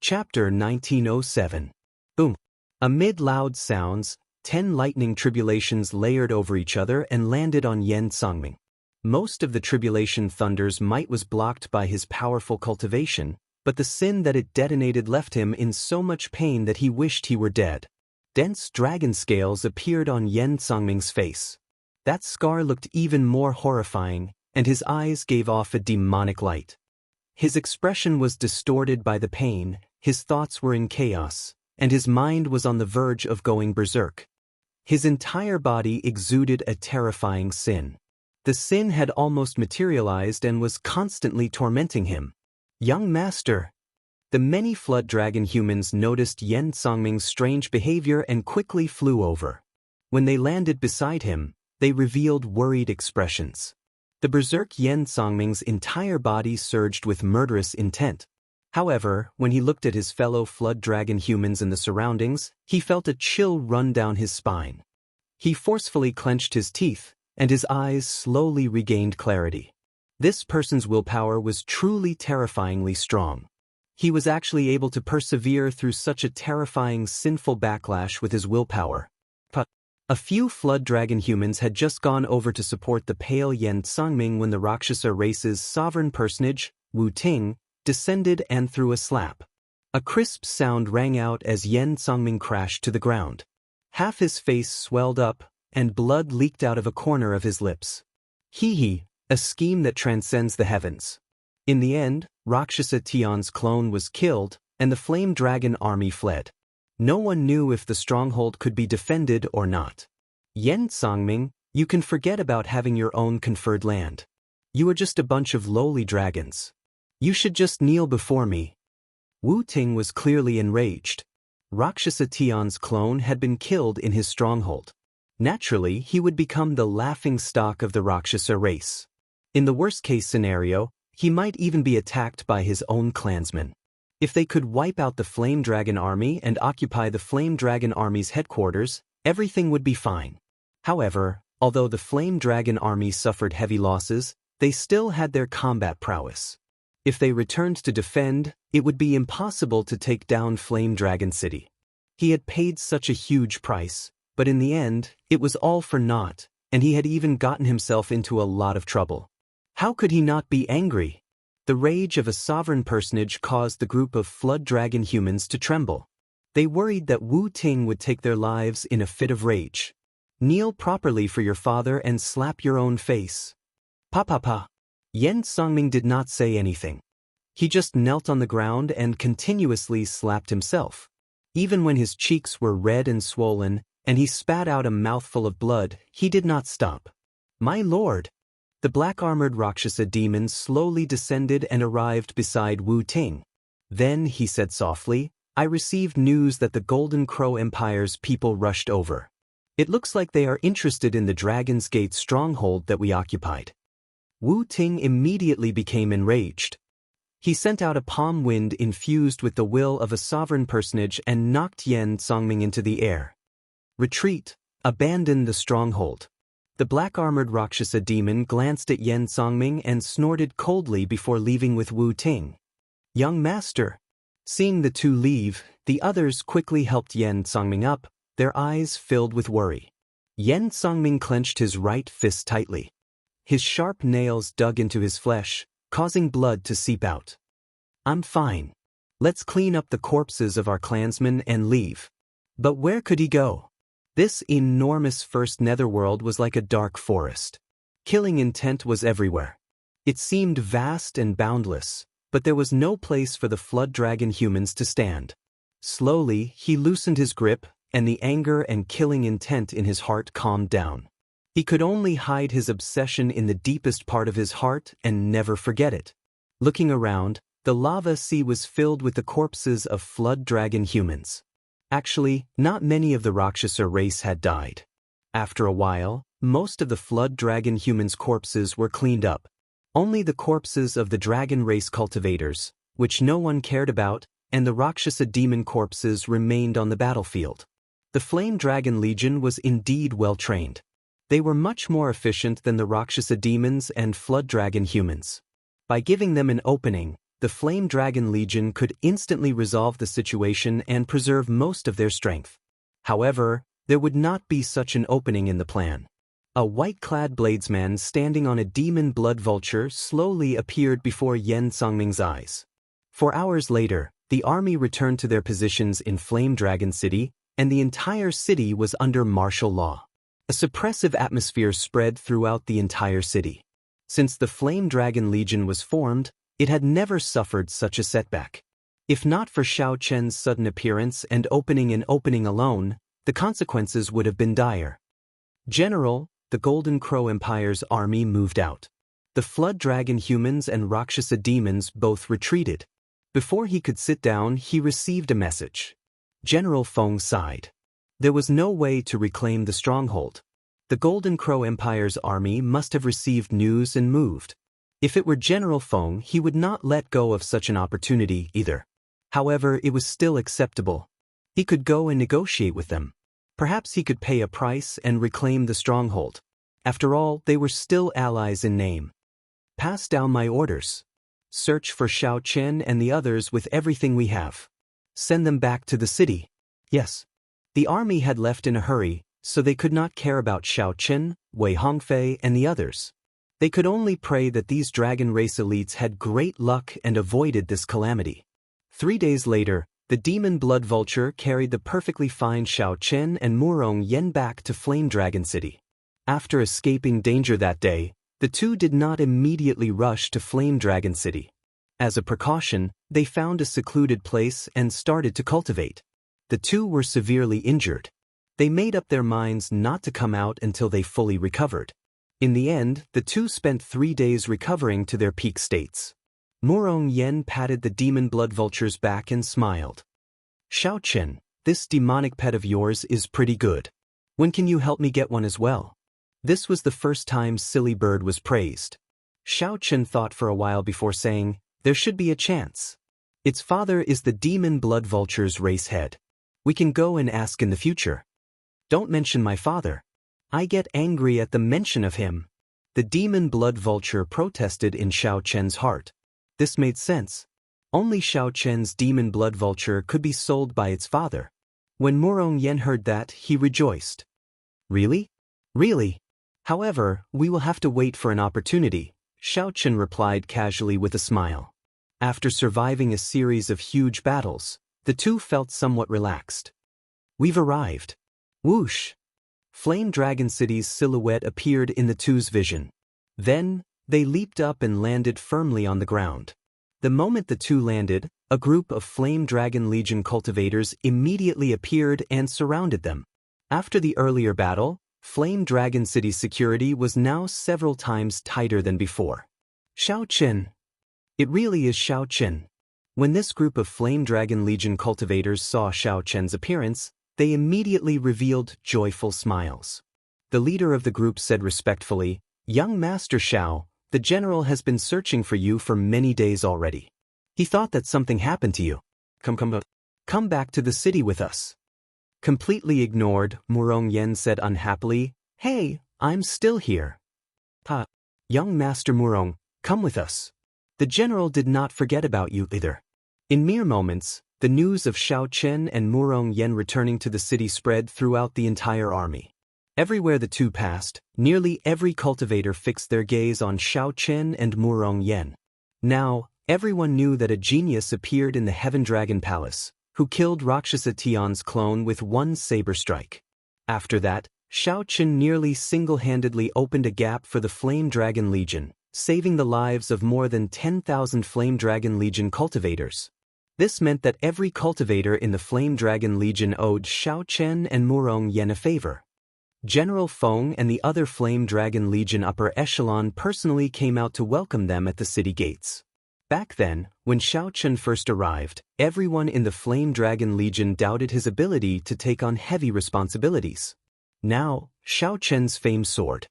Chapter 1907. Boom. Amid loud sounds, 10 lightning tribulations layered over each other and landed on Yen Songming. Most of the tribulation thunder's might was blocked by his powerful cultivation, but the sin that it detonated left him in so much pain that he wished he were dead. Dense dragon scales appeared on Yen Songming's face. That scar looked even more horrifying, and his eyes gave off a demonic light. His expression was distorted by the pain, his thoughts were in chaos, and his mind was on the verge of going berserk. His entire body exuded a terrifying sin. The sin had almost materialized and was constantly tormenting him. Young master. The many flood dragon humans noticed Yen Songming's strange behavior and quickly flew over. When they landed beside him, they revealed worried expressions. The berserk Yen Songming's entire body surged with murderous intent. However, when he looked at his fellow flood dragon humans in the surroundings, he felt a chill run down his spine. He forcefully clenched his teeth, and his eyes slowly regained clarity. This person's willpower was truly terrifyingly strong. He was actually able to persevere through such a terrifying sinful backlash with his willpower. A few flood dragon humans had just gone over to support the pale Yen Songming when the Rakshasa race's sovereign personage, Wu Ting, descended and threw a slap. A crisp sound rang out as Yen Songming crashed to the ground. Half his face swelled up, and blood leaked out of a corner of his lips. Hee, a scheme that transcends the heavens. In the end, Rakshasa Tian's clone was killed, and the flame dragon army fled. No one knew if the stronghold could be defended or not. Yen Songming, you can forget about having your own conferred land. You are just a bunch of lowly dragons. You should just kneel before me. Wu Ting was clearly enraged. Rakshasa Tian's clone had been killed in his stronghold. Naturally, he would become the laughingstock of the Rakshasa race. In the worst-case scenario, he might even be attacked by his own clansmen. If they could wipe out the Flame Dragon army and occupy the Flame Dragon army's headquarters, everything would be fine. However, although the Flame Dragon army suffered heavy losses, they still had their combat prowess. If they returned to defend, it would be impossible to take down Flame Dragon City. He had paid such a huge price, but in the end, it was all for naught, and he had even gotten himself into a lot of trouble. How could he not be angry? The rage of a sovereign personage caused the group of flood dragon humans to tremble. They worried that Wu Ting would take their lives in a fit of rage. Kneel properly for your father and slap your own face. Pa. Yen Songming did not say anything. He just knelt on the ground and continuously slapped himself. Even when his cheeks were red and swollen, and he spat out a mouthful of blood, he did not stop. My lord! The black-armored Rakshasa demon slowly descended and arrived beside Wu Ting. Then, he said softly, I received news that the Golden Crow Empire's people rushed over. It looks like they are interested in the Dragon's Gate stronghold that we occupied. Wu Ting immediately became enraged. He sent out a palm wind infused with the will of a sovereign personage and knocked Yen Songming into the air. Retreat, abandon the stronghold. The black-armored Rakshasa demon glanced at Yen Songming and snorted coldly before leaving with Wu Ting. Young master. Seeing the two leave, the others quickly helped Yen Songming up, their eyes filled with worry. Yen Songming clenched his right fist tightly. His sharp nails dug into his flesh, causing blood to seep out. I'm fine. Let's clean up the corpses of our clansmen and leave. But where could he go? This enormous first netherworld was like a dark forest. Killing intent was everywhere. It seemed vast and boundless, but there was no place for the flood dragon humans to stand. Slowly, he loosened his grip, and the anger and killing intent in his heart calmed down. He could only hide his obsession in the deepest part of his heart and never forget it. Looking around, the lava sea was filled with the corpses of flood dragon humans. Actually, not many of the Rakshasa race had died. After a while, most of the flood dragon humans' corpses were cleaned up. Only the corpses of the dragon race cultivators, which no one cared about, and the Rakshasa demon corpses remained on the battlefield. The Flame Dragon Legion was indeed well trained. They were much more efficient than the Rakshasa demons and flood dragon humans. By giving them an opening, the Flame Dragon Legion could instantly resolve the situation and preserve most of their strength. However, there would not be such an opening in the plan. A white-clad bladesman standing on a demon blood vulture slowly appeared before Yen Songming's eyes. 4 hours later, the army returned to their positions in Flame Dragon City, and the entire city was under martial law. A suppressive atmosphere spread throughout the entire city. Since the Flame Dragon Legion was formed, it had never suffered such a setback. If not for Xiao Chen's sudden appearance and opening alone, the consequences would have been dire. General, the Golden Crow Empire's army moved out. The Flood Dragon humans and Rakshasa demons both retreated. Before he could sit down, he received a message. General Feng sighed. There was no way to reclaim the stronghold. The Golden Crow Empire's army must have received news and moved. If it were General Feng, he would not let go of such an opportunity either. However, it was still acceptable. He could go and negotiate with them. Perhaps he could pay a price and reclaim the stronghold. After all, they were still allies in name. Pass down my orders. Search for Xiao Chen and the others with everything we have. Send them back to the city. Yes. The army had left in a hurry, so they could not care about Xiao Chen, Wei Hongfei, and the others. They could only pray that these dragon race elites had great luck and avoided this calamity. 3 days later, the demon blood vulture carried the perfectly fine Xiao Chen and Murong Yen back to Flame Dragon City. After escaping danger that day, the two did not immediately rush to Flame Dragon City. As a precaution, they found a secluded place and started to cultivate. The two were severely injured. They made up their minds not to come out until they fully recovered. In the end, the two spent 3 days recovering to their peak states. Murong Yen patted the demon blood vulture's back and smiled. Xiao Chen, this demonic pet of yours is pretty good. When can you help me get one as well? This was the first time Silly Bird was praised. Xiao Chen thought for a while before saying, there should be a chance. Its father is the demon blood vulture's race head. We can go and ask in the future. Don't mention my father. I get angry at the mention of him. The demon blood vulture protested in Xiao Chen's heart. This made sense. Only Xiao Chen's demon blood vulture could be sold by its father. When Murong Yen heard that, he rejoiced. Really? Really? However, we will have to wait for an opportunity, Xiao Chen replied casually with a smile. After surviving a series of huge battles, the two felt somewhat relaxed. We've arrived. Whoosh! Flame Dragon City's silhouette appeared in the two's vision. Then, they leaped up and landed firmly on the ground. The moment the two landed, a group of Flame Dragon Legion cultivators immediately appeared and surrounded them. After the earlier battle, Flame Dragon City's security was now several times tighter than before. Xiao Chen. It really is Xiao Chen. When this group of Flame Dragon Legion cultivators saw Xiao Chen's appearance, they immediately revealed joyful smiles. The leader of the group said respectfully, Young Master Xiao, the general has been searching for you for many days already. He thought that something happened to you. Come back to the city with us. Completely ignored, Murong Yen said unhappily, Hey, I'm still here. Young Master Murong, come with us. The general did not forget about you either. In mere moments, the news of Xiao Chen and Murong Yen returning to the city spread throughout the entire army. Everywhere the two passed, nearly every cultivator fixed their gaze on Xiao Chen and Murong Yen. Now, everyone knew that a genius appeared in the Heaven Dragon Palace, who killed Rakshasa Tian's clone with one saber strike. After that, Xiao Chen nearly single-handedly opened a gap for the Flame Dragon Legion, saving the lives of more than 10,000 Flame Dragon Legion cultivators. This meant that every cultivator in the Flame Dragon Legion owed Xiao Chen and Murong Yen a favor. General Feng and the other Flame Dragon Legion upper echelon personally came out to welcome them at the city gates. Back then, when Xiao Chen first arrived, everyone in the Flame Dragon Legion doubted his ability to take on heavy responsibilities. Now, Xiao Chen's fame soared.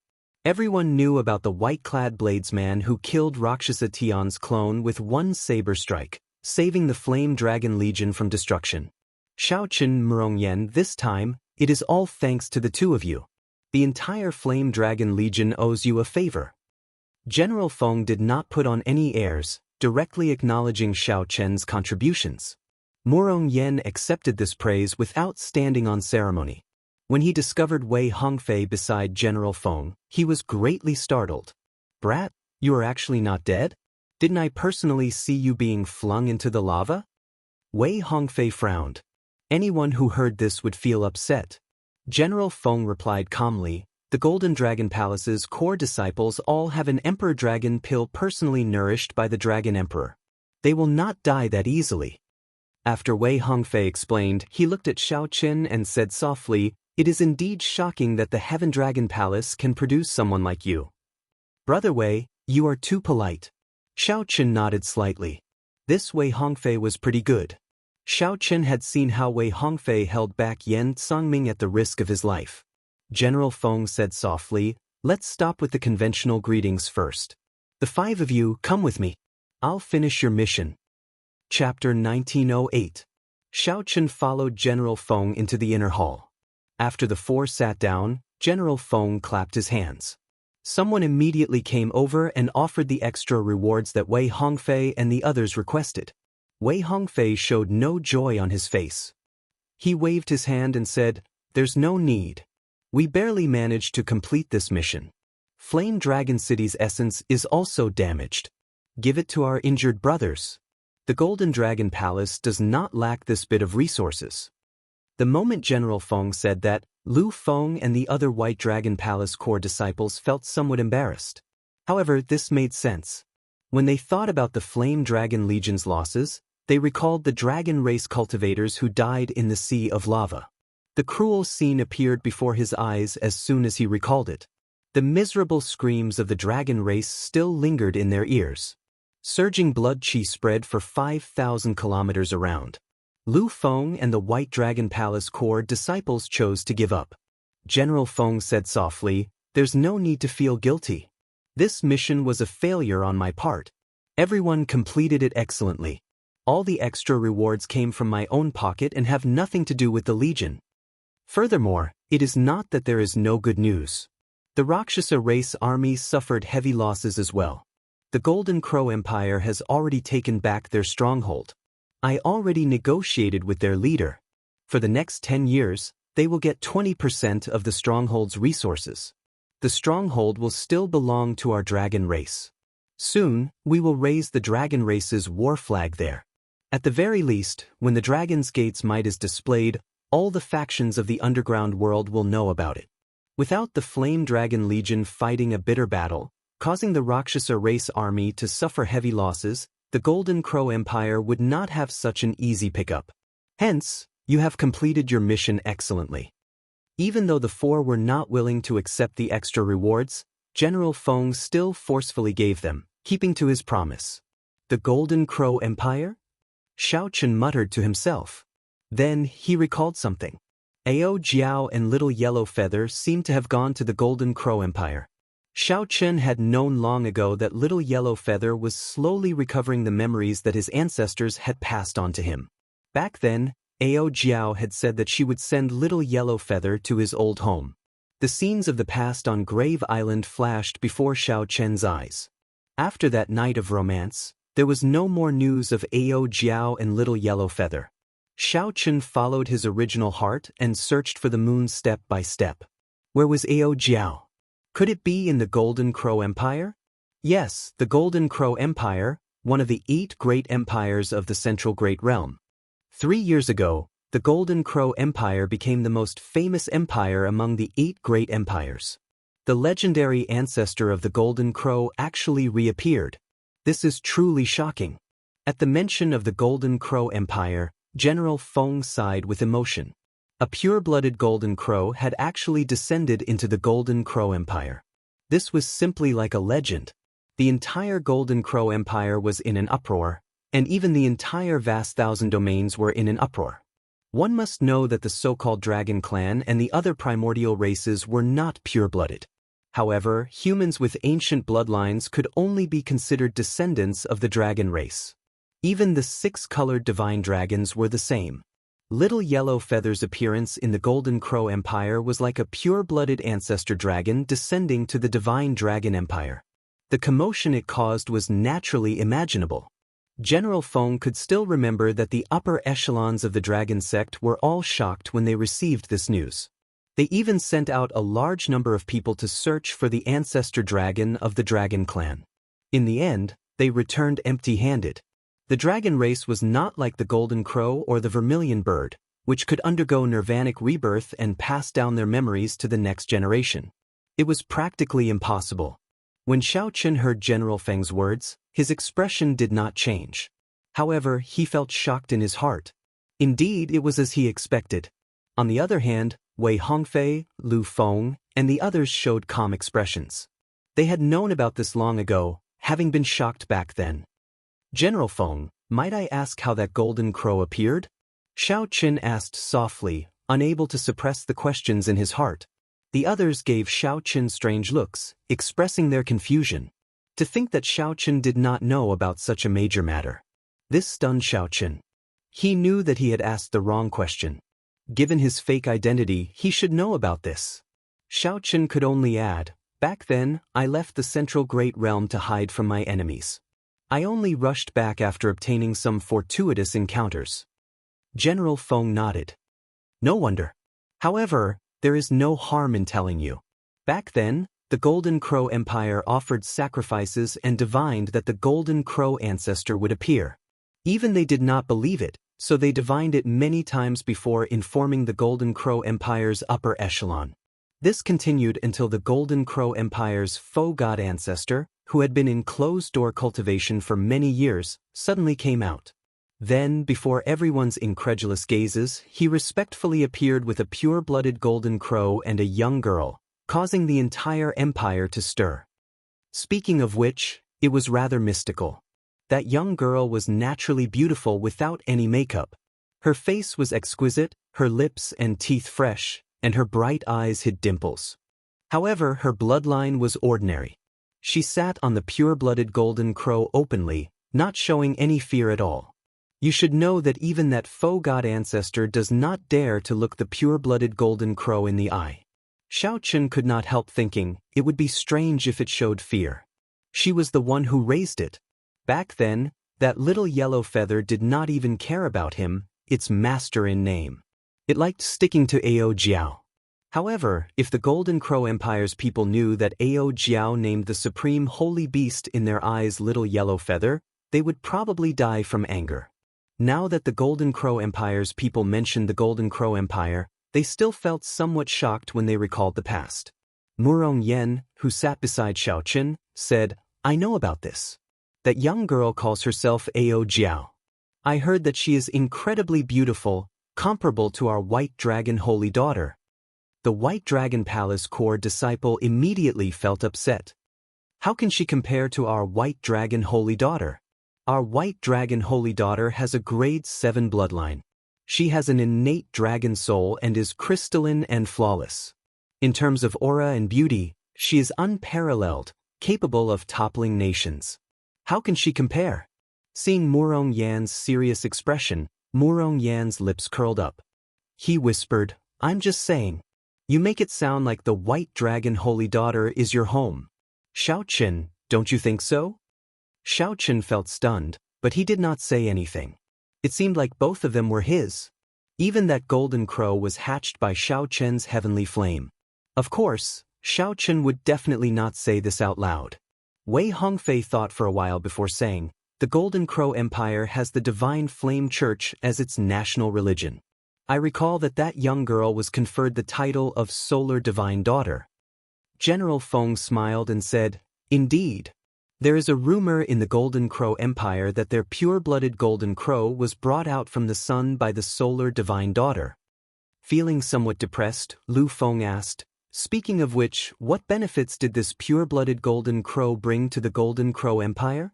Everyone knew about the white-clad bladesman who killed Rakshasa Tian's clone with one saber strike, saving the Flame Dragon Legion from destruction. Xiao Chen, Murong Yen, this time, it is all thanks to the two of you. The entire Flame Dragon Legion owes you a favor. General Feng did not put on any airs. directly acknowledging Xiao Chen's contributions. Morong Yen accepted this praise without standing on ceremony. When he discovered Wei Hongfei beside General Feng, he was greatly startled. "Brat, you are actually not dead? Didn't I personally see you being flung into the lava?" Wei Hongfei frowned. Anyone who heard this would feel upset. General Feng replied calmly, "The Golden Dragon Palace's core disciples all have an Emperor Dragon pill personally nourished by the Dragon Emperor. They will not die that easily." After Wei Hongfei explained, he looked at Xiao Qin and said softly, "It is indeed shocking that the Heaven Dragon Palace can produce someone like you. Brother Wei, you are too polite." Xiao Qin nodded slightly. This Wei Hongfei was pretty good. Xiao Qin had seen how Wei Hongfei held back Yan Songming at the risk of his life. General Feng said softly, "Let's stop with the conventional greetings first. The 5 of you, come with me. I'll finish your mission." Chapter 1908. Xiao Qin followed General Feng into the inner hall. After the 4 sat down, General Feng clapped his hands. Someone immediately came over and offered the extra rewards that Wei Hongfei and the others requested. Wei Hongfei showed no joy on his face. He waved his hand and said, "There's no need. We barely managed to complete this mission. Flame Dragon City's essence is also damaged. Give it to our injured brothers. The Golden Dragon Palace does not lack this bit of resources." The moment General Feng said that, Lu Feng and the other White Dragon Palace core disciples felt somewhat embarrassed. However, this made sense. When they thought about the Flame Dragon Legion's losses, they recalled the dragon race cultivators who died in the sea of lava. The cruel scene appeared before his eyes as soon as he recalled it. The miserable screams of the dragon race still lingered in their ears. Surging blood qi spread for 5,000 kilometers around. Lu Feng and the White Dragon Palace core disciples chose to give up. General Feng said softly, "There's no need to feel guilty. This mission was a failure on my part. Everyone completed it excellently. All the extra rewards came from my own pocket and have nothing to do with the Legion. Furthermore, it is not that there is no good news. The Rakshasa race army suffered heavy losses as well. The Golden Crow Empire has already taken back their stronghold. I already negotiated with their leader. For the next 10 years, they will get 20% of the stronghold's resources. The stronghold will still belong to our dragon race. Soon, we will raise the dragon race's war flag there. At the very least, when the Dragon's Gate's might is displayed, all the factions of the underground world will know about it. Without the Flame Dragon Legion fighting a bitter battle, causing the Rakshasa race army to suffer heavy losses, the Golden Crow Empire would not have such an easy pickup. Hence, you have completed your mission excellently." Even though the 4 were not willing to accept the extra rewards, General Feng still forcefully gave them, keeping to his promise. "The Golden Crow Empire?" Xiao Qin muttered to himself. Then he recalled something. Ao Jiao and Little Yellow Feather seemed to have gone to the Golden Crow Empire. Xiao Qin had known long ago that Little Yellow Feather was slowly recovering the memories that his ancestors had passed on to him. Back then, Ao Jiao had said that she would send Little Yellow Feather to his old home. The scenes of the past on Grave Island flashed before Xiao Qian's eyes. After that night of romance, there was no more news of Ao Jiao and Little Yellow Feather. Xiao Qin followed his original heart and searched for the moon step by step. Where was Ao Jiao? Could it be in the Golden Crow Empire? Yes, the Golden Crow Empire, one of the 8 great empires of the Central Great Realm. 3 years ago, the Golden Crow Empire became the most famous empire among the 8 great empires. The legendary ancestor of the Golden Crow actually reappeared. This is truly shocking. At the mention of the Golden Crow Empire, General Feng sighed with emotion. A pure-blooded Golden Crow had actually descended into the Golden Crow Empire. This was simply like a legend. The entire Golden Crow Empire was in an uproar, and even the entire vast 1,000 domains were in an uproar. One must know that the so-called Dragon Clan and the other primordial races were not pure-blooded. However, humans with ancient bloodlines could only be considered descendants of the dragon race. Even the 6-colored divine dragons were the same. Little Yellow Feather's appearance in the Golden Crow Empire was like a pure-blooded ancestor dragon descending to the Divine Dragon Empire. The commotion it caused was naturally imaginable. General Feng could still remember that the upper echelons of the dragon sect were all shocked when they received this news. They even sent out a large number of people to search for the ancestor dragon of the dragon clan. In the end, they returned empty-handed. The dragon race was not like the golden crow or the vermilion bird, which could undergo nirvanic rebirth and pass down their memories to the next generation. It was practically impossible. When Xiao Chen heard General Feng's words, his expression did not change. However, he felt shocked in his heart. Indeed, it was as he expected. On the other hand, Wei Hongfei, Lu Feng, and the others showed calm expressions. They had known about this long ago, having been shocked back then. General Feng, might I ask how that golden crow appeared? Xiao Chen asked softly, unable to suppress the questions in his heart. The others gave Xiao Chen strange looks, expressing their confusion. To think that Xiao Chen did not know about such a major matter. This stunned Xiao Chen. He knew that he had asked the wrong question. Given his fake identity, he should know about this. Xiao Chen could only add, "Back then, I left the Central Great Realm to hide from my enemies. I only rushed back after obtaining some fortuitous encounters." General Feng nodded. "No wonder. However, there is no harm in telling you. Back then, the Golden Crow Empire offered sacrifices and divined that the Golden Crow ancestor would appear. Even they did not believe it, so they divined it many times before informing the Golden Crow Empire's upper echelon. This continued until the Golden Crow Empire's faux god ancestor, who had been in closed-door cultivation for many years, suddenly came out. Then, before everyone's incredulous gazes, he respectfully appeared with a pure-blooded golden crow and a young girl, causing the entire empire to stir. Speaking of which, it was rather mystical. That young girl was naturally beautiful without any makeup. Her face was exquisite, her lips and teeth fresh, and her bright eyes hid dimples. However, her bloodline was ordinary. She sat on the pure-blooded golden crow openly, not showing any fear at all. You should know that even that faux god ancestor does not dare to look the pure-blooded golden crow in the eye. Xiao Chen could not help thinking, it would be strange if it showed fear. She was the one who raised it. Back then, that little yellow feather did not even care about him, its master in name. It liked sticking to Ao Jiao. However, if the Golden Crow Empire's people knew that Ao Jiao named the supreme holy beast in their eyes little yellow feather, they would probably die from anger. Now that the Golden Crow Empire's people mentioned the Golden Crow Empire, they still felt somewhat shocked when they recalled the past. Murong Yen, who sat beside Xiao Chen, said, "I know about this. That young girl calls herself Ao Jiao. I heard that she is incredibly beautiful, comparable to our White Dragon Holy Daughter." The White Dragon Palace core disciple immediately felt upset. How can she compare to our White Dragon Holy Daughter? Our White Dragon Holy Daughter has a grade 7 bloodline. She has an innate dragon soul and is crystalline and flawless. In terms of aura and beauty, she is unparalleled, capable of toppling nations. How can she compare? Seeing Murong Yan's serious expression, Murong Yan's lips curled up. He whispered, "I'm just saying. You make it sound like the White Dragon Holy Daughter is your home. Xiao Chen, don't you think so?" Xiao Chen felt stunned, but he did not say anything. It seemed like both of them were his. Even that golden crow was hatched by Xiao Chen's heavenly flame. Of course, Xiao Chen would definitely not say this out loud. Wei Hongfei thought for a while before saying, "The Golden Crow Empire has the Divine Flame Church as its national religion. I recall that that young girl was conferred the title of Solar Divine Daughter." General Feng smiled and said, "Indeed. There is a rumor in the Golden Crow Empire that their pure-blooded golden crow was brought out from the sun by the Solar Divine Daughter." Feeling somewhat depressed, Lu Feng asked, "Speaking of which, what benefits did this pure-blooded golden crow bring to the Golden Crow Empire?"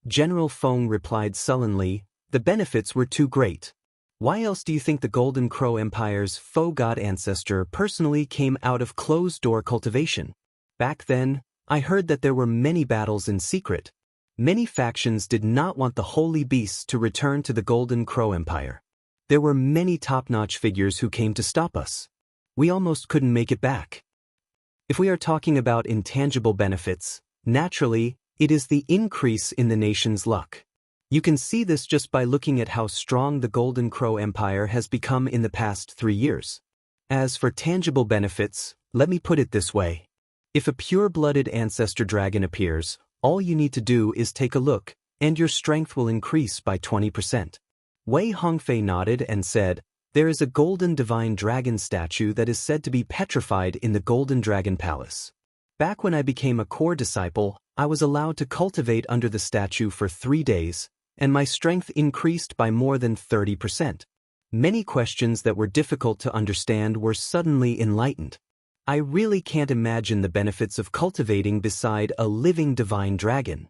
General Feng replied sullenly, "The benefits were too great. Why else do you think the Golden Crow Empire's faux god ancestor personally came out of closed-door cultivation? Back then, I heard that there were many battles in secret. Many factions did not want the holy beasts to return to the Golden Crow Empire. There were many top-notch figures who came to stop us. We almost couldn't make it back. If we are talking about intangible benefits, Naturally, it is the increase in the nation's luck. You can see this just by looking at how strong the Golden Crow Empire has become in the past 3 years. As for tangible benefits, let me put it this way. If a pure-blooded ancestor dragon appears, all you need to do is take a look, and your strength will increase by 20%. Wei Hongfei nodded and said, "There is a golden divine dragon statue that is said to be petrified in the Golden Dragon Palace. Back when I became a core disciple, I was allowed to cultivate under the statue for 3 days, and my strength increased by more than 30%. Many questions that were difficult to understand were suddenly enlightened. I really can't imagine the benefits of cultivating beside a living divine dragon."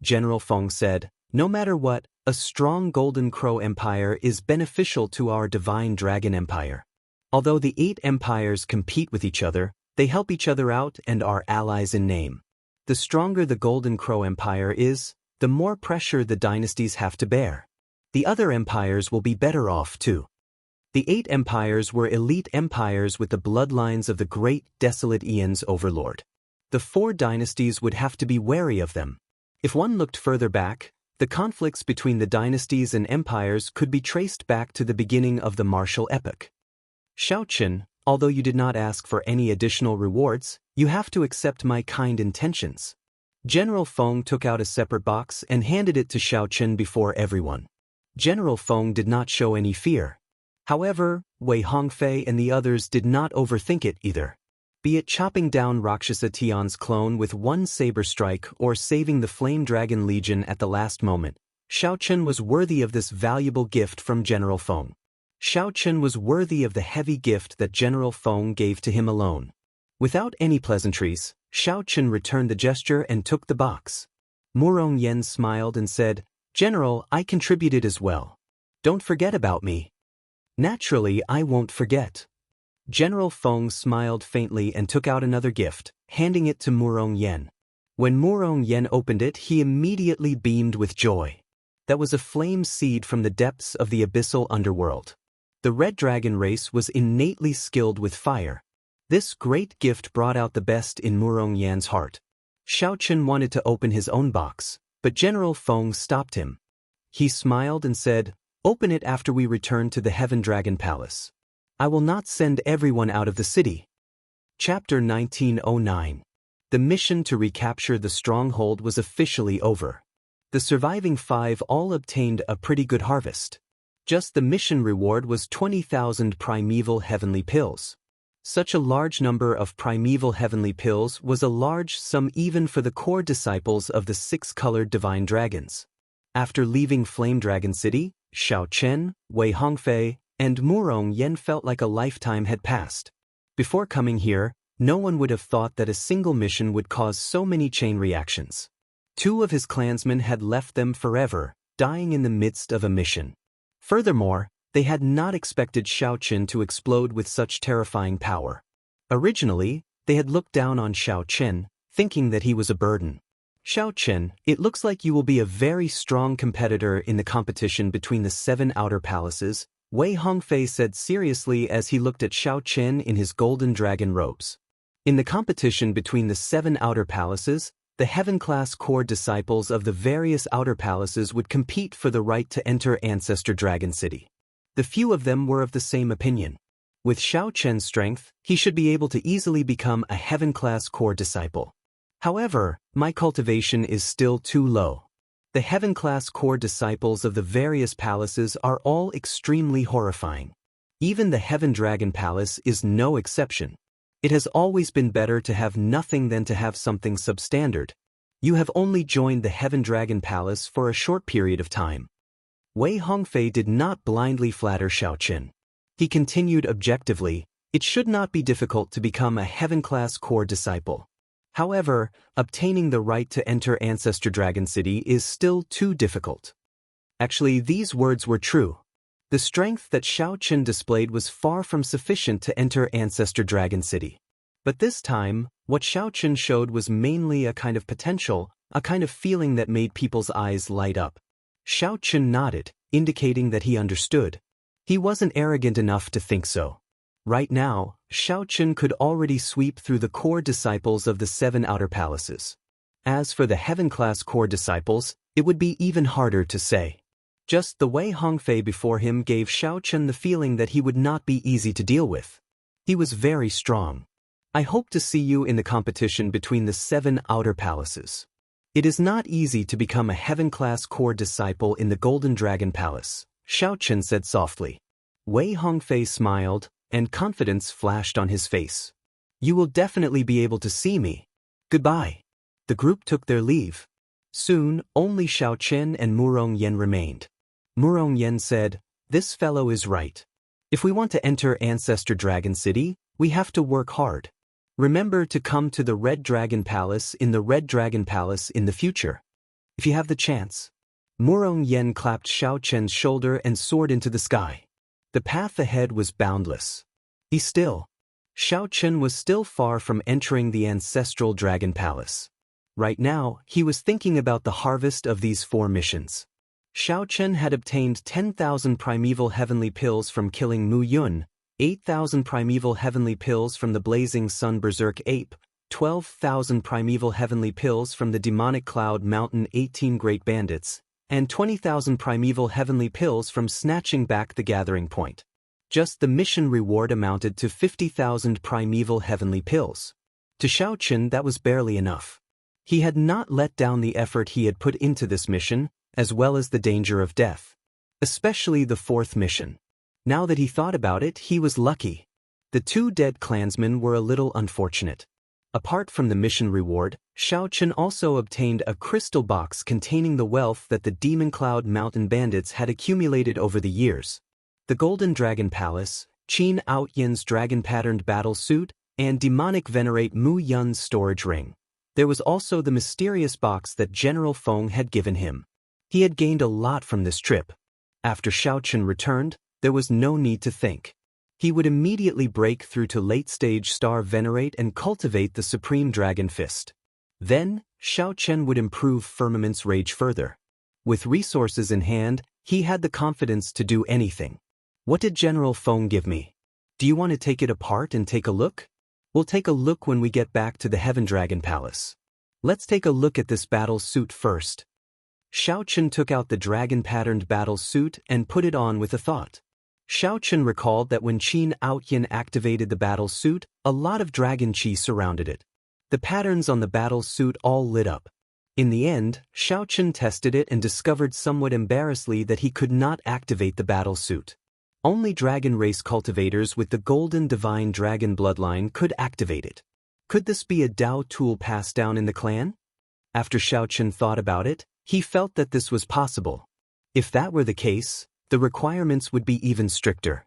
General Feng said, "No matter what, a strong Golden Crow Empire is beneficial to our divine dragon empire. Although the 8 empires compete with each other, they help each other out and are allies in name. The stronger the Golden Crow Empire is, the more pressure the dynasties have to bear. The other empires will be better off too." The 8 empires were elite empires with the bloodlines of the great desolate Aeon's overlord. The 4 dynasties would have to be wary of them. If one looked further back, the conflicts between the dynasties and empires could be traced back to the beginning of the martial epoch. "Xiaochen, although you did not ask for any additional rewards, you have to accept my kind intentions." General Feng took out a separate box and handed it to Xiaochen before everyone. General Feng did not show any fear. However, Wei Hongfei and the others did not overthink it either. Be it chopping down Rakshasa Tian's clone with one saber strike or saving the Flame Dragon Legion at the last moment, Xiaochen was worthy of this valuable gift from General Feng. Xiaochen was worthy of the heavy gift that General Feng gave to him alone. Without any pleasantries, Xiaochen returned the gesture and took the box. Murong Yen smiled and said, "General, I contributed as well. Don't forget about me." "Naturally, I won't forget." General Feng smiled faintly and took out another gift, handing it to Murong Yen. When Murong Yen opened it, he immediately beamed with joy. That was a flame seed from the depths of the abyssal underworld. The Red Dragon race was innately skilled with fire. This great gift brought out the best in Murong Yan's heart. Xiaochen wanted to open his own box, but General Feng stopped him. He smiled and said, "Open it after we return to the Heaven Dragon Palace. I will not send everyone out of the city." Chapter 1909. The mission to recapture the stronghold was officially over. The surviving 5 all obtained a pretty good harvest. Just the mission reward was 20,000 primeval heavenly pills. Such a large number of primeval heavenly pills was a large sum even for the core disciples of the 6-colored divine dragons. After leaving Flame Dragon City, Xiaochen, Wei Hongfei, and Murong Yen felt like a lifetime had passed. Before coming here, no one would have thought that a single mission would cause so many chain reactions. 2 of his clansmen had left them forever, dying in the midst of a mission. Furthermore, they had not expected Xiaochen to explode with such terrifying power. Originally, they had looked down on Xiaochen, thinking that he was a burden. "Xiaochen, it looks like you will be a very strong competitor in the competition between the 7 outer palaces," Wei Hongfei said seriously as he looked at Xiaochen in his golden dragon robes. In the competition between the 7 outer palaces, the heaven-class core disciples of the various outer palaces would compete for the right to enter Ancestor Dragon City. The few of them were of the same opinion. With Xiaochen's strength, he should be able to easily become a heaven-class core disciple. However, my cultivation is still too low. The heaven-class core disciples of the various palaces are all extremely horrifying. Even the Heaven Dragon Palace is no exception. It has always been better to have nothing than to have something substandard. You have only joined the Heaven Dragon Palace for a short period of time. Wei Hongfei did not blindly flatter Xiaochen. He continued objectively, "It should not be difficult to become a heaven-class core disciple. However, obtaining the right to enter Ancestor Dragon City is still too difficult." Actually, these words were true. The strength that Xiaochen displayed was far from sufficient to enter Ancestor Dragon City. But this time, what Xiaochen showed was mainly a kind of potential, a kind of feeling that made people's eyes light up. Xiaochen nodded, indicating that he understood. He wasn't arrogant enough to think so. Right now, Xiaochen could already sweep through the core disciples of the 7 outer palaces. As for the heaven-class core disciples, it would be even harder to say. Just the way Hongfei before him gave Xiao Chen the feeling that he would not be easy to deal with. He was very strong. I hope to see you in the competition between the 7 outer palaces. It is not easy to become a heaven-class core disciple in the Golden Dragon Palace, Xiao Chen said softly. Wei Hongfei smiled, and confidence flashed on his face. You will definitely be able to see me. Goodbye. The group took their leave. Soon, only Xiao Chen and Murong Yen remained. Murong Yen said, This fellow is right. If we want to enter Ancestor Dragon City, we have to work hard. Remember to come to the Red Dragon Palace in the future. If you have the chance. Murong Yen clapped Xiao Chen's shoulder and soared into the sky. The path ahead was boundless. Xiao Chen was still far from entering the Ancestral Dragon Palace. Right now, he was thinking about the harvest of these 4 missions. Xiao Chen had obtained 10,000 primeval heavenly pills from killing Mu Yun, 8,000 primeval heavenly pills from the Blazing Sun Berserk Ape, 12,000 primeval heavenly pills from the Demonic Cloud Mountain 18 Great Bandits, and 20,000 primeval heavenly pills from snatching back the Gathering Point. Just the mission reward amounted to 50,000 primeval heavenly pills. To Xiao Chen, that was barely enough. He had not let down the effort he had put into this mission, as well as the danger of death. Especially the 4th mission. Now that he thought about it, he was lucky. The 2 dead clansmen were a little unfortunate. Apart from the mission reward, Xiao Chen also obtained a crystal box containing the wealth that the Demon Cloud Mountain bandits had accumulated over the years. The Golden Dragon Palace, Qin Outyan's dragon-patterned battle suit, and demonic venerate Mu Yun's storage ring. There was also the mysterious box that General Feng had given him. He had gained a lot from this trip. After Xiao Chen returned, there was no need to think. He would immediately break through to late-stage Star Venerate and cultivate the Supreme Dragon Fist. Then, Xiao Chen would improve Firmament's rage further. With resources in hand, he had the confidence to do anything. What did General Feng give me? Do you want to take it apart and take a look? We'll take a look when we get back to the Heaven Dragon Palace. Let's take a look at this battle suit first. Xiao Chen took out the dragon-patterned battle suit and put it on with a thought. Xiao Chen recalled that when Qin Outyan activated the battle suit, a lot of dragon chi surrounded it. The patterns on the battle suit all lit up. In the end, Xiao Chen tested it and discovered somewhat embarrassingly that he could not activate the battle suit. Only dragon race cultivators with the Golden Divine Dragon bloodline could activate it. Could this be a Dao tool passed down in the clan? After Xiao Chen thought about it, he felt that this was possible. If that were the case, the requirements would be even stricter.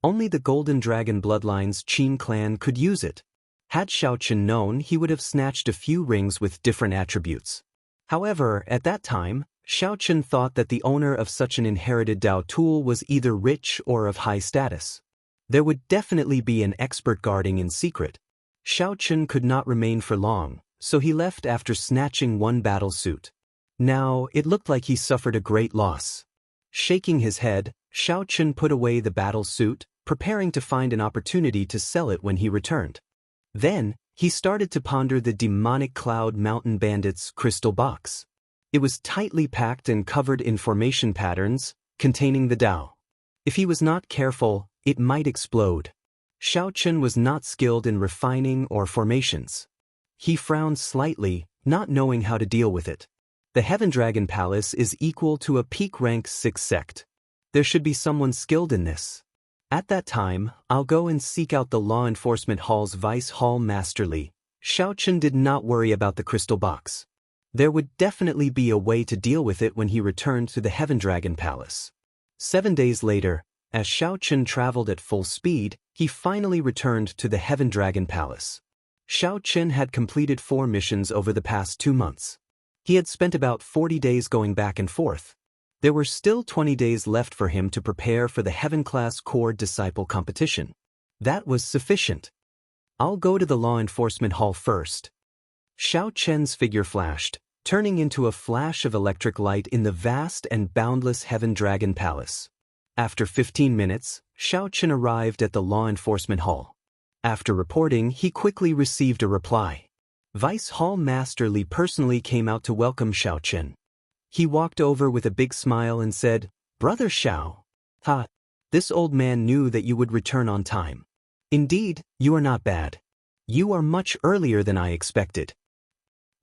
Only the Golden Dragon bloodline's Qin clan could use it. Had Xiao Chen known, he would have snatched a few rings with different attributes. However, at that time, Xiao Chen thought that the owner of such an inherited Dao tool was either rich or of high status. There would definitely be an expert guarding in secret. Xiao Chen could not remain for long, so he left after snatching 1 battle suit. Now, it looked like he suffered a great loss. Shaking his head, Xiao Chen put away the battle suit, preparing to find an opportunity to sell it when he returned. Then, he started to ponder the Demonic Cloud Mountain Bandits' crystal box. It was tightly packed and covered in formation patterns, containing the Dao. If he was not careful, it might explode. Xiao Chen was not skilled in refining or formations. He frowned slightly, not knowing how to deal with it. The Heaven Dragon Palace is equal to a peak rank 6 sect. There should be someone skilled in this. At that time, I'll go and seek out the Law Enforcement Hall's Vice Hall Master Li. Xiao Chen did not worry about the crystal box. There would definitely be a way to deal with it when he returned to the Heaven Dragon Palace. 7 days later, as Xiao Chen traveled at full speed, he finally returned to the Heaven Dragon Palace. Xiao Chen had completed 4 missions over the past 2 months. He had spent about 40 days going back and forth. There were still 20 days left for him to prepare for the Heaven-class Core Disciple competition. That was sufficient. I'll go to the Law Enforcement Hall first. Xiao Chen's figure flashed, turning into a flash of electric light in the vast and boundless Heaven Dragon Palace. After 15 minutes, Xiao Chen arrived at the Law Enforcement Hall. After reporting, he quickly received a reply. Vice Hall Master Li personally came out to welcome Xiao Chen. He walked over with a big smile and said, "Brother Xiao. Ha! This old man knew that you would return on time. Indeed, you are not bad. You are much earlier than I expected."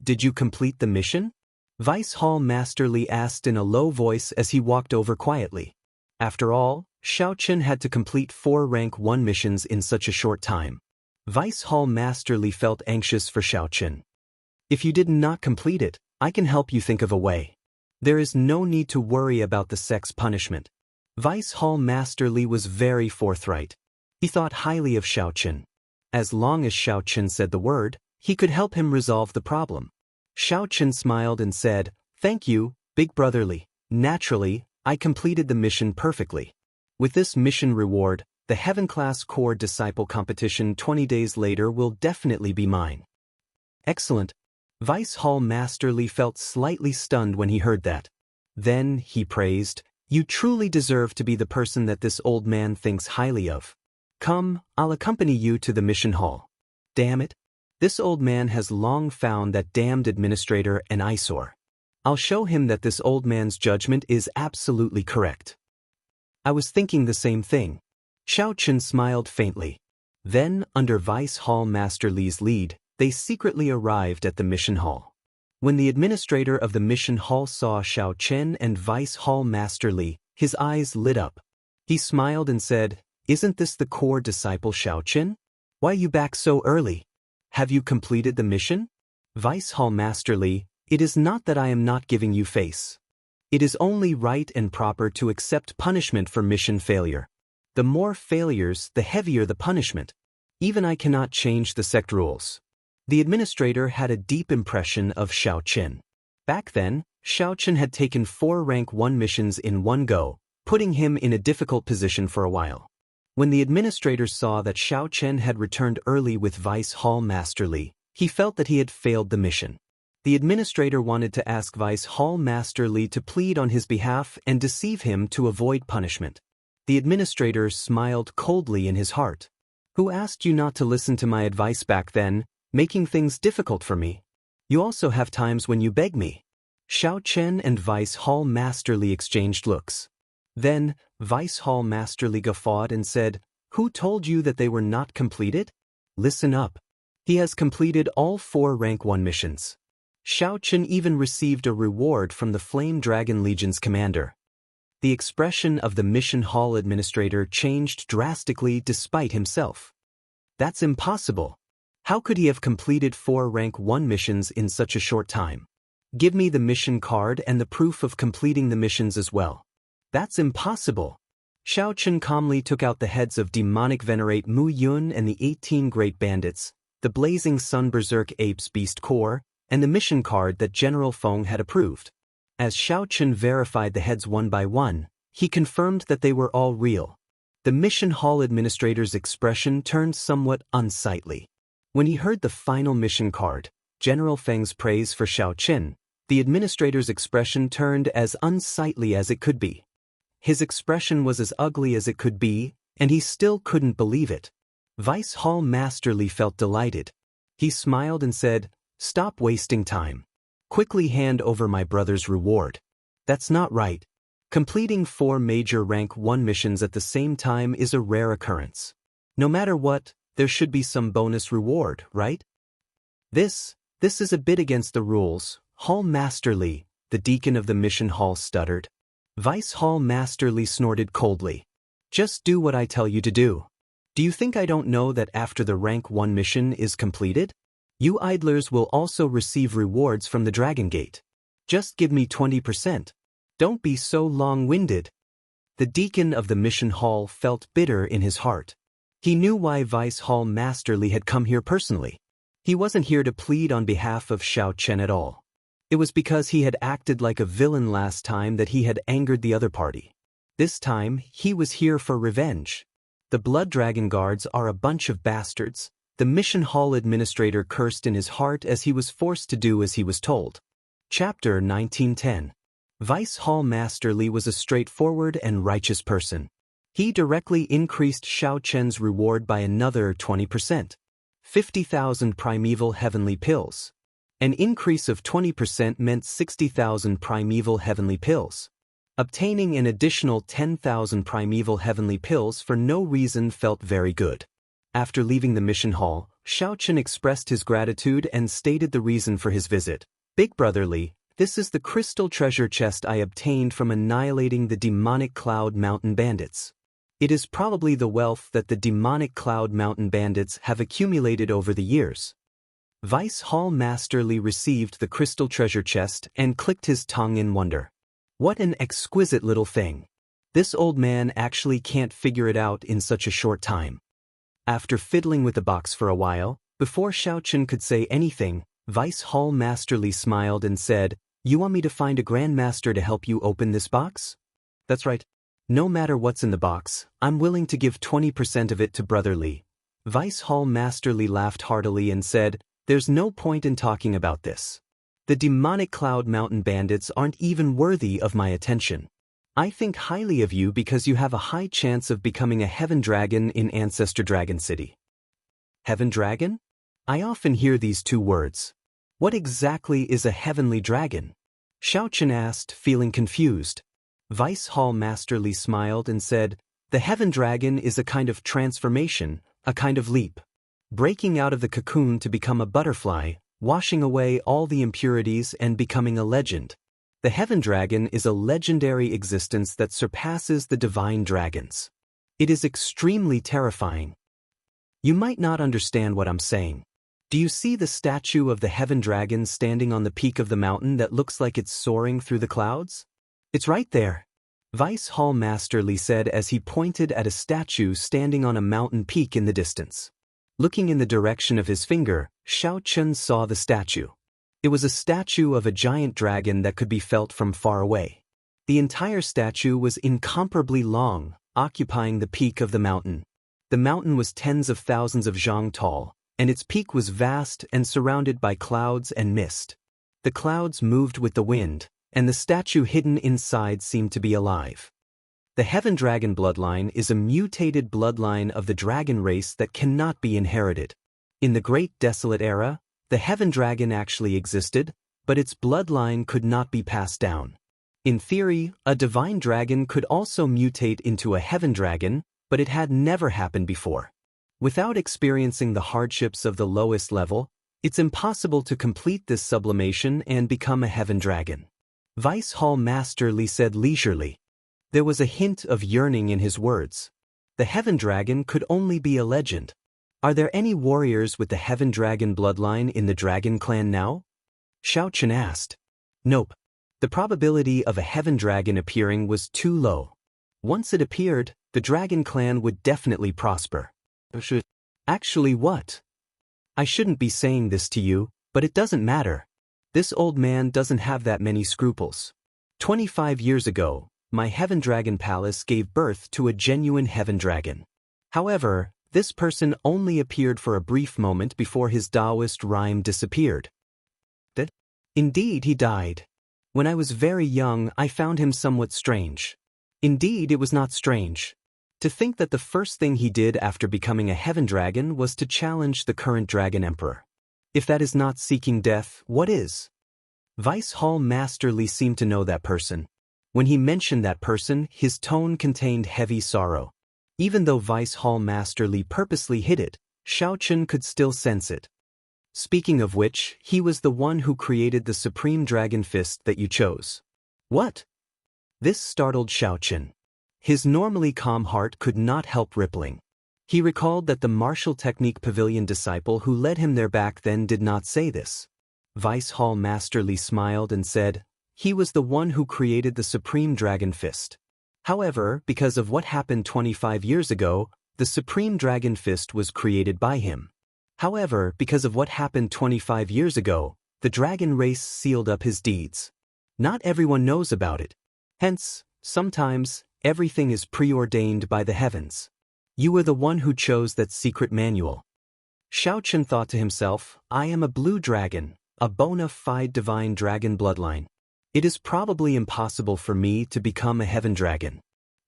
"Did you complete the mission?" Vice Hall Master Li asked in a low voice as he walked over quietly. After all, Xiao Chen had to complete 4 rank 1 missions in such a short time. Vice Hall Master Li felt anxious for Xiao Chen. "If you did not complete it, I can help you think of a way. There is no need to worry about the sex punishment." Vice Hall Master Li was very forthright. He thought highly of Xiao Chen. As long as Xiao Chen said the word, he could help him resolve the problem. Xiao Chen smiled and said, "Thank you, Big Brother Li. Naturally, I completed the mission perfectly. With this mission reward, the Heaven Class Core Disciple competition 20 days later will definitely be mine." "Excellent." Vice Hall Master Li felt slightly stunned when he heard that. Then, he praised, "You truly deserve to be the person that this old man thinks highly of. Come, I'll accompany you to the mission hall." Damn it. This old man has long found that damned administrator an eyesore. I'll show him that this old man's judgment is absolutely correct. I was thinking the same thing. Xiao Chen smiled faintly. Then, under Vice Hall Master Li's lead, they secretly arrived at the mission hall. When the administrator of the mission hall saw Xiao Chen and Vice Hall Master Li, his eyes lit up. He smiled and said, "Isn't this the core disciple Xiao Chen? Why are you back so early? Have you completed the mission?" "Vice Hall Master Li, it is not that I am not giving you face. It is only right and proper to accept punishment for mission failure. The more failures, the heavier the punishment. Even I cannot change the sect rules." The administrator had a deep impression of Xiao Chen. Back then, Xiao Chen had taken 4 rank 1 missions in one go, putting him in a difficult position for a while. When the administrator saw that Xiao Chen had returned early with Vice Hall Master Li, he felt that he had failed the mission. The administrator wanted to ask Vice Hall Master Li to plead on his behalf and deceive him to avoid punishment. The administrator smiled coldly in his heart. "Who asked you not to listen to my advice back then, making things difficult for me? You also have times when you beg me." Xiao Chen and Vice Hall Master Li exchanged looks. Then, Vice Hall Master Li guffawed and said, "Who told you that they were not completed? Listen up. He has completed all 4 rank 1 missions." Xiao Chen even received a reward from the Flame Dragon Legion's commander. The expression of the mission hall administrator changed drastically despite himself. "That's impossible. How could he have completed 4 rank 1 missions in such a short time? Give me the mission card and the proof of completing the missions as well." "That's impossible." Xiao Chen calmly took out the heads of demonic venerate Mu Yun and the 18 great bandits, the blazing sun berserk apes beast core, and the mission card that General Feng had approved. As Xiao Chen verified the heads one by one, he confirmed that they were all real. The mission hall administrator's expression turned somewhat unsightly. When he heard the final mission card, General Feng's praise for Xiao Chen, the administrator's expression turned as unsightly as it could be. His expression was as ugly as it could be, and he still couldn't believe it. Vice Hall Master Li felt delighted. He smiled and said, "Stop wasting time. Quickly hand over my brother's reward." "That's not right. Completing 4 major rank 1 missions at the same time is a rare occurrence. No matter what, there should be some bonus reward, right?" This is a bit against the rules," Hall Master Li, the deacon of the mission hall stuttered. Vice Hall Master Li snorted coldly. "Just do what I tell you to do. Do you think I don't know that after the rank 1 mission is completed, you idlers will also receive rewards from the Dragon Gate? Just give me 20%. Don't be so long-winded." The deacon of the mission hall felt bitter in his heart. He knew why Vice Hall Master Li had come here personally. He wasn't here to plead on behalf of Xiao Chen at all. It was because he had acted like a villain last time that he had angered the other party. This time, he was here for revenge. The Blood Dragon Guards are a bunch of bastards. The mission hall administrator cursed in his heart as he was forced to do as he was told. Chapter 1910. Vice Hall Master Li was a straightforward and righteous person. He directly increased Xiao Chen's reward by another 20%. 50,000 primeval heavenly pills. An increase of 20% meant 60,000 primeval heavenly pills. Obtaining an additional 10,000 primeval heavenly pills for no reason felt very good. After leaving the mission hall, Xiaochen expressed his gratitude and stated the reason for his visit. Big Brother Li, this is the crystal treasure chest I obtained from annihilating the demonic Cloud Mountain bandits. It is probably the wealth that the demonic Cloud Mountain bandits have accumulated over the years. Vice Hall Master Li received the crystal treasure chest and clicked his tongue in wonder. What an exquisite little thing. This old man actually can't figure it out in such a short time. After fiddling with the box for a while, before Xiaochen could say anything, Vice Hall Master Li smiled and said, "You want me to find a grandmaster to help you open this box?" "That's right. No matter what's in the box, I'm willing to give 20% of it to Brother Li." Vice Hall Master Li laughed heartily and said, "There's no point in talking about this. The demonic Cloud Mountain bandits aren't even worthy of my attention. I think highly of you because you have a high chance of becoming a heaven dragon in Ancestor Dragon City." Heaven dragon? I often hear these two words. What exactly is a heavenly dragon? Xiaochen asked, feeling confused. Vice Hall Master Li smiled and said, "The heaven dragon is a kind of transformation, a kind of leap. Breaking out of the cocoon to become a butterfly, washing away all the impurities and becoming a legend. The heaven dragon is a legendary existence that surpasses the divine dragons. It is extremely terrifying. You might not understand what I'm saying. Do you see the statue of the heaven dragon standing on the peak of the mountain that looks like it's soaring through the clouds? It's right there," Vice Hall Master Li said as he pointed at a statue standing on a mountain peak in the distance. Looking in the direction of his finger, Xiaochen saw the statue. It was a statue of a giant dragon that could be felt from far away. The entire statue was incomparably long, occupying the peak of the mountain. The mountain was tens of thousands of zhang tall, and its peak was vast and surrounded by clouds and mist. The clouds moved with the wind, and the statue hidden inside seemed to be alive. The heaven dragon bloodline is a mutated bloodline of the dragon race that cannot be inherited. In the Great Desolate Era, the heaven dragon actually existed, but its bloodline could not be passed down. In theory, a divine dragon could also mutate into a heaven dragon, but it had never happened before. Without experiencing the hardships of the lowest level, it's impossible to complete this sublimation and become a heaven dragon. Vice Hall Master Li said leisurely. There was a hint of yearning in his words. The heaven dragon could only be a legend. Are there any warriors with the heaven dragon bloodline in the dragon clan now? Xiaochen asked. Nope. The probability of a heaven dragon appearing was too low. Once it appeared, the dragon clan would definitely prosper. Actually what? I shouldn't be saying this to you, but it doesn't matter. This old man doesn't have that many scruples. 25 years ago, my heaven dragon palace gave birth to a genuine heaven dragon. However, this person only appeared for a brief moment before his Taoist rhyme disappeared. Indeed, he died. When I was very young, I found him somewhat strange. Indeed, it was not strange. To think that the first thing he did after becoming a heaven dragon was to challenge the current dragon emperor. If that is not seeking death, what is? Vice Hall Master Li seemed to know that person. When he mentioned that person, his tone contained heavy sorrow. Even though Vice Hall Master Li purposely hid it, Xiaochen could still sense it. Speaking of which, he was the one who created the supreme dragon fist that you chose. What? This startled Xiaochen. His normally calm heart could not help rippling. He recalled that the martial technique pavilion disciple who led him there back then did not say this. Vice Hall Master Li smiled and said, he was the one who created the supreme dragon fist. However, because of what happened 25 years ago, the supreme dragon fist was created by him. However, because of what happened 25 years ago, the dragon race sealed up his deeds. Not everyone knows about it. Hence, sometimes, everything is preordained by the heavens. You were the one who chose that secret manual. Xiaochen thought to himself, I am a blue dragon, a bona fide divine dragon bloodline. It is probably impossible for me to become a heaven dragon.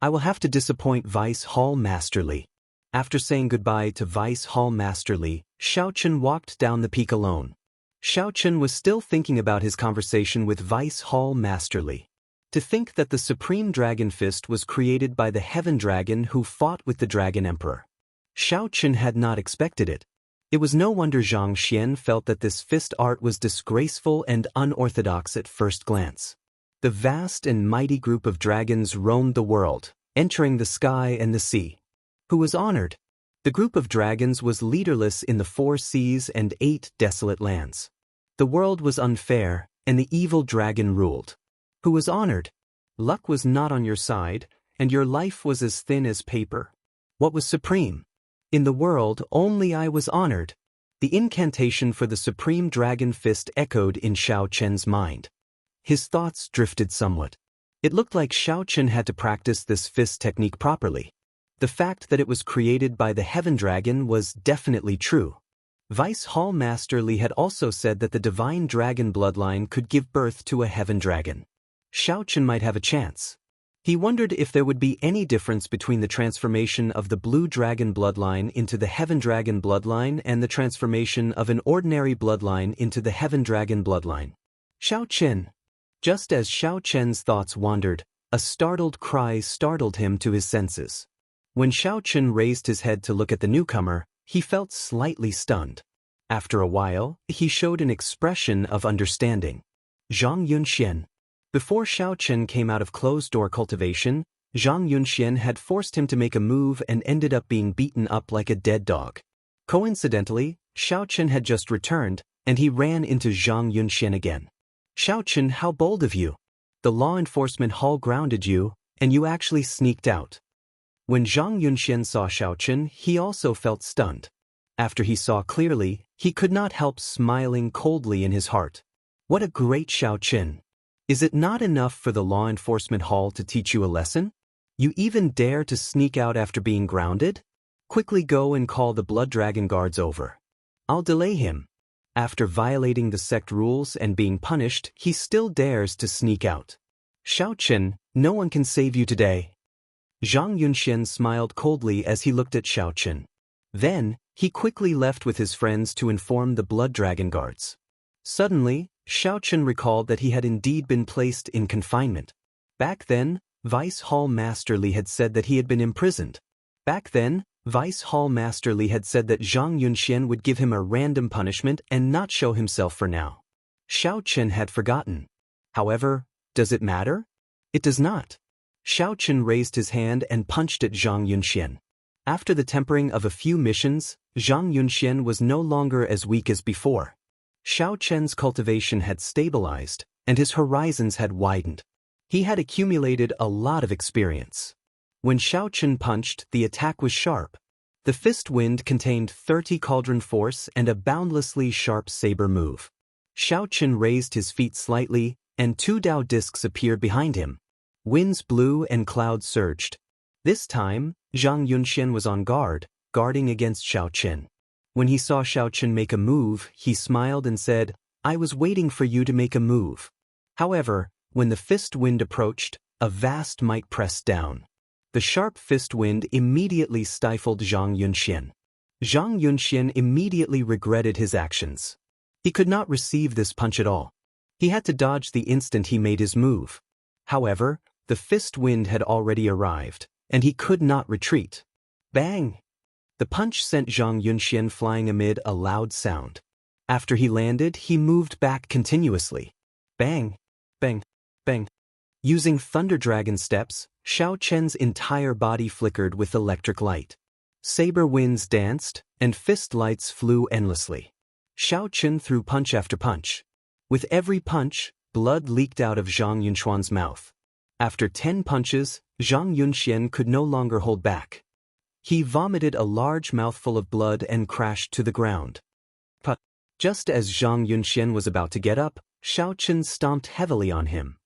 I will have to disappoint Vice Hall Master Li. After saying goodbye to Vice Hall Master Li, Xiaochen walked down the peak alone. Xiaochen was still thinking about his conversation with Vice Hall Master Li. To think that the Supreme Dragon Fist was created by the Heaven Dragon who fought with the Dragon Emperor. Xiaochen had not expected it. It was no wonder Zhang Xian felt that this fist art was disgraceful and unorthodox at first glance. The vast and mighty group of dragons roamed the world, entering the sky and the sea. Who was honored? The group of dragons was leaderless in the 4 seas and 8 desolate lands. The world was unfair, and the evil dragon ruled. Who was honored? Luck was not on your side, and your life was as thin as paper. What was supreme? In the world, only I was honored. The incantation for the Supreme Dragon Fist echoed in Xiaochen's mind. His thoughts drifted somewhat. It looked like Xiaochen had to practice this fist technique properly. The fact that it was created by the Heaven Dragon was definitely true. Vice Hall Master Li had also said that the Divine Dragon bloodline could give birth to a Heaven Dragon. Xiaochen might have a chance. He wondered if there would be any difference between the transformation of the Blue Dragon bloodline into the Heaven Dragon bloodline and the transformation of an ordinary bloodline into the Heaven Dragon bloodline. Xiaochen. Just as Xiaochen's thoughts wandered, a startled cry startled him to his senses. When Xiaochen raised his head to look at the newcomer, he felt slightly stunned. After a while, he showed an expression of understanding. Zhang Yunxian. Before Xiaochen came out of closed-door cultivation, Zhang Yunxian had forced him to make a move and ended up being beaten up like a dead dog. Coincidentally, Xiaochen had just returned, and he ran into Zhang Yunxian again. Xiaochen, how bold of you! The law enforcement hall grounded you, and you actually sneaked out. When Zhang Yunxian saw Xiaochen, he also felt stunned. After he saw clearly, he could not help smiling coldly in his heart. What a great Xiaochen! Is it not enough for the law enforcement hall to teach you a lesson? You even dare to sneak out after being grounded? Quickly go and call the Blood Dragon guards over. I'll delay him. After violating the sect rules and being punished, he still dares to sneak out. Xiaochen, no one can save you today. Zhang Yunxian smiled coldly as he looked at Xiaochen. Then, he quickly left with his friends to inform the Blood Dragon guards. Suddenly, Xiaochen recalled that he had indeed been placed in confinement. Back then, Vice Hall Master Li had said that he had been imprisoned. Back then, Vice Hall Master Li had said that Zhang Yunxian would give him a random punishment and not show himself for now. Xiaochen had forgotten. However, does it matter? It does not. Xiaochen raised his hand and punched at Zhang Yunxian. After the tempering of a few missions, Zhang Yunxian was no longer as weak as before. Xiaochen's cultivation had stabilized, and his horizons had widened. He had accumulated a lot of experience. When Xiaochen punched, the attack was sharp. The fist wind contained 30 cauldron force and a boundlessly sharp saber move. Xiaochen raised his feet slightly, and 2 Dao discs appeared behind him. Winds blew and clouds surged. This time, Zhang Yunxian was on guard, guarding against Xiaochen. When he saw Xiaochen make a move, he smiled and said, I was waiting for you to make a move. However, when the fist wind approached, a vast might pressed down. The sharp fist wind immediately stifled Zhang Yunxian. Zhang Yunxian immediately regretted his actions. He could not receive this punch at all. He had to dodge the instant he made his move. However, the fist wind had already arrived, and he could not retreat. Bang! The punch sent Zhang Yunxian flying amid a loud sound. After he landed, he moved back continuously. Bang! Bang! Bang! Using Thunder Dragon steps, Xiaochen's entire body flickered with electric light. Saber winds danced, and fist lights flew endlessly. Xiaochen threw punch after punch. With every punch, blood leaked out of Zhang Yunxuan's mouth. After 10 punches, Zhang Yunxian could no longer hold back. He vomited a large mouthful of blood and crashed to the ground. But just as Zhang Yunxian was about to get up, Xiaochen stomped heavily on him.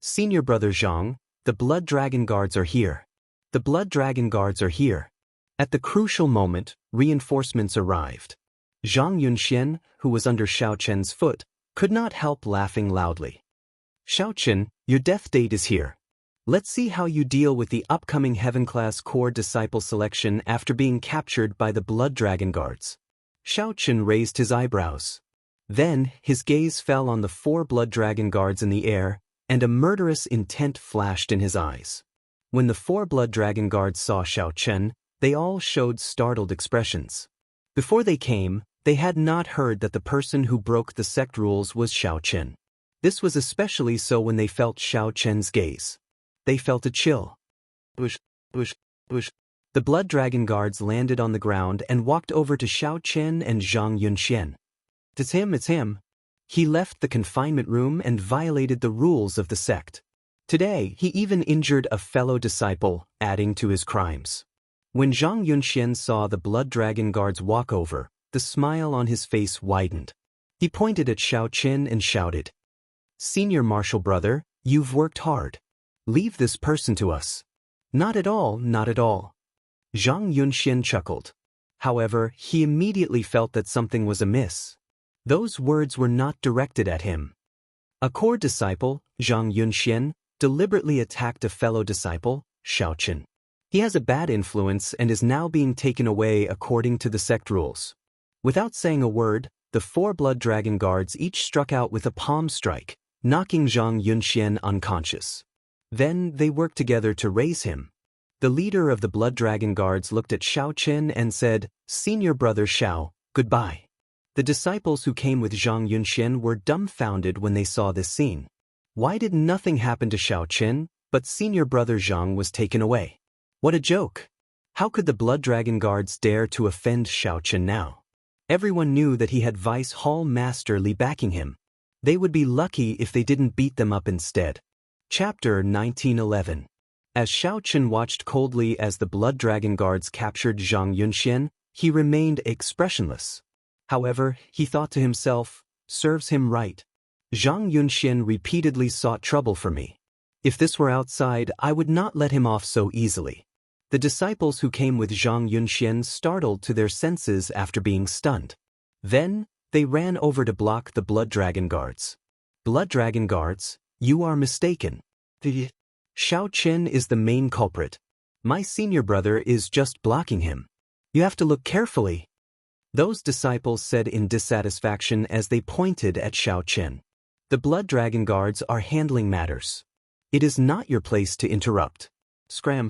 Senior brother Zhang, the Blood Dragon guards are here. The Blood Dragon guards are here. At the crucial moment, reinforcements arrived. Zhang Yunxian, who was under Xiaochen's foot, could not help laughing loudly. Xiaochen, your death date is here. Let's see how you deal with the upcoming Heaven-class core disciple selection after being captured by the Blood Dragon guards. Xiao Chen raised his eyebrows. Then, his gaze fell on the 4 blood dragon guards in the air, and a murderous intent flashed in his eyes. When the 4 blood dragon guards saw Xiao Chen, they all showed startled expressions. Before they came, they had not heard that the person who broke the sect rules was Xiao Chen. This was especially so when they felt Xiao Chen's gaze. They felt a chill. Whoosh, whoosh, whoosh. The blood dragon guards landed on the ground and walked over to Xiao Chen and Zhang Yunxian. It's him. He left the confinement room and violated the rules of the sect. Today, he even injured a fellow disciple, adding to his crimes. When Zhang Yunxian saw the blood dragon guards walk over, the smile on his face widened. He pointed at Xiao Chen and shouted, "Senior Marshal Brother, you've worked hard. Leave this person to us." Not at all. Zhang Yunxian chuckled. However, he immediately felt that something was amiss. Those words were not directed at him. A core disciple, Zhang Yunxian, deliberately attacked a fellow disciple, Xiao Chen. He has a bad influence and is now being taken away according to the sect rules. Without saying a word, the 4 blood dragon guards each struck out with a palm strike, knocking Zhang Yunxian unconscious. Then they worked together to raise him. The leader of the blood dragon guards looked at Xiao Chen and said, "Senior brother Xiao, goodbye." The disciples who came with Zhang Yunxian were dumbfounded when they saw this scene. Why did nothing happen to Xiao Chen, but senior brother Zhang was taken away? What a joke! How could the blood dragon guards dare to offend Xiao Chen now? Everyone knew that he had Vice Hall Master Li backing him. They would be lucky if they didn't beat them up instead. Chapter 1911. As Xiao Chen watched coldly as the blood dragon guards captured Zhang Yunxian, he remained expressionless. However, he thought to himself, serves him right. Zhang Yunxian repeatedly sought trouble for me. If this were outside, I would not let him off so easily. The disciples who came with Zhang Yunxian startled to their senses after being stunned. Then, they ran over to block the blood dragon guards. Blood dragon guards, you are mistaken. Xiao Chen is the main culprit. My senior brother is just blocking him. You have to look carefully. Those disciples said in dissatisfaction as they pointed at Xiao Chen. The blood dragon guards are handling matters. It is not your place to interrupt. Scram.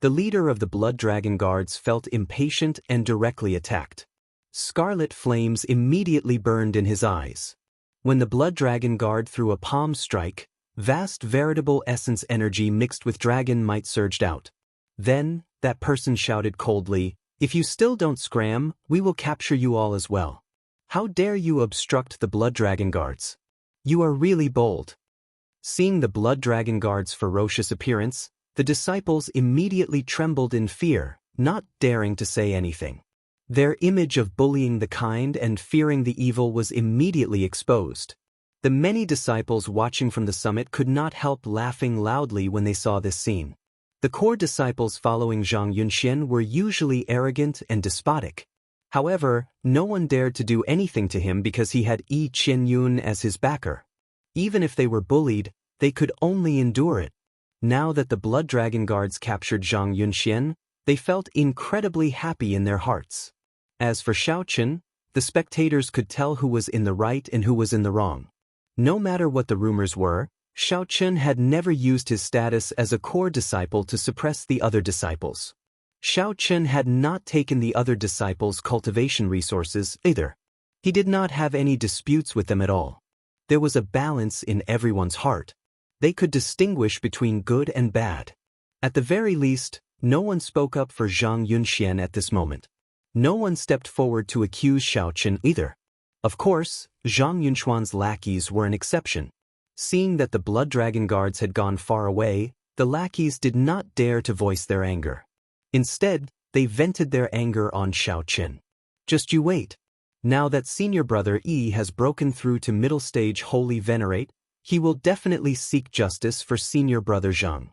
The leader of the blood dragon guards felt impatient and directly attacked. Scarlet flames immediately burned in his eyes. When the blood dragon guard threw a palm strike, vast veritable essence energy mixed with dragon might surged out. Then, that person shouted coldly, "If you still don't scram, we will capture you all as well. How dare you obstruct the blood dragon guards? You are really bold." Seeing the blood dragon guard's ferocious appearance, the disciples immediately trembled in fear, not daring to say anything. Their image of bullying the kind and fearing the evil was immediately exposed. The many disciples watching from the summit could not help laughing loudly when they saw this scene. The core disciples following Zhang Yunxian were usually arrogant and despotic. However, no one dared to do anything to him because he had Yi Qianyun as his backer. Even if they were bullied, they could only endure it. Now that the blood dragon guards captured Zhang Yunxian, they felt incredibly happy in their hearts. As for Xiao Chen, the spectators could tell who was in the right and who was in the wrong. No matter what the rumors were, Xiao Chen had never used his status as a core disciple to suppress the other disciples. Xiao Chen had not taken the other disciples' cultivation resources either. He did not have any disputes with them at all. There was a balance in everyone's heart. They could distinguish between good and bad. At the very least, no one spoke up for Zhang Yunxian at this moment. No one stepped forward to accuse Xiao Chen either. Of course, Zhang Yunxuan's lackeys were an exception. Seeing that the blood dragon guards had gone far away, the lackeys did not dare to voice their anger. Instead, they vented their anger on Xiao Chen. Just you wait. Now that senior brother Yi has broken through to middle stage Holy Venerate, he will definitely seek justice for senior brother Zhang.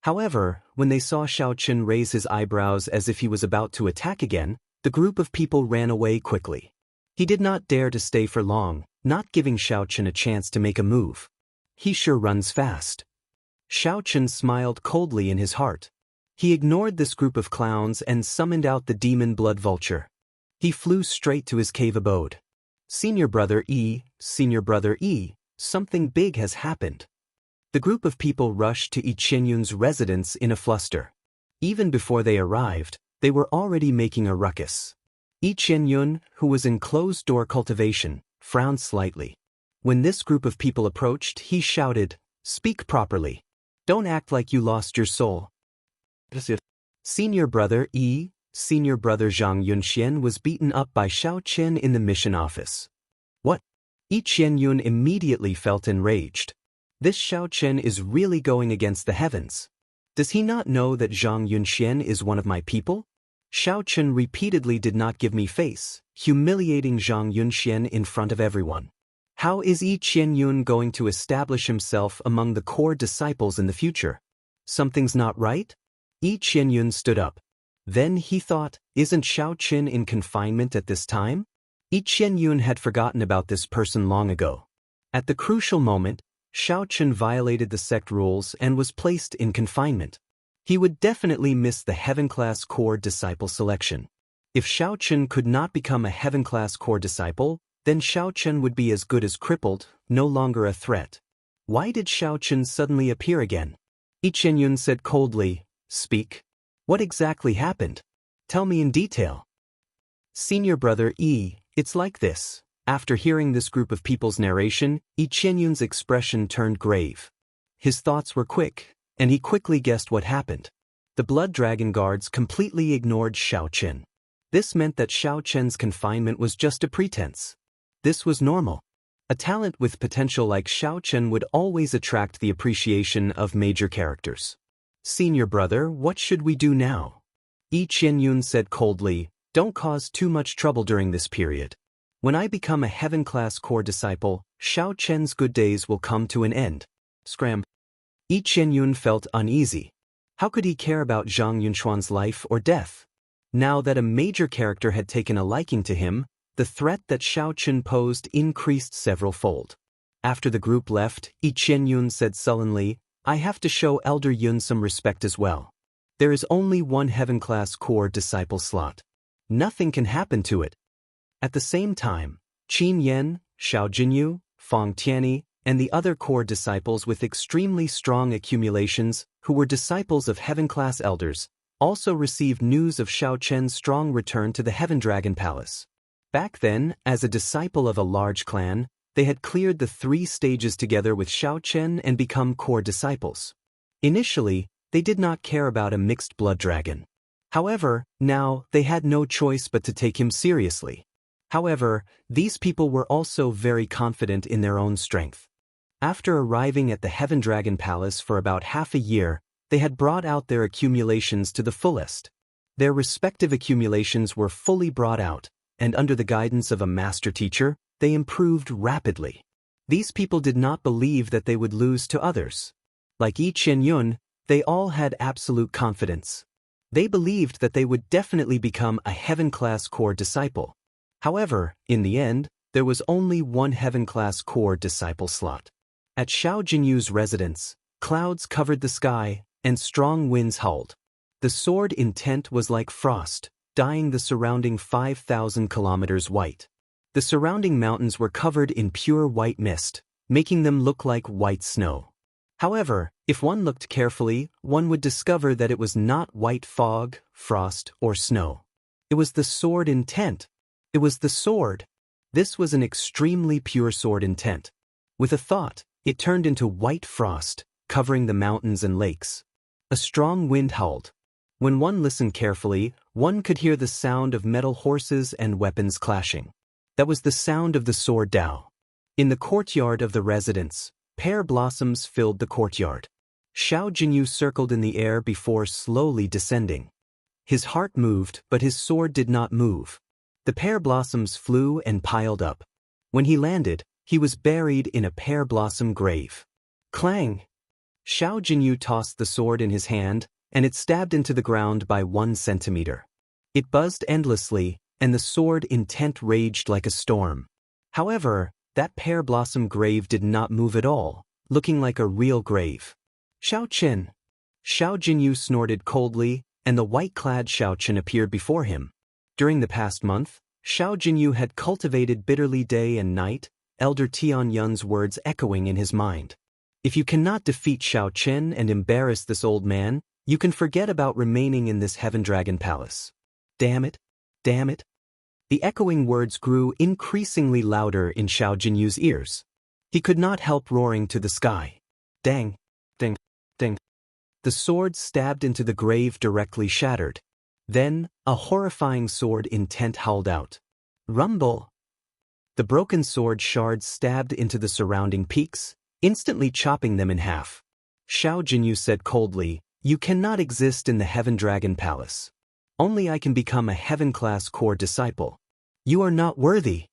However, when they saw Xiao Chen raise his eyebrows as if he was about to attack again, the group of people ran away quickly. He did not dare to stay for long, not giving Xiao Chen a chance to make a move. He sure runs fast. Xiao Chen smiled coldly in his heart. He ignored this group of clowns and summoned out the demon blood vulture. He flew straight to his cave abode. Senior Brother E, something big has happened. The group of people rushed to Yi Qianyun's residence in a fluster. Even before they arrived, they were already making a ruckus. Yi Qianyun, who was in closed-door cultivation, frowned slightly. When this group of people approached, he shouted, "Speak properly. Don't act like you lost your soul." Senior Brother Zhang Yunxian was beaten up by Xiao Chen in the mission office. What? Yi Qianyun immediately felt enraged. This Xiao Chen is really going against the heavens. Does he not know that Zhang Yunxian is one of my people? Xiao Chen repeatedly did not give me face, humiliating Zhang Yunxian in front of everyone. How is Yi Qianyun going to establish himself among the core disciples in the future? Something's not right? Yi Qianyun stood up. Then he thought, isn't Xiao Chen in confinement at this time? Yi Qianyun had forgotten about this person long ago. At the crucial moment, Xiao Chen violated the sect rules and was placed in confinement. He would definitely miss the Heaven-class core disciple selection. If Xiao Chen could not become a Heaven-class core disciple, then Xiao Chen would be as good as crippled, no longer a threat. Why did Xiao Chen suddenly appear again? Yi Qianyun said coldly, "Speak. What exactly happened? Tell me in detail." Senior Brother E, it's like this. After hearing this group of people's narration, Yi Qianyun's expression turned grave. His thoughts were quick, and he quickly guessed what happened. The Blood Dragon guards completely ignored Xiao Chen. This meant that Xiao Chen's confinement was just a pretense. This was normal. A talent with potential like Xiao Chen would always attract the appreciation of major characters. Senior Brother, what should we do now? Yi Qianyun said coldly, don't cause too much trouble during this period. When I become a Heaven-class core disciple, Xiao Chen's good days will come to an end. Scram. Yi Qianyun felt uneasy. How could he care about Zhang Yunxuan's life or death? Now that a major character had taken a liking to him, the threat that Xiao Chen posed increased several-fold. After the group left, Yi Qianyun said sullenly, I have to show Elder Yun some respect as well. There is only one Heaven-class core disciple slot. Nothing can happen to it. At the same time, Qin Yan, Xiao Jinyu, Fang Tianyi, and the other core disciples with extremely strong accumulations, who were disciples of Heaven-class elders, also received news of Xiao Chen's strong return to the Heaven Dragon Palace. Back then, as a disciple of a large clan, they had cleared the 3 stages together with Xiao Chen and become core disciples. Initially, they did not care about a mixed blood dragon. However, now, they had no choice but to take him seriously. However, these people were also very confident in their own strength. After arriving at the Heaven Dragon Palace for about half a year, they had brought out their accumulations to the fullest. Their respective accumulations were fully brought out, and under the guidance of a master teacher, they improved rapidly. These people did not believe that they would lose to others. Like Yi Qianyun, they all had absolute confidence. They believed that they would definitely become a Heaven-class core disciple. However, in the end, there was only one Heaven-class core disciple slot. At Xiao Jinyu's residence, clouds covered the sky, and strong winds howled. The sword intent was like frost, dyeing the surrounding 5,000 kilometers white. The surrounding mountains were covered in pure white mist, making them look like white snow. However, if one looked carefully, one would discover that it was not white fog, frost, or snow. It was the sword intent. It was the sword. This was an extremely pure sword intent. With a thought, it turned into white frost, covering the mountains and lakes. A strong wind howled. When one listened carefully, one could hear the sound of metal horses and weapons clashing. That was the sound of the sword Dao. In the courtyard of the residence, pear blossoms filled the courtyard. Xiao Jinyu circled in the air before slowly descending. His heart moved, but his sword did not move. The pear blossoms flew and piled up. When he landed, he was buried in a pear blossom grave. Clang! Xiao Jinyu tossed the sword in his hand, and it stabbed into the ground by 1 centimeter. It buzzed endlessly, and the sword intent raged like a storm. However, that pear blossom grave did not move at all, looking like a real grave. Xiao Chen! Xiao Jinyu snorted coldly, and the white-clad Xiao Chen appeared before him. During the past month, Xiao Jinyu had cultivated bitterly day and night, Elder Tian Yun's words echoing in his mind. If you cannot defeat Xiao Chen and embarrass this old man, you can forget about remaining in this Heaven Dragon Palace. Damn it! Damn it! The echoing words grew increasingly louder in Xiao Jinyu's ears. He could not help roaring to the sky. Dang! Ding! Ding! The sword stabbed into the grave directly shattered. Then, a horrifying sword intent howled out. Rumble! The broken sword shards stabbed into the surrounding peaks, instantly chopping them in half. Xiao Jinyu said coldly, "You cannot exist in the Heaven Dragon Palace. Only I can become a Heaven-class core disciple. You are not worthy."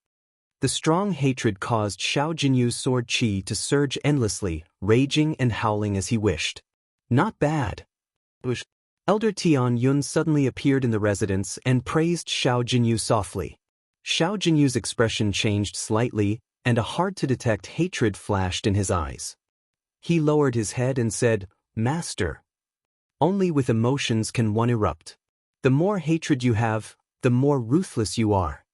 The strong hatred caused Xiao Jinyu's sword chi to surge endlessly, raging and howling as he wished. Not bad. Elder Tian Yun suddenly appeared in the residence and praised Xiao Jinyu softly. Xiao Jinyu's expression changed slightly, and a hard-to-detect hatred flashed in his eyes. He lowered his head and said, "Master, only with emotions can one erupt. The more hatred you have, the more ruthless you are.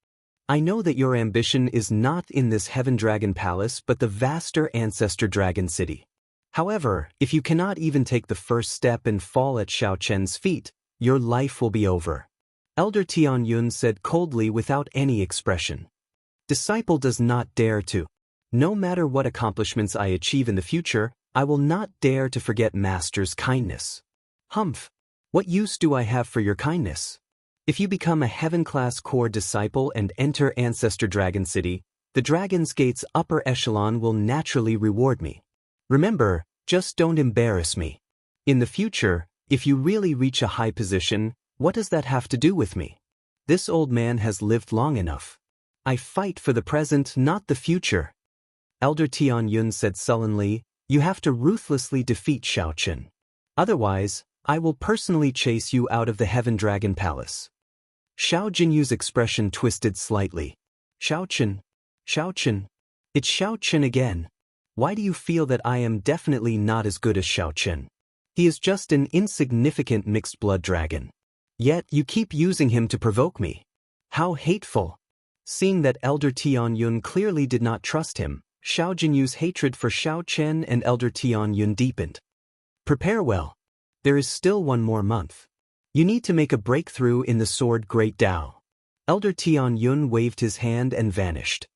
I know that your ambition is not in this Heaven Dragon Palace but the vaster Ancestor Dragon City. However, if you cannot even take the first step and fall at Xiao Chen's feet, your life will be over." Elder Tian Yun said coldly without any expression. "Disciple does not dare to. No matter what accomplishments I achieve in the future, I will not dare to forget Master's kindness. Humph! What use do I have for your kindness? If you become a Heaven-class core disciple and enter Ancestor Dragon City, the Dragon's Gate's upper echelon will naturally reward me. Remember, just don't embarrass me. In the future, if you really reach a high position, what does that have to do with me? This old man has lived long enough. I fight for the present, not the future." Elder Tian Yun said sullenly, "You have to ruthlessly defeat Xiao Chen. Otherwise, I will personally chase you out of the Heaven Dragon Palace." Xiao Jinyu's expression twisted slightly. Xiao Chen. Xiao Chen. It's Xiao Chen again. Why do you feel that I am definitely not as good as Xiao Chen? He is just an insignificant mixed-blood dragon. Yet you keep using him to provoke me. How hateful! Seeing that Elder Tian Yun clearly did not trust him, Xiao Jinyu's hatred for Xiao Chen and Elder Tian Yun deepened. Prepare well. There is still one more month. You need to make a breakthrough in the Sword Great Tao. Elder Tian Yun waved his hand and vanished.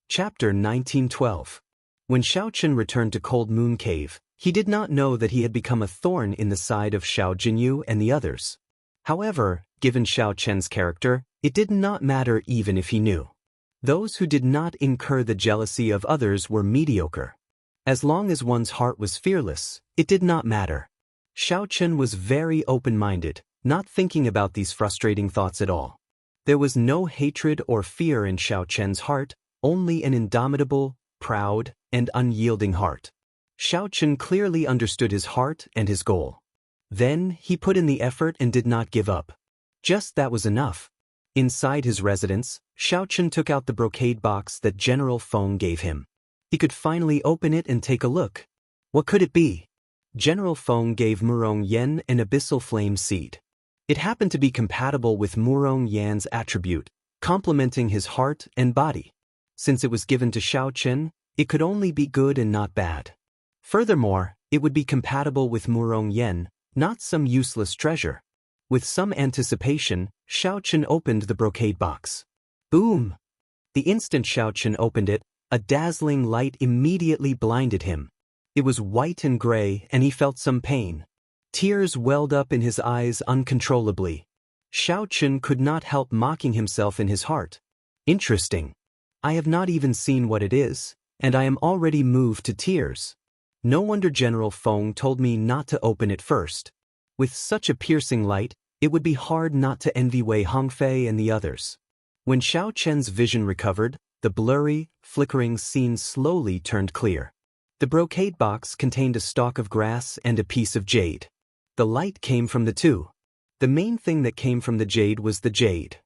Chapter 1912. When Xiao Chen returned to Cold Moon Cave, he did not know that he had become a thorn in the side of Xiao Jinyu and the others. However, given Xiao Chen's character, it did not matter even if he knew. Those who did not incur the jealousy of others were mediocre. As long as one's heart was fearless, it did not matter. Xiao Chen was very open-minded, not thinking about these frustrating thoughts at all. There was no hatred or fear in Xiao Chen's heart, only an indomitable, proud, and unyielding heart. Xiao Chen clearly understood his heart and his goal. Then, he put in the effort and did not give up. Just that was enough. Inside his residence, Xiao Chen took out the brocade box that General Feng gave him. He could finally open it and take a look. What could it be? General Feng gave Murong Yan an abyssal flame seed. It happened to be compatible with Murong Yan's attribute, complementing his heart and body. Since it was given to Xiao Chen, it could only be good and not bad. Furthermore, it would be compatible with Murong Yan, not some useless treasure. With some anticipation, Xiao Chen opened the brocade box. Boom! The instant Xiao Chen opened it, a dazzling light immediately blinded him. It was white and gray, and he felt some pain. Tears welled up in his eyes uncontrollably. Xiao Chen could not help mocking himself in his heart. Interesting. I have not even seen what it is, and I am already moved to tears. No wonder General Feng told me not to open it first. With such a piercing light, it would be hard not to envy Wei Hongfei and the others. When Xiao Chen's vision recovered, the blurry, flickering scene slowly turned clear. The brocade box contained a stalk of grass and a piece of jade. The light came from the two. The main thing that came from the jade was the jade.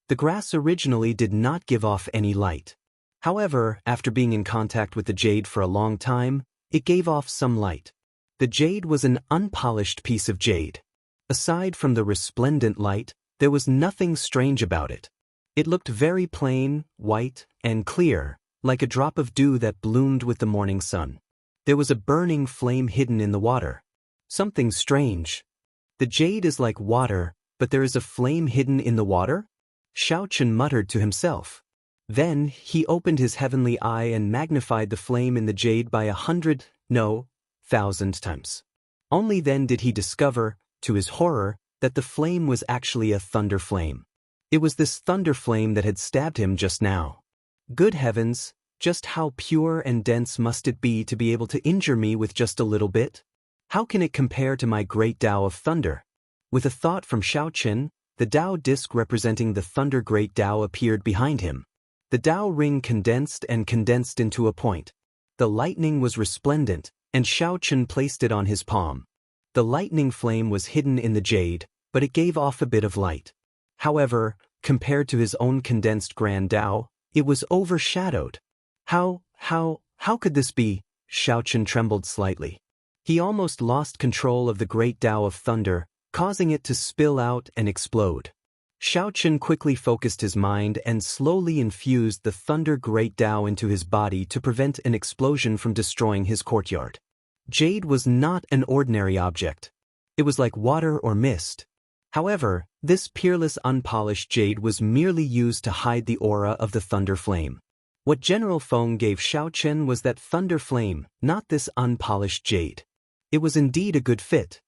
The grass originally did not give off any light. However, after being in contact with the jade for a long time, it gave off some light. The jade was an unpolished piece of jade. Aside from the resplendent light, there was nothing strange about it. It looked very plain, white, and clear, like a drop of dew that bloomed with the morning sun. There was a burning flame hidden in the water. Something strange. The jade is like water, but there is a flame hidden in the water? Xiao Chen muttered to himself. Then he opened his heavenly eye and magnified the flame in the jade by 100, no, 1,000 times. Only then did he discover, to his horror, that the flame was actually a thunder flame. It was this thunder flame that had stabbed him just now. Good heavens, just how pure and dense must it be to be able to injure me with just a little bit? How can it compare to my great Tao of thunder? With a thought from Xiao Chen, the Tao disc representing the thunder great Tao appeared behind him. The Tao ring condensed and condensed into a point. The lightning was resplendent, and Xiao Chen placed it on his palm. The lightning flame was hidden in the jade, but it gave off a bit of light. However, compared to his own condensed grand Tao, it was overshadowed. How could this be? Xiao Chen trembled slightly. He almost lost control of the great Tao of thunder, causing it to spill out and explode. Xiao Chen quickly focused his mind and slowly infused the thunder great Tao into his body to prevent an explosion from destroying his courtyard. Jade was not an ordinary object. It was like water or mist. However, this peerless unpolished jade was merely used to hide the aura of the thunder flame. What General Feng gave Xiao Chen was that thunder flame, not this unpolished jade. It was indeed a good fit.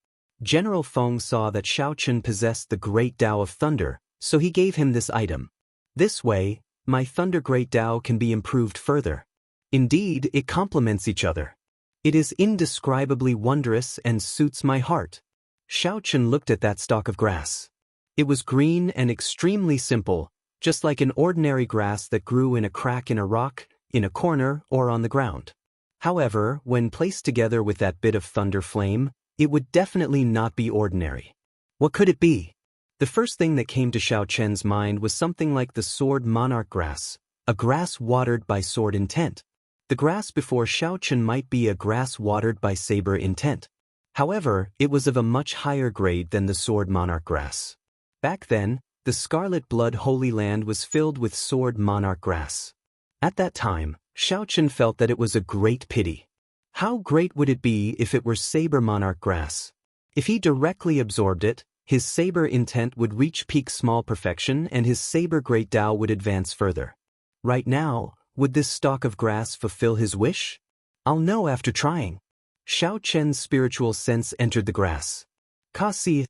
General Feng saw that Xiao Chen possessed the great Tao of thunder, so he gave him this item. This way, my thunder great Tao can be improved further. Indeed, it complements each other. It is indescribably wondrous and suits my heart. Xiao Chen looked at that stalk of grass. It was green and extremely simple, just like an ordinary grass that grew in a crack in a rock, in a corner, or on the ground. However, when placed together with that bit of thunder flame, it would definitely not be ordinary. What could it be? The first thing that came to Xiao Chen's mind was something like the sword monarch grass, a grass watered by sword intent. The grass before Xiao Chen might be a grass watered by saber intent. However, it was of a much higher grade than the sword monarch grass. Back then, the Scarlet Blood Holy Land was filled with sword monarch grass. At that time, Xiao Chen felt that it was a great pity. How great would it be if it were saber monarch grass? If he directly absorbed it, his saber intent would reach peak small perfection and his saber great Tao would advance further. Right now, would this stalk of grass fulfill his wish? I'll know after trying. Xiao Chen's spiritual sense entered the grass. Kasi,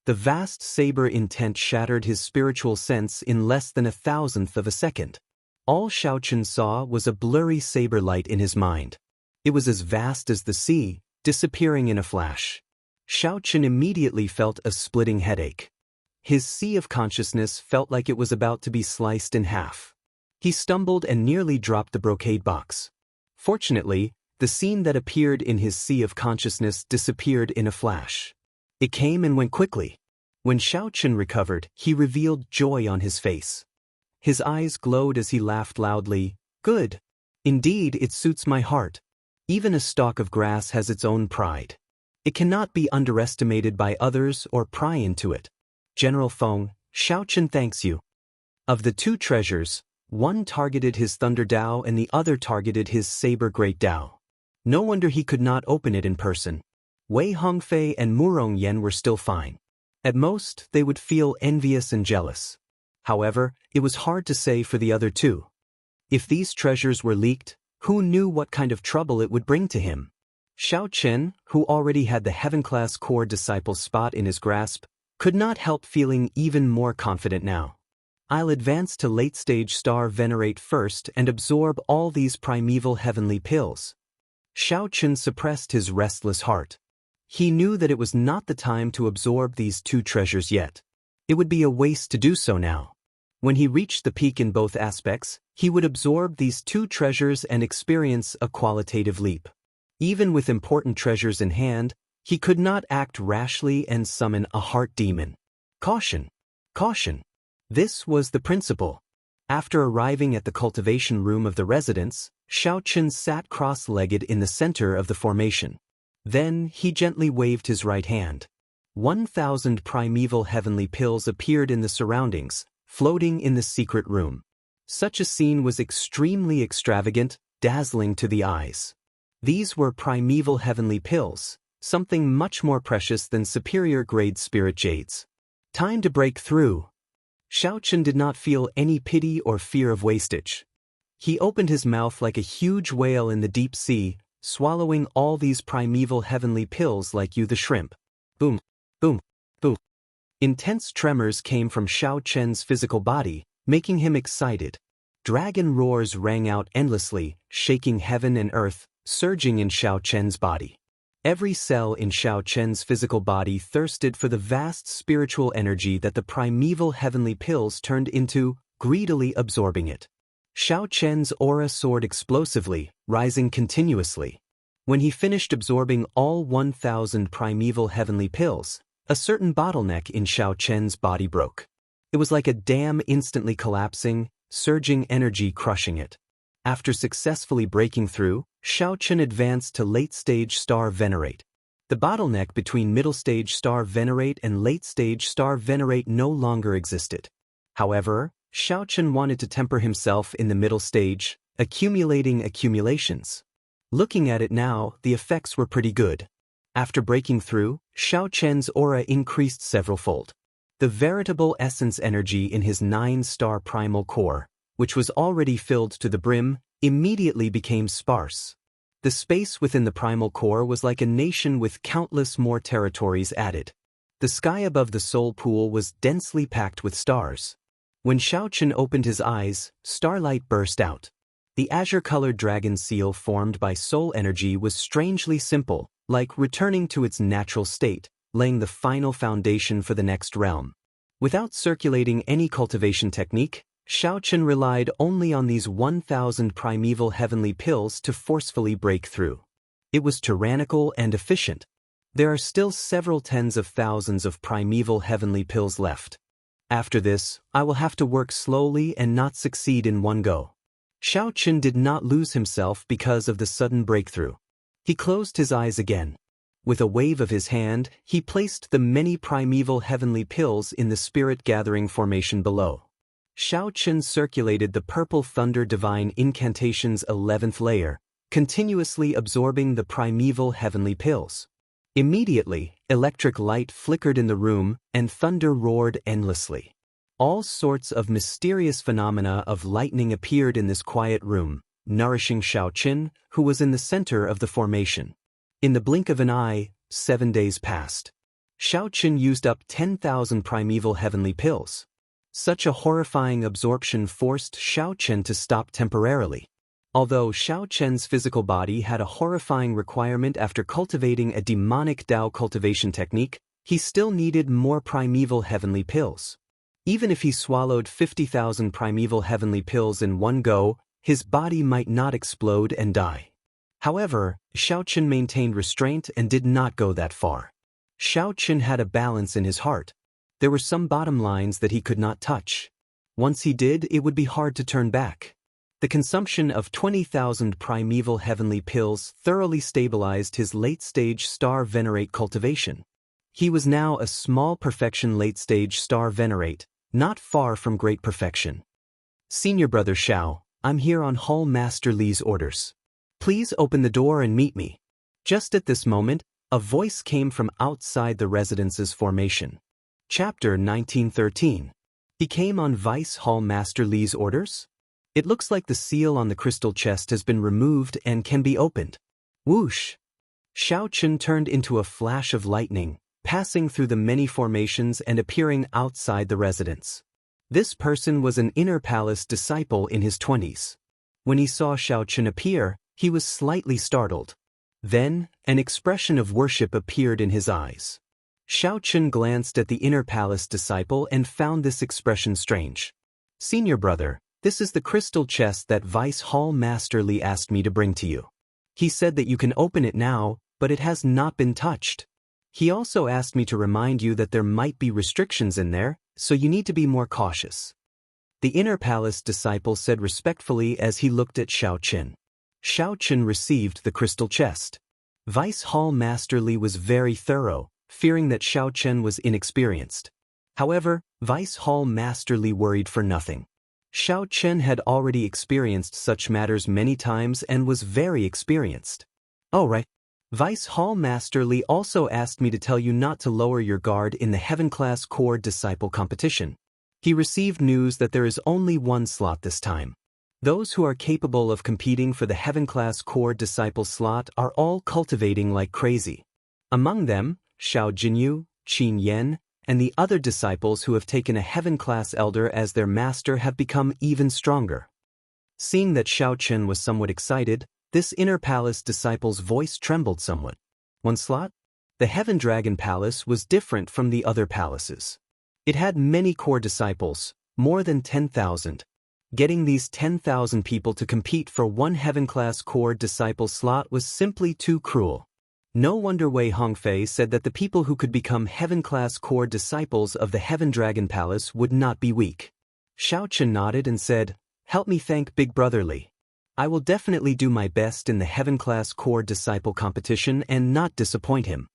the vast saber intent shattered his spiritual sense in less than 1,000th of a second. All Xiao Chen saw was a blurry saber light in his mind. It was as vast as the sea, disappearing in a flash. Xiao Chen immediately felt a splitting headache. His sea of consciousness felt like it was about to be sliced in half. He stumbled and nearly dropped the brocade box. Fortunately, the scene that appeared in his sea of consciousness disappeared in a flash. It came and went quickly. When Xiao Chen recovered, he revealed joy on his face. His eyes glowed as he laughed loudly. Good. Indeed, it suits my heart. Even a stalk of grass has its own pride. It cannot be underestimated by others or pry into it. General Feng, Xiao Chen thanks you. Of the two treasures, one targeted his Thunder Tao and the other targeted his Saber Great Tao. No wonder he could not open it in person. Wei Hongfei and Murong Yen were still fine. At most, they would feel envious and jealous. However, it was hard to say for the other two. If these treasures were leaked, who knew what kind of trouble it would bring to him? Xiao Chen, who already had the heaven-class core disciple spot in his grasp, could not help feeling even more confident now. I'll advance to late-stage star venerate first and absorb all these primeval heavenly pills. Xiao Chen suppressed his restless heart. He knew that it was not the time to absorb these two treasures yet. It would be a waste to do so now. When he reached the peak in both aspects, he would absorb these two treasures and experience a qualitative leap. Even with important treasures in hand, he could not act rashly and summon a heart demon. Caution! Caution! This was the principle. After arriving at the cultivation room of the residence, Xiao Chen sat cross-legged in the center of the formation. Then he gently waved his right hand. 1,000 primeval heavenly pills appeared in the surroundings, floating in the secret room. Such a scene was extremely extravagant, dazzling to the eyes. These were primeval heavenly pills, something much more precious than superior-grade spirit jades. Time to break through. Xiaochen did not feel any pity or fear of wastage. He opened his mouth like a huge whale in the deep sea, swallowing all these primeval heavenly pills like you the shrimp. Boom, boom, boom. Intense tremors came from Xiaochen's physical body, making him excited. Dragon roars rang out endlessly, shaking heaven and earth, surging in Xiaochen's body. Every cell in Xiaochen's physical body thirsted for the vast spiritual energy that the primeval heavenly pills turned into, greedily absorbing it. Xiaochen's aura soared explosively, rising continuously. When he finished absorbing all 1,000 primeval heavenly pills, a certain bottleneck in Xiaochen's body broke. It was like a dam instantly collapsing, surging energy crushing it. After successfully breaking through, Xiaochen advanced to late-stage star venerate. The bottleneck between middle-stage star venerate and late-stage star venerate no longer existed. However, Xiaochen wanted to temper himself in the middle stage, accumulating accumulations. Looking at it now, the effects were pretty good. After breaking through, Xiaochen's aura increased several-fold. The veritable essence energy in his 9-star primal core, which was already filled to the brim, immediately became sparse. The space within the primal core was like a nation with countless more territories added. The sky above the soul pool was densely packed with stars. When Xiaochen opened his eyes, starlight burst out. The azure-colored dragon seal formed by soul energy was strangely simple, like returning to its natural state, laying the final foundation for the next realm. Without circulating any cultivation technique, Xiaochen relied only on these 1,000 primeval heavenly pills to forcefully break through. It was tyrannical and efficient. There are still several tens of thousands of primeval heavenly pills left. After this, I will have to work slowly and not succeed in one go. Xiaochen did not lose himself because of the sudden breakthrough. He closed his eyes again. With a wave of his hand, he placed the many primeval heavenly pills in the spirit-gathering formation below. Xiaochen circulated the purple thunder divine incantation's 11th layer, continuously absorbing the primeval heavenly pills. Immediately, electric light flickered in the room, and thunder roared endlessly. All sorts of mysterious phenomena of lightning appeared in this quiet room, nourishing Xiaochen, who was in the center of the formation. In the blink of an eye, 7 days passed. Xiaochen used up 10,000 primeval heavenly pills. Such a horrifying absorption forced Xiaochen to stop temporarily. Although Xiaochen's physical body had a horrifying requirement after cultivating a demonic Dao cultivation technique, he still needed more primeval heavenly pills. Even if he swallowed 50,000 primeval heavenly pills in one go, his body might not explode and die. However, Xiaochen maintained restraint and did not go that far. Xiaochen had a balance in his heart. There were some bottom lines that he could not touch. Once he did, it would be hard to turn back. The consumption of 20,000 primeval heavenly pills thoroughly stabilized his late-stage star venerate cultivation. He was now a small perfection late-stage star venerate, not far from great perfection. Senior Brother Xiao, I'm here on Hull Master Li's orders. Please open the door and meet me. Just at this moment, a voice came from outside the residence's formation. Chapter 1913. He came on Vice Hall Master Li's orders? It looks like the seal on the crystal chest has been removed and can be opened. Whoosh! Xiaochen turned into a flash of lightning, passing through the many formations and appearing outside the residence. This person was an inner palace disciple in his 20s. When he saw Xiaochen appear, he was slightly startled. Then, an expression of worship appeared in his eyes. Xiaochen glanced at the inner palace disciple and found this expression strange. Senior brother, this is the crystal chest that Vice Hall Master Li asked me to bring to you. He said that you can open it now, but it has not been touched. He also asked me to remind you that there might be restrictions in there, so you need to be more cautious. The inner palace disciple said respectfully as he looked at Xiaochen. Xiaochen received the crystal chest. Vice Hall Master Li was very thorough, fearing that Xiaochen was inexperienced. However, Vice Hall Master Li worried for nothing. Xiao Chen had already experienced such matters many times and was very experienced. Oh right. Vice Hall Master Li also asked me to tell you not to lower your guard in the Heaven Class Core Disciple competition. He received news that there is only one slot this time. Those who are capable of competing for the Heaven Class Core Disciple slot are all cultivating like crazy. Among them, Xiao Jinyu, Qin Yan, and the other disciples who have taken a Heaven Class Elder as their master have become even stronger. Seeing that Xiao Chen was somewhat excited, this Inner Palace disciple's voice trembled somewhat. One slot? The Heaven Dragon Palace was different from the other palaces. It had many core disciples, more than 10,000. Getting these 10,000 people to compete for one Heaven Class Core Disciple slot was simply too cruel. No wonder Wei Hongfei said that the people who could become Heaven Class Core Disciples of the Heaven Dragon Palace would not be weak. Xiao Chen nodded and said, "Help me thank Big Brother Li. I will definitely do my best in the Heaven Class Core Disciple competition and not disappoint him.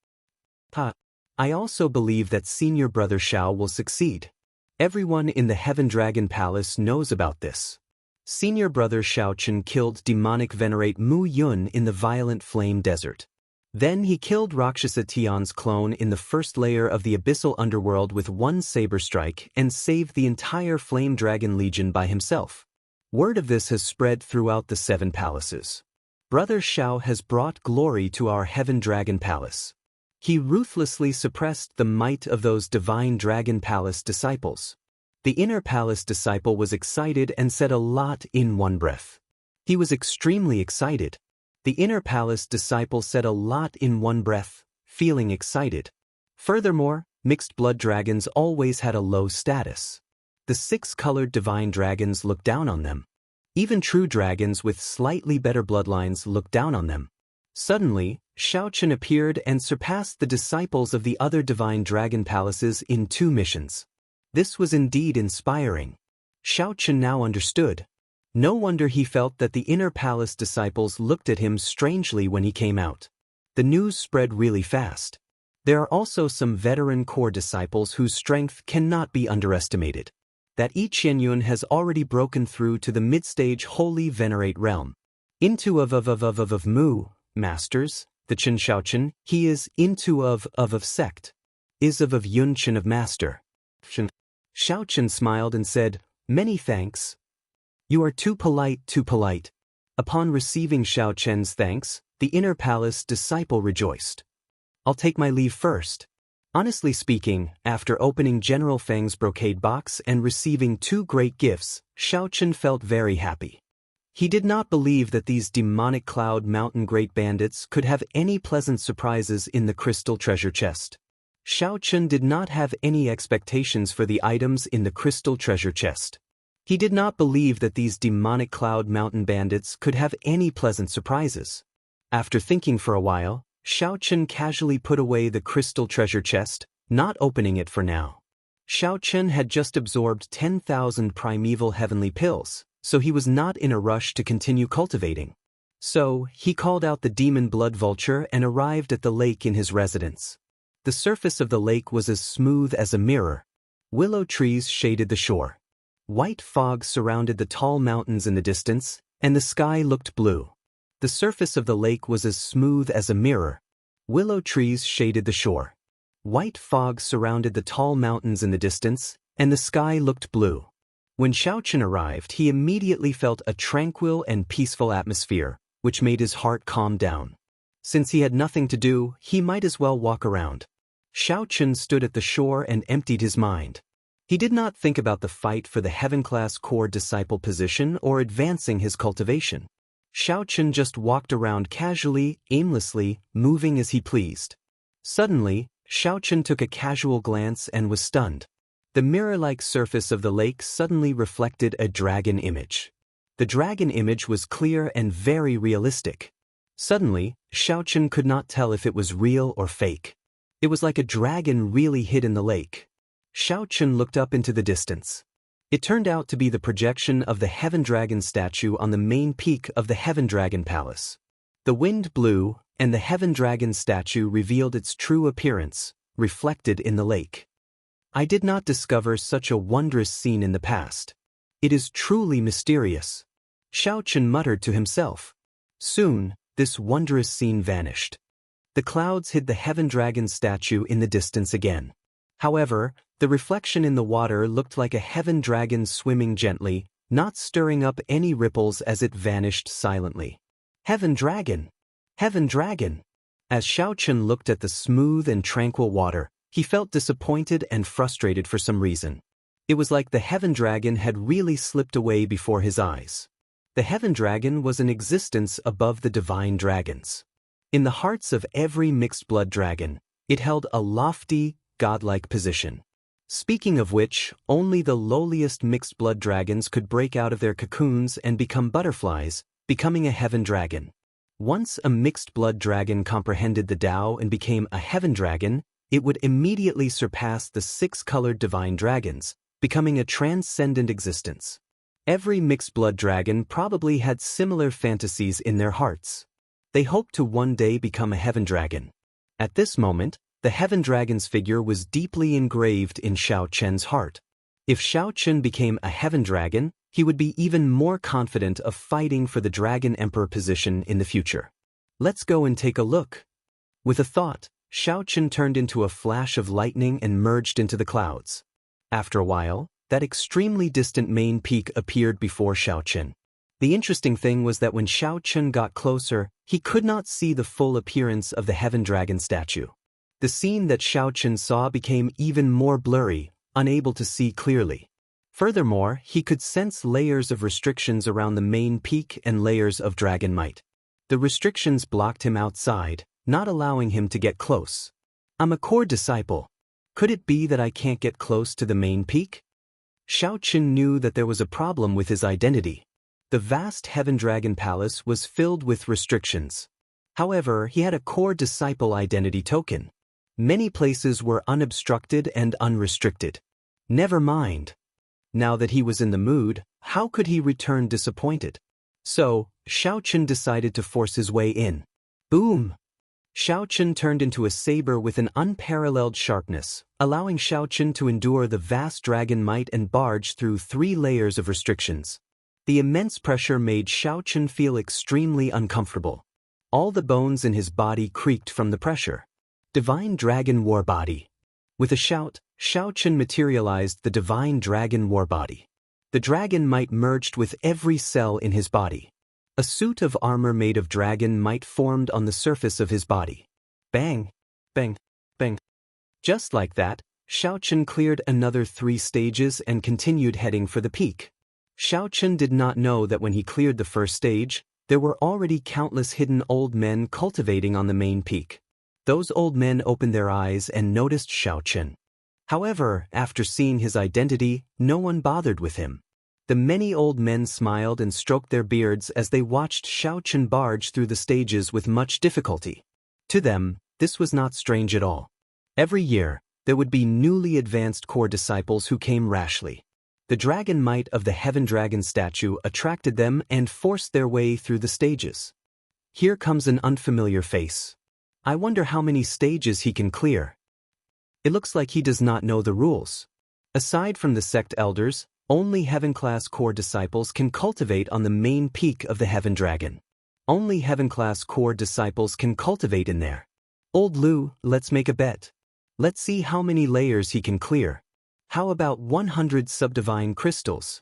I also believe that Senior Brother Xiao will succeed. Everyone in the Heaven Dragon Palace knows about this." Senior Brother Xiao Chen killed demonic venerate Mu Yun in the Violent Flame Desert. Then he killed Rakshasa Tian's clone in the first layer of the Abyssal Underworld with one saber strike and saved the entire Flame Dragon Legion by himself. Word of this has spread throughout the 7 palaces. Brother Xiao has brought glory to our Heaven Dragon Palace. He ruthlessly suppressed the might of those Divine Dragon Palace disciples. The Inner Palace disciple was excited and said a lot in one breath. He was extremely excited. The Inner Palace disciple said a lot in one breath, feeling excited. Furthermore, mixed blood dragons always had a low status. The 6-colored divine dragons looked down on them. Even true dragons with slightly better bloodlines looked down on them. Suddenly, Xiao Chen appeared and surpassed the disciples of the other divine dragon palaces in 2 missions. This was indeed inspiring. Xiao Chen now understood. No wonder he felt that the Inner Palace disciples looked at him strangely when he came out. The news spread really fast. There are also some veteran core disciples whose strength cannot be underestimated. That Yi Qianyun has already broken through to the mid-stage Holy Venerate realm. Into of Mu, masters, the Chen Xiaochen, he is into of sect. Is of Yun Chen of master. Xiao Chen smiled and said, "Many thanks. You are too polite, too polite." Upon receiving Xiao Chen's thanks, the Inner Palace disciple rejoiced. "I'll take my leave first." Honestly speaking, after opening General Feng's brocade box and receiving 2 great gifts, Xiao Chen felt very happy. He did not believe that these demonic Cloud Mountain Great Bandits could have any pleasant surprises in the crystal treasure chest. Xiao Chen did not have any expectations for the items in the crystal treasure chest. He did not believe that these demonic Cloud Mountain Bandits could have any pleasant surprises. After thinking for a while, Xiao Chen casually put away the crystal treasure chest, not opening it for now. Xiao Chen had just absorbed 10,000 primeval heavenly pills, so he was not in a rush to continue cultivating. So, he called out the demon blood vulture and arrived at the lake in his residence. The surface of the lake was as smooth as a mirror. Willow trees shaded the shore. White fog surrounded the tall mountains in the distance, and the sky looked blue. The surface of the lake was as smooth as a mirror. Willow trees shaded the shore. White fog surrounded the tall mountains in the distance, and the sky looked blue. When Xiao Chen arrived, he immediately felt a tranquil and peaceful atmosphere, which made his heart calm down. Since he had nothing to do, he might as well walk around. Xiao Chen stood at the shore and emptied his mind. He did not think about the fight for the Heaven Class Core Disciple position or advancing his cultivation. Xiao Chen just walked around casually, aimlessly, moving as he pleased. Suddenly, Xiao Chen took a casual glance and was stunned. The mirror-like surface of the lake suddenly reflected a dragon image. The dragon image was clear and very realistic. Suddenly, Xiao Chen could not tell if it was real or fake. It was like a dragon really hid in the lake. Xiao Chen looked up into the distance. It turned out to be the projection of the Heaven Dragon statue on the main peak of the Heaven Dragon Palace. The wind blew, and the Heaven Dragon statue revealed its true appearance, reflected in the lake. I did not discover such a wondrous scene in the past. It is truly mysterious. Xiao Chen muttered to himself. Soon, this wondrous scene vanished. The clouds hid the heaven dragon statue in the distance again. However, the reflection in the water looked like a heaven dragon swimming gently, not stirring up any ripples as it vanished silently. Heaven dragon! Heaven dragon! As Xiao Chen looked at the smooth and tranquil water, he felt disappointed and frustrated for some reason. It was like the heaven dragon had really slipped away before his eyes. The heaven dragon was an existence above the divine dragons. In the hearts of every mixed-blood dragon, it held a lofty, godlike position. Speaking of which, only the lowliest mixed-blood dragons could break out of their cocoons and become butterflies, becoming a heaven dragon. Once a mixed-blood dragon comprehended the Tao and became a heaven dragon, it would immediately surpass the six-colored divine dragons, becoming a transcendent existence. Every mixed-blood dragon probably had similar fantasies in their hearts. They hoped to one day become a heaven dragon. At this moment, the heaven dragon's figure was deeply engraved in Xiao Chen's heart. If Xiao Chen became a heaven dragon, he would be even more confident of fighting for the Dragon Emperor position in the future. Let's go and take a look. With a thought, Xiao Chen turned into a flash of lightning and merged into the clouds. After a while, that extremely distant main peak appeared before Xiao Chen. The interesting thing was that when Xiao Chen got closer, he could not see the full appearance of the heaven dragon statue. The scene that Xiao Chen saw became even more blurry, unable to see clearly. Furthermore, he could sense layers of restrictions around the main peak and layers of dragon might. The restrictions blocked him outside, not allowing him to get close. I'm a core disciple. Could it be that I can't get close to the main peak? Xiao Chen knew that there was a problem with his identity. The vast heaven dragon palace was filled with restrictions. However, he had a core disciple identity token. Many places were unobstructed and unrestricted. Never mind. Now that he was in the mood, how could he return disappointed? So, Xiao Chen decided to force his way in. Boom! Xiao Chen turned into a saber with an unparalleled sharpness, allowing Xiao Chen to endure the vast dragon might and barge through 3 layers of restrictions. The immense pressure made Xiao Chen feel extremely uncomfortable. All the bones in his body creaked from the pressure. Divine Dragon War Body. With a shout, Xiao Chen materialized the Divine Dragon War Body. The dragon might merged with every cell in his body. A suit of armor made of dragon might formed on the surface of his body. Bang! Bang! Bang! Just like that, Xiao Chen cleared another 3 stages and continued heading for the peak. Xiao Chen did not know that when he cleared the first stage, there were already countless hidden old men cultivating on the main peak. Those old men opened their eyes and noticed Xiao Chen. However, after seeing his identity, no one bothered with him. The many old men smiled and stroked their beards as they watched Xiao Chen barge through the stages with much difficulty. To them, this was not strange at all. Every year, there would be newly advanced core disciples who came rashly. The dragon might of the heaven dragon statue attracted them and forced their way through the stages. Here comes an unfamiliar face. I wonder how many stages he can clear. It looks like he does not know the rules. Aside from the sect elders, only heaven-class core disciples can cultivate on the main peak of the heaven dragon. Only heaven-class core disciples can cultivate in there. Old Lu, let's make a bet. Let's see how many layers he can clear. How about 100 subdivine crystals?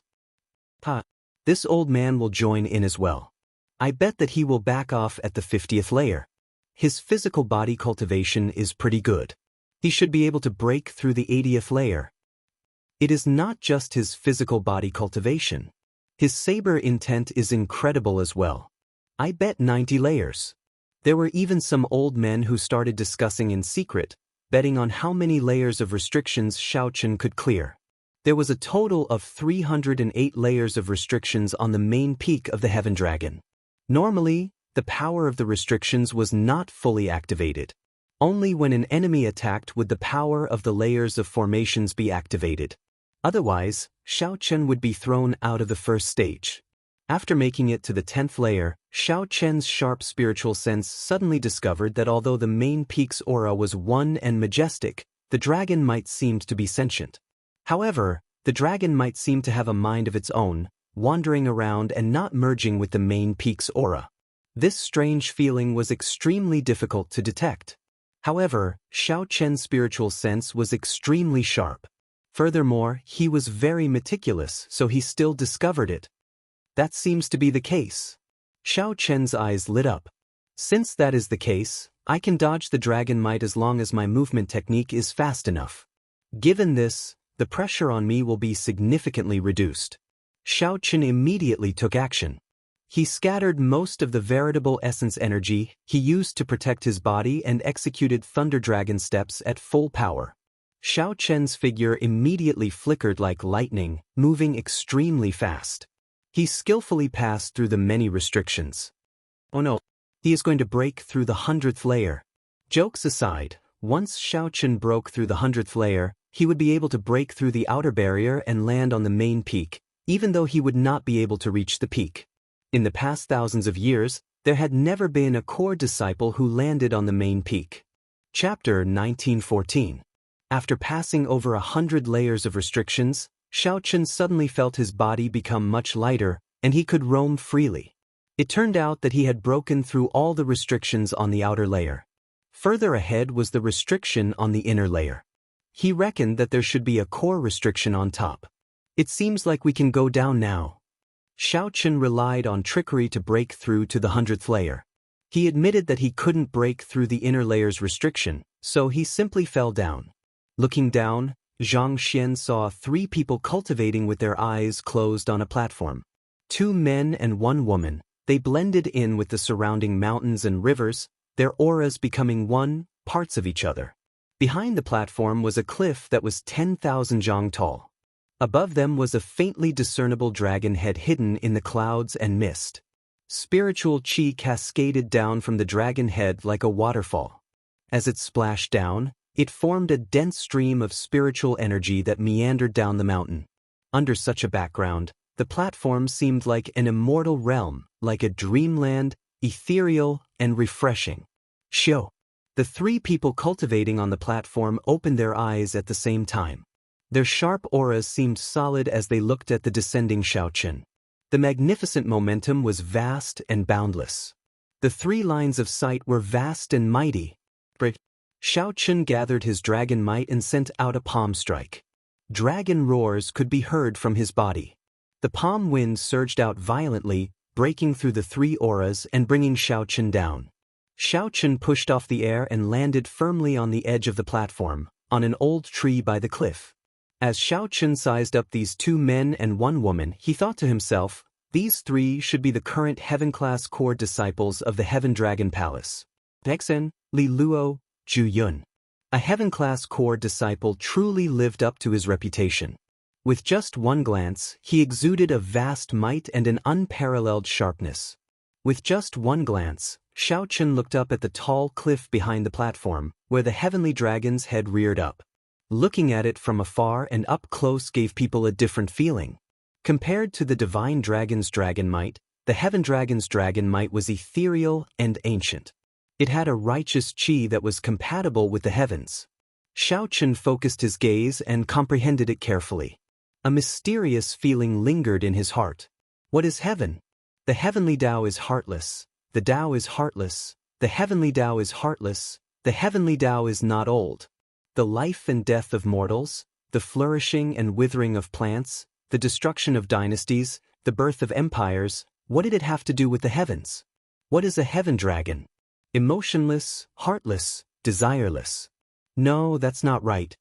Ha! This old man will join in as well. I bet that he will back off at the 50th layer. His physical body cultivation is pretty good. He should be able to break through the 80th layer. It is not just his physical body cultivation. His saber intent is incredible as well. I bet 90 layers. There were even some old men who started discussing in secret, betting on how many layers of restrictions Xiao Chen could clear. There was a total of 308 layers of restrictions on the main peak of the Heaven Dragon. Normally, the power of the restrictions was not fully activated. Only when an enemy attacked would the power of the layers of formations be activated. Otherwise, Xiao Chen would be thrown out of the first stage. After making it to the 10th layer, Xiao Chen's sharp spiritual sense suddenly discovered that although the main peak's aura was one and majestic, the dragon might seemed to be sentient. However, the dragon might seem to have a mind of its own, wandering around and not merging with the main peak's aura. This strange feeling was extremely difficult to detect. However, Xiao Chen's spiritual sense was extremely sharp. Furthermore, he was very meticulous, so he still discovered it. That seems to be the case. Xiao Chen's eyes lit up. Since that is the case, I can dodge the dragon might as long as my movement technique is fast enough. Given this, the pressure on me will be significantly reduced. Xiao Chen immediately took action. He scattered most of the veritable essence energy he used to protect his body and executed Thunder Dragon steps at full power. Xiao Chen's figure immediately flickered like lightning, moving extremely fast. He skillfully passed through the many restrictions. Oh no, he is going to break through the 100th layer. Jokes aside, once Xiao Chen broke through the 100th layer, he would be able to break through the outer barrier and land on the main peak, even though he would not be able to reach the peak. In the past thousands of years, there had never been a core disciple who landed on the main peak. Chapter 1914. After passing over 100 layers of restrictions, Xiao Chen suddenly felt his body become much lighter, and he could roam freely. It turned out that he had broken through all the restrictions on the outer layer. Further ahead was the restriction on the inner layer. He reckoned that there should be a core restriction on top. It seems like we can go down now. Xiao Chen relied on trickery to break through to the 100th layer. He admitted that he couldn't break through the inner layer's restriction, so he simply fell down. Looking down, Zhang Xian saw 3 people cultivating with their eyes closed on a platform. 2 men and 1 woman. They blended in with the surrounding mountains and rivers, their auras becoming one, parts of each other. Behind the platform was a cliff that was 10,000 zhang tall. Above them was a faintly discernible dragon head hidden in the clouds and mist. Spiritual qi cascaded down from the dragon head like a waterfall. As it splashed down, it formed a dense stream of spiritual energy that meandered down the mountain. Under such a background, the platform seemed like an immortal realm, like a dreamland, ethereal and refreshing. Xiao. The 3 people cultivating on the platform opened their eyes at the same time. Their sharp auras seemed solid as they looked at the descending Xiao Chen. The magnificent momentum was vast and boundless. The 3 lines of sight were vast and mighty. Xiao Chen gathered his dragon might and sent out a palm strike. Dragon roars could be heard from his body. The palm wind surged out violently, breaking through the 3 auras and bringing Xiao Chen down. Xiao Chen pushed off the air and landed firmly on the edge of the platform, on an old tree by the cliff. As Xiao Chen sized up these 2 men and 1 woman, he thought to himself, these 3 should be the current heaven-class core disciples of the Heaven Dragon Palace. Dexen, Li Luo, Zhu Yun. A heaven-class core disciple truly lived up to his reputation. With just one glance, he exuded a vast might and an unparalleled sharpness. With just one glance, Xiao Chen looked up at the tall cliff behind the platform, where the heavenly dragon's head reared up. Looking at it from afar and up close gave people a different feeling. Compared to the divine dragon's dragon might, the heaven dragon's dragon might was ethereal and ancient. It had a righteous qi that was compatible with the heavens. Xiao Chen focused his gaze and comprehended it carefully. A mysterious feeling lingered in his heart. What is heaven? The heavenly Tao is heartless. The Tao is heartless. The heavenly Tao is heartless. The heavenly Tao is not old. The life and death of mortals, the flourishing and withering of plants, the destruction of dynasties, the birth of empires, what did it have to do with the heavens? What is a heaven dragon? Emotionless, heartless, desireless. No, that's not right.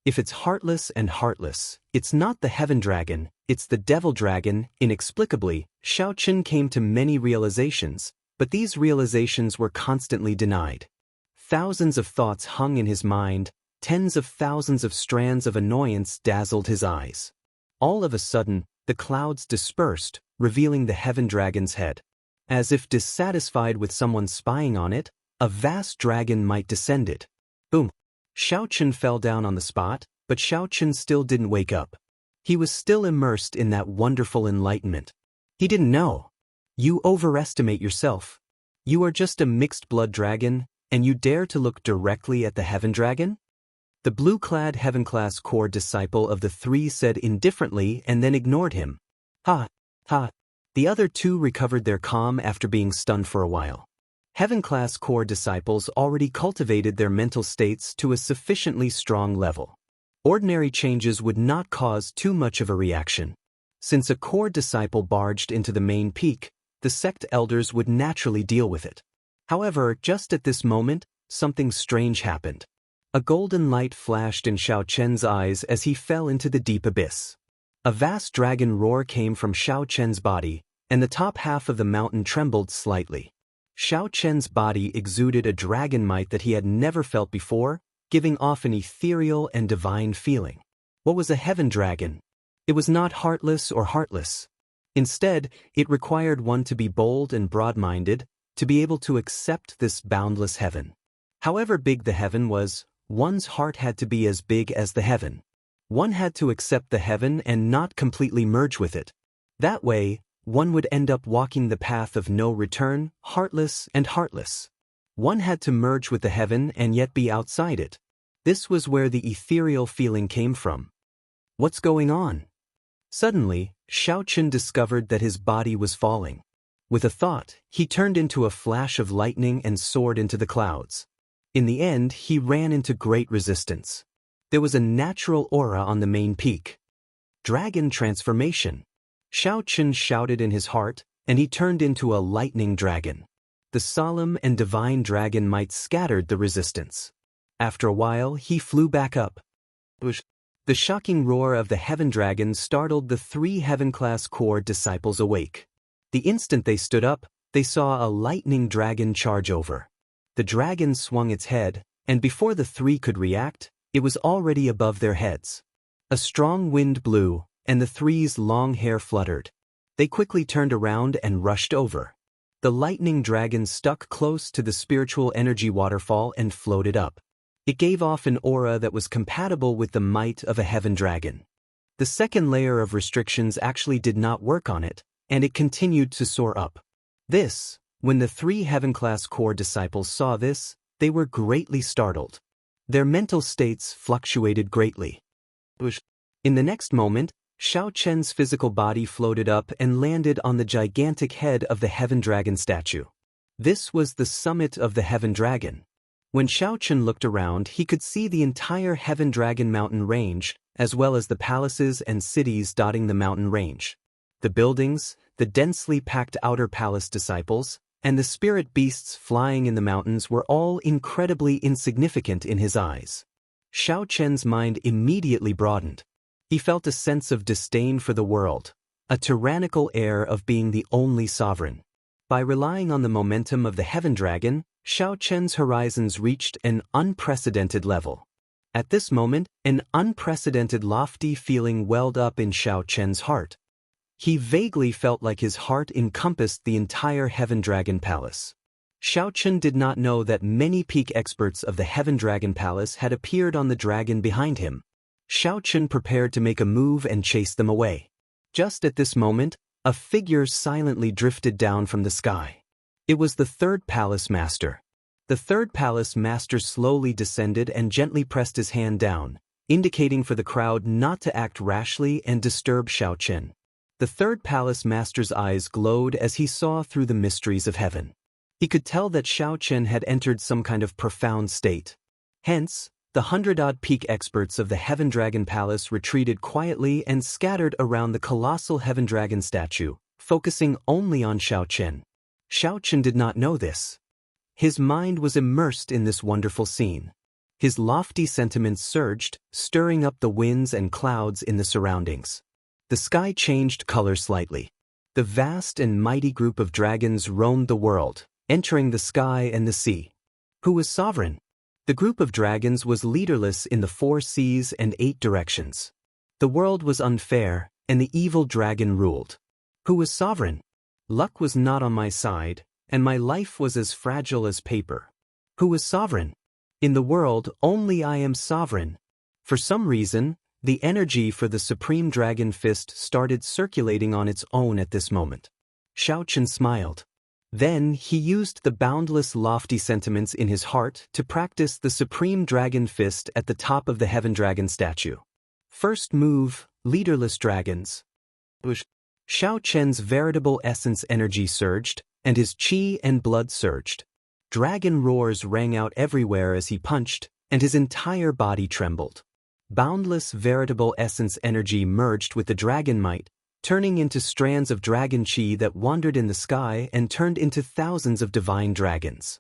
If it's heartless and heartless, it's not the heaven dragon, it's the devil dragon. Inexplicably, Xiao Chen came to many realizations, but these realizations were constantly denied. Thousands of thoughts hung in his mind, tens of thousands of strands of annoyance dazzled his eyes. All of a sudden, the clouds dispersed, revealing the heaven dragon's head. As if dissatisfied with someone spying on it, a vast dragon might descended. Boom! Xiao Chen fell down on the spot, but Xiao Chen still didn't wake up. He was still immersed in that wonderful enlightenment. He didn't know. You overestimate yourself. You are just a mixed-blood dragon, and you dare to look directly at the heaven dragon? The blue-clad heaven-class core disciple of the three said indifferently and then ignored him. Ha, ha. The other two recovered their calm after being stunned for a while. Heaven-class core disciples already cultivated their mental states to a sufficiently strong level. Ordinary changes would not cause too much of a reaction. Since a core disciple barged into the main peak, the sect elders would naturally deal with it. However, just at this moment, something strange happened. A golden light flashed in Xiao Chen's eyes as he fell into the deep abyss. A vast dragon roar came from Xiao Chen's body, and the top half of the mountain trembled slightly. Xiao Chen's body exuded a dragon might that he had never felt before, giving off an ethereal and divine feeling. What was a heaven dragon? It was not heartless or heartless. Instead, it required one to be bold and broad-minded, to be able to accept this boundless heaven. However big the heaven was, one's heart had to be as big as the heaven. One had to accept the heaven and not completely merge with it. That way, one would end up walking the path of no return, heartless and heartless. One had to merge with the heaven and yet be outside it. This was where the ethereal feeling came from. What's going on? Suddenly, Xiao Chen discovered that his body was falling. With a thought, he turned into a flash of lightning and soared into the clouds. In the end, he ran into great resistance. There was a natural aura on the main peak. Dragon transformation. Xiao Chen shouted in his heart, and he turned into a lightning dragon. The solemn and divine dragon might scattered the resistance. After a while, he flew back up. The shocking roar of the heaven dragon startled the three heaven-class core disciples awake. The instant they stood up, they saw a lightning dragon charge over. The dragon swung its head, and before the three could react, it was already above their heads. A strong wind blew, and the three's long hair fluttered. They quickly turned around and rushed over. The lightning dragon stuck close to the spiritual energy waterfall and floated up. It gave off an aura that was compatible with the might of a heaven dragon. The second layer of restrictions actually did not work on it, and it continued to soar up. When the three heaven-class core disciples saw this, they were greatly startled. Their mental states fluctuated greatly. In the next moment, Xiao Chen's physical body floated up and landed on the gigantic head of the heaven dragon statue. This was the summit of the heaven dragon. When Xiao Chen looked around, he could see the entire heaven dragon mountain range, as well as the palaces and cities dotting the mountain range. The buildings, the densely packed outer palace disciples, and the spirit beasts flying in the mountains were all incredibly insignificant in his eyes. Xiao Chen's mind immediately broadened. He felt a sense of disdain for the world, a tyrannical air of being the only sovereign. By relying on the momentum of the heaven dragon, Xiao Chen's horizons reached an unprecedented level. At this moment, an unprecedented lofty feeling welled up in Xiao Chen's heart. He vaguely felt like his heart encompassed the entire Heaven Dragon Palace. Xiao Chen did not know that many peak experts of the Heaven Dragon Palace had appeared on the dragon behind him. Xiao Chen prepared to make a move and chase them away. Just at this moment, a figure silently drifted down from the sky. It was the third palace master. The third palace master slowly descended and gently pressed his hand down, indicating for the crowd not to act rashly and disturb Xiao Chen. The third palace master's eyes glowed as he saw through the mysteries of heaven. He could tell that Xiao Chen had entered some kind of profound state. Hence, the 100-odd peak experts of the Heaven Dragon Palace retreated quietly and scattered around the colossal Heaven Dragon statue, focusing only on Xiao Chen. Xiao Chen did not know this. His mind was immersed in this wonderful scene. His lofty sentiments surged, stirring up the winds and clouds in the surroundings. The sky changed color slightly. The vast and mighty group of dragons roamed the world, entering the sky and the sea. Who was sovereign? The group of dragons was leaderless in the 4 seas and 8 directions. The world was unfair, and the evil dragon ruled. Who was sovereign? Luck was not on my side, and my life was as fragile as paper. Who was sovereign? In the world, only I am sovereign. For some reason, the energy for the Supreme Dragon Fist started circulating on its own at this moment. Xiao Chen smiled. Then he used the boundless lofty sentiments in his heart to practice the supreme dragon fist at the top of the heaven dragon statue. First move, leaderless dragons. Xiao Chen's veritable essence energy surged, and his qi and blood surged. Dragon roars rang out everywhere as he punched, and his entire body trembled. Boundless veritable essence energy merged with the dragon might, turning into strands of dragon qi that wandered in the sky and turned into thousands of divine dragons.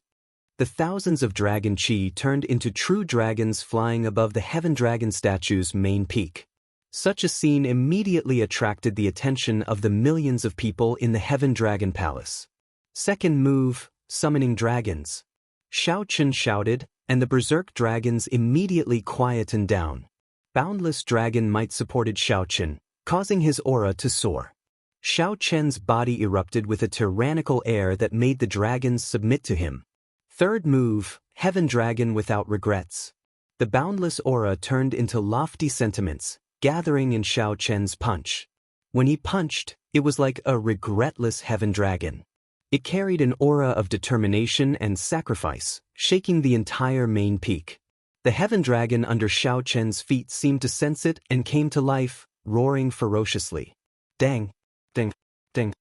The thousands of dragon qi turned into true dragons flying above the heaven dragon statue's main peak. Such a scene immediately attracted the attention of the millions of people in the Heaven Dragon Palace. Second move, summoning dragons. Xiao Chen shouted, and the berserk dragons immediately quietened down. Boundless dragon might supported Xiao Chen, causing his aura to soar. Xiao Chen's body erupted with a tyrannical air that made the dragons submit to him. Third move, Heaven Dragon without regrets. The boundless aura turned into lofty sentiments, gathering in Xiao Chen's punch. When he punched, it was like a regretless heaven dragon. It carried an aura of determination and sacrifice, shaking the entire main peak. The heaven dragon under Xiao Chen's feet seemed to sense it and came to life, roaring ferociously. Dang! Ding! Ding!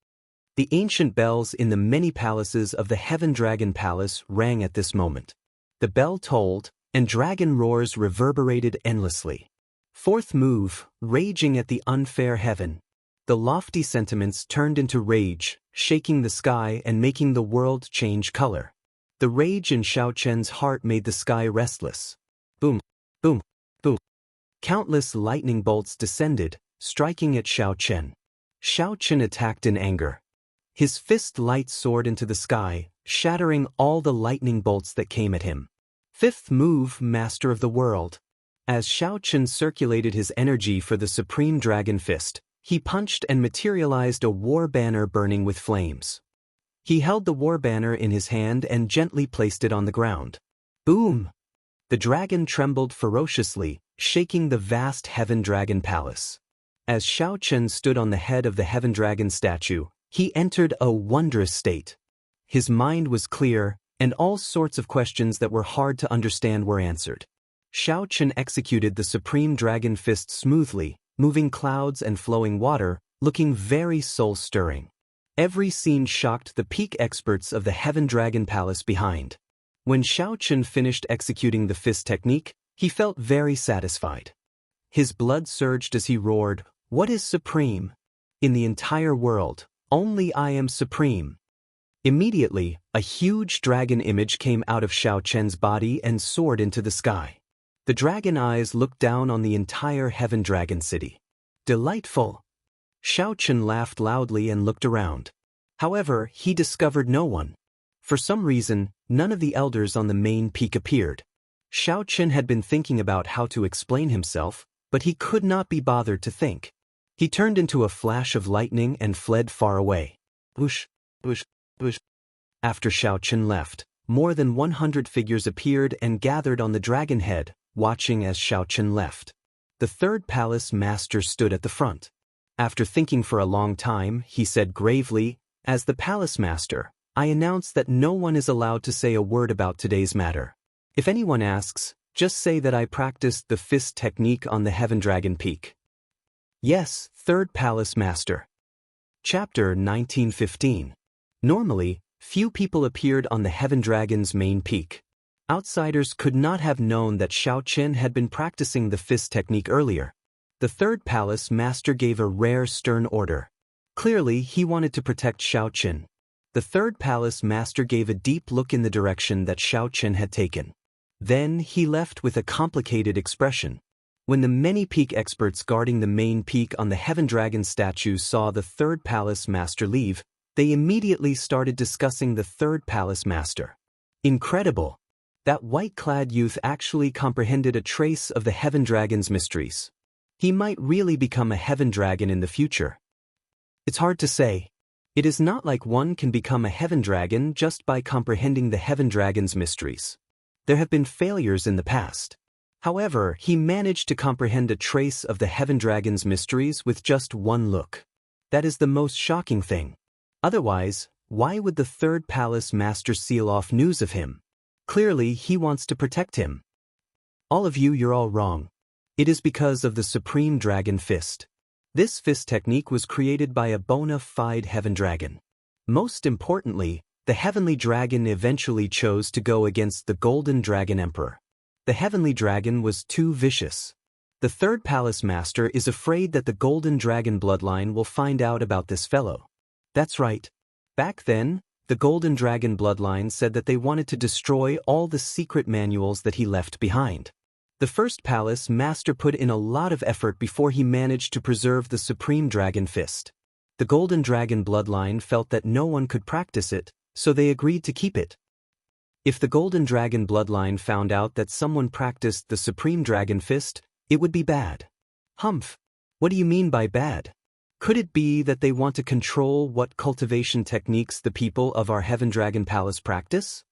The ancient bells in the many palaces of the Heaven Dragon Palace rang at this moment. The bell tolled, and dragon roars reverberated endlessly. Fourth move, raging at the unfair heaven. The lofty sentiments turned into rage, shaking the sky and making the world change color. The rage in Xiao Chen's heart made the sky restless. Boom, boom, boom. Countless lightning bolts descended, striking at Xiao Chen. Xiao Chen attacked in anger. His fist light soared into the sky, shattering all the lightning bolts that came at him. Fifth move, Master of the World. As Xiao Chen circulated his energy for the Supreme Dragon Fist, he punched and materialized a war banner burning with flames. He held the war banner in his hand and gently placed it on the ground. Boom! The dragon trembled ferociously, shaking the vast Heaven Dragon Palace. As Xiao Chen stood on the head of the Heaven Dragon statue, he entered a wondrous state. His mind was clear, and all sorts of questions that were hard to understand were answered. Xiao Chen executed the Supreme Dragon Fist smoothly, moving clouds and flowing water, looking very soul-stirring. Every scene shocked the peak experts of the Heaven Dragon Palace behind. When Xiao Chen finished executing the fist technique, he felt very satisfied. His blood surged as he roared, "What is supreme? In the entire world, only I am supreme." Immediately, a huge dragon image came out of Xiao Chen's body and soared into the sky. The dragon eyes looked down on the entire Heaven Dragon City. Delightful! Xiao Chen laughed loudly and looked around. However, he discovered no one. For some reason, none of the elders on the main peak appeared. Xiao Chen had been thinking about how to explain himself, but he could not be bothered to think. He turned into a flash of lightning and fled far away. Whoosh, whoosh, whoosh. After Xiao Chen left, more than 100 figures appeared and gathered on the dragon head, watching as Xiao Chen left. The third palace master stood at the front. After thinking for a long time, he said gravely, "As the palace master, I announce that no one is allowed to say a word about today's matter. If anyone asks, just say that I practiced the fist technique on the Heaven Dragon Peak." Yes, third palace master. Chapter 1915. Normally, few people appeared on the Heaven Dragon's main peak. Outsiders could not have known that Xiao Chen had been practicing the fist technique earlier. The third palace master gave a rare stern order. Clearly, he wanted to protect Xiao Chen. The third palace master gave a deep look in the direction that Xiao Chen had taken. Then he left with a complicated expression. When the many peak experts guarding the main peak on the Heaven Dragon statue saw the third palace master leave, they immediately started discussing the third palace master. Incredible! That white-clad youth actually comprehended a trace of the Heaven Dragon's mysteries. He might really become a Heaven Dragon in the future. It's hard to say. It is not like one can become a Heaven Dragon just by comprehending the Heaven Dragon's mysteries. There have been failures in the past. However, he managed to comprehend a trace of the Heaven Dragon's mysteries with just one look. That is the most shocking thing. Otherwise, Why would the third palace master seal off news of him? Clearly, he wants to protect him. All of you, you're all wrong. It is because of the Supreme Dragon Fist. This fist technique was created by a bona fide heaven dragon. Most importantly, the heavenly dragon eventually chose to go against the golden dragon emperor. The heavenly dragon was too vicious. The third palace master is afraid that the golden dragon bloodline will find out about this fellow. That's right. Back then, the golden dragon bloodline said that they wanted to destroy all the secret manuals that he left behind. The first palace master put in a lot of effort before he managed to preserve the Supreme Dragon Fist. The golden dragon bloodline felt that no one could practice it, so they agreed to keep it. If the golden dragon bloodline found out that someone practiced the Supreme Dragon Fist, it would be bad. Humph. What do you mean by bad? Could it be that they want to control what cultivation techniques the people of our Heaven Dragon Palace practice?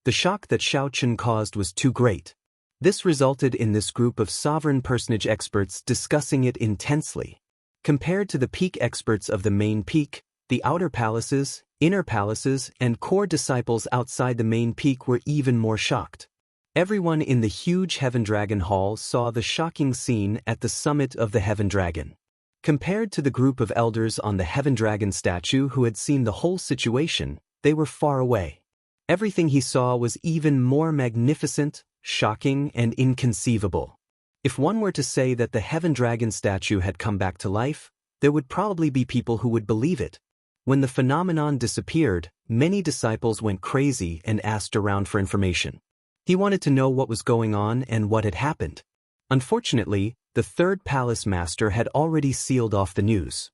The shock that Xiao Qun caused was too great. This resulted in this group of sovereign personage experts discussing it intensely. Compared to the peak experts of the main peak, the outer palaces, inner palaces, and core disciples outside the main peak were even more shocked. Everyone in the huge Heaven Dragon Hall saw the shocking scene at the summit of the Heaven Dragon. Compared to the group of elders on the Heaven Dragon statue who had seen the whole situation, they were far away. Everything he saw was even more magnificent, shocking, and inconceivable. If one were to say that the Heaven Dragon statue had come back to life, there would probably be people who would believe it. When the phenomenon disappeared, many disciples went crazy and asked around for information. He wanted to know what was going on and what had happened. Unfortunately, the third palace master had already sealed off the news.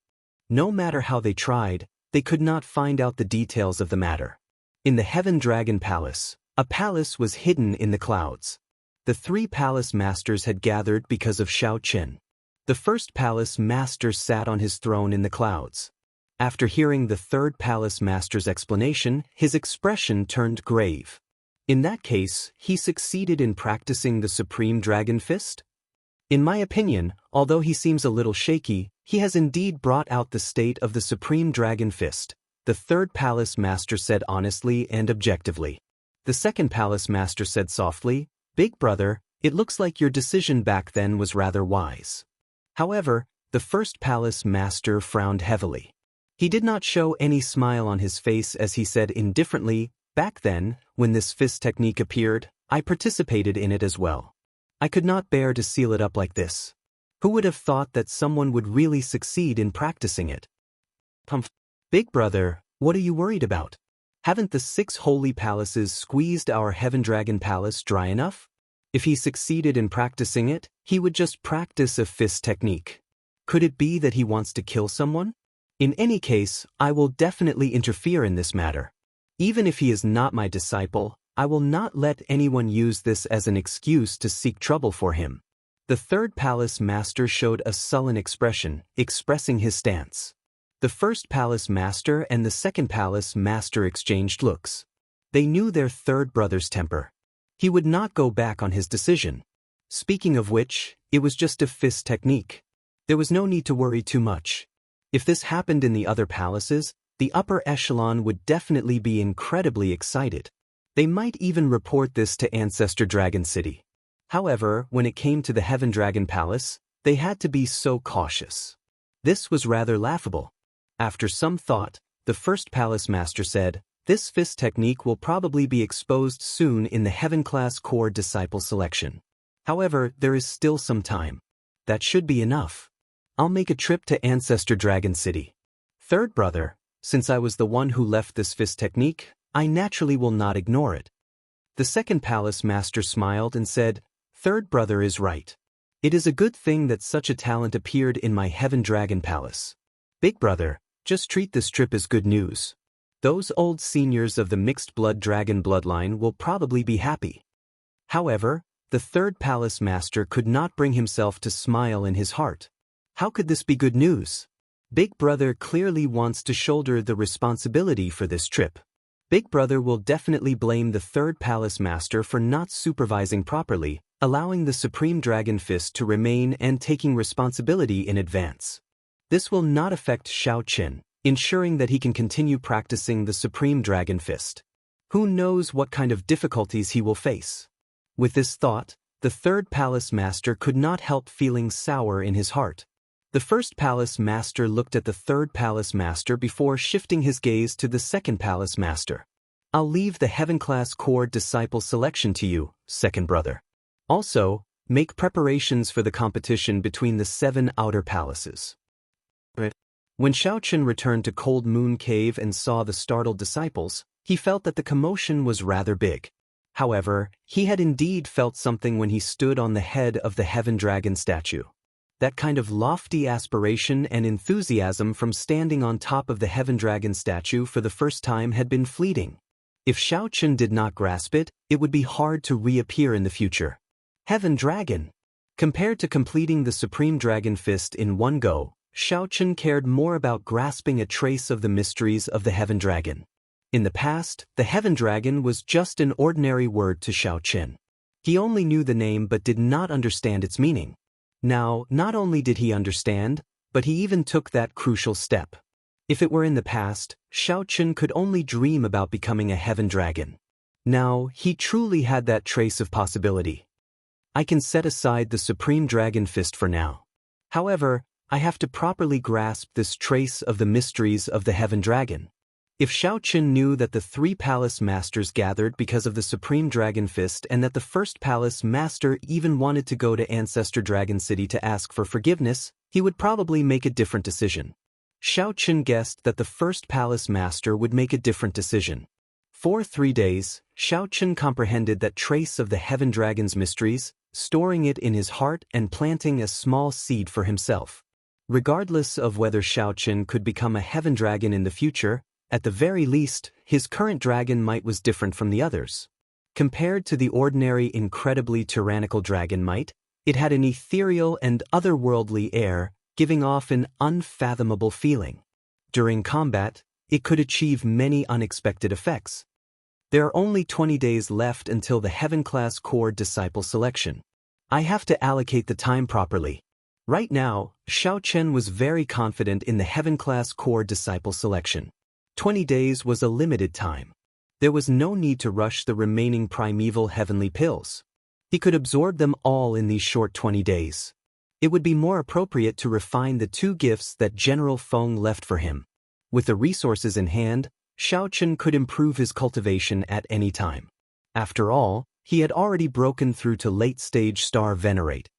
No matter how they tried, they could not find out the details of the matter. In the Heaven Dragon Palace, a palace was hidden in the clouds. The three palace masters had gathered because of Xiao Qun. The first palace master sat on his throne in the clouds. After hearing the third palace master's explanation, his expression turned grave. In that case, he succeeded in practicing the Supreme Dragon Fist? In my opinion, although he seems a little shaky, he has indeed brought out the state of the Supreme Dragon Fist, the third palace master said honestly and objectively. The second palace master said softly, "Big brother, it looks like your decision back then was rather wise." However, the first palace master frowned heavily. He did not show any smile on his face as he said indifferently, "Back then, when this fist technique appeared, I participated in it as well. I could not bear to seal it up like this. Who would have thought that someone would really succeed in practicing it?" Humph. Big brother, what are you worried about? Haven't the 6 holy palaces squeezed our Heaven Dragon Palace dry enough? If he succeeded in practicing it, he would just practice a fist technique. Could it be that he wants to kill someone? In any case, I will definitely interfere in this matter. Even if he is not my disciple, I will not let anyone use this as an excuse to seek trouble for him. The third palace master showed a sullen expression, expressing his stance. The first palace master and the second palace master exchanged looks. They knew their third brother's temper. He would not go back on his decision. Speaking of which, it was just a fist technique. There was no need to worry too much. If this happened in the other palaces, the upper echelon would definitely be incredibly excited. They might even report this to Ancestor Dragon City. However, when it came to the Heaven Dragon Palace, they had to be so cautious. This was rather laughable. After some thought, the first palace master said, "This fist technique will probably be exposed soon in the Heaven Class Core Disciple selection. However, there is still some time. That should be enough. I'll make a trip to Ancestor Dragon City. Third brother, since I was the one who left this fist technique, I naturally will not ignore it." The second palace master smiled and said, "Third brother is right. It is a good thing that such a talent appeared in my Heaven Dragon Palace. Big brother, just treat this trip as good news. Those old seniors of the mixed blood dragon bloodline will probably be happy." However, the third palace master could not bring himself to smile in his heart. How could this be good news? Big brother clearly wants to shoulder the responsibility for this trip. Big brother will definitely blame the third palace master for not supervising properly, allowing the Supreme Dragon Fist to remain and taking responsibility in advance. This will not affect Xiao Qun. ensuring that he can continue practicing the Supreme Dragon Fist. Who knows what kind of difficulties he will face? With this thought, the third palace master could not help feeling sour in his heart. The first palace master looked at the third palace master before shifting his gaze to the second palace master. I'll leave the Heaven-class core disciple selection to you, second brother. Also, make preparations for the competition between the 7 outer palaces. When Xiaochen returned to Cold Moon Cave and saw the startled disciples, he felt that the commotion was rather big. However, he had indeed felt something when he stood on the head of the Heaven Dragon statue. That kind of lofty aspiration and enthusiasm from standing on top of the Heaven Dragon statue for the first time had been fleeting. If Xiaochen did not grasp it, it would be hard to reappear in the future. Heaven Dragon. Compared to completing the Supreme Dragon Fist in one go, Xiaochen cared more about grasping a trace of the mysteries of the Heaven Dragon. In the past, the Heaven Dragon was just an ordinary word to Xiaochen. He only knew the name but did not understand its meaning. Now, not only did he understand, but he even took that crucial step. If it were in the past, Xiaochen could only dream about becoming a Heaven Dragon. Now, he truly had that trace of possibility. I can set aside the Supreme Dragon Fist for now. However, I have to properly grasp this trace of the mysteries of the Heaven Dragon. If Xiaochen knew that the 3 palace masters gathered because of the Supreme Dragon Fist and that the first palace master even wanted to go to Ancestor Dragon City to ask for forgiveness, he would probably make a different decision. Xiaochen guessed that the first palace master would make a different decision. For 3 days, Xiaochen comprehended that trace of the Heaven Dragon's mysteries, storing it in his heart and planting a small seed for himself. Regardless of whether Xiaochen could become a Heaven Dragon in the future, at the very least, his current dragon might was different from the others. Compared to the ordinary incredibly tyrannical dragon might, it had an ethereal and otherworldly air, giving off an unfathomable feeling. During combat, it could achieve many unexpected effects. There are only 20 days left until the Heaven-class core disciple selection. I have to allocate the time properly. Right now, Xiaochen was very confident in the Heaven-class core disciple selection. 20 days was a limited time. There was no need to rush the remaining primeval heavenly pills. He could absorb them all in these short 20 days. It would be more appropriate to refine the 2 gifts that General Feng left for him. With the resources in hand, Xiaochen could improve his cultivation at any time. After all, he had already broken through to late-stage Star Venerate.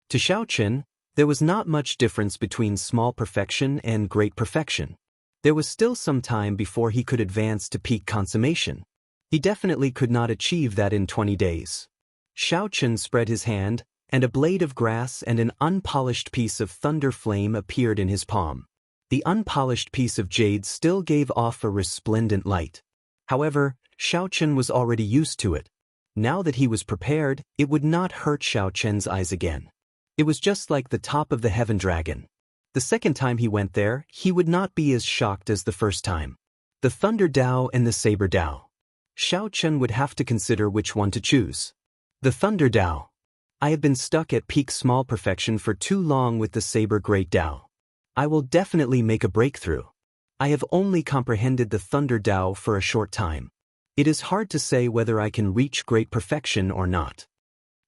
To Xiaochen, there was not much difference between small perfection and great perfection. There was still some time before he could advance to peak consummation. He definitely could not achieve that in 20 days. Xiaochen spread his hand, and a blade of grass and an unpolished piece of thunder flame appeared in his palm. The unpolished piece of jade still gave off a resplendent light. However, Xiaochen was already used to it. Now that he was prepared, it would not hurt Xiaochen's eyes again. It was just like the top of the Heaven Dragon. The second time he went there, he would not be as shocked as the first time. The Thunder Dao and the Saber Dao. Xiaochen would have to consider which one to choose. The Thunder Dao. I have been stuck at peak small perfection for too long with the Saber Great Dao. I will definitely make a breakthrough. I have only comprehended the Thunder Dao for a short time. It is hard to say whether I can reach great perfection or not.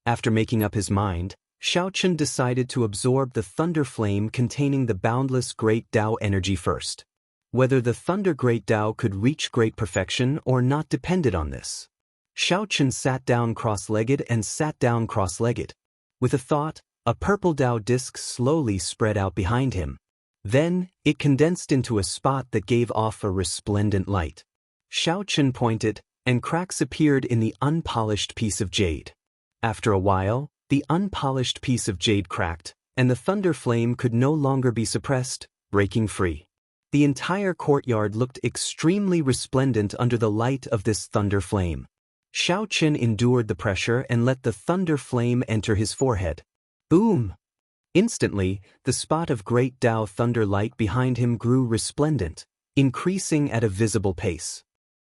After making up his mind, Xiaochen decided to absorb the Thunder Flame containing the boundless Great Dao energy first. Whether the Thunder Great Dao could reach great perfection or not depended on this. Xiaochen sat down cross-legged and sat down cross-legged. With a thought, a purple Dao disc slowly spread out behind him. Then, it condensed into a spot that gave off a resplendent light. Xiaochen pointed, and cracks appeared in the unpolished piece of jade. After a while, the unpolished piece of jade cracked, and the thunder flame could no longer be suppressed, breaking free. The entire courtyard looked extremely resplendent under the light of this thunder flame. Xiaochen endured the pressure and let the thunder flame enter his forehead. Boom! Instantly, the spot of great Dao thunder light behind him grew resplendent, increasing at a visible pace.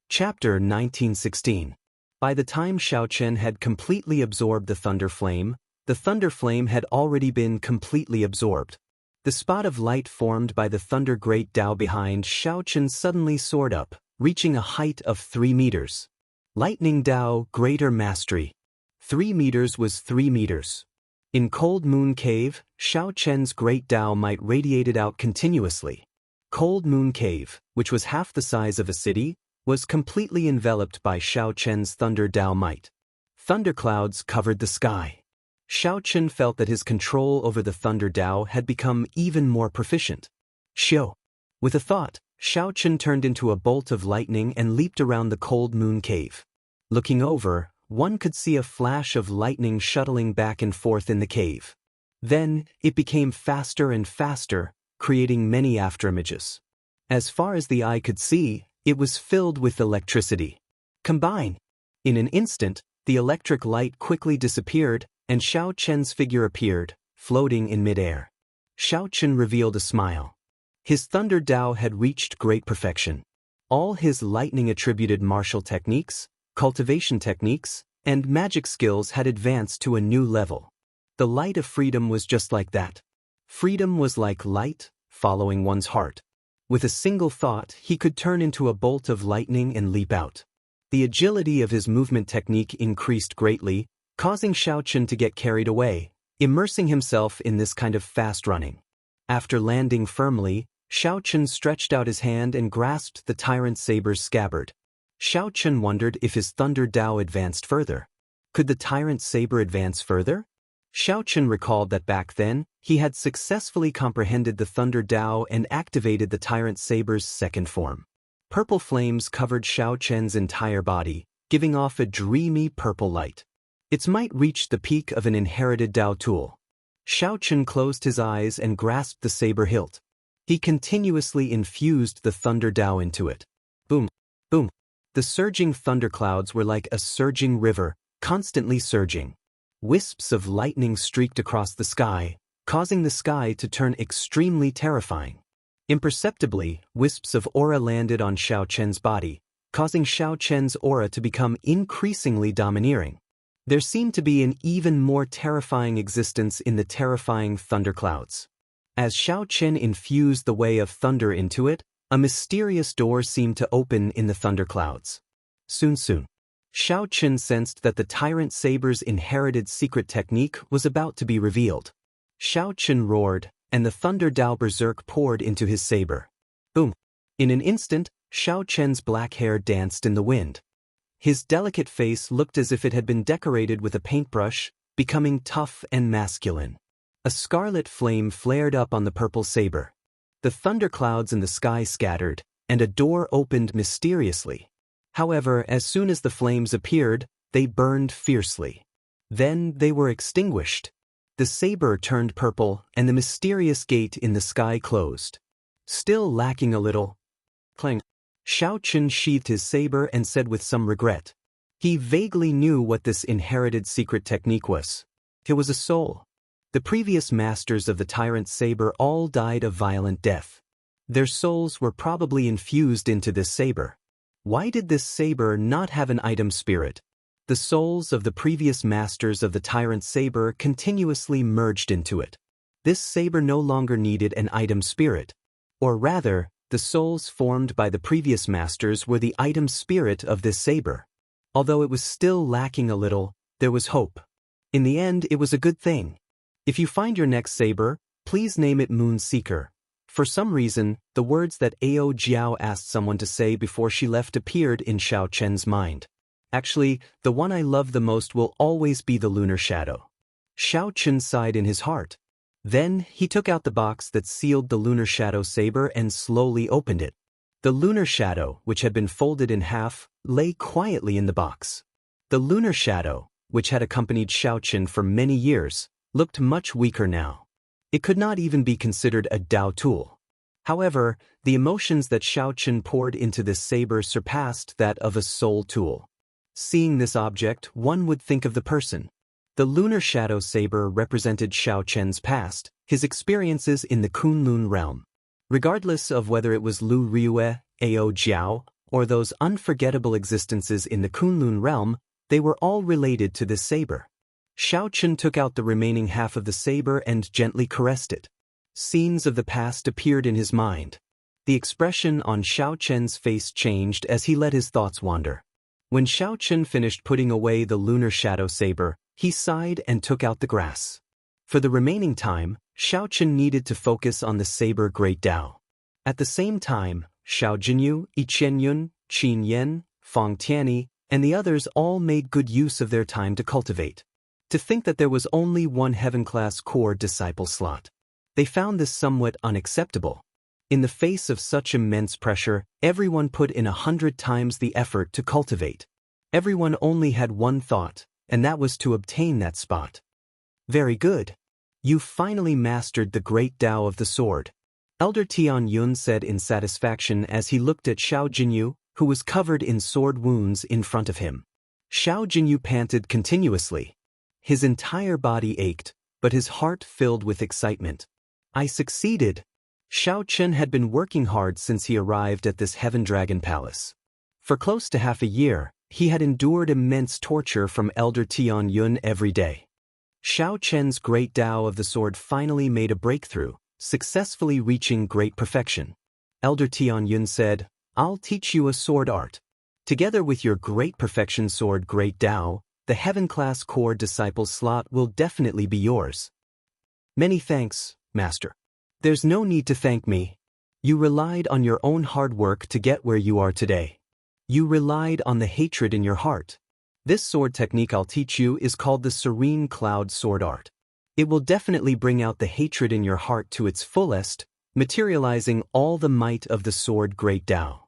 Chapter 1916. By the time Xiaochen had completely absorbed the thunder flame had already been completely absorbed. The spot of light formed by the thunder great Dao behind Xiao Chen suddenly soared up, reaching a height of 3 meters. Lightning Dao, greater mastery. 3 meters was 3 meters. In Cold Moon Cave, Xiao Chen's great Dao might radiated out continuously. Cold Moon Cave, which was half the size of a city, was completely enveloped by Xiao Chen's thunder Dao might. Thunderclouds covered the sky. Xiao Chen felt that his control over the thunder Dao had become even more proficient. Xiao. With a thought, Xiao Chen turned into a bolt of lightning and leaped around the Cold Moon Cave. Looking over, one could see a flash of lightning shuttling back and forth in the cave. Then, it became faster and faster, creating many afterimages. As far as the eye could see, it was filled with electricity. Combine! In an instant, the electric light quickly disappeared, and Xiao Chen's figure appeared, floating in midair. Xiao Chen revealed a smile. His thunder Dao had reached great perfection. All his lightning-attributed martial techniques, cultivation techniques, and magic skills had advanced to a new level. The light of freedom was just like that. Freedom was like light, following one's heart. With a single thought, he could turn into a bolt of lightning and leap out. The agility of his movement technique increased greatly, causing Xiao Chen to get carried away, immersing himself in this kind of fast running. After landing firmly, Xiao Chen stretched out his hand and grasped the tyrant saber's scabbard. Xiao Chen wondered if his thunder Dao advanced further. Could the tyrant saber advance further? Xiao Chen recalled that back then, he had successfully comprehended the thunder Dao and activated the tyrant saber's second form. Purple flames covered Xiao Chen's entire body, giving off a dreamy purple light. Its might reached the peak of an inherited Dao tool. Xiao Chen closed his eyes and grasped the saber hilt. He continuously infused the thunder Dao into it. Boom, boom. The surging thunderclouds were like a surging river, constantly surging. Wisps of lightning streaked across the sky, causing the sky to turn extremely terrifying. Imperceptibly, wisps of aura landed on Xiao Chen's body, causing Xiao Chen's aura to become increasingly domineering. There seemed to be an even more terrifying existence in the terrifying thunderclouds. As Xiao Chen infused the way of thunder into it, a mysterious door seemed to open in the thunderclouds. Soon. Xiao Chen sensed that the tyrant saber's inherited secret technique was about to be revealed. Xiao Chen roared, and the thunder Dao berserk poured into his saber. Boom! In an instant, Xiao Chen's black hair danced in the wind. His delicate face looked as if it had been decorated with a paintbrush, becoming tough and masculine. A scarlet flame flared up on the purple saber. The thunderclouds in the sky scattered, and a door opened mysteriously. However, as soon as the flames appeared, they burned fiercely. Then they were extinguished. The saber turned purple, and the mysterious gate in the sky closed. Still lacking a little. Clang. Xiao Chen sheathed his saber and said with some regret. He vaguely knew what this inherited secret technique was. It was a soul. The previous masters of the tyrant saber all died a violent death. Their souls were probably infused into this saber. Why did this saber not have an item spirit? The souls of the previous masters of the tyrant saber continuously merged into it. This saber no longer needed an item spirit. Or rather, the souls formed by the previous masters were the item spirit of this saber. Although it was still lacking a little, there was hope. In the end, it was a good thing. If you find your next saber, please name it Moon Seeker. For some reason, the words that Ao Jiao asked someone to say before she left appeared in Xiao Chen's mind. Actually, the one I love the most will always be the Lunar Shadow. Xiao Chen sighed in his heart. Then, he took out the box that sealed the Lunar Shadow saber and slowly opened it. The Lunar Shadow, which had been folded in half, lay quietly in the box. The Lunar Shadow, which had accompanied Xiao Chen for many years, looked much weaker now. It could not even be considered a Dao tool. However, the emotions that Xiao Chen poured into this saber surpassed that of a soul tool. Seeing this object, one would think of the person. The Lunar Shadow saber represented Xiao Chen's past, his experiences in the Kunlun realm. Regardless of whether it was Lu Riue, Ao Jiao, or those unforgettable existences in the Kunlun realm, they were all related to this saber. Xiao Chen took out the remaining half of the saber and gently caressed it. Scenes of the past appeared in his mind. The expression on Xiao Chen's face changed as he let his thoughts wander. When Xiao Chen finished putting away the lunar shadow saber, he sighed and took out the grass. For the remaining time, Xiao Chen needed to focus on the saber Great Tao. At the same time, Xiao Jinyu, Yi Qianyun, Qin Yan, Fang Tianyi, and the others all made good use of their time to cultivate. To think that there was only one heaven-class core disciple slot. They found this somewhat unacceptable. In the face of such immense pressure, everyone put in 100 times the effort to cultivate. Everyone only had one thought, and that was to obtain that spot. Very good. You finally mastered the great Tao of the sword, Elder Tian Yun said in satisfaction as he looked at Xiao Jinyu, who was covered in sword wounds in front of him. Xiao Jinyu panted continuously. His entire body ached, but his heart filled with excitement. I succeeded. Xiao Chen had been working hard since he arrived at this Heaven Dragon Palace. For close to half a year, he had endured immense torture from Elder Tian Yun every day. Xiao Chen's great Tao of the sword finally made a breakthrough, successfully reaching great perfection. Elder Tian Yun said, I'll teach you a sword art. Together with your great perfection sword Great Tao, the Heaven-class core disciple slot will definitely be yours. Many thanks, Master. There's no need to thank me. You relied on your own hard work to get where you are today. You relied on the hatred in your heart. This sword technique I'll teach you is called the Serene Cloud Sword Art. It will definitely bring out the hatred in your heart to its fullest, materializing all the might of the sword Great Tao.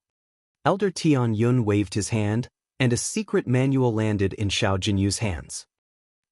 Elder Tian Yun waved his hand, and a secret manual landed in Xiao Jinyu's hands.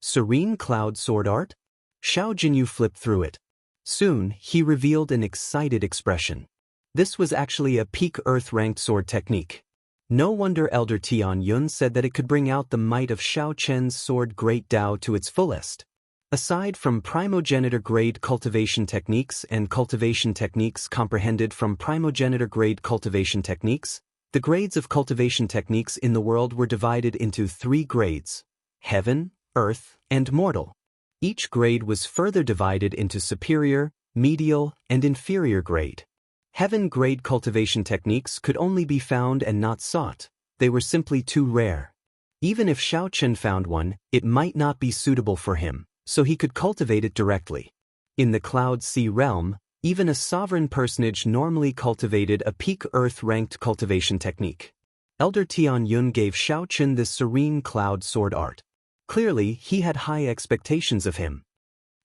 Serene Cloud Sword Art? Xiao Jinyu flipped through it. Soon, he revealed an excited expression. This was actually a peak Earth-ranked sword technique. No wonder Elder Tian Yun said that it could bring out the might of Xiao Chen's sword Great Tao to its fullest. Aside from primogenitor-grade cultivation techniques and cultivation techniques comprehended from primogenitor-grade cultivation techniques, the grades of cultivation techniques in the world were divided into 3 grades: Heaven, Earth, and Mortal. Each grade was further divided into superior, medial, and inferior grade. Heaven-grade cultivation techniques could only be found and not sought. They were simply too rare. Even if Xiao Chen found one, it might not be suitable for him, so he could cultivate it directly. In the Cloud Sea realm, even a sovereign personage normally cultivated a peak Earth-ranked cultivation technique. Elder Tian Yun gave Xiao Chen this Serene Cloud Sword Art. Clearly, he had high expectations of him.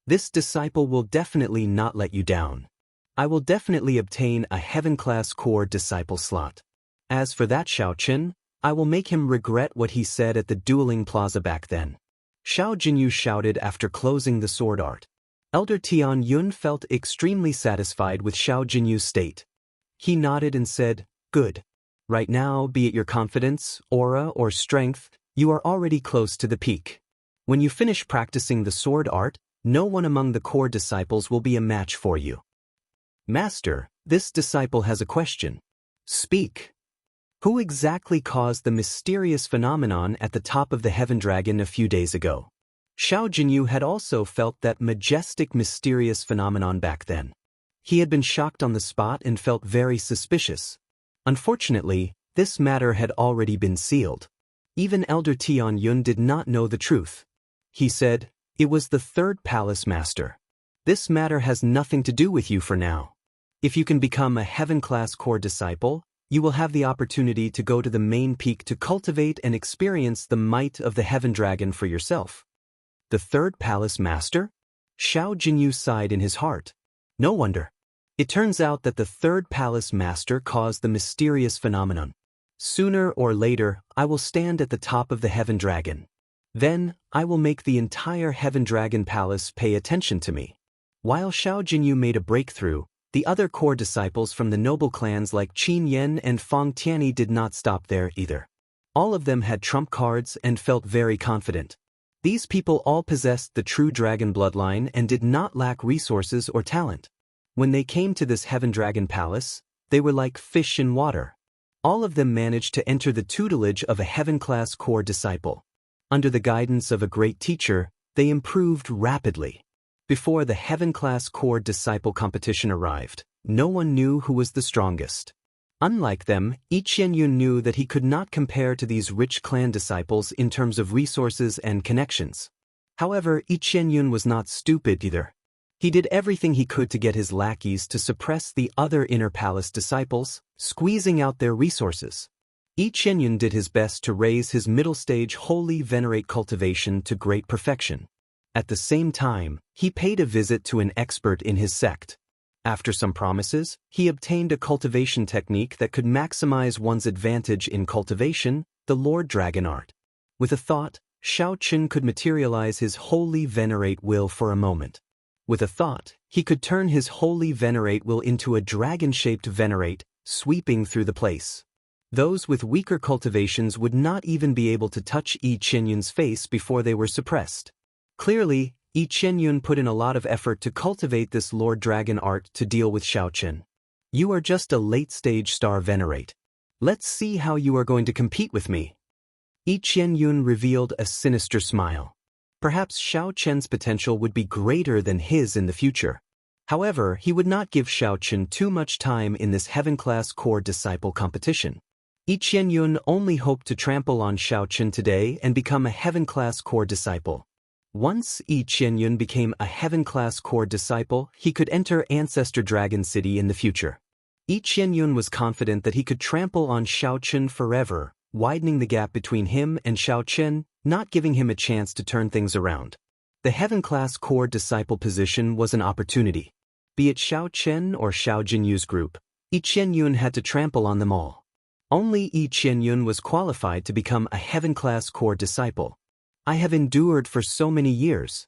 This disciple will definitely not let you down. I will definitely obtain a Heaven-class core disciple slot. As for that Xiao Chen, I will make him regret what he said at the dueling plaza back then. Xiao Jinyu shouted after closing the sword art. Elder Tian Yun felt extremely satisfied with Xiao Jinyu's state. He nodded and said, Good. Right now, be it your confidence, aura, or strength, you are already close to the peak. When you finish practicing the sword art, no one among the core disciples will be a match for you. Master, this disciple has a question. Speak. Who exactly caused the mysterious phenomenon at the top of the Heaven Dragon a few days ago? Xiao Jinyu had also felt that majestic mysterious phenomenon back then. He had been shocked on the spot and felt very suspicious. Unfortunately, this matter had already been sealed. Even Elder Tian Yun did not know the truth. He said, It was the 3rd Palace Master. This matter has nothing to do with you for now. If you can become a Heaven-class core disciple, you will have the opportunity to go to the main peak to cultivate and experience the might of the Heaven Dragon for yourself. The 3rd Palace Master? Xiao Jinyu sighed in his heart. No wonder. It turns out that the 3rd Palace Master caused the mysterious phenomenon. Sooner or later, I will stand at the top of the Heaven Dragon. Then, I will make the entire Heaven Dragon Palace pay attention to me. While Xiao Jinyu made a breakthrough, the other core disciples from the noble clans like Qin Yan and Fang Tianyi did not stop there either. All of them had trump cards and felt very confident. These people all possessed the true dragon bloodline and did not lack resources or talent. When they came to this Heaven Dragon Palace, they were like fish in water. All of them managed to enter the tutelage of a Heaven-class core disciple. Under the guidance of a great teacher, they improved rapidly. Before the Heaven-class core disciple competition arrived, no one knew who was the strongest. Unlike them, Yi Qianyun knew that he could not compare to these rich clan disciples in terms of resources and connections. However, Yi Qianyun was not stupid either. He did everything he could to get his lackeys to suppress the other inner palace disciples, squeezing out their resources. Yi Qianyun did his best to raise his middle stage holy venerate cultivation to great perfection. At the same time, he paid a visit to an expert in his sect. After some promises, he obtained a cultivation technique that could maximize one's advantage in cultivation, the Lord Dragon art. With a thought, Shao Qun could materialize his holy venerate will for a moment. With a thought, he could turn his holy venerate will into a dragon-shaped venerate, sweeping through the place. Those with weaker cultivations would not even be able to touch Yi Qianyun's face before they were suppressed. Clearly, Yi Qianyun put in a lot of effort to cultivate this Lord Dragon art to deal with Shao Qun. You are just a late-stage star venerate. Let's see how you are going to compete with me. Yi Qianyun revealed a sinister smile. Perhaps Shao Qun's potential would be greater than his in the future. However, he would not give Shao Qun too much time in this heaven-class core disciple competition. Yi Qianyun only hoped to trample on Shao Qun today and become a heaven-class core disciple. Once Yi Qianyun became a heaven-class core disciple, he could enter Ancestor Dragon City in the future. Yi Qianyun was confident that he could trample on Shao Qun forever, widening the gap between him and Shao Qun, not giving him a chance to turn things around. The heaven-class core disciple position was an opportunity. Be it Shao Qun or Shao Jinyu's group, Yi Qianyun had to trample on them all. Only Yi Qianyun was qualified to become a heaven-class core disciple. I have endured for so many years.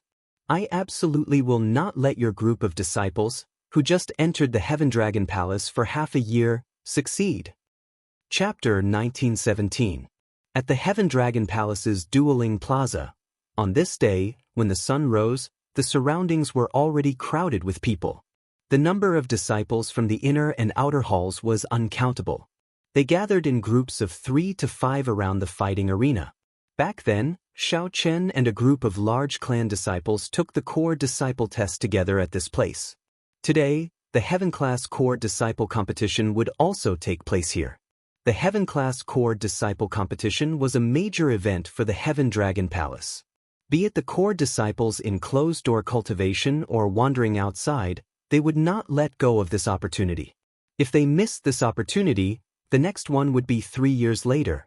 I absolutely will not let your group of disciples, who just entered the Heaven Dragon Palace for half a year, succeed. Chapter 1917. At the Heaven Dragon Palace's Dueling Plaza. On this day, when the sun rose, the surroundings were already crowded with people. The number of disciples from the inner and outer halls was uncountable. They gathered in groups of 3 to 5 around the fighting arena. Back then, Shao Qun and a group of large clan disciples took the core disciple test together at this place. Today, the Heaven-class core disciple competition would also take place here. The Heaven-class core disciple competition was a major event for the Heaven Dragon Palace. Be it the core disciples in closed-door cultivation or wandering outside, they would not let go of this opportunity. If they missed this opportunity, the next one would be 3 years later.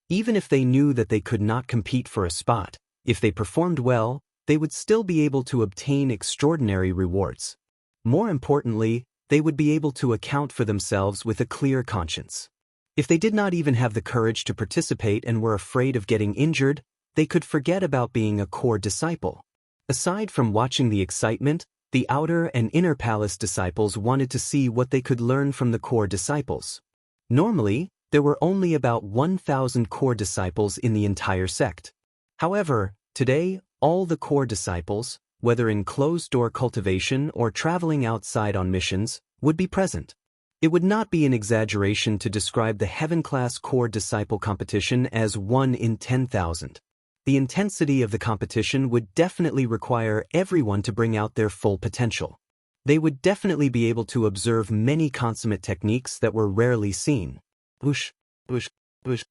Even if they knew that they could not compete for a spot, if they performed well, they would still be able to obtain extraordinary rewards. More importantly, they would be able to account for themselves with a clear conscience. If they did not even have the courage to participate and were afraid of getting injured, they could forget about being a core disciple. Aside from watching the excitement, the outer and inner palace disciples wanted to see what they could learn from the core disciples. Normally, there were only about 1,000 core disciples in the entire sect. However, today, all the core disciples, whether in closed-door cultivation or traveling outside on missions, would be present. It would not be an exaggeration to describe the Heaven-class core disciple competition as 1 in 10,000. The intensity of the competition would definitely require everyone to bring out their full potential. They would definitely be able to observe many consummate techniques that were rarely seen. Whoosh, whoosh, whoosh.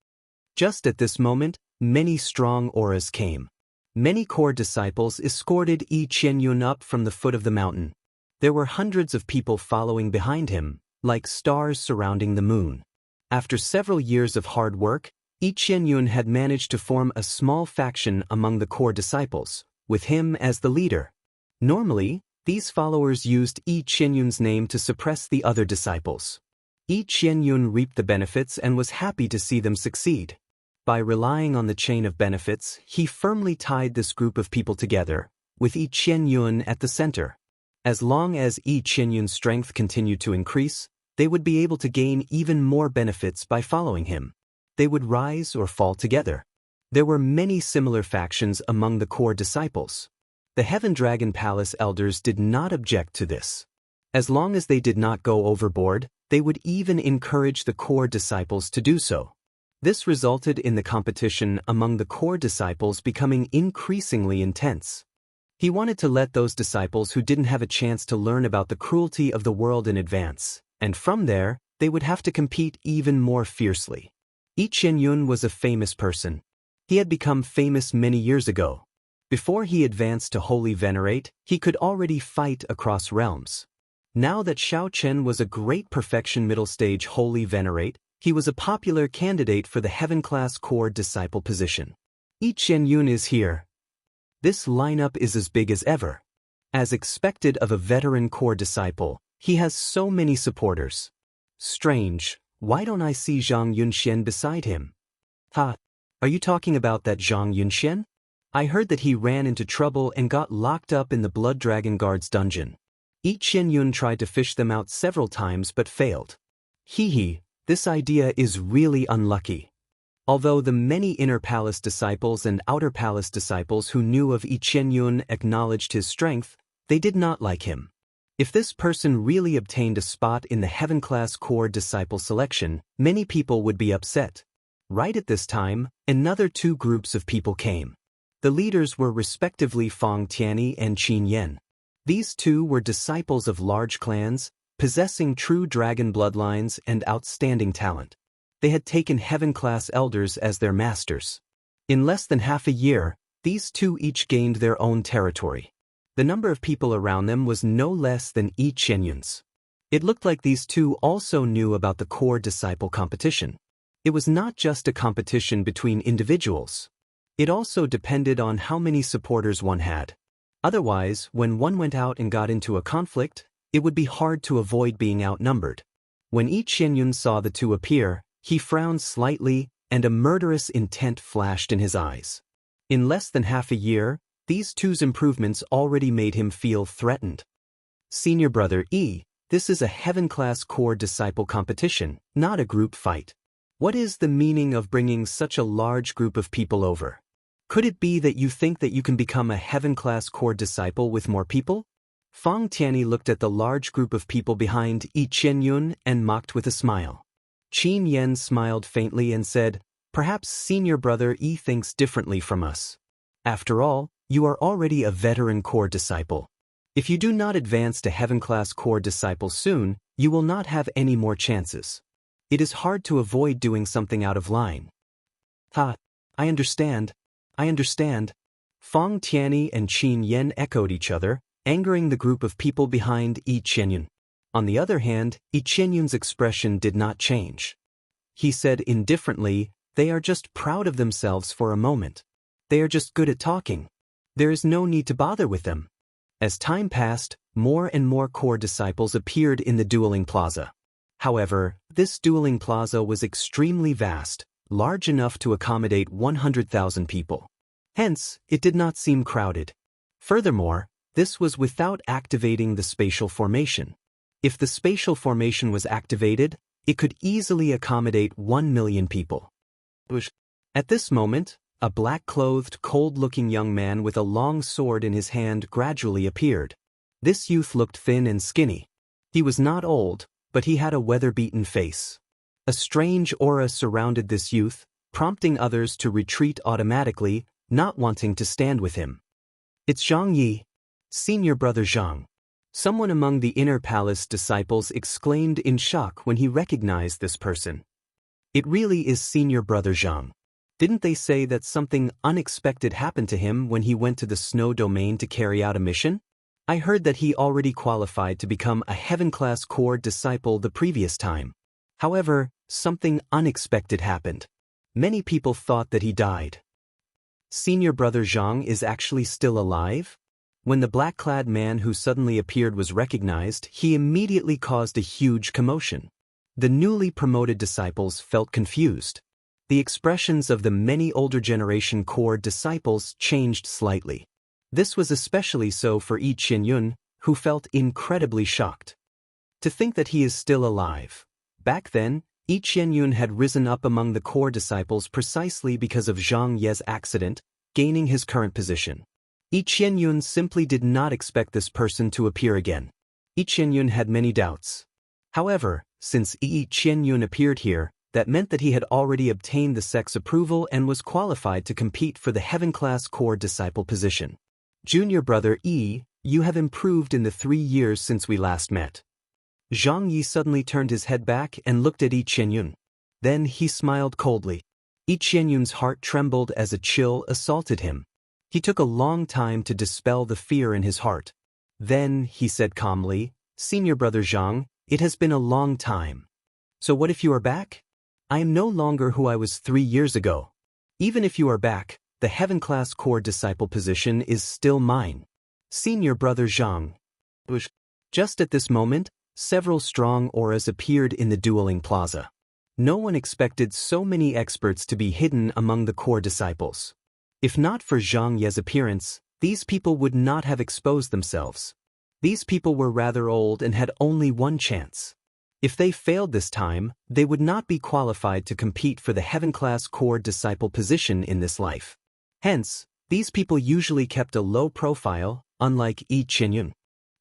Just at this moment, many strong auras came. Many core disciples escorted Yi Qianyun up from the foot of the mountain. There were hundreds of people following behind him, like stars surrounding the moon. After several years of hard work, Yi Qianyun had managed to form a small faction among the core disciples, with him as the leader. Normally, these followers used Yi Qianyun's name to suppress the other disciples. Yi Qianyun reaped the benefits and was happy to see them succeed. By relying on the chain of benefits, he firmly tied this group of people together, with Yi Qianyun at the center. As long as Yi Qianyun's strength continued to increase, they would be able to gain even more benefits by following him. They would rise or fall together. There were many similar factions among the core disciples. The Heaven Dragon Palace elders did not object to this. As long as they did not go overboard, they would even encourage the core disciples to do so. This resulted in the competition among the core disciples becoming increasingly intense. He wanted to let those disciples who didn't have a chance to learn about the cruelty of the world in advance, and from there, they would have to compete even more fiercely. Yi Qianyun was a famous person. He had become famous many years ago. Before he advanced to Holy Venerate, he could already fight across realms. Now that Xiao Chen was a great perfection middle stage Holy Venerate, he was a popular candidate for the Heaven-class core disciple position. Yi Qianyun is here. This lineup is as big as ever. As expected of a veteran core disciple, he has so many supporters. Strange, why don't I see Zhang Yunxian beside him? Ha! Are you talking about that Zhang Yunxian? I heard that he ran into trouble and got locked up in the Blood Dragon Guard's dungeon. Yi Qianyun tried to fish them out several times but failed. Hee, this idea is really unlucky. Although the many inner palace disciples and outer palace disciples who knew of Yi Qianyun acknowledged his strength, they did not like him. If this person really obtained a spot in the Heaven-class core disciple selection, many people would be upset. Right at this time, another two groups of people came. The leaders were respectively Fang Tianyi and Qin Yan. These two were disciples of large clans, possessing true dragon bloodlines and outstanding talent. They had taken Heaven-class elders as their masters. In less than half a year, these two each gained their own territory. The number of people around them was no less than Yi Qianyun's. It looked like these two also knew about the core disciple competition. It was not just a competition between individuals. It also depended on how many supporters one had. Otherwise, when one went out and got into a conflict, it would be hard to avoid being outnumbered. When Yi Qianyun saw the two appear, he frowned slightly, and a murderous intent flashed in his eyes. In less than half a year, these two's improvements already made him feel threatened. Senior brother Yi, this is a Heaven-class core disciple competition, not a group fight. What is the meaning of bringing such a large group of people over? Could it be that you think that you can become a Heaven-class core disciple with more people? Fang Tianyi looked at the large group of people behind Yi Qianyun and mocked with a smile. Qin Yan smiled faintly and said, "Perhaps senior brother Yi thinks differently from us. After all, you are already a veteran core disciple. If you do not advance to Heaven-class core disciple soon, you will not have any more chances. It is hard to avoid doing something out of line." "Ha, I understand. I understand." Fang Tianyi and Qin Yan echoed each other, angering the group of people behind Yi Qianyun. On the other hand, Yi Qianyun's expression did not change. He said indifferently, "They are just proud of themselves for a moment. They are just good at talking. There is no need to bother with them." As time passed, more and more core disciples appeared in the dueling plaza. However, this dueling plaza was extremely vast, large enough to accommodate 100,000 people. Hence, it did not seem crowded. Furthermore, this was without activating the spatial formation. If the spatial formation was activated, it could easily accommodate 1 million people. At this moment, a black-clothed, cold-looking young man with a long sword in his hand gradually appeared. This youth looked thin and skinny. He was not old, but he had a weather-beaten face. A strange aura surrounded this youth, prompting others to retreat automatically, not wanting to stand with him. "It's Zhang Yi, senior brother Zhang." Someone among the inner palace disciples exclaimed in shock when he recognized this person. "It really is senior brother Zhang. Didn't they say that something unexpected happened to him when he went to the snow domain to carry out a mission? I heard that he already qualified to become a Heaven-class core disciple the previous time. However, something unexpected happened. Many people thought that he died." "Senior brother Zhang is actually still alive?" When the black-clad man who suddenly appeared was recognized, he immediately caused a huge commotion. The newly promoted disciples felt confused. The expressions of the many older generation core disciples changed slightly. This was especially so for Yi Qianyun, who felt incredibly shocked. To think that he is still alive. Back then, Yi Qianyun had risen up among the core disciples precisely because of Zhang Ye's accident, gaining his current position. Yi Qianyun simply did not expect this person to appear again. Yi Qianyun had many doubts. However, since Yi Qianyun appeared here, that meant that he had already obtained the sect's approval and was qualified to compete for the Heaven-class core disciple position. Junior brother Yi, you have improved in the 3 years since we last met. Zhang Yi suddenly turned his head back and looked at Yi Qianyun. Then he smiled coldly. Yi Qianyun's heart trembled as a chill assaulted him. He took a long time to dispel the fear in his heart. Then he said calmly, Senior brother Zhang, it has been a long time. So what if you are back? I am no longer who I was 3 years ago. Even if you are back, the Heaven Class Core Disciple position is still mine. Senior brother Zhang. Just at this moment, several strong auras appeared in the dueling plaza. No one expected so many experts to be hidden among the core disciples. If not for Zhang Ye's appearance, these people would not have exposed themselves. These people were rather old and had only one chance. If they failed this time, they would not be qualified to compete for the Heaven Class Core Disciple position in this life. Hence, these people usually kept a low profile, unlike Yi Qianyun.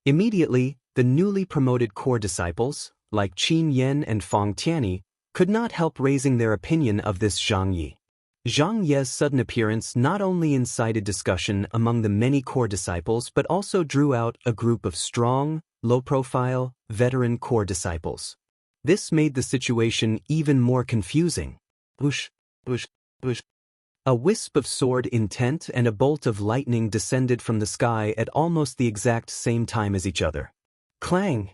Immediately, the newly promoted core disciples, like Qin Yan and Feng Tianyi, could not help raising their opinion of this Zhang Yi. Zhang Ye's sudden appearance not only incited discussion among the many core disciples but also drew out a group of strong, low-profile, veteran core disciples. This made the situation even more confusing. Whoosh, whoosh, whoosh. A wisp of sword intent and a bolt of lightning descended from the sky at almost the exact same time as each other. Clang!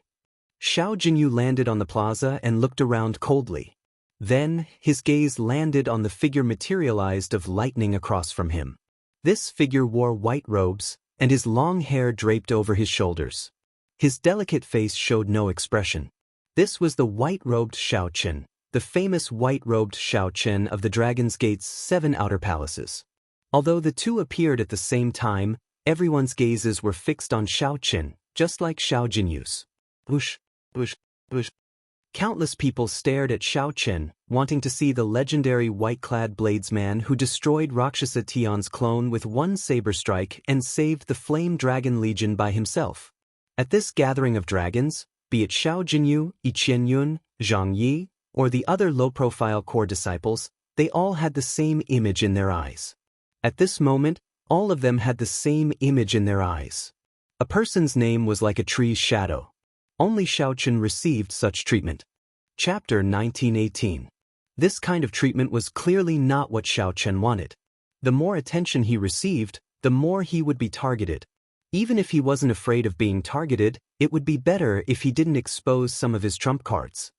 Xiao Jinyu landed on the plaza and looked around coldly. Then, his gaze landed on the figure materialized of lightning across from him. This figure wore white robes, and his long hair draped over his shoulders. His delicate face showed no expression. This was the white-robed Shao Chen, the famous white-robed Shao Chen of the Dragon's Gate's 7 outer palaces. Although the two appeared at the same time, everyone's gazes were fixed on Shao Chen, just like Xiao Jinyu's. Whoosh, whoosh, whoosh. Countless people stared at Shao Chen, wanting to see the legendary white-clad bladesman who destroyed Rakshasa Tion's clone with one saber strike and saved the Flame Dragon Legion by himself. At this gathering of dragons, be it Xiao Jinyu, Yi Qianyun, Zhang Yi, or the other low-profile core disciples, they all had the same image in their eyes. At this moment, all of them had the same image in their eyes. A person's name was like a tree's shadow. Only Shao Chen received such treatment. Chapter 1918. This kind of treatment was clearly not what Shao Chen wanted. The more attention he received, the more he would be targeted. Even if he wasn't afraid of being targeted, it would be better if he didn't expose some of his trump cards.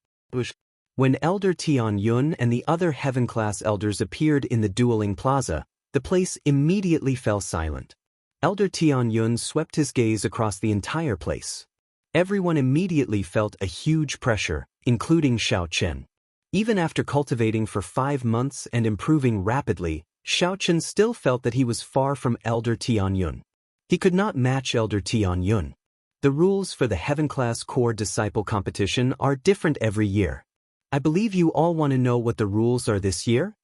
When Elder Tian Yun and the other heaven-class elders appeared in the dueling plaza, the place immediately fell silent. Elder Tian Yun swept his gaze across the entire place. Everyone immediately felt a huge pressure, including Shao Chen. Even after cultivating for 5 months and improving rapidly, Shao Chen still felt that he was far from Elder Tian Yun. He could not match Elder Tian Yun. The rules for the Heaven Class Core Disciple competition are different every year. I believe you all want to know what the rules are this year?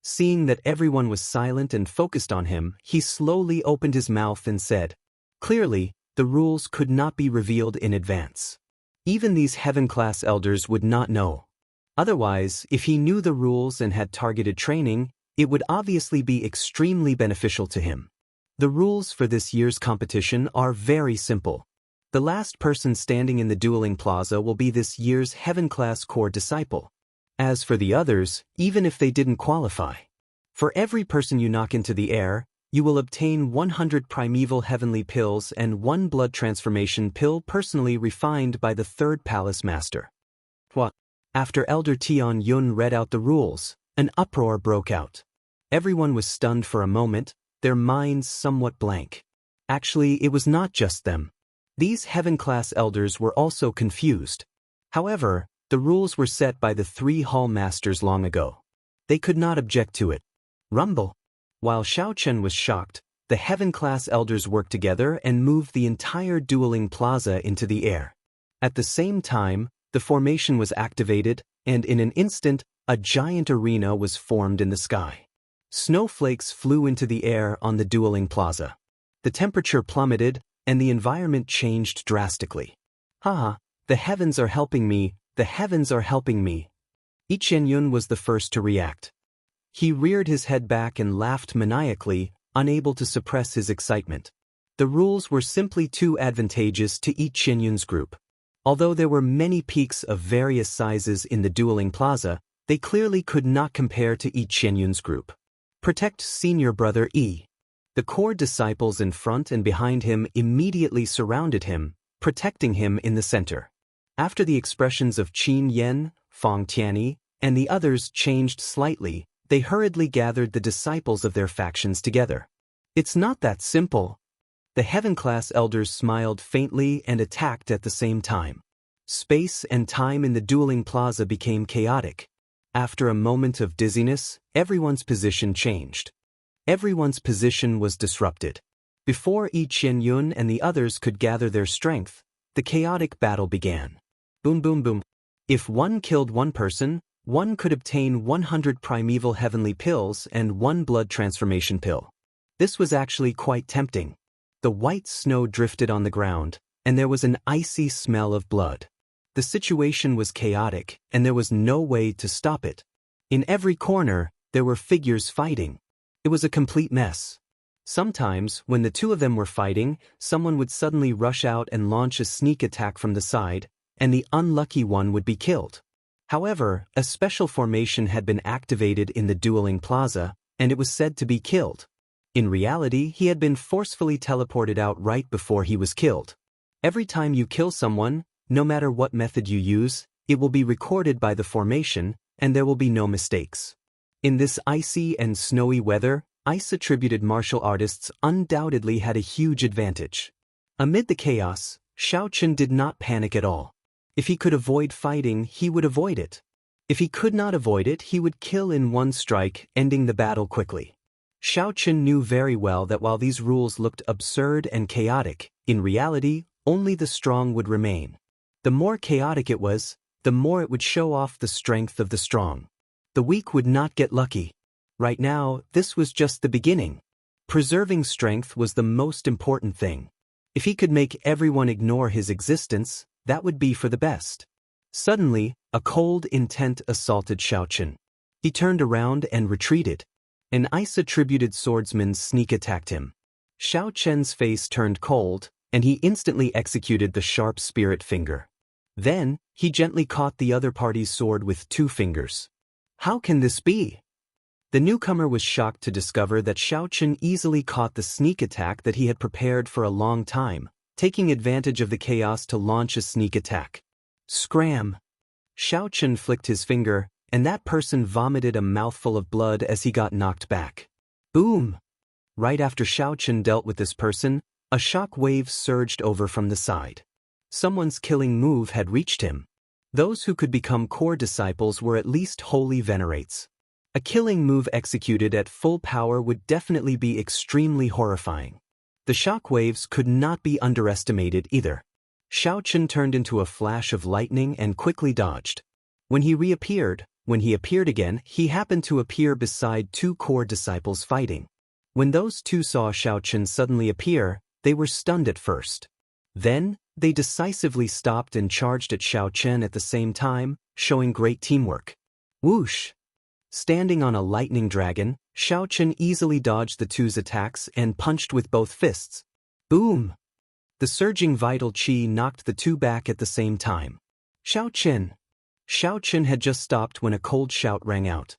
Seeing that everyone was silent and focused on him, he slowly opened his mouth and said, clearly, the rules could not be revealed in advance. Even these heaven-class elders would not know. Otherwise, if he knew the rules and had targeted training, it would obviously be extremely beneficial to him. The rules for this year's competition are very simple. The last person standing in the dueling plaza will be this year's heaven-class core disciple. As for the others, even if they didn't qualify, for every person you knock into the air, you will obtain 100 primeval heavenly pills and 1 blood transformation pill personally refined by the 3rd palace master. What? After Elder Tian Yun read out the rules, an uproar broke out. Everyone was stunned for a moment, their minds somewhat blank. Actually, it was not just them. These heaven-class elders were also confused. However, the rules were set by the 3 hall masters long ago. They could not object to it. Rumble. While Shao Chen was shocked, the heaven-class elders worked together and moved the entire dueling plaza into the air. At the same time, the formation was activated, and in an instant, a giant arena was formed in the sky. Snowflakes flew into the air on the dueling plaza. The temperature plummeted, and the environment changed drastically. Haha, the heavens are helping me, the heavens are helping me. Yi Qianyun was the first to react. He reared his head back and laughed maniacally, unable to suppress his excitement. The rules were simply too advantageous to each Qianyun's group. Although there were many peaks of various sizes in the dueling plaza, they clearly could not compare to each Qianyun's group. Protect senior brother Yi. The core disciples in front and behind him immediately surrounded him, protecting him in the center. After the expressions of Qin Yan, Fang Tianyi, and the others changed slightly, they hurriedly gathered the disciples of their factions together. It's not that simple. The heaven-class elders smiled faintly and attacked at the same time. Space and time in the dueling plaza became chaotic. After a moment of dizziness, everyone's position changed. Everyone's position was disrupted. Before Yi Qianyun and the others could gather their strength, the chaotic battle began. Boom boom boom. If one killed one person, one could obtain 100 primeval heavenly pills and 1 blood transformation pill. This was actually quite tempting. The white snow drifted on the ground, and there was an icy smell of blood. The situation was chaotic, and there was no way to stop it. In every corner, there were figures fighting. It was a complete mess. Sometimes, when the two of them were fighting, someone would suddenly rush out and launch a sneak attack from the side, and the unlucky one would be killed. However, a special formation had been activated in the dueling plaza, and it was said to be killed. In reality, he had been forcefully teleported out right before he was killed. Every time you kill someone, no matter what method you use, it will be recorded by the formation, and there will be no mistakes. In this icy and snowy weather, ice-attributed martial artists undoubtedly had a huge advantage. Amid the chaos, Xiaoqun did not panic at all. If he could avoid fighting, he would avoid it. If he could not avoid it, he would kill in one strike, ending the battle quickly. Xiaoqun knew very well that while these rules looked absurd and chaotic, in reality, only the strong would remain. The more chaotic it was, the more it would show off the strength of the strong. The weak would not get lucky. Right now, this was just the beginning. Preserving strength was the most important thing. If he could make everyone ignore his existence, that would be for the best. Suddenly, a cold intent assaulted Xiaoqun. He turned around and retreated. An ice-attributed swordsman sneak-attacked him. Xiaoqun's face turned cold, and he instantly executed the sharp spirit finger. Then, he gently caught the other party's sword with 2 fingers. How can this be? The newcomer was shocked to discover that Xiaoqun easily caught the sneak attack that he had prepared for a long time, taking advantage of the chaos to launch a sneak attack. Scram! Xiaoqun flicked his finger, and that person vomited a mouthful of blood as he got knocked back. Boom! Right after Xiaoqun dealt with this person, a shock wave surged over from the side. Someone's killing move had reached him. Those who could become core disciples were at least holy venerates. A killing move executed at full power would definitely be extremely horrifying. The shock waves could not be underestimated either. Xiaoqun turned into a flash of lightning and quickly dodged. When he appeared again, he happened to appear beside 2 core disciples fighting. When those 2 saw Xiaoqun suddenly appear, they were stunned at first. Then, they decisively stopped and charged at Xiaoqun at the same time, showing great teamwork. Whoosh! Standing on a lightning dragon, Xiaoqun easily dodged the 2's attacks and punched with both fists. Boom! The surging vital qi knocked the 2 back at the same time. Xiaoqun! Xiaoqun had just stopped when a cold shout rang out.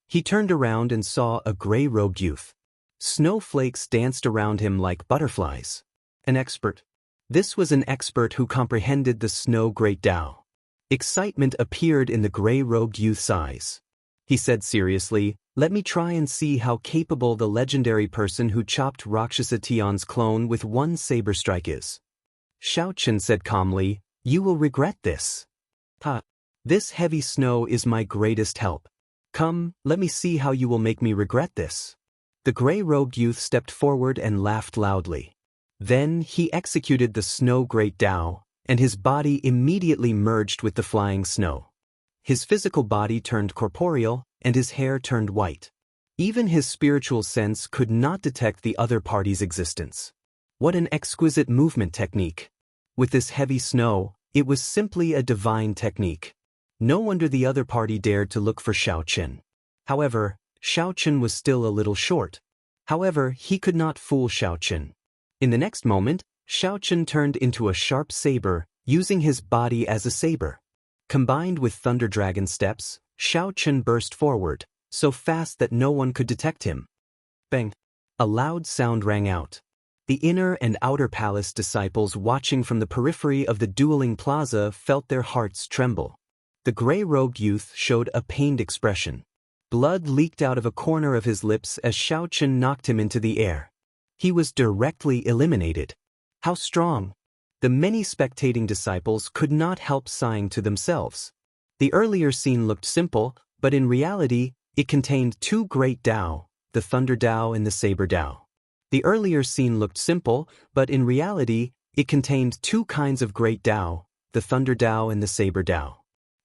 He turned around and saw a gray-robed youth. Snowflakes danced around him like butterflies. An expert. This was an expert who comprehended the Snow Great Tao. Excitement appeared in the gray-robed youth's eyes. He said seriously, "Let me try and see how capable the legendary person who chopped Rakshasa Tion's clone with 1 saber strike is." Xiaoqun said calmly, "You will regret this. Ha! This heavy snow is my greatest help. Come, let me see how you will make me regret this." The gray-robed youth stepped forward and laughed loudly. Then he executed the Snow Great Tao, and his body immediately merged with the flying snow. His physical body turned corporeal, and his hair turned white. Even his spiritual sense could not detect the other party's existence. What an exquisite movement technique! With this heavy snow, it was simply a divine technique. No wonder the other party dared to look for Xiaoqun. However, Xiaoqun was still a little short. However, he could not fool Xiaoqun. In the next moment, Xiao Chen turned into a sharp saber, using his body as a saber. Combined with Thunder Dragon steps, Xiao Chen burst forward, so fast that no one could detect him. Bang! A loud sound rang out. The inner and outer palace disciples watching from the periphery of the dueling plaza felt their hearts tremble. The gray-robed youth showed a pained expression. Blood leaked out of a corner of his lips as Xiao Chen knocked him into the air. He was directly eliminated. How strong! The many spectating disciples could not help sighing to themselves. The earlier scene looked simple, but in reality, it contained two great Dao, the Thunder Dao and the Saber Dao. The earlier scene looked simple, but in reality, it contained two kinds of great Dao, the Thunder Dao and the Saber Dao.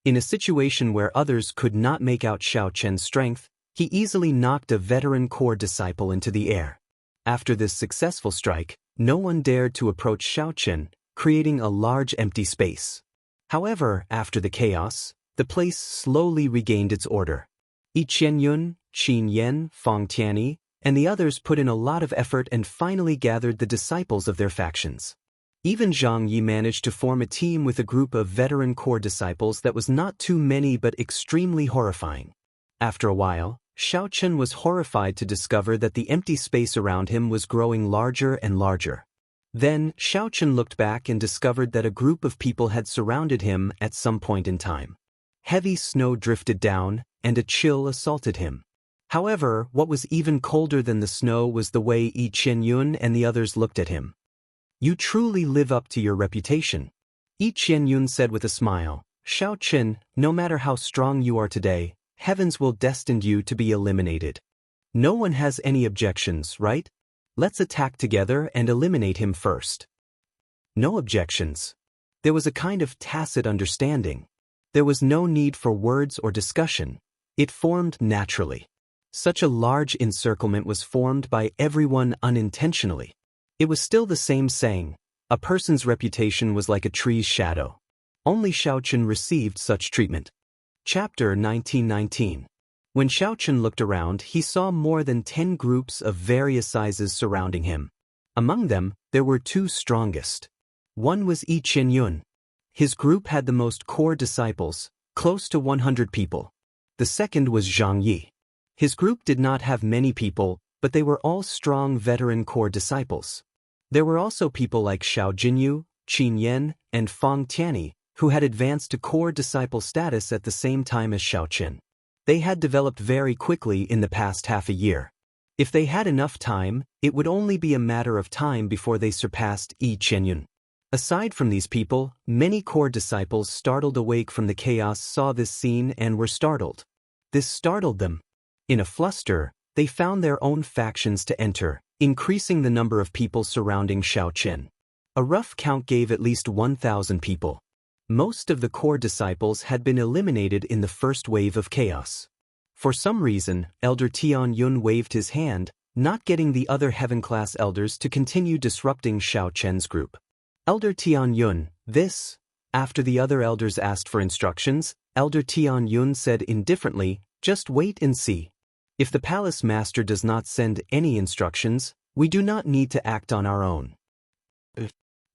In a situation where others could not make out Xiao Chen's strength, he easily knocked a veteran core disciple into the air. After this successful strike, no one dared to approach Xiao Chen, creating a large empty space. However, after the chaos, the place slowly regained its order. Yi Qianyun, Qin Yan, Fang Tianyi, and the others put in a lot of effort and finally gathered the disciples of their factions. Even Zhang Yi managed to form a team with a group of veteran core disciples that was not too many but extremely horrifying. After a while, Xiao Chen was horrified to discover that the empty space around him was growing larger and larger. Then, Xiao Chen looked back and discovered that a group of people had surrounded him at some point in time. Heavy snow drifted down, and a chill assaulted him. However, what was even colder than the snow was the way Yi Qianyun and the others looked at him. "You truly live up to your reputation," Yi Qianyun said with a smile. "Xiao Chen, no matter how strong you are today, heavens will destine you to be eliminated. No one has any objections, right? Let's attack together and eliminate him first." No objections. There was a kind of tacit understanding. There was no need for words or discussion. It formed naturally. Such a large encirclement was formed by everyone unintentionally. It was still the same saying, a person's reputation was like a tree's shadow. Only Xiao Chen received such treatment. Chapter 1919. When Xiao Chen looked around, he saw more than 10 groups of various sizes surrounding him. Among them, there were two strongest. One was Yi Qianyun. His group had the most core disciples, close to 100 people. The second was Zhang Yi. His group did not have many people, but they were all strong veteran core disciples. There were also people like Xiao Jinyu, Qin Yan, and Fang Tianyi, who had advanced to core disciple status at the same time as Xiao Chen. They had developed very quickly in the past half a year. If they had enough time, it would only be a matter of time before they surpassed Yi Qianyun. Aside from these people, many core disciples startled awake from the chaos saw this scene and were startled. This startled them. In a fluster, they found their own factions to enter, increasing the number of people surrounding Xiao Chen. A rough count gave at least 1,000 people. Most of the core disciples had been eliminated in the first wave of chaos. For some reason, Elder Tian Yun waved his hand, not getting the other heaven-class elders to continue disrupting Xiao Chen's group. Elder Tian Yun, this? After the other elders asked for instructions, Elder Tian Yun said indifferently, "Just wait and see. If the palace master does not send any instructions, we do not need to act on our own."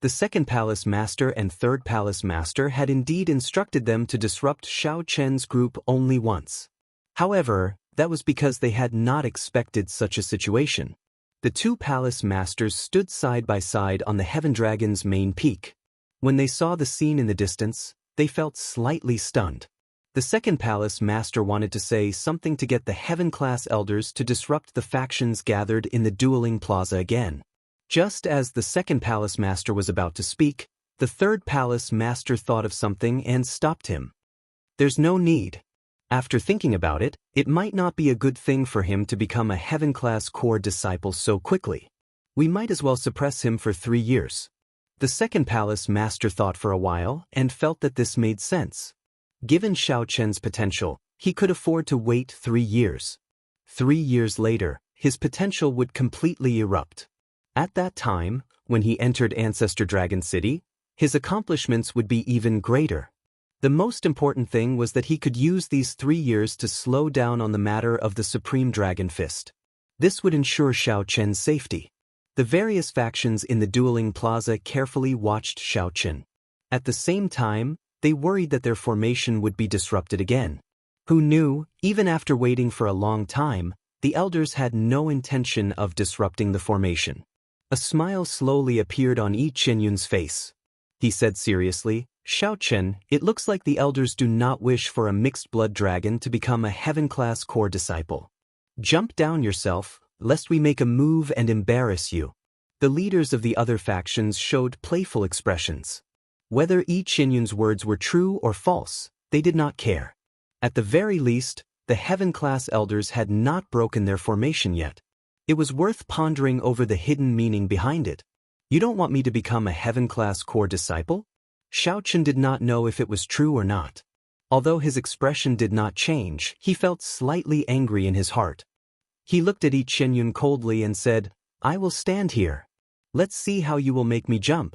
The second palace master and third palace master had indeed instructed them to disrupt Xiao Chen's group only once. However, that was because they had not expected such a situation. The two palace masters stood side by side on the Heaven Dragon's main peak. When they saw the scene in the distance, they felt slightly stunned. The second palace master wanted to say something to get the heaven-class elders to disrupt the factions gathered in the dueling plaza again. Just as the second palace master was about to speak, the third palace master thought of something and stopped him. There's no need. After thinking about it, it might not be a good thing for him to become a heaven-class core disciple so quickly. We might as well suppress him for 3 years. The second palace master thought for a while and felt that this made sense. Given Xiao Chen's potential, he could afford to wait 3 years. 3 years later, his potential would completely erupt. At that time, when he entered Ancestor Dragon City, his accomplishments would be even greater. The most important thing was that he could use these 3 years to slow down on the matter of the Supreme Dragon Fist. This would ensure Xiao Chen's safety. The various factions in the dueling plaza carefully watched Xiao Chen. At the same time, they worried that their formation would be disrupted again. Who knew, even after waiting for a long time, the elders had no intention of disrupting the formation. A smile slowly appeared on Yi Qianyun's face. He said seriously, "Xiao Chen, it looks like the elders do not wish for a mixed-blood dragon to become a heaven-class core disciple. Jump down yourself, lest we make a move and embarrass you." The leaders of the other factions showed playful expressions. Whether Yi Qianyun's words were true or false, they did not care. At the very least, the heaven-class elders had not broken their formation yet. It was worth pondering over the hidden meaning behind it. "You don't want me to become a heaven-class core disciple?" Xiao Chen did not know if it was true or not. Although his expression did not change, he felt slightly angry in his heart. He looked at Yi Qianyun coldly and said, "I will stand here. Let's see how you will make me jump."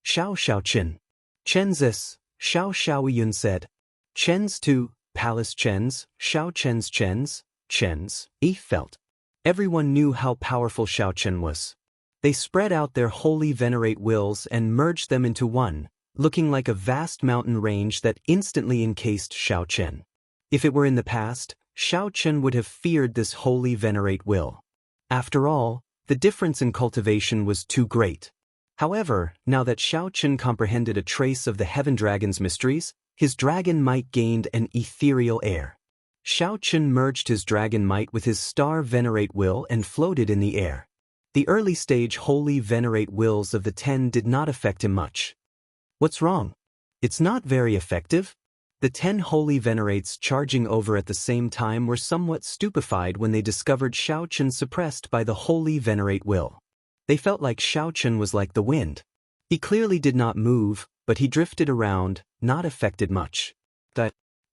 Xiao Chen. Chen's this, Xiao Yun said. Chen's two, Palace Chen's, Xiao Chen's, Yi felt. Everyone knew how powerful Xiao Chen was. They spread out their holy venerate wills and merged them into one, looking like a vast mountain range that instantly encased Xiao Chen. If it were in the past, Xiao Chen would have feared this holy venerate will. After all, the difference in cultivation was too great. However, now that Xiao Chen comprehended a trace of the heaven dragon's mysteries, his dragon might gained an ethereal air. Xiao Chen merged his dragon might with his star venerate will and floated in the air. The early stage holy venerate wills of the 10 did not affect him much. What's wrong? It's not very effective? The 10 holy venerates charging over at the same time were somewhat stupefied when they discovered Xiao Chen suppressed by the holy venerate will. They felt like Xiao Chen was like the wind. He clearly did not move, but he drifted around, not affected much.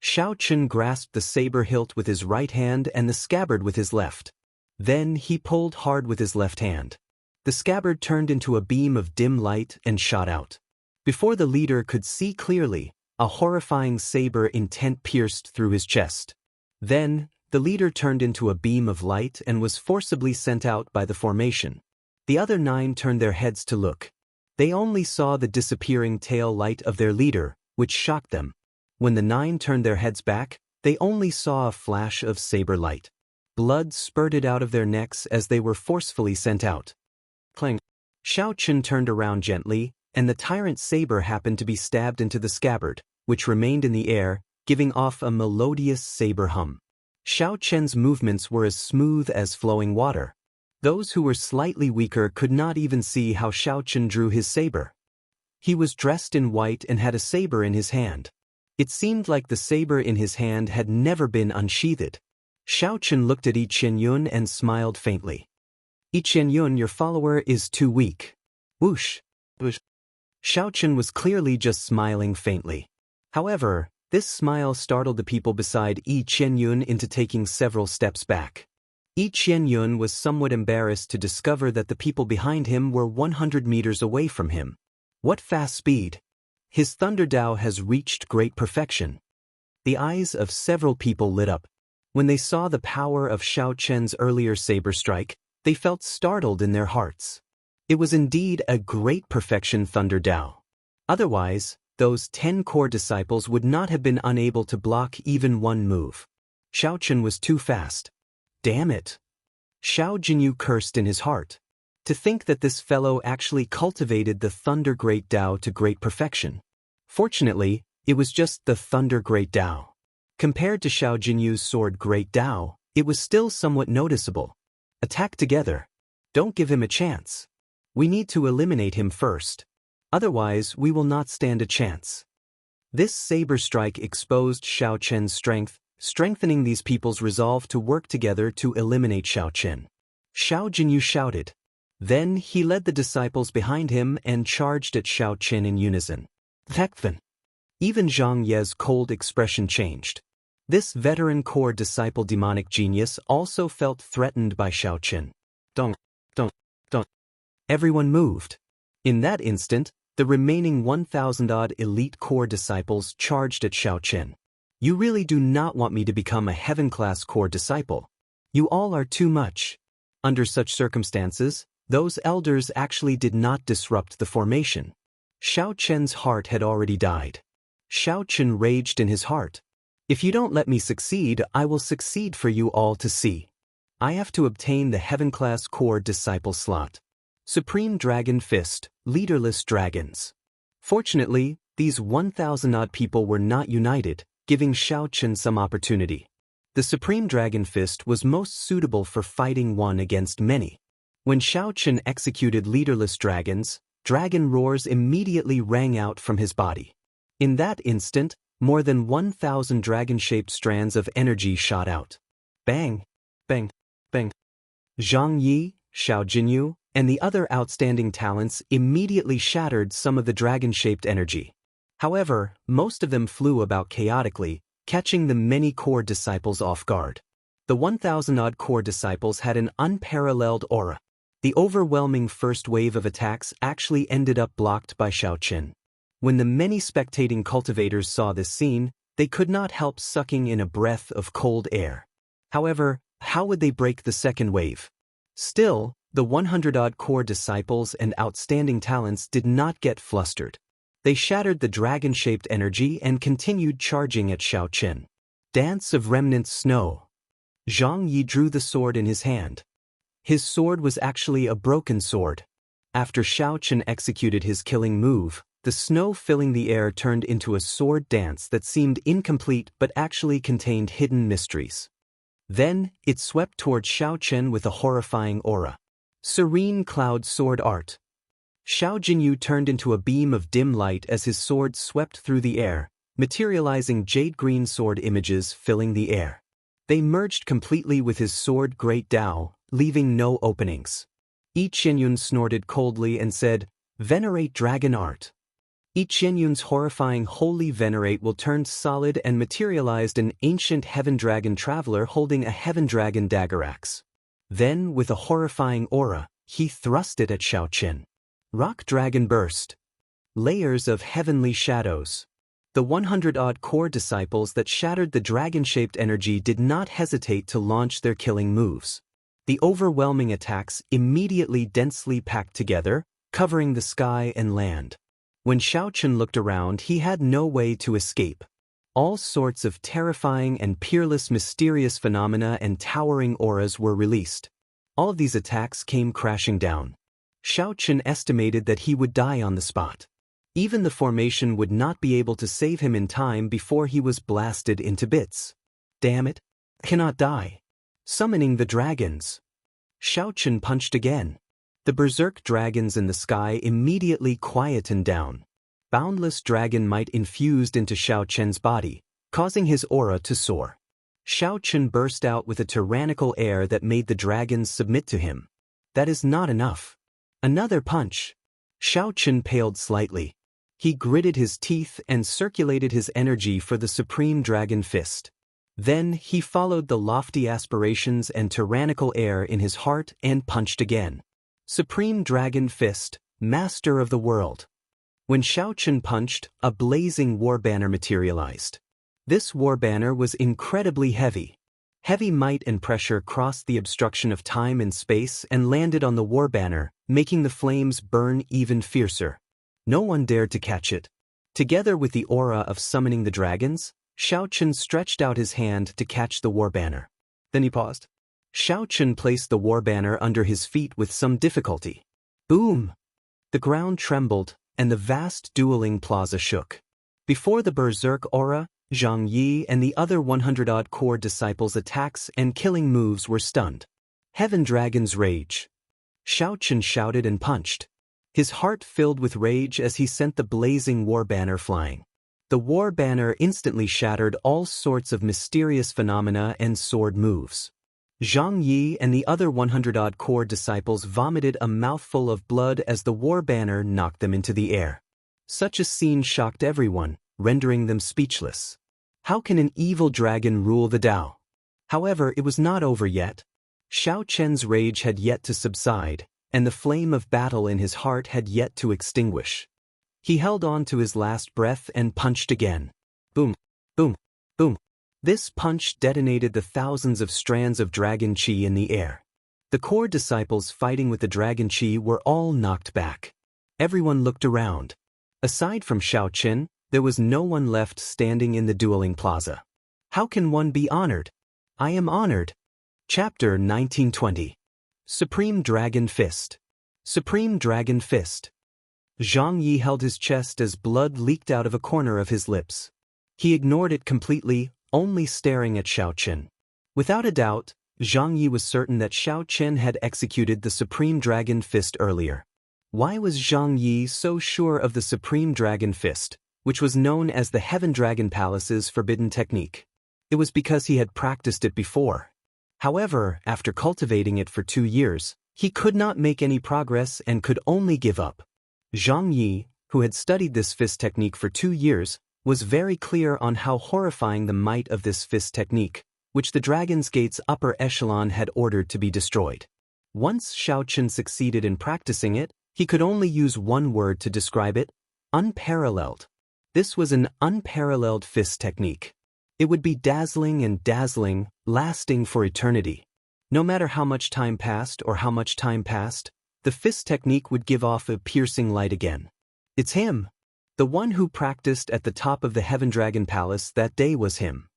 Xiao Chen grasped the saber hilt with his right hand and the scabbard with his left. Then he pulled hard with his left hand. The scabbard turned into a beam of dim light and shot out. Before the leader could see clearly, a horrifying saber intent pierced through his chest. Then, the leader turned into a beam of light and was forcibly sent out by the formation. The other 9 turned their heads to look. They only saw the disappearing tail light of their leader, which shocked them. When the 9 turned their heads back, they only saw a flash of saber light. Blood spurted out of their necks as they were forcefully sent out. Clang. Xiao Chen turned around gently, and the tyrant saber happened to be stabbed into the scabbard, which remained in the air, giving off a melodious saber hum. Xiao Chen's movements were as smooth as flowing water. Those who were slightly weaker could not even see how Xiao Chen drew his saber. He was dressed in white and had a saber in his hand. It seemed like the saber in his hand had never been unsheathed. Xiao Chen looked at Yi Qianyun and smiled faintly. "Yi Qianyun, your follower is too weak." Whoosh. Whoosh. Xiao Chen was clearly just smiling faintly. However, this smile startled the people beside Yi Qianyun into taking several steps back. Yi Qianyun was somewhat embarrassed to discover that the people behind him were 100 meters away from him. What fast speed! His Thunder Dao has reached great perfection. The eyes of several people lit up. When they saw the power of Xiao Chen's earlier saber strike, they felt startled in their hearts. It was indeed a great perfection Thunder Dao. Otherwise, those 10 core disciples would not have been unable to block even one move. Xiao Chen was too fast. Damn it! Xiao Jinyu cursed in his heart. To think that this fellow actually cultivated the Thunder Great Dao to great perfection. Fortunately, it was just the Thunder Great Dao. Compared to Xiao Jinyu's Sword Great Dao, it was still somewhat noticeable. Attack together. Don't give him a chance. We need to eliminate him first. Otherwise, we will not stand a chance. This saber strike exposed Xiao Chen's strength, strengthening these people's resolve to work together to eliminate Xiao Chen. Xiao Jinyu shouted. Then he led the disciples behind him and charged at Xiao Chen in unison. Thekvan. Even Zhang Ye's cold expression changed. This veteran core disciple demonic genius also felt threatened by Xiao Chen. Don't. Everyone moved. In that instant, the remaining 1,000-odd elite core disciples charged at Xiao Chen. You really do not want me to become a heaven-class core disciple. You all are too much. Under such circumstances, Those elders actually did not disrupt the formation. Xiao Chen's heart had already died. Xiao Chen raged in his heart. If you don't let me succeed, I will succeed for you all to see. I have to obtain the Heaven-class core disciple slot. Supreme Dragon Fist, leaderless dragons. Fortunately, these 1,000-odd people were not united, giving Xiao Chen some opportunity. The Supreme Dragon Fist was most suitable for fighting one against many. When Xiao Chen executed leaderless dragons, dragon roars immediately rang out from his body. In that instant, more than 1,000 dragon-shaped strands of energy shot out. Bang! Bang! Bang! Zhang Yi, Xiao Jinyu, and the other outstanding talents immediately shattered some of the dragon-shaped energy. However, most of them flew about chaotically, catching the many core disciples off guard. The 1,000-odd core disciples had an unparalleled aura. The overwhelming first wave of attacks actually ended up blocked by Xiao Chen. When the many spectating cultivators saw this scene, they could not help sucking in a breath of cold air. However, how would they break the second wave? Still, the 100-odd core disciples and outstanding talents did not get flustered. They shattered the dragon-shaped energy and continued charging at Xiao Chen. Dance of Remnant Snow. Zhang Yi drew the sword in his hand. His sword was actually a broken sword. After Xiao Chen executed his killing move, the snow filling the air turned into a sword dance that seemed incomplete but actually contained hidden mysteries. Then, it swept toward Xiao Chen with a horrifying aura. Serene Cloud Sword Art. Xiao Jinyu turned into a beam of dim light as his sword swept through the air, materializing jade-green sword images filling the air. They merged completely with his sword Great Tao, leaving no openings. Yi Qianyun snorted coldly and said, "Venerate dragon art." Yi Qianyun's horrifying Holy Venerate will turned solid and materialized an ancient heaven dragon traveler holding a heaven dragon dagger axe. Then, with a horrifying aura, he thrust it at Xiao Chen. Rock Dragon Burst. Layers of heavenly shadows. The 100-odd core disciples that shattered the dragon-shaped energy did not hesitate to launch their killing moves. The overwhelming attacks immediately densely packed together, covering the sky and land. When Xiao Chen looked around, he had no way to escape. All sorts of terrifying and peerless mysterious phenomena and towering auras were released. All of these attacks came crashing down. Xiao Chen estimated that he would die on the spot. Even the formation would not be able to save him in time before he was blasted into bits. Damn it! Cannot die. Summoning the dragons. Xiao Chen punched again. The berserk dragons in the sky immediately quietened down. Boundless dragon might infused into Xiao Chen's body, causing his aura to soar. Xiao Chen burst out with a tyrannical air that made the dragons submit to him. That is not enough. Another punch. Xiao Chen paled slightly. He gritted his teeth and circulated his energy for the Supreme Dragon Fist. Then he followed the lofty aspirations and tyrannical air in his heart and punched again. Supreme Dragon Fist, Master of the World. When Xiao Chen punched, a blazing war banner materialized. This war banner was incredibly heavy. Heavy might and pressure crossed the obstruction of time and space and landed on the war banner, making the flames burn even fiercer. No one dared to catch it. Together with the aura of summoning the dragons, Xiao Chen stretched out his hand to catch the war banner. Then he paused. Xiao Chen placed the war banner under his feet with some difficulty. Boom! The ground trembled, and the vast dueling plaza shook. Before the berserk aura, Zhang Yi and the other 100-odd core disciples' attacks and killing moves were stunned. Heaven Dragon's Rage. Xiao Chen shouted and punched. His heart filled with rage as he sent the blazing war banner flying. The war banner instantly shattered all sorts of mysterious phenomena and sword moves. Zhang Yi and the other 100-odd core disciples vomited a mouthful of blood as the war banner knocked them into the air. Such a scene shocked everyone, rendering them speechless. How can an evil dragon rule the Tao? However, it was not over yet. Xiao Chen's rage had yet to subside, and the flame of battle in his heart had yet to extinguish. He held on to his last breath and punched again. Boom, boom, boom. This punch detonated the thousands of strands of dragon chi in the air. The core disciples fighting with the Dragon Chi were all knocked back. Everyone looked around. Aside from Xiao Qin, there was no one left standing in the dueling plaza. How can one be honored? I am honored. Chapter 1920. Supreme Dragon Fist. Supreme Dragon Fist. Zhang Yi held his chest as blood leaked out of a corner of his lips. He ignored it completely, only staring at Xiao Qin. Without a doubt, Zhang Yi was certain that Xiao Qin had executed the Supreme Dragon Fist earlier. Why was Zhang Yi so sure of the Supreme Dragon Fist, which was known as the Heaven Dragon Palace's forbidden technique? It was because he had practiced it before. However, after cultivating it for 2 years, he could not make any progress and could only give up. Zhang Yi, who had studied this fist technique for 2 years, was very clear on how horrifying the might of this fist technique, which the Dragon's Gate's upper echelon had ordered to be destroyed. Once Xiao Qin succeeded in practicing it, he could only use one word to describe it: unparalleled. This was an unparalleled fist technique. It would be dazzling, lasting for eternity. No matter how much time passed, the fist technique would give off a piercing light again. It's him. The one who practiced at the top of the Heaven Dragon Palace that day was him.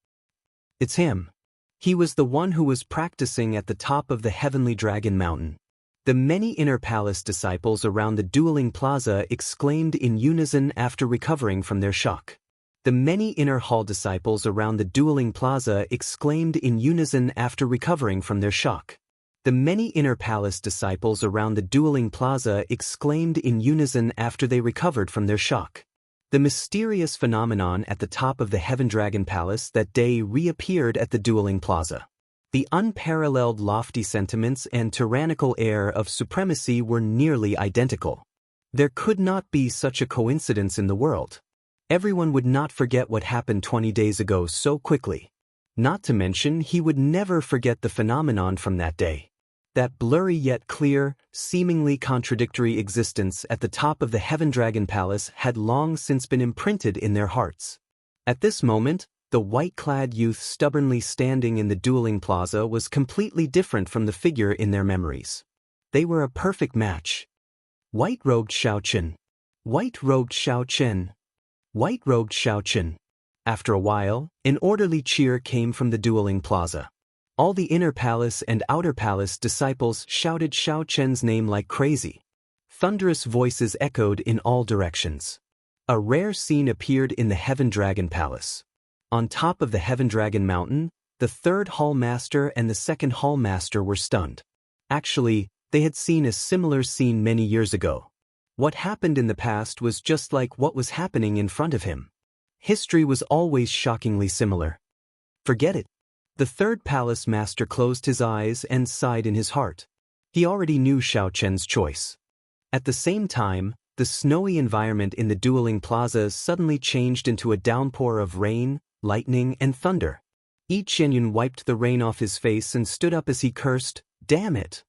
It's him. He was the one who was practicing at the top of the Heavenly Dragon Mountain. The many inner palace disciples around the dueling plaza exclaimed in unison after recovering from their shock. The many inner hall disciples around the dueling plaza exclaimed in unison after recovering from their shock. The many inner palace disciples around the dueling plaza exclaimed in unison after they recovered from their shock. The mysterious phenomenon at the top of the Heaven Dragon Palace that day reappeared at the dueling plaza. The unparalleled lofty sentiments and tyrannical air of supremacy were nearly identical. There could not be such a coincidence in the world. Everyone would not forget what happened 20 days ago so quickly. Not to mention, he would never forget the phenomenon from that day. That blurry yet clear, seemingly contradictory existence at the top of the Heaven Dragon Palace had long since been imprinted in their hearts. At this moment, the white-clad youth stubbornly standing in the dueling plaza was completely different from the figure in their memories. They were a perfect match. White-robed Xiao Qin. White-robed Xiao Qin. White-robed Xiao Qin. After a while, an orderly cheer came from the dueling plaza. All the inner palace and outer palace disciples shouted Xiao Qin's name like crazy. Thunderous voices echoed in all directions. A rare scene appeared in the Heaven Dragon Palace. On top of the Heaven Dragon Mountain, the third Hall Master and the second Hall Master were stunned. Actually, they had seen a similar scene many years ago. What happened in the past was just like what was happening in front of him. History was always shockingly similar. Forget it. The third Palace Master closed his eyes and sighed in his heart. He already knew Xiao Qin's choice. At the same time, the snowy environment in the dueling plaza suddenly changed into a downpour of rain, lightning, and thunder. Yi Qianyun wiped the rain off his face and stood up as he cursed, "Damn it!"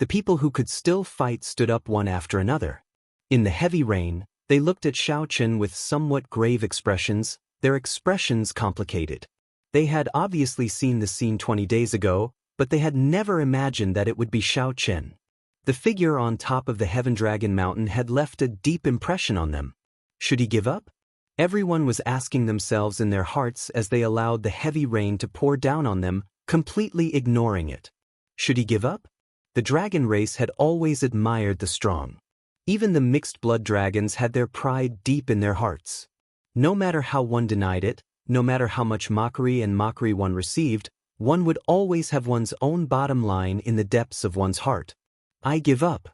The people who could still fight stood up one after another. In the heavy rain, they looked at Xiao Qin with somewhat grave expressions, their expressions complicated. They had obviously seen the scene 20 days ago, but they had never imagined that it would be Xiao Qin. The figure on top of the Heaven Dragon Mountain had left a deep impression on them. Should he give up? Everyone was asking themselves in their hearts as they allowed the heavy rain to pour down on them, completely ignoring it. Should he give up? The dragon race had always admired the strong. Even the mixed-blood dragons had their pride deep in their hearts. No matter how one denied it, no matter how much mockery one received, one would always have one's own bottom line in the depths of one's heart. I give up.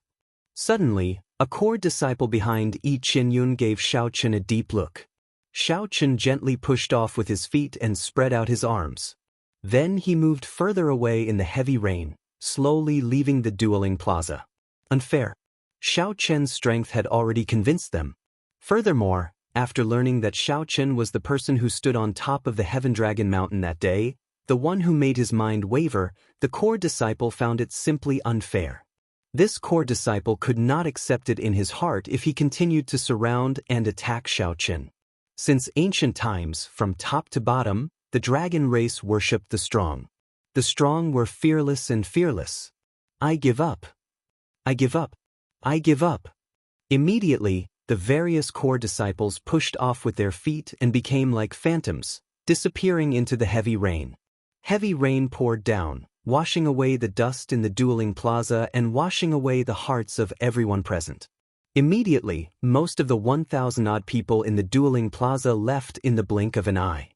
Suddenly, a core disciple behind Yi Qianyun gave Xiao Qin a deep look. Xiao Qin gently pushed off with his feet and spread out his arms. Then he moved further away in the heavy rain, slowly leaving the dueling plaza. Unfair. Xiao Qin's strength had already convinced them. Furthermore, after learning that Xiao Qin was the person who stood on top of the Heaven Dragon Mountain that day, the one who made his mind waver, the core disciple found it simply unfair. This core disciple could not accept it in his heart if he continued to surround and attack Xiao Qin. Since ancient times, from top to bottom, the dragon race worshipped the strong. The strong were fearless and fearless. I give up. I give up. I give up. Immediately, the various core disciples pushed off with their feet and became like phantoms, disappearing into the heavy rain. Heavy rain poured down, washing away the dust in the dueling plaza and washing away the hearts of everyone present. Immediately, most of the 1,000-odd people in the dueling plaza left in the blink of an eye.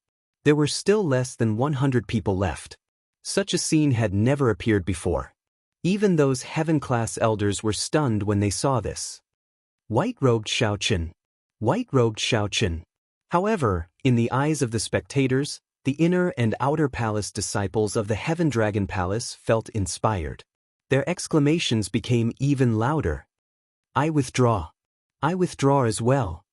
There were still less than 100 people left. Such a scene had never appeared before. Even those heaven-class elders were stunned when they saw this. White-robed Xiaoqun. White-robed Xiaoqun. However, in the eyes of the spectators, the inner and outer palace disciples of the Heaven Dragon Palace felt inspired. Their exclamations became even louder. I withdraw. I withdraw as well.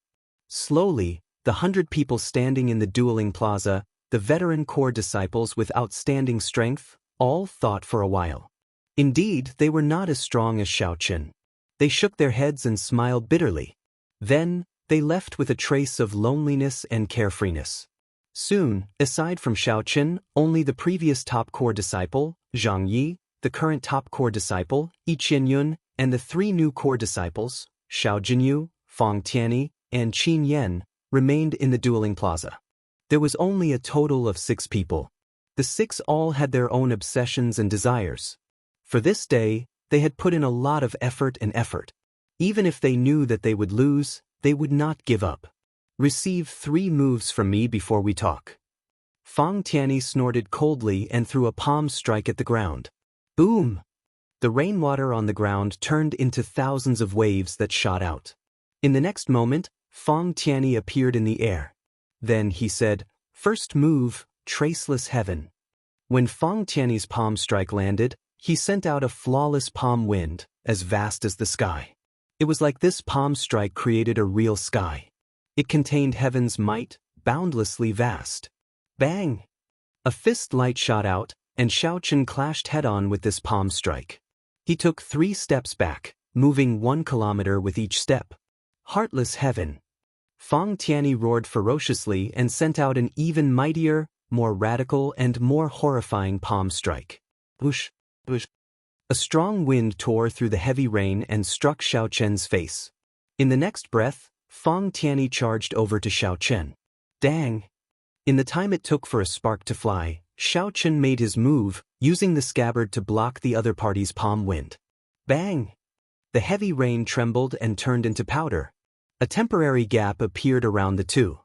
Slowly, the 100 people standing in the dueling plaza, the veteran core disciples with outstanding strength, all thought for a while. Indeed, they were not as strong as Xiaoqun. They shook their heads and smiled bitterly. Then, they left with a trace of loneliness and carefreeness. Soon, aside from Xiaoqun, only the previous top core disciple, Zhang Yi, the current top core disciple, Yi Qianyun, and the 3 new core disciples, Xiao Jinyu, Fang Tianyi, and Qin Yan, remained in the dueling plaza. There was only a total of 6 people. The 6 all had their own obsessions and desires. For this day, they had put in a lot of effort. Even if they knew that they would lose, they would not give up. Receive 3 moves from me before we talk. Fang Tianyi snorted coldly and threw a palm strike at the ground. Boom! The rainwater on the ground turned into thousands of waves that shot out. In the next moment, Fang Tianyi appeared in the air. Then he said, "First move, Traceless Heaven." When Fang Tianyi's palm strike landed, he sent out a flawless palm wind, as vast as the sky. It was like this palm strike created a real sky. It contained heaven's might, boundlessly vast. Bang! A fist light shot out, and Xiaoqun clashed head-on with this palm strike. He took 3 steps back, moving 1 kilometer with each step. Heartless Heaven! Fang Tianyi roared ferociously and sent out an even mightier, more radical and more horrifying palm strike. Whoosh! Whoosh! A strong wind tore through the heavy rain and struck Xiaoqun's face. In the next breath, Fang Tianyi charged over to Xiaoqun. Dang! In the time it took for a spark to fly, Xiaoqun made his move, using the scabbard to block the other party's palm wind. Bang! The heavy rain trembled and turned into powder. A temporary gap appeared around the two.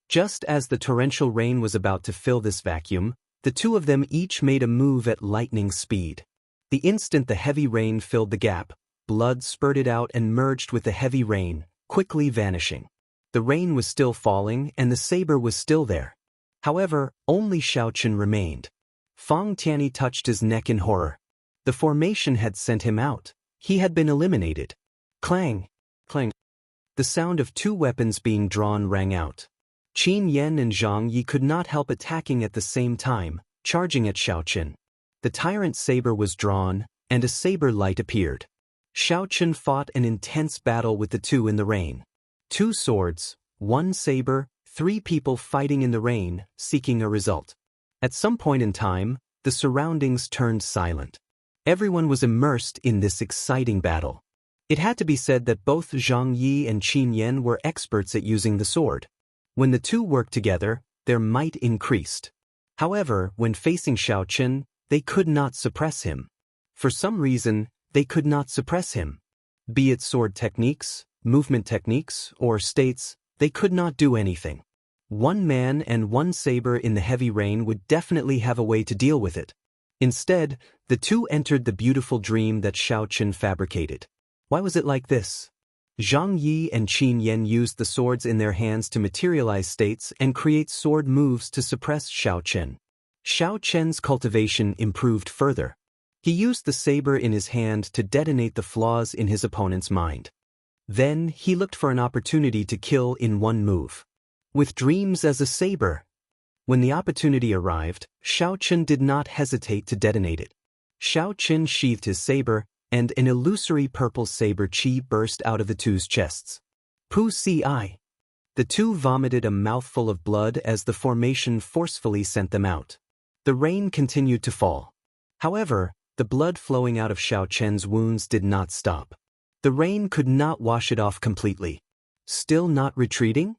Just as the torrential rain was about to fill this vacuum, the 2 of them each made a move at lightning speed. The instant the heavy rain filled the gap, blood spurted out and merged with the heavy rain, quickly vanishing. The rain was still falling and the saber was still there. However, only Xiaoqun remained. Fang Tianyi touched his neck in horror. The formation had sent him out. He had been eliminated. Clang! Clang! The sound of 2 weapons being drawn rang out. Qin Yan and Zhang Yi could not help attacking at the same time, charging at Xiaoqun. The tyrant saber was drawn, and a saber light appeared. Xiaoqun fought an intense battle with the 2 in the rain. 2 swords, 1 saber, 3 people fighting in the rain, seeking a result. At some point in time, the surroundings turned silent. Everyone was immersed in this exciting battle. It had to be said that both Zhang Yi and Qin Yan were experts at using the sword. When the 2 worked together, their might increased. However, when facing Xiaoqun, they could not suppress him. For some reason, they could not suppress him. Be it sword techniques, movement techniques, or states, they could not do anything. 1 man and 1 saber in the heavy rain would definitely have a way to deal with it. Instead, the 2 entered the beautiful dream that Xiaoqun fabricated. Why was it like this? Zhang Yi and Qin Yan used the swords in their hands to materialize states and create sword moves to suppress Xiaoqun. Xiaoqun's cultivation improved further. He used the saber in his hand to detonate the flaws in his opponent's mind. Then he looked for an opportunity to kill in 1 move. With dreams as a saber. When the opportunity arrived, Xiaoqun did not hesitate to detonate it. Xiaoqun sheathed his saber, and an illusory purple saber chi burst out of the 2's chests. Pu-ci. The 2 vomited a mouthful of blood as the formation forcefully sent them out. The rain continued to fall. However, The blood flowing out of Xiao Chen's wounds did not stop. The rain could not wash it off completely. Still not retreating?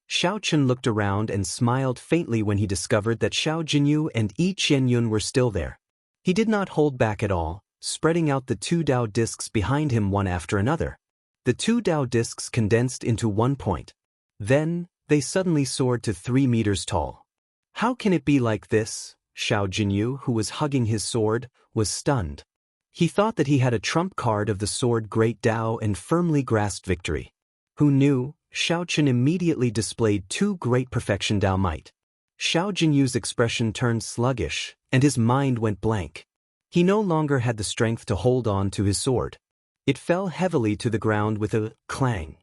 Xiao Chen looked around and smiled faintly when he discovered that Xiao Jinyu and Yi Qianyun were still there. He did not hold back at all, spreading out the 2 Dao discs behind him one after another. The 2 Dao discs condensed into one point. Then, they suddenly soared to 3 meters tall. How can it be like this? Xiao Jinyu, who was hugging his sword, was stunned. He thought that he had a trump card of the sword Great Dao and firmly grasped victory. Who knew? Xiao Chen immediately displayed 2 great perfection Dao might. Xiao Jinyu's expression turned sluggish, and his mind went blank. He no longer had the strength to hold on to his sword. It fell heavily to the ground with a clang.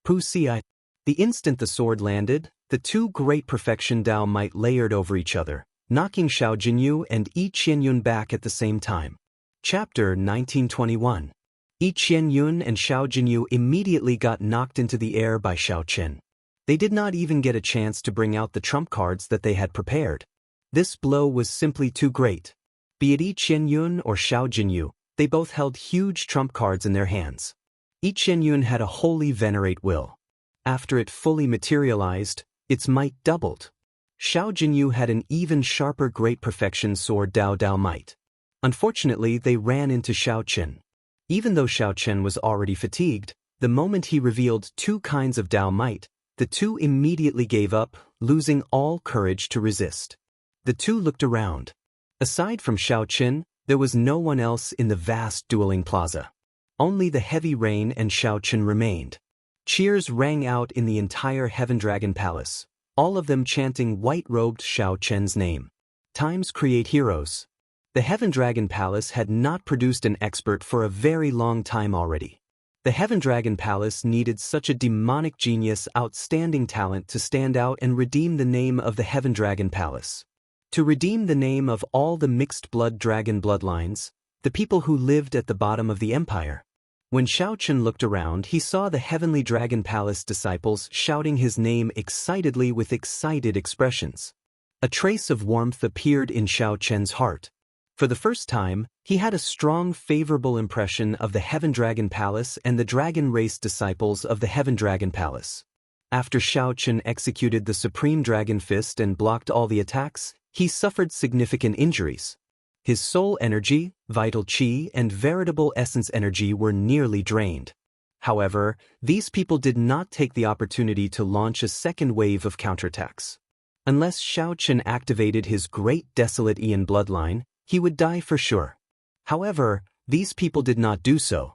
Pu-si-I. The instant the sword landed, the 2 great perfection Dao might layered over each other, knocking Xiao Jinyu and Yi Qianyun back at the same time. Chapter 1921. Yi Qianyun and Xiao Jinyu immediately got knocked into the air by Xiao Chen. They did not even get a chance to bring out the trump cards that they had prepared. This blow was simply too great. Be it Yi Qianyun or Xiao Jinyu, they both held huge trump cards in their hands. Yi Qianyun had a wholly venerate will. After it fully materialized, its might doubled. Xiao Jinyu had an even sharper great perfection sword Dao Dao might. Unfortunately, they ran into Xiao Chen. Even though Xiao Chen was already fatigued, the moment he revealed 2 kinds of Dao might, the 2 immediately gave up, losing all courage to resist. The 2 looked around. Aside from Xiao Chen, there was no one else in the vast dueling plaza. Only the heavy rain and Xiao Chen remained. Cheers rang out in the entire Heaven Dragon Palace, all of them chanting white-robed Xiao Chen's name. Times create heroes. The Heaven Dragon Palace had not produced an expert for a very long time already. The Heaven Dragon Palace needed such a demonic genius, outstanding talent to stand out and redeem the name of the Heaven Dragon Palace. To redeem the name of all the mixed-blood dragon bloodlines, the people who lived at the bottom of the empire. When Xiao Chen looked around, he saw the Heavenly Dragon Palace disciples shouting his name excitedly with excited expressions. A trace of warmth appeared in Xiao Chen's heart. For the first time, he had a strong favorable impression of the Heaven Dragon Palace and the dragon race disciples of the Heaven Dragon Palace. After Xiao Chen executed the Supreme Dragon Fist and blocked all the attacks, he suffered significant injuries. His soul energy, vital qi, and veritable essence energy were nearly drained. However, these people did not take the opportunity to launch a second wave of counterattacks. Unless Xiao Chen activated his great desolate Ian bloodline, he would die for sure. However, these people did not do so.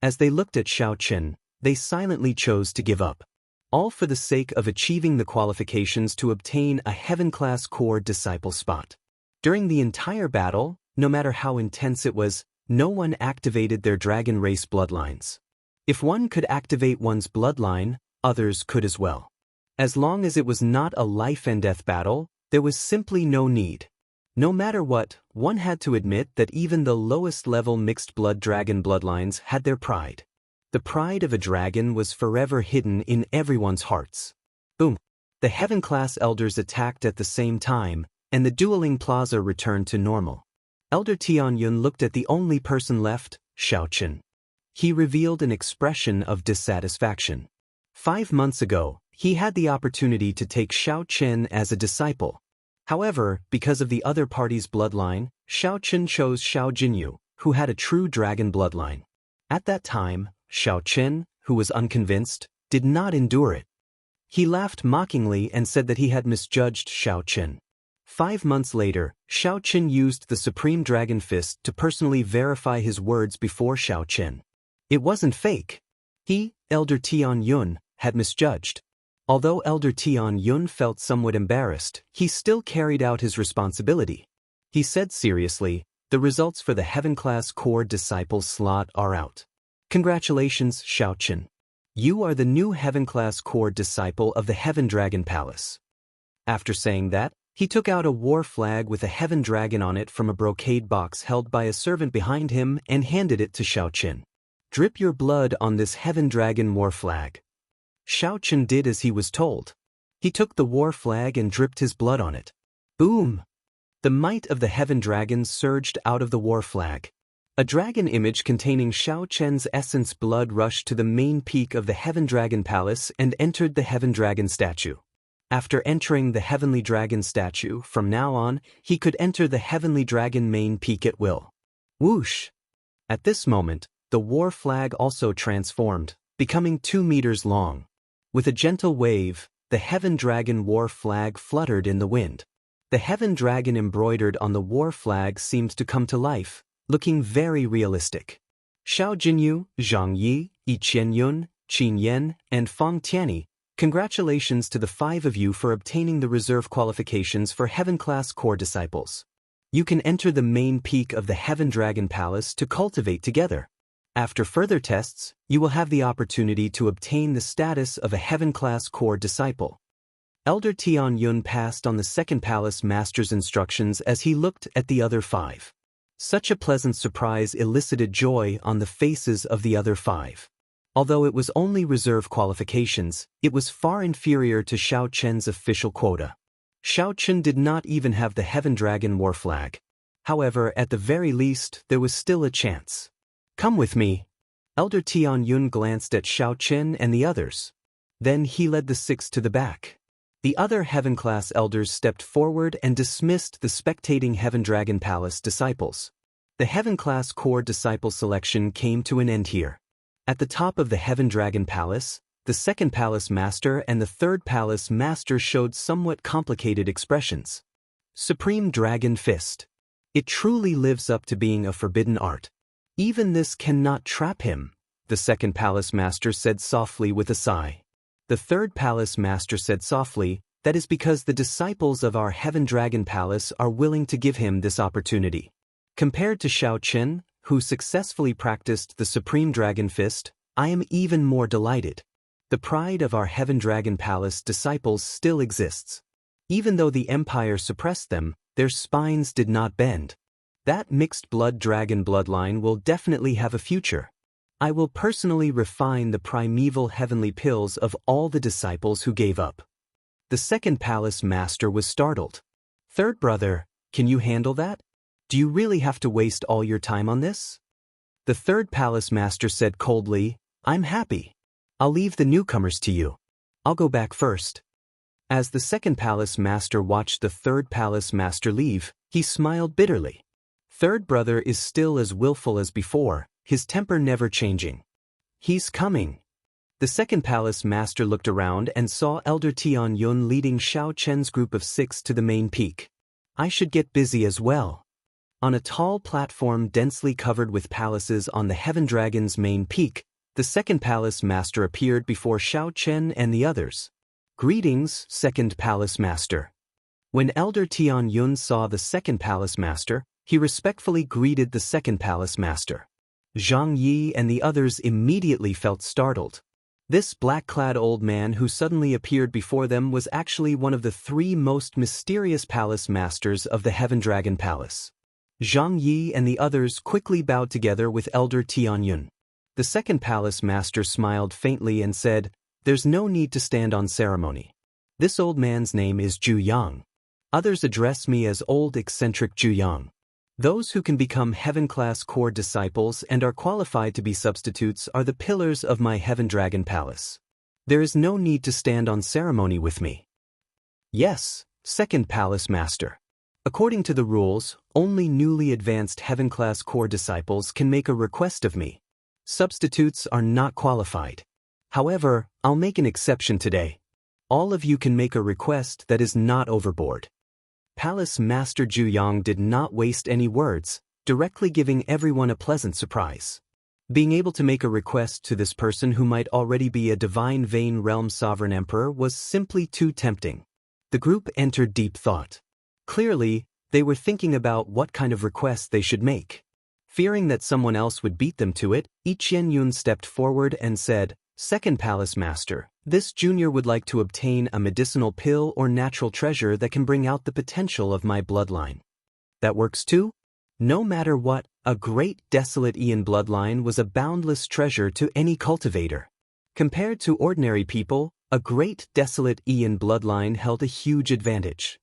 As they looked at Xiao Chen, they silently chose to give up. All for the sake of achieving the qualifications to obtain a heaven-class core disciple spot. During the entire battle, no matter how intense it was, no one activated their dragon race bloodlines. If one could activate one's bloodline, others could as well. As long as it was not a life-and-death battle, there was simply no need. No matter what, one had to admit that even the lowest-level mixed-blood dragon bloodlines had their pride. The pride of a dragon was forever hidden in everyone's hearts. Boom! The heaven-class elders attacked at the same time, and the dueling plaza returned to normal. Elder Tianyun looked at the only person left, Xiao Chen. He revealed an expression of dissatisfaction. 5 months ago, he had the opportunity to take Xiao Chen as a disciple. However, because of the other party's bloodline, Xiao Chen chose Xiao Jinyu, who had a true dragon bloodline. At that time, Xiao Chen, who was unconvinced, did not endure it. He laughed mockingly and said that he had misjudged Xiao Chen. 5 months later, Xiao Chen used the Supreme Dragon Fist to personally verify his words before Xiao Chen. It wasn't fake. He, Elder Tianyun, had misjudged. Although Elder Tianyun felt somewhat embarrassed, he still carried out his responsibility. He said seriously, "The results for the Heaven-class core disciple slot are out. Congratulations, Xiao Chen. You are the new Heaven-class core disciple of the Heaven Dragon Palace." After saying that, he took out a war flag with a heaven dragon on it from a brocade box held by a servant behind him and handed it to Xiao Chen. "Drip your blood on this heaven dragon war flag." Xiao Chen did as he was told. He took the war flag and dripped his blood on it. Boom! The might of the heaven dragon surged out of the war flag. A dragon image containing Shao Chen's essence blood rushed to the main peak of the Heaven Dragon Palace and entered the Heaven Dragon statue. After entering the Heavenly Dragon statue, from now on, he could enter the Heavenly Dragon main peak at will. Whoosh! At this moment, the war flag also transformed, becoming 2 meters long. With a gentle wave, the Heaven Dragon war flag fluttered in the wind. The Heaven Dragon embroidered on the war flag seemed to come to life, looking very realistic. Xiao Jinyu, Zhang Yi, Yi Qianyun, Qin Yan, and Feng Tianyi, congratulations to the 5 of you for obtaining the reserve qualifications for Heaven-class core disciples. You can enter the main peak of the Heaven Dragon Palace to cultivate together. After further tests, you will have the opportunity to obtain the status of a Heaven-class core disciple. Elder Tian Yun passed on the second palace master's instructions as he looked at the other 5. Such a pleasant surprise elicited joy on the faces of the other 5. Although it was only reserve qualifications, it was far inferior to Shao Chen's official quota. Shao Chen did not even have the Heaven Dragon war flag. However, at the very least, there was still a chance. Come with me. Elder Tian Yun glanced at Shao Chen and the others. Then he led the 6 to the back. The other Heaven-class elders stepped forward and dismissed the spectating Heaven Dragon Palace disciples. The Heaven-class core disciple selection came to an end here. At the top of the Heaven Dragon Palace, the second palace master and the third palace master showed somewhat complicated expressions. Supreme Dragon Fist. It truly lives up to being a forbidden art. Even this cannot trap him, the second palace master said softly with a sigh. The third palace master said softly, that is because the disciples of our Heaven Dragon Palace are willing to give him this opportunity. Compared to Shao Chen, who successfully practiced the Supreme Dragon Fist, I am even more delighted. The pride of our Heaven Dragon Palace disciples still exists. Even though the Empire suppressed them, their spines did not bend. That mixed blood dragon bloodline will definitely have a future. I will personally refine the primeval heavenly pills of all the disciples who gave up. The second palace master was startled. Third brother, can you handle that? Do you really have to waste all your time on this? The third palace master said coldly, I'm happy. I'll leave the newcomers to you. I'll go back first. As the second palace master watched the third palace master leave, he smiled bitterly. Third brother is still as willful as before, his temper never changing. He's coming. The second palace master looked around and saw Elder Tian Yun leading Shao Chen's group of 6 to the main peak. I should get busy as well. On a tall platform densely covered with palaces on the Heaven Dragon's main peak, the second palace master appeared before Shao Chen and the others. Greetings, second palace master. When Elder Tian Yun saw the second palace master, he respectfully greeted the second palace master. Zhang Yi and the others immediately felt startled. This black-clad old man who suddenly appeared before them was actually one of the 3 most mysterious palace masters of the Heaven Dragon Palace. Zhang Yi and the others quickly bowed together with Elder Tian Yun. The second palace master smiled faintly and said, There's no need to stand on ceremony. This old man's name is Zhu Yang. Others address me as Old Eccentric Zhu Yang. Those who can become Heaven-class core disciples and are qualified to be substitutes are the pillars of my Heaven Dragon Palace. There is no need to stand on ceremony with me. Yes, second palace master. According to the rules, only newly advanced Heaven-class core disciples can make a request of me. Substitutes are not qualified. However, I'll make an exception today. All of you can make a request that is not overboard. Palace Master Zhu Yang did not waste any words, directly giving everyone a pleasant surprise. Being able to make a request to this person who might already be a divine Vane Realm Sovereign Emperor was simply too tempting. The group entered deep thought. Clearly, they were thinking about what kind of request they should make. Fearing that someone else would beat them to it, Yi Qianyun stepped forward and said, Second Palace Master, this junior would like to obtain a medicinal pill or natural treasure that can bring out the potential of my bloodline. That works too? No matter what, a great desolate Ian bloodline was a boundless treasure to any cultivator. Compared to ordinary people, a great desolate Ian bloodline held a huge advantage.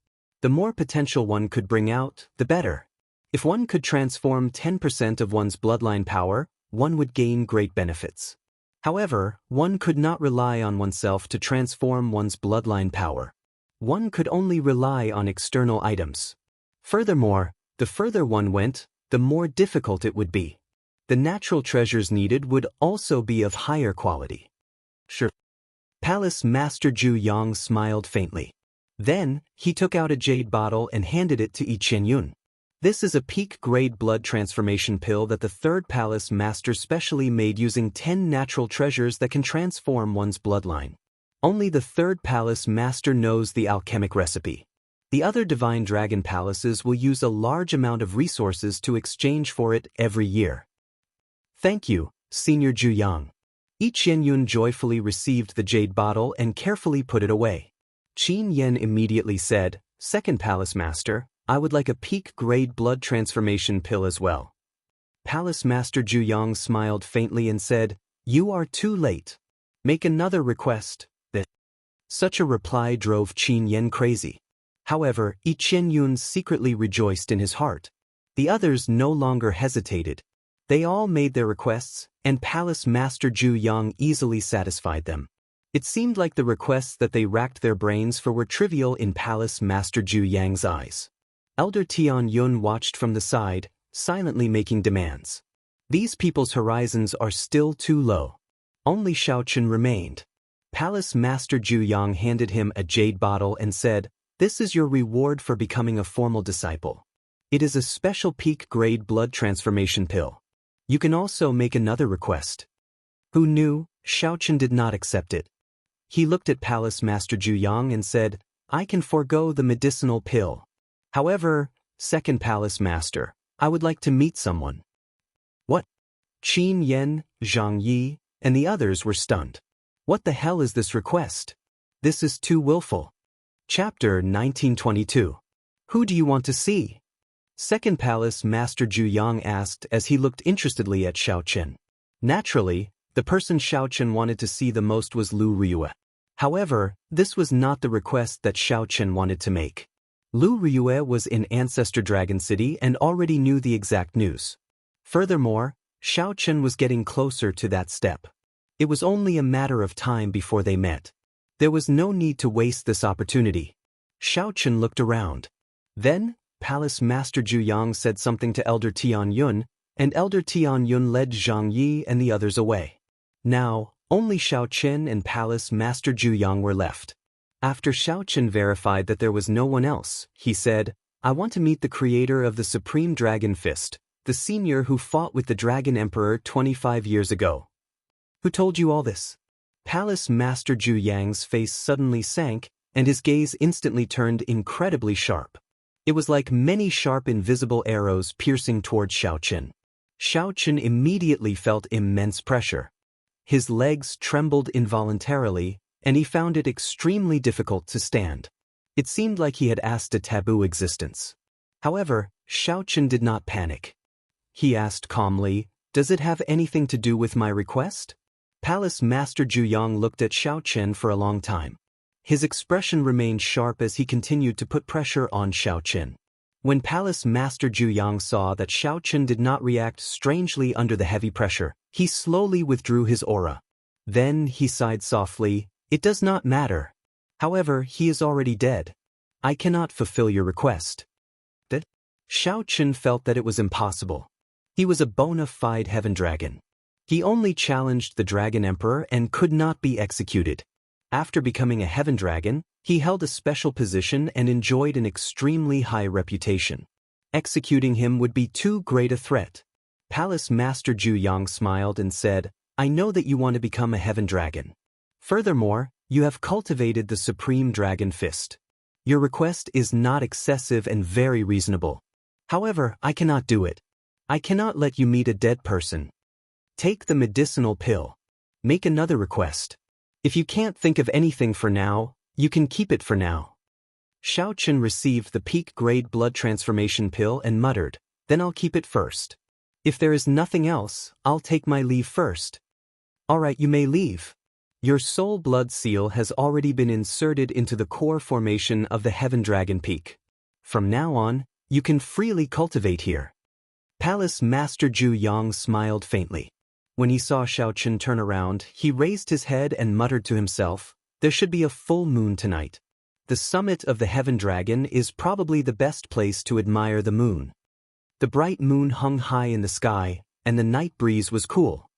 The more potential one could bring out, the better. If one could transform 10% of one's bloodline power, one would gain great benefits. However, one could not rely on oneself to transform one's bloodline power. One could only rely on external items. Furthermore, the further one went, the more difficult it would be. The natural treasures needed would also be of higher quality. Sure. Palace Master Zhu Yang smiled faintly. Then, he took out a jade bottle and handed it to Yi Qianyun. This is a peak-grade blood transformation pill that the third palace master specially made using 10 natural treasures that can transform one's bloodline. Only the third palace master knows the alchemic recipe. The other divine dragon palaces will use a large amount of resources to exchange for it every year. Thank you, Senior Zhu Yang. Yi Qianyun joyfully received the jade bottle and carefully put it away. Qin Yan immediately said, Second palace master, I would like a peak-grade blood transformation pill as well. Palace Master Zhu Yang smiled faintly and said, You are too late. Make another request. Such a reply drove Qin Yan crazy. However, Yi Qianyun secretly rejoiced in his heart. The others no longer hesitated. They all made their requests, and Palace Master Zhu Yang easily satisfied them. It seemed like the requests that they racked their brains for were trivial in Palace Master Zhu Yang's eyes. Elder Tian Yun watched from the side, silently making demands. These people's horizons are still too low. Only Xiaochen remained. Palace Master Zhu Yang handed him a jade bottle and said, This is your reward for becoming a formal disciple. It is a special peak-grade blood transformation pill. You can also make another request. Who knew? Xiaochen did not accept it. He looked at Palace Master Zhu Yang and said, I can forego the medicinal pill. However, Second Palace Master, I would like to meet someone. What? Qin Yan, Zhang Yi, and the others were stunned. What the hell is this request? This is too willful. Chapter 1922. Who do you want to see? Second Palace Master Zhu Yang asked as he looked interestedly at Xiaochen. Naturally, the person Xiaochen wanted to see the most was Lu Riyue. However, this was not the request that Xiaochen wanted to make. Lu Riyue was in Ancestor Dragon City and already knew the exact news. Furthermore, Xiaochen was getting closer to that step. It was only a matter of time before they met. There was no need to waste this opportunity. Xiaochen looked around. Then, Palace Master Zhu Yang said something to Elder Tian Yun, and Elder Tian Yun led Zhang Yi and the others away. Now, only Xiaochen and Palace Master Zhu Yang were left. After Xiaochen verified that there was no one else, he said, I want to meet the creator of the Supreme Dragon Fist, the senior who fought with the Dragon Emperor 25 years ago. Who told you all this? Palace Master Zhu Yang's face suddenly sank, and his gaze instantly turned incredibly sharp. It was like many sharp invisible arrows piercing toward Xiaochen. Xiaochen immediately felt immense pressure. His legs trembled involuntarily, and he found it extremely difficult to stand. It seemed like he had asked a taboo existence. However, Xiaochen did not panic. He asked calmly, Does it have anything to do with my request? Palace Master Zhu Yang looked at Xiaochen for a long time. His expression remained sharp as he continued to put pressure on Xiaochen. When Palace Master Zhu Yang saw that Xiaochen did not react strangely under the heavy pressure, he slowly withdrew his aura. Then he sighed softly, It does not matter. However, he is already dead. I cannot fulfill your request. That? Xiaochen felt that it was impossible. He was a bona fide heaven dragon. He only challenged the Dragon Emperor and could not be executed. After becoming a heaven dragon, he held a special position and enjoyed an extremely high reputation. Executing him would be too great a threat. Palace Master Zhu Yang smiled and said, I know that you want to become a heaven dragon. Furthermore, you have cultivated the Supreme Dragon Fist. Your request is not excessive and very reasonable. However, I cannot do it. I cannot let you meet a dead person. Take the medicinal pill. Make another request. If you can't think of anything for now, you can keep it for now. Xiaochen received the peak-grade blood transformation pill and muttered, Then I'll keep it first. If there is nothing else, I'll take my leave first. Alright, you may leave. Your soul blood seal has already been inserted into the core formation of the Heaven Dragon Peak. From now on, you can freely cultivate here. Palace Master Zhu Yang smiled faintly. When he saw Xiaochen turn around, he raised his head and muttered to himself, "There should be a full moon tonight. The summit of the Heaven Dragon is probably the best place to admire the moon." The bright moon hung high in the sky, and the night breeze was cool.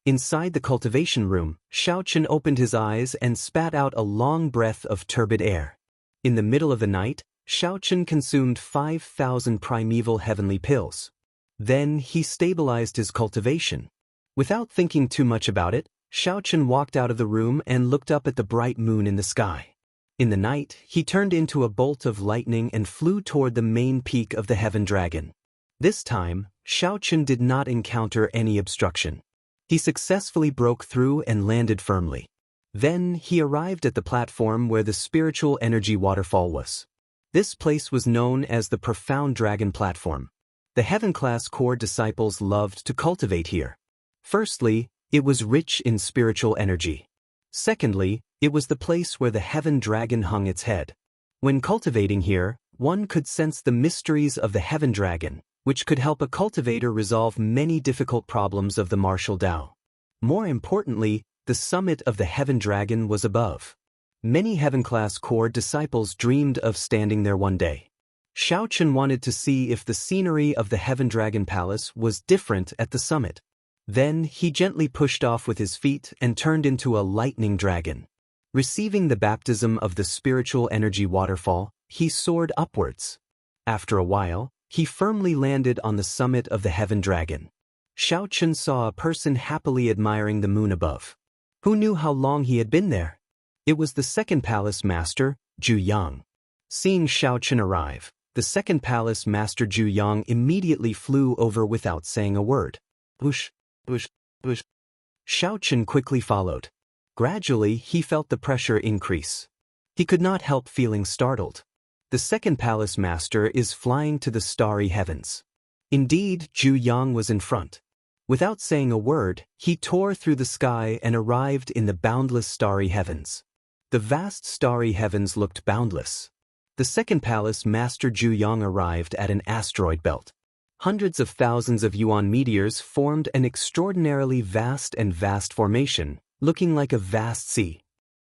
Inside the cultivation room, Xiaochen opened his eyes and spat out a long breath of turbid air. In the middle of the night, Xiaochen consumed 5,000 primeval heavenly pills. Then he stabilized his cultivation. Without thinking too much about it, Xiaochen walked out of the room and looked up at the bright moon in the sky. In the night, he turned into a bolt of lightning and flew toward the main peak of the Heaven Dragon. This time, Xiaochen did not encounter any obstruction. He successfully broke through and landed firmly. Then he arrived at the platform where the spiritual energy waterfall was. This place was known as the Profound Dragon Platform. The Heaven-class core disciples loved to cultivate here. Firstly, it was rich in spiritual energy. Secondly, it was the place where the Heaven Dragon hung its head. When cultivating here, one could sense the mysteries of the Heaven Dragon, which could help a cultivator resolve many difficult problems of the martial Tao. More importantly, the summit of the Heaven Dragon was above. Many Heaven-class core disciples dreamed of standing there one day. Xiaochen wanted to see if the scenery of the Heaven Dragon Palace was different at the summit. Then he gently pushed off with his feet and turned into a lightning dragon. Receiving the baptism of the spiritual energy waterfall, he soared upwards. After a while, he firmly landed on the summit of the Heaven Dragon. Xiaochen saw a person happily admiring the moon above. Who knew how long he had been there? It was the second palace master, Zhu Yang. Seeing Xiaochen arrive, the second palace master Zhu Yang immediately flew over without saying a word. Whoosh, whoosh, whoosh. Xiaochen quickly followed. Gradually, he felt the pressure increase. He could not help feeling startled. The second palace master is flying to the starry heavens. Indeed, Zhu Yang was in front. Without saying a word, he tore through the sky and arrived in the boundless starry heavens. The vast starry heavens looked boundless. The second palace master Zhu Yang arrived at an asteroid belt. Hundreds of thousands of Yuan meteors formed an extraordinarily vast formation, looking like a vast sea.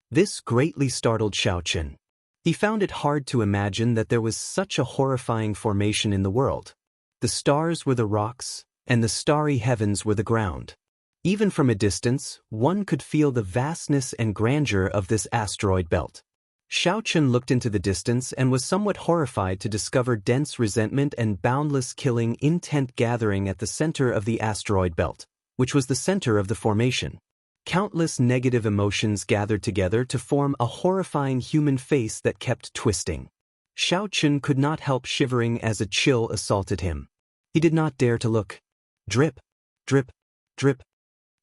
This greatly startled Xiaochen. He found it hard to imagine that there was such a horrifying formation in the world. The stars were the rocks, and the starry heavens were the ground. Even from a distance, one could feel the vastness and grandeur of this asteroid belt. Xiaochen looked into the distance and was somewhat horrified to discover dense resentment and boundless killing intent gathering at the center of the asteroid belt, which was the center of the formation. Countless negative emotions gathered together to form a horrifying human face that kept twisting. Xiaochen could not help shivering as a chill assaulted him. He did not dare to look. Drip, drip, drip.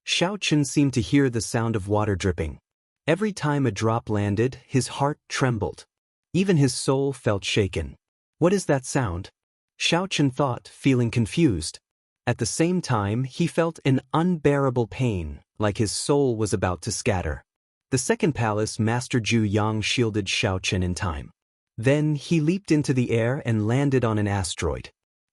Xiaochen seemed to hear the sound of water dripping. Every time a drop landed, his heart trembled. Even his soul felt shaken. What is that sound? Xiaochen thought, feeling confused. At the same time, he felt an unbearable pain, like his soul was about to scatter. The second palace master Zhu Yang shielded Xiaochen in time. Then he leaped into the air and landed on an asteroid.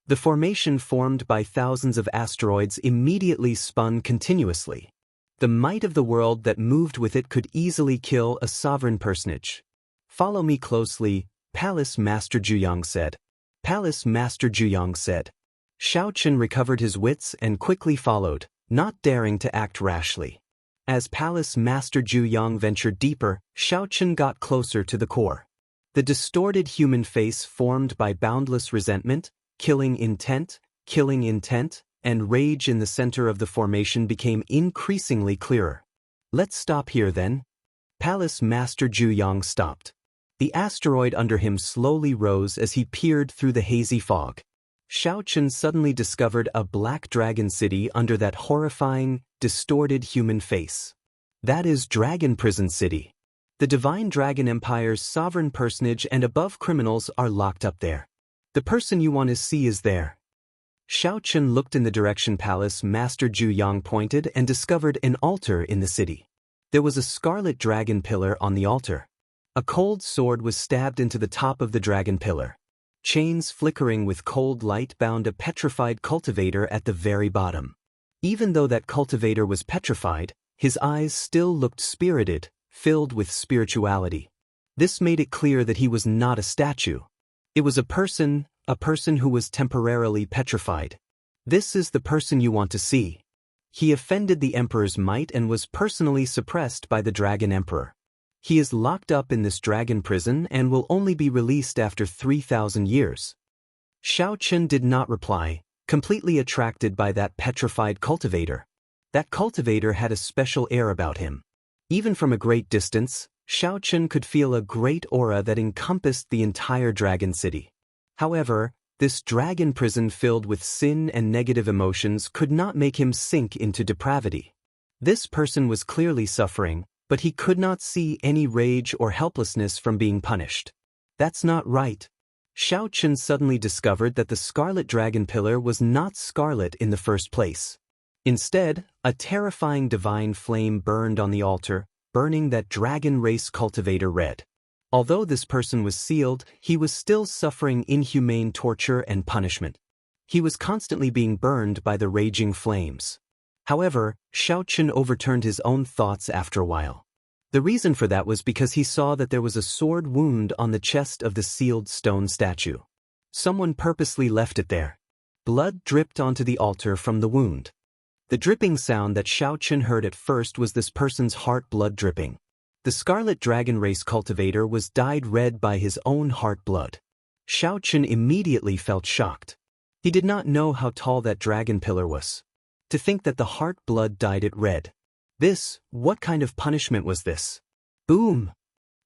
The formation formed by thousands of asteroids immediately spun continuously. The might of the world that moved with it could easily kill a sovereign personage. "Follow me closely," Palace Master Zhu Yang said. Palace Master Zhu Yang said. Xiaochen recovered his wits and quickly followed, not daring to act rashly. As Palace Master Zhu Yang ventured deeper, Xiaochen got closer to the core. The distorted human face formed by boundless resentment, killing intent, and rage in the center of the formation became increasingly clearer. "Let's stop here then." Palace Master Zhu Yang stopped. The asteroid under him slowly rose as he peered through the hazy fog. Xiaochen suddenly discovered a black dragon city under that horrifying, distorted human face. That is Dragon Prison City. The Divine Dragon Empire's sovereign personage and above criminals are locked up there. The person you want to see is there. Xiaochen looked in the direction Palace Master Zhu Yang pointed and discovered an altar in the city. There was a scarlet dragon pillar on the altar. A cold sword was stabbed into the top of the dragon pillar. Chains flickering with cold light bound a petrified cultivator at the very bottom. Even though that cultivator was petrified, his eyes still looked spirited, filled with spirituality. This made it clear that he was not a statue. It was a person who was temporarily petrified. This is the person you want to see. He offended the emperor's might and was personally suppressed by the dragon emperor. He is locked up in this dragon prison and will only be released after 3,000 years. Xiao Chen did not reply, completely attracted by that petrified cultivator. That cultivator had a special air about him. Even from a great distance, Xiao Chen could feel a great aura that encompassed the entire dragon city. However, this dragon prison filled with sin and negative emotions could not make him sink into depravity. This person was clearly suffering, but he could not see any rage or helplessness from being punished. That's not right. Xiao Chen suddenly discovered that the scarlet dragon pillar was not scarlet in the first place. Instead, a terrifying divine flame burned on the altar, burning that dragon race cultivator red. Although this person was sealed, he was still suffering inhumane torture and punishment. He was constantly being burned by the raging flames. However, Xiao Chen overturned his own thoughts after a while. The reason for that was because he saw that there was a sword wound on the chest of the sealed stone statue. Someone purposely left it there. Blood dripped onto the altar from the wound. The dripping sound that Xiao Chen heard at first was this person's heart blood dripping. The scarlet dragon race cultivator was dyed red by his own heart blood. Xiao Chen immediately felt shocked. He did not know how tall that dragon pillar was. To think that the heart blood dyed it red. What kind of punishment was this? Boom!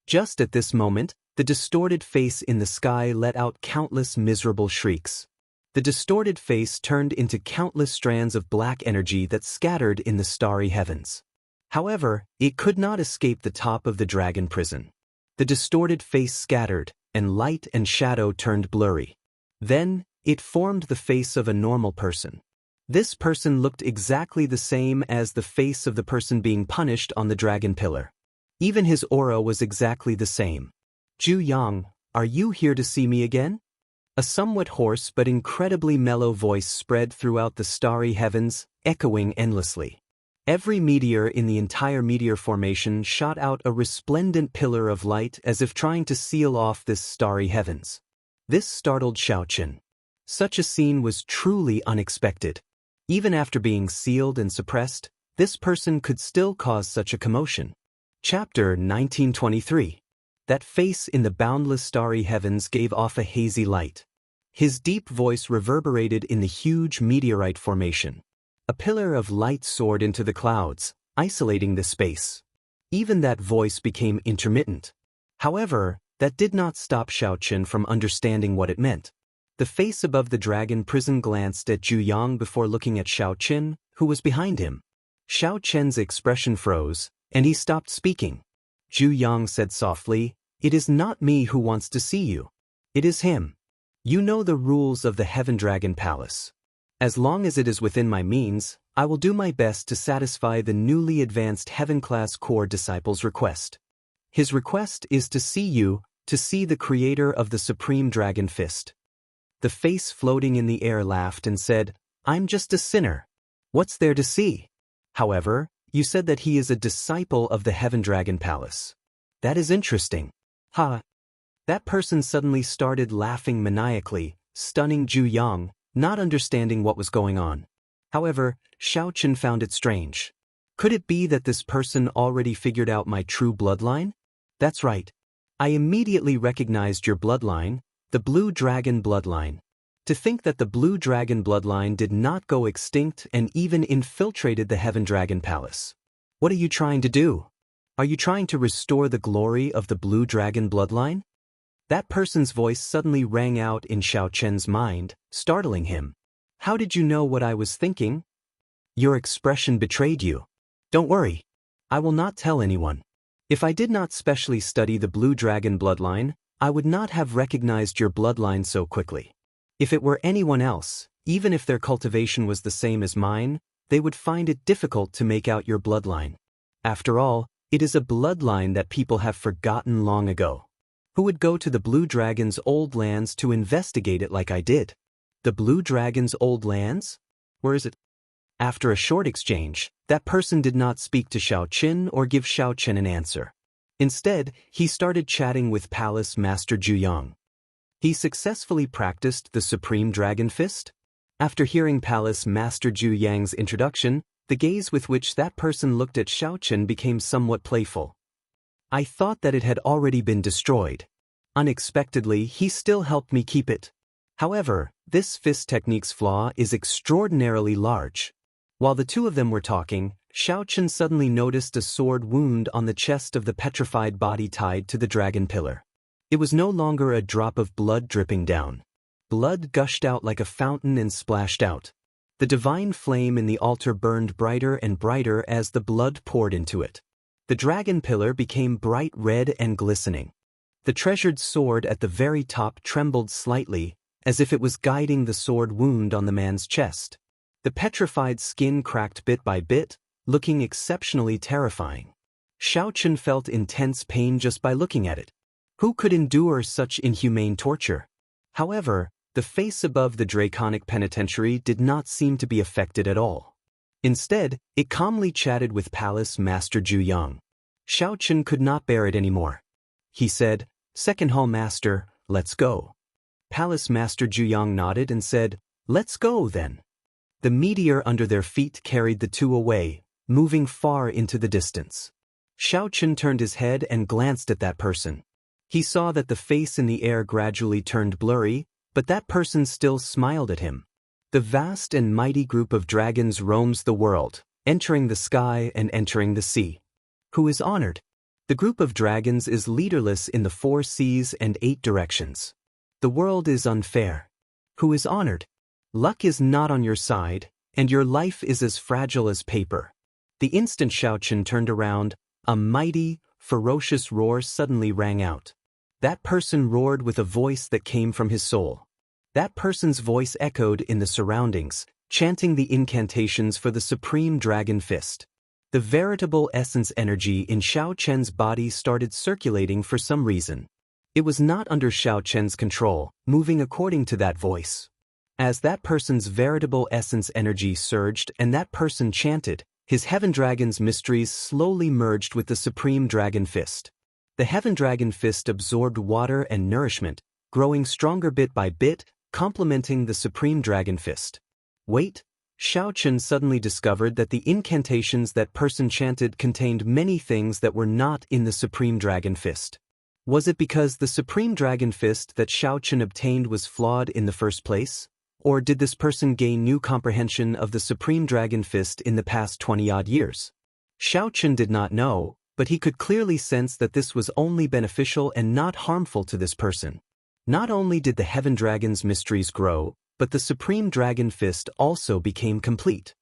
Just at this moment, the distorted face in the sky let out countless miserable shrieks. The distorted face turned into countless strands of black energy that scattered in the starry heavens. However, it could not escape the top of the dragon prison. The distorted face scattered, and light and shadow turned blurry. Then, it formed the face of a normal person. This person looked exactly the same as the face of the person being punished on the dragon pillar. Even his aura was exactly the same. Zhu Yang, are you here to see me again? A somewhat hoarse but incredibly mellow voice spread throughout the starry heavens, echoing endlessly. Every meteor in the entire meteor formation shot out a resplendent pillar of light as if trying to seal off this starry heavens. This startled Xiao Chen. Such a scene was truly unexpected. Even after being sealed and suppressed, this person could still cause such a commotion. Chapter 1923. That face in the boundless starry heavens gave off a hazy light. His deep voice reverberated in the huge meteorite formation. A pillar of light soared into the clouds, isolating the space. Even that voice became intermittent. However, that did not stop Xiao Chen from understanding what it meant. The face above the dragon prison glanced at Zhu Yang before looking at Xiao Chen, who was behind him. Xiao Chen's expression froze, and he stopped speaking. Zhu Yang said softly, "It is not me who wants to see you. It is him. You know the rules of the Heaven Dragon Palace. As long as it is within my means, I will do my best to satisfy the newly advanced Heaven-class core disciple's request. His request is to see you, to see the creator of the Supreme Dragon Fist." The face floating in the air laughed and said, "I'm just a sinner. What's there to see? However, you said that he is a disciple of the Heaven Dragon Palace. That is interesting." Ha! That person suddenly started laughing maniacally, stunning Zhu Yang, not understanding what was going on. However, Xiao Chen found it strange. Could it be that this person already figured out my true bloodline? That's right. I immediately recognized your bloodline, the Blue Dragon bloodline. To think that the Blue Dragon bloodline did not go extinct and even infiltrated the Heaven Dragon Palace. What are you trying to do? Are you trying to restore the glory of the Blue Dragon bloodline? That person's voice suddenly rang out in Xiao Chen's mind, startling him. How did you know what I was thinking? Your expression betrayed you. Don't worry. I will not tell anyone. If I did not specially study the Blue Dragon bloodline, I would not have recognized your bloodline so quickly. If it were anyone else, even if their cultivation was the same as mine, they would find it difficult to make out your bloodline. After all, it is a bloodline that people have forgotten long ago. Who would go to the Blue Dragon's old lands to investigate it like I did? The Blue Dragon's old lands? Where is it? After a short exchange, that person did not speak to Xiao Qin or give Xiao Qin an answer. Instead, he started chatting with Palace Master Juyang. He successfully practiced the Supreme Dragon Fist. After hearing Palace Master Juyang's introduction, the gaze with which that person looked at Xiao Qin became somewhat playful. I thought that it had already been destroyed. Unexpectedly, he still helped me keep it. However, this fist technique's flaw is extraordinarily large. While the two of them were talking, Xiao Qin suddenly noticed a sword wound on the chest of the petrified body tied to the dragon pillar. It was no longer a drop of blood dripping down. Blood gushed out like a fountain and splashed out. The divine flame in the altar burned brighter and brighter as the blood poured into it. The dragon pillar became bright red and glistening. The treasured sword at the very top trembled slightly, as if it was guiding the sword wound on the man's chest. The petrified skin cracked bit by bit, looking exceptionally terrifying. Xiao Qin felt intense pain just by looking at it. Who could endure such inhumane torture? However, the face above the draconic penitentiary did not seem to be affected at all. Instead, it calmly chatted with Palace Master Juyang. Xiao Qin could not bear it anymore. He said, "Second Hall Master, let's go." Palace Master Juyang nodded and said, "Let's go then." The meteor under their feet carried the two away, moving far into the distance. Xiao Qin turned his head and glanced at that person. He saw that the face in the air gradually turned blurry, but that person still smiled at him. The vast and mighty group of dragons roams the world, entering the sky and entering the sea. Who is honored? The group of dragons is leaderless in the 4 seas and 8 directions. The world is unfair. Who is honored? Luck is not on your side, and your life is as fragile as paper. The instant Xiao Qin turned around, a mighty, ferocious roar suddenly rang out. That person roared with a voice that came from his soul. That person's voice echoed in the surroundings, chanting the incantations for the Supreme Dragon Fist. The veritable essence energy in Xiao Qian's body started circulating for some reason. It was not under Xiao Qian's control, moving according to that voice. As that person's veritable essence energy surged and that person chanted, his Heaven Dragon's mysteries slowly merged with the Supreme Dragon Fist. The Heaven Dragon Fist absorbed water and nourishment, growing stronger bit by bit, complementing the Supreme Dragon Fist. Wait, Xiao Qin suddenly discovered that the incantations that person chanted contained many things that were not in the Supreme Dragon Fist. Was it because the Supreme Dragon Fist that Xiao Qin obtained was flawed in the first place? Or did this person gain new comprehension of the Supreme Dragon Fist in the past 20-odd years? Xiao Qin did not know, but he could clearly sense that this was only beneficial and not harmful to this person. Not only did the Heaven Dragon's mysteries grow, but the Supreme Dragon Fist also became complete.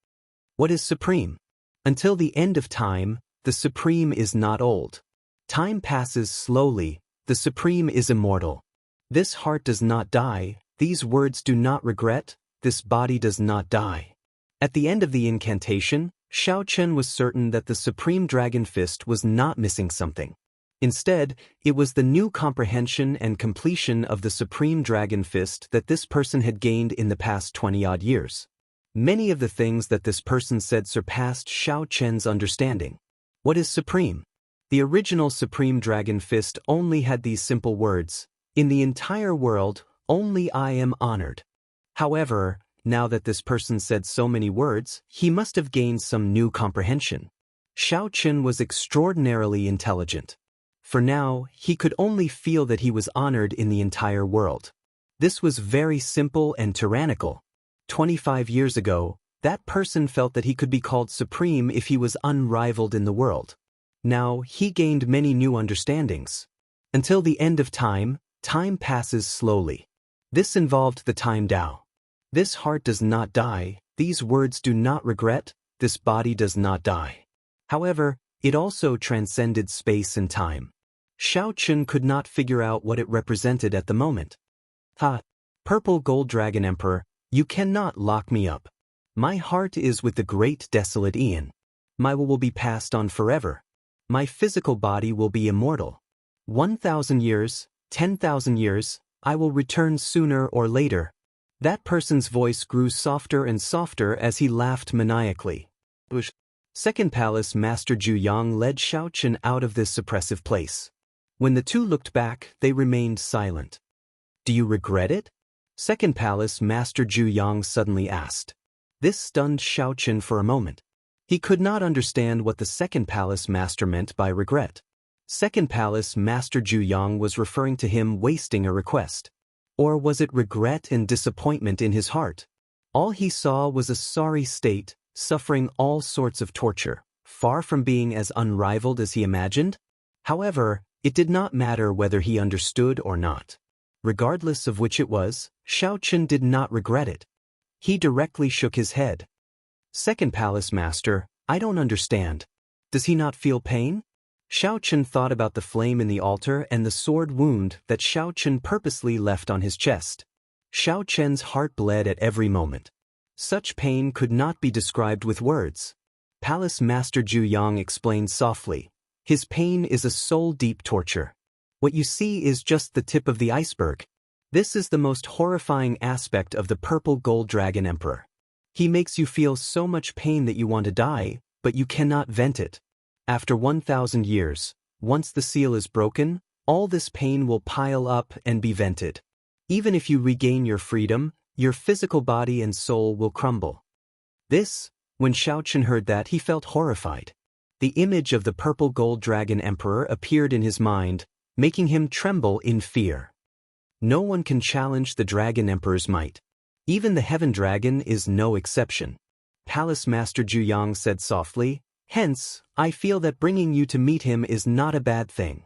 What is supreme? Until the end of time, the Supreme is not old. Time passes slowly, the Supreme is immortal. This heart does not die, these words do not regret, this body does not die. At the end of the incantation, Xiao Qin was certain that the Supreme Dragon Fist was not missing something. Instead, it was the new comprehension and completion of the Supreme Dragon Fist that this person had gained in the past 20-odd years. Many of the things that this person said surpassed Xiao Qian's understanding. What is supreme? The original Supreme Dragon Fist only had these simple words, "In the entire world, only I am honored." However, now that this person said so many words, he must have gained some new comprehension. Xiao Qin was extraordinarily intelligent. For now, he could only feel that he was honored in the entire world. This was very simple and tyrannical. 25 years ago, that person felt that he could be called supreme if he was unrivaled in the world. Now, he gained many new understandings. Until the end of time, time passes slowly. This involved the Time Tao. This heart does not die, these words do not regret, this body does not die. However, it also transcended space and time. Xiao Qin could not figure out what it represented at the moment. Ha! Purple Gold Dragon Emperor, you cannot lock me up. My heart is with the great desolate Eon. My will be passed on forever. My physical body will be immortal. 1,000 years, 10,000 years, I will return sooner or later. That person's voice grew softer and softer as he laughed maniacally. Second Palace Master Zhu Yang led Xiaochen out of this suppressive place. When the two looked back, they remained silent. Do you regret it? Second Palace Master Zhu Yang suddenly asked. This stunned Xiaochen for a moment. He could not understand what the Second Palace Master meant by regret. Second Palace Master Zhu Yang was referring to him wasting a request. Or was it regret and disappointment in his heart? All he saw was a sorry state, suffering all sorts of torture, far from being as unrivaled as he imagined. However, it did not matter whether he understood or not. Regardless of which it was, Xiaochen did not regret it. He directly shook his head. Second Palace Master, I don't understand. Does he not feel pain? Xiaochen thought about the flame in the altar and the sword wound that Xiaochen purposely left on his chest. Xiaochen's heart bled at every moment. Such pain could not be described with words. Palace Master Zhu Yang explained softly. His pain is a soul-deep torture. What you see is just the tip of the iceberg. This is the most horrifying aspect of the Purple Gold Dragon Emperor. He makes you feel so much pain that you want to die, but you cannot vent it. After 1,000 years, once the seal is broken, all this pain will pile up and be vented. Even if you regain your freedom, your physical body and soul will crumble. When Xiaochen heard that, he felt horrified. The image of the Purple Gold Dragon Emperor appeared in his mind, making him tremble in fear. No one can challenge the Dragon Emperor's might. Even the Heaven Dragon is no exception. Palace Master Zhu Yang said softly, hence, I feel that bringing you to meet him is not a bad thing.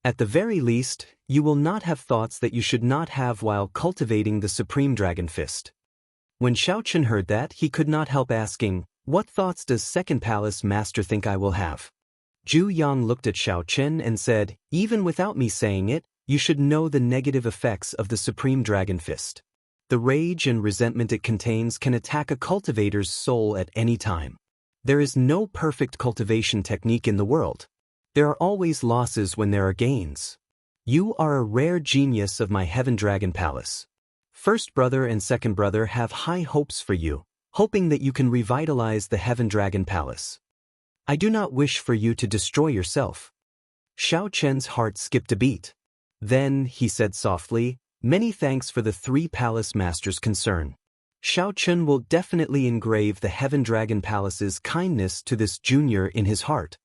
At the very least, you will not have thoughts that you should not have while cultivating the Supreme Dragon Fist. When Xiaochen heard that, he could not help asking, what thoughts does Second Palace Master think I will have? Zhu Yang looked at Xiaochen and said, even without me saying it, you should know the negative effects of the Supreme Dragon Fist. The rage and resentment it contains can attack a cultivator's soul at any time. There is no perfect cultivation technique in the world. There are always losses when there are gains. You are a rare genius of my Heaven Dragon Palace. First brother and second brother have high hopes for you, hoping that you can revitalize the Heaven Dragon Palace. I do not wish for you to destroy yourself. Xiaochen's heart skipped a beat. Then, he said softly, many thanks for the 3 palace masters' concern. Xiaochen will definitely engrave the Heaven Dragon Palace's kindness to this junior in his heart.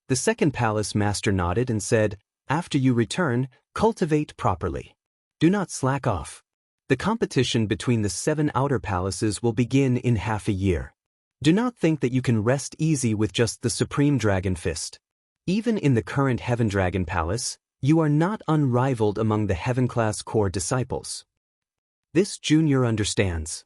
The second palace master nodded and said, after you return, cultivate properly. Do not slack off. The competition between the 7 outer palaces will begin in half a year. Do not think that you can rest easy with just the Supreme Dragon Fist. Even in the current Heaven Dragon Palace, you are not unrivaled among the Heaven-class core disciples. This junior understands.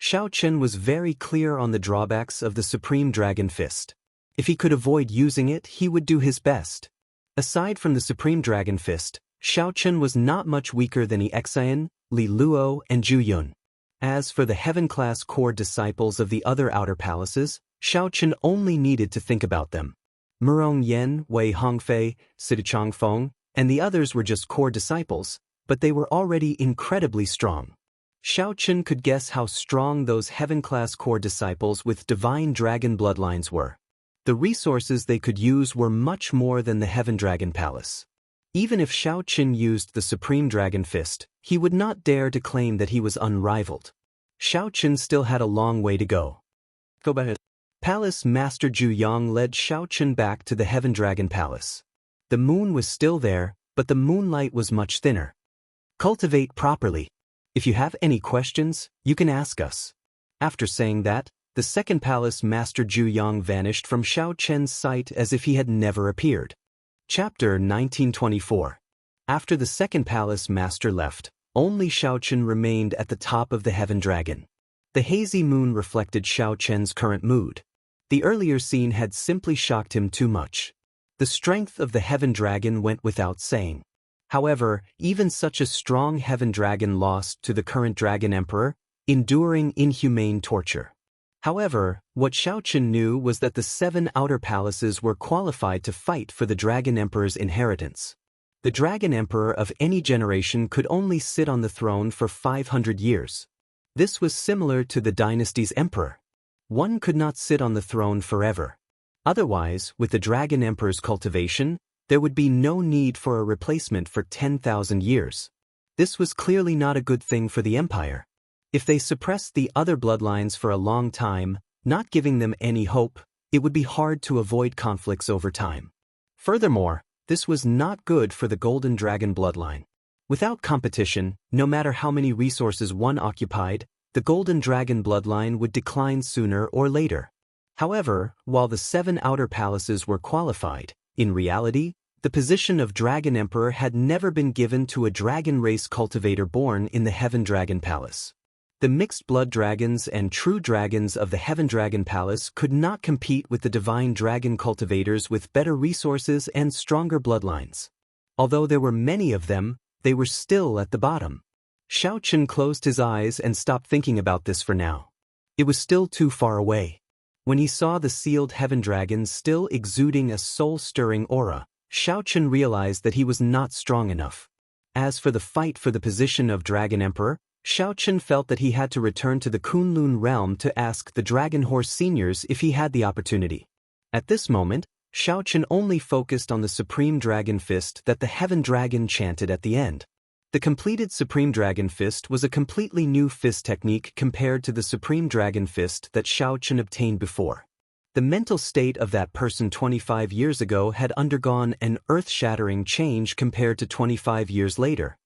Xiaochen was very clear on the drawbacks of the Supreme Dragon Fist. If he could avoid using it, he would do his best. Aside from the Supreme Dragon Fist, Xiaochen was not much weaker than Xian, Li Luo, and Zhu Yun. As for the Heaven-class core disciples of the other outer palaces, Xiaochen only needed to think about them. Murong Yan, Wei Hongfei, Sidichang Feng, and the others were just core disciples, but they were already incredibly strong. Xiaochen could guess how strong those Heaven-class core disciples with divine dragon bloodlines were. The resources they could use were much more than the Heaven Dragon Palace. Even if Xiaochen used the Supreme Dragon Fist, he would not dare to claim that he was unrivaled. Xiaochen still had a long way to go. Palace Master Zhu Yang led Xiaochen back to the Heaven Dragon Palace. The moon was still there, but the moonlight was much thinner. Cultivate properly. If you have any questions, you can ask us. After saying that, the second palace Master Zhu Yang vanished from Xiaochen's sight as if he had never appeared. Chapter 1924. After the second palace master left, only Xiaochen remained at the top of the Heaven Dragon. The hazy moon reflected Xiaochen's current mood. The earlier scene had simply shocked him too much. The strength of the Heaven Dragon went without saying. However, even such a strong Heaven Dragon lost to the current Dragon Emperor, enduring inhumane torture. However, what Xiaochen knew was that the 7 outer palaces were qualified to fight for the Dragon Emperor's inheritance. The dragon emperor of any generation could only sit on the throne for 500 years. This was similar to the dynasty's emperor. One could not sit on the throne forever. Otherwise, with the dragon emperor's cultivation, there would be no need for a replacement for 10,000 years. This was clearly not a good thing for the empire. If they suppressed the other bloodlines for a long time, not giving them any hope, it would be hard to avoid conflicts over time. Furthermore, this was not good for the Golden Dragon bloodline. Without competition, no matter how many resources one occupied, the Golden Dragon bloodline would decline sooner or later. However, while the 7 outer palaces were qualified, in reality, the position of Dragon Emperor had never been given to a dragon race cultivator born in the Heaven Dragon Palace. The mixed blood dragons and true dragons of the Heaven Dragon Palace could not compete with the divine dragon cultivators with better resources and stronger bloodlines. Although there were many of them, they were still at the bottom. Xiao Chen closed his eyes and stopped thinking about this for now. It was still too far away. When he saw the sealed Heaven Dragons still exuding a soul-stirring aura, Xiao Chen realized that he was not strong enough. As for the fight for the position of Dragon Emperor, Xiao Chen felt that he had to return to the Kunlun realm to ask the Dragon Horse seniors if he had the opportunity. At this moment, Xiao Chen only focused on the Supreme Dragon Fist that the Heaven Dragon chanted at the end. The completed Supreme Dragon Fist was a completely new fist technique compared to the Supreme Dragon Fist that Xiao Chen obtained before. The mental state of that person 25 years ago had undergone an earth-shattering change compared to 25 years later.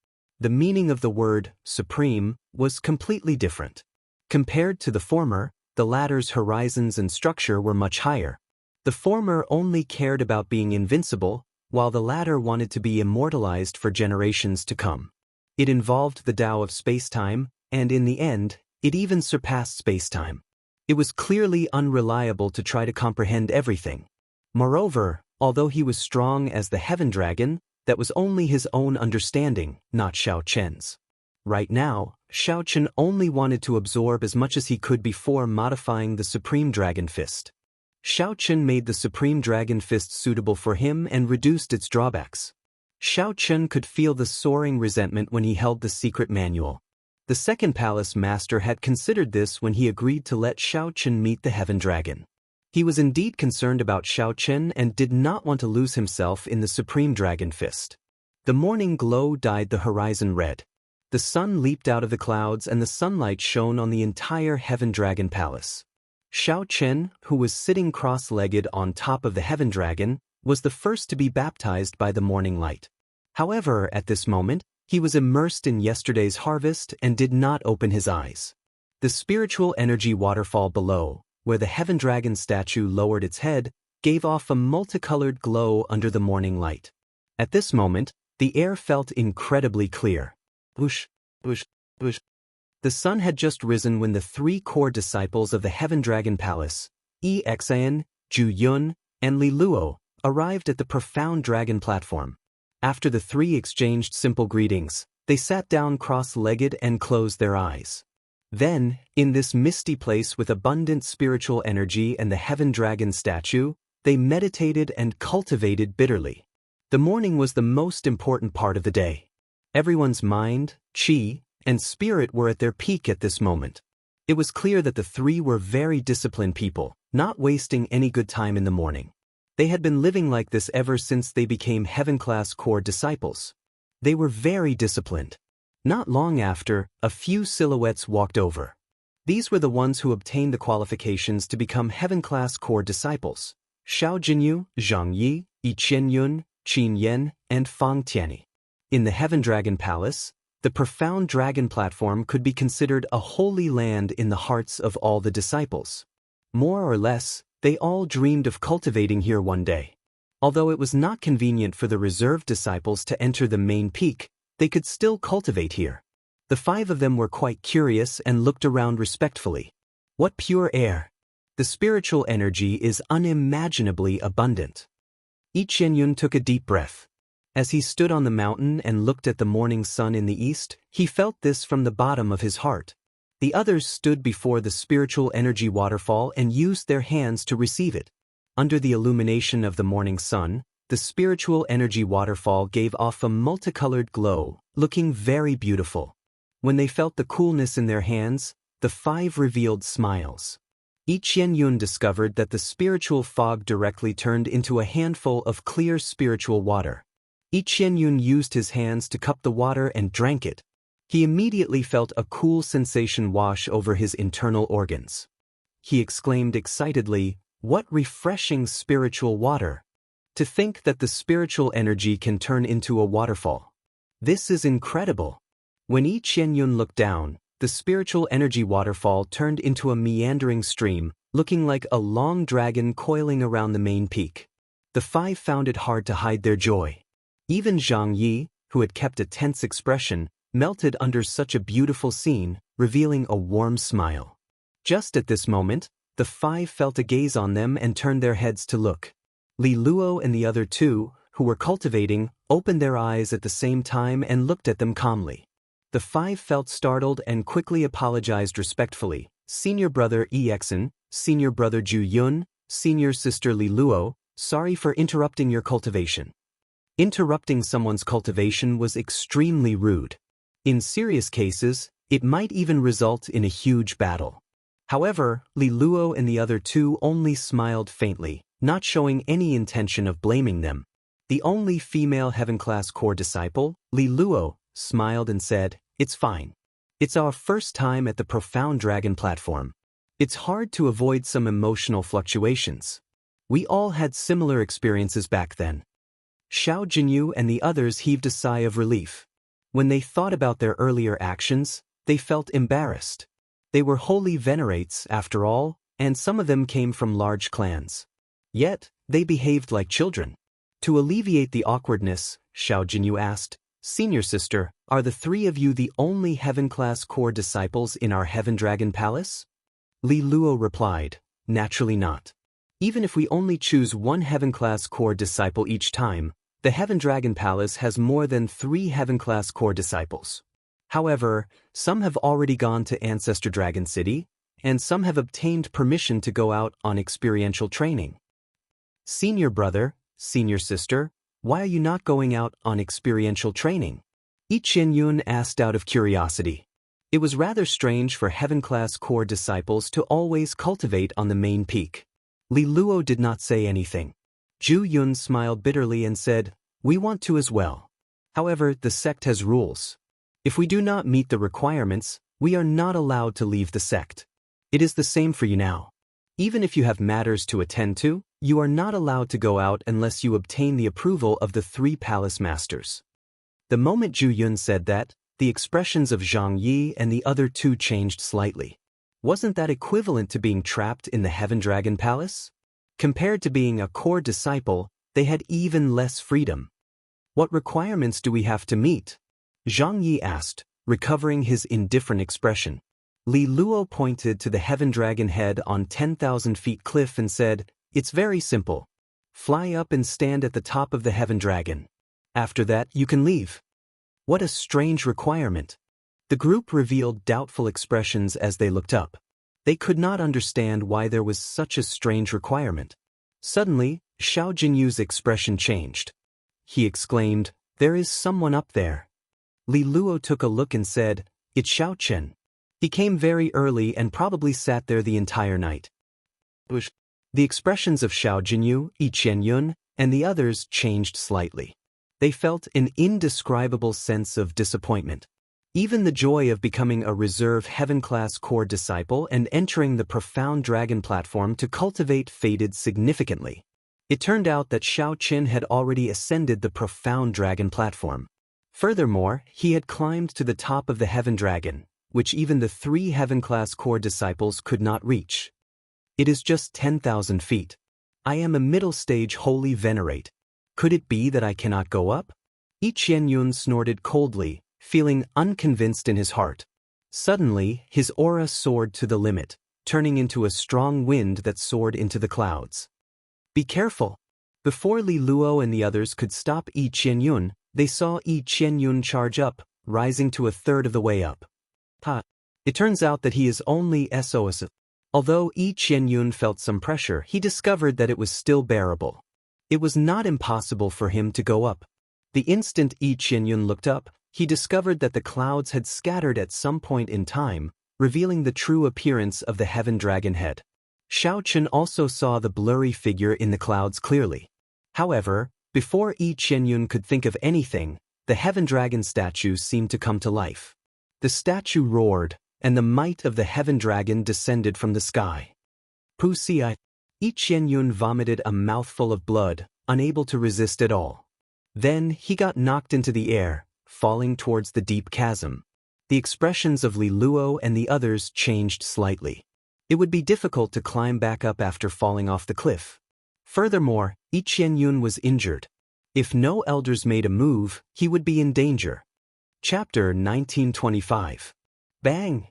The meaning of the word supreme was completely different. Compared to the former, the latter's horizons and structure were much higher. The former only cared about being invincible, while the latter wanted to be immortalized for generations to come. It involved the Tao of space-time, and in the end, it even surpassed space-time. It was clearly unreliable to try to comprehend everything. Moreover, although he was strong as the Heaven Dragon, that was only his own understanding, not Xiao Chen's. Right now, Xiao Chen only wanted to absorb as much as he could before modifying the Supreme Dragon Fist. Xiao Chen made the Supreme Dragon Fist suitable for him and reduced its drawbacks. Xiao Chen could feel the soaring resentment when he held the secret manual. The second palace master had considered this when he agreed to let Xiao Chen meet the Heaven Dragon. He was indeed concerned about Xiao Chen and did not want to lose himself in the Supreme Dragon Fist. The morning glow dyed the horizon red. The sun leaped out of the clouds and the sunlight shone on the entire Heaven Dragon Palace. Xiao Chen, who was sitting cross-legged on top of the Heaven Dragon, was the first to be baptized by the morning light. However, at this moment, he was immersed in yesterday's harvest and did not open his eyes. The spiritual energy waterfall below, where the Heaven Dragon statue lowered its head, gave off a multicolored glow under the morning light. At this moment, the air felt incredibly clear. Whoosh, whoosh, whoosh. The sun had just risen when the 3 core disciples of the Heaven Dragon Palace, Exan, Ju Yun, and Li Luo, arrived at the profound dragon platform. After the 3 exchanged simple greetings, they sat down cross-legged and closed their eyes. Then, in this misty place with abundant spiritual energy and the Heaven Dragon statue, they meditated and cultivated bitterly. The morning was the most important part of the day. Everyone's mind, qi, and spirit were at their peak at this moment. It was clear that the 3 were very disciplined people, not wasting any good time in the morning. They had been living like this ever since they became Heaven-class core disciples. They were very disciplined. Not long after, a few silhouettes walked over. These were the ones who obtained the qualifications to become Heaven-class core disciples: Xiao Jinyu, Zhang Yi, Yi Qianyun, Qin Yan, and Fang Tianyi. In the Heaven Dragon Palace, the profound dragon platform could be considered a holy land in the hearts of all the disciples. More or less, they all dreamed of cultivating here one day. Although it was not convenient for the reserved disciples to enter the main peak, they could still cultivate here. The 5 of them were quite curious and looked around respectfully. What pure air! The spiritual energy is unimaginably abundant. Yi Qianyun took a deep breath. As he stood on the mountain and looked at the morning sun in the east, he felt this from the bottom of his heart. The others stood before the spiritual energy waterfall and used their hands to receive it. Under the illumination of the morning sun, the spiritual energy waterfall gave off a multicolored glow, looking very beautiful. When they felt the coolness in their hands, the 5 revealed smiles. Yi Qianyun discovered that the spiritual fog directly turned into a handful of clear spiritual water. Yi Qianyun used his hands to cup the water and drank it. He immediately felt a cool sensation wash over his internal organs. He exclaimed excitedly, "What refreshing spiritual water! To think that the spiritual energy can turn into a waterfall. This is incredible." When Yi Qianyun looked down, the spiritual energy waterfall turned into a meandering stream, looking like a long dragon coiling around the main peak. The 5 found it hard to hide their joy. Even Zhang Yi, who had kept a tense expression, melted under such a beautiful scene, revealing a warm smile. Just at this moment, the 5 felt a gaze on them and turned their heads to look. Li Luo and the other 2, who were cultivating, opened their eyes at the same time and looked at them calmly. The 5 felt startled and quickly apologized respectfully. "Senior brother Exen, senior brother Ju Yun, senior sister Li Luo, sorry for interrupting your cultivation." Interrupting someone's cultivation was extremely rude. In serious cases, it might even result in a huge battle. However, Li Luo and the other 2 only smiled faintly, not showing any intention of blaming them. The only female heaven-class core disciple, Li Luo, smiled and said, "It's fine. It's our first time at the Profound Dragon platform. It's hard to avoid some emotional fluctuations. We all had similar experiences back then." Xiao Jinyu and the others heaved a sigh of relief. When they thought about their earlier actions, they felt embarrassed. They were holy venerates, after all, and some of them came from large clans. Yet, they behaved like children. To alleviate the awkwardness, Xiao Jinyu asked, "Senior sister, are the 3 of you the only heaven-class core disciples in our Heaven Dragon Palace?" Li Luo replied, "Naturally not. Even if we only choose 1 heaven-class core disciple each time, the Heaven Dragon Palace has more than 3 heaven-class core disciples. However, some have already gone to Ancestor Dragon City, and some have obtained permission to go out on experiential training." "Senior brother, senior sister, why are you not going out on experiential training?" Yi Qianyun asked out of curiosity. It was rather strange for heaven-class core disciples to always cultivate on the main peak. Li Luo did not say anything. Ju Yun smiled bitterly and said, "We want to as well. However, the sect has rules. If we do not meet the requirements, we are not allowed to leave the sect. It is the same for you now. Even if you have matters to attend to, you are not allowed to go out unless you obtain the approval of the 3 palace masters." The moment Ju Yun said that, the expressions of Zhang Yi and the other 2 changed slightly. Wasn't that equivalent to being trapped in the Heaven Dragon Palace? Compared to being a core disciple, they had even less freedom. "What requirements do we have to meet?" Zhang Yi asked, recovering his indifferent expression. Li Luo pointed to the Heaven Dragon head on 10,000 feet cliff and said, "It's very simple. Fly up and stand at the top of the Heaven Dragon. After that, you can leave." What a strange requirement. The group revealed doubtful expressions as they looked up. They could not understand why there was such a strange requirement. Suddenly, Xiao Jinyu's expression changed. He exclaimed, "There is someone up there." Li Luo took a look and said, "It's Xiao Chen. He came very early and probably sat there the entire night." The expressions of Xiao Jinyu, Yi Qianyun, and the others changed slightly. They felt an indescribable sense of disappointment. Even the joy of becoming a reserve heaven-class core disciple and entering the Profound Dragon platform to cultivate faded significantly. It turned out that Xiao Qin had already ascended the Profound Dragon platform. Furthermore, he had climbed to the top of the Heaven Dragon, which even the 3 heaven-class core disciples could not reach. "It is just 10,000 feet. I am a middle-stage holy venerate. Could it be that I cannot go up?" Yi Qianyun snorted coldly, feeling unconvinced in his heart. Suddenly, his aura soared to the limit, turning into a strong wind that soared into the clouds. "Be careful!" Before Li Luo and the others could stop Yi Qianyun, they saw Yi Qianyun charge up, rising to a third of the way up. It turns out that he is only SOS. Although Yi Qianyun felt some pressure, he discovered that it was still bearable. It was not impossible for him to go up. The instant Yi Qianyun looked up, he discovered that the clouds had scattered at some point in time, revealing the true appearance of the heaven dragon head. Xiaochen also saw the blurry figure in the clouds clearly. However, before Yi Qianyun could think of anything, the heaven dragon statue seemed to come to life. The statue roared, and the might of the heaven dragon descended from the sky. Puxi! Yi Qianyun vomited a mouthful of blood, unable to resist at all. Then he got knocked into the air, falling towards the deep chasm. The expressions of Li Luo and the others changed slightly. It would be difficult to climb back up after falling off the cliff. Furthermore, Yi Qianyun was injured. If no elders made a move, he would be in danger. Chapter 1925. Bang!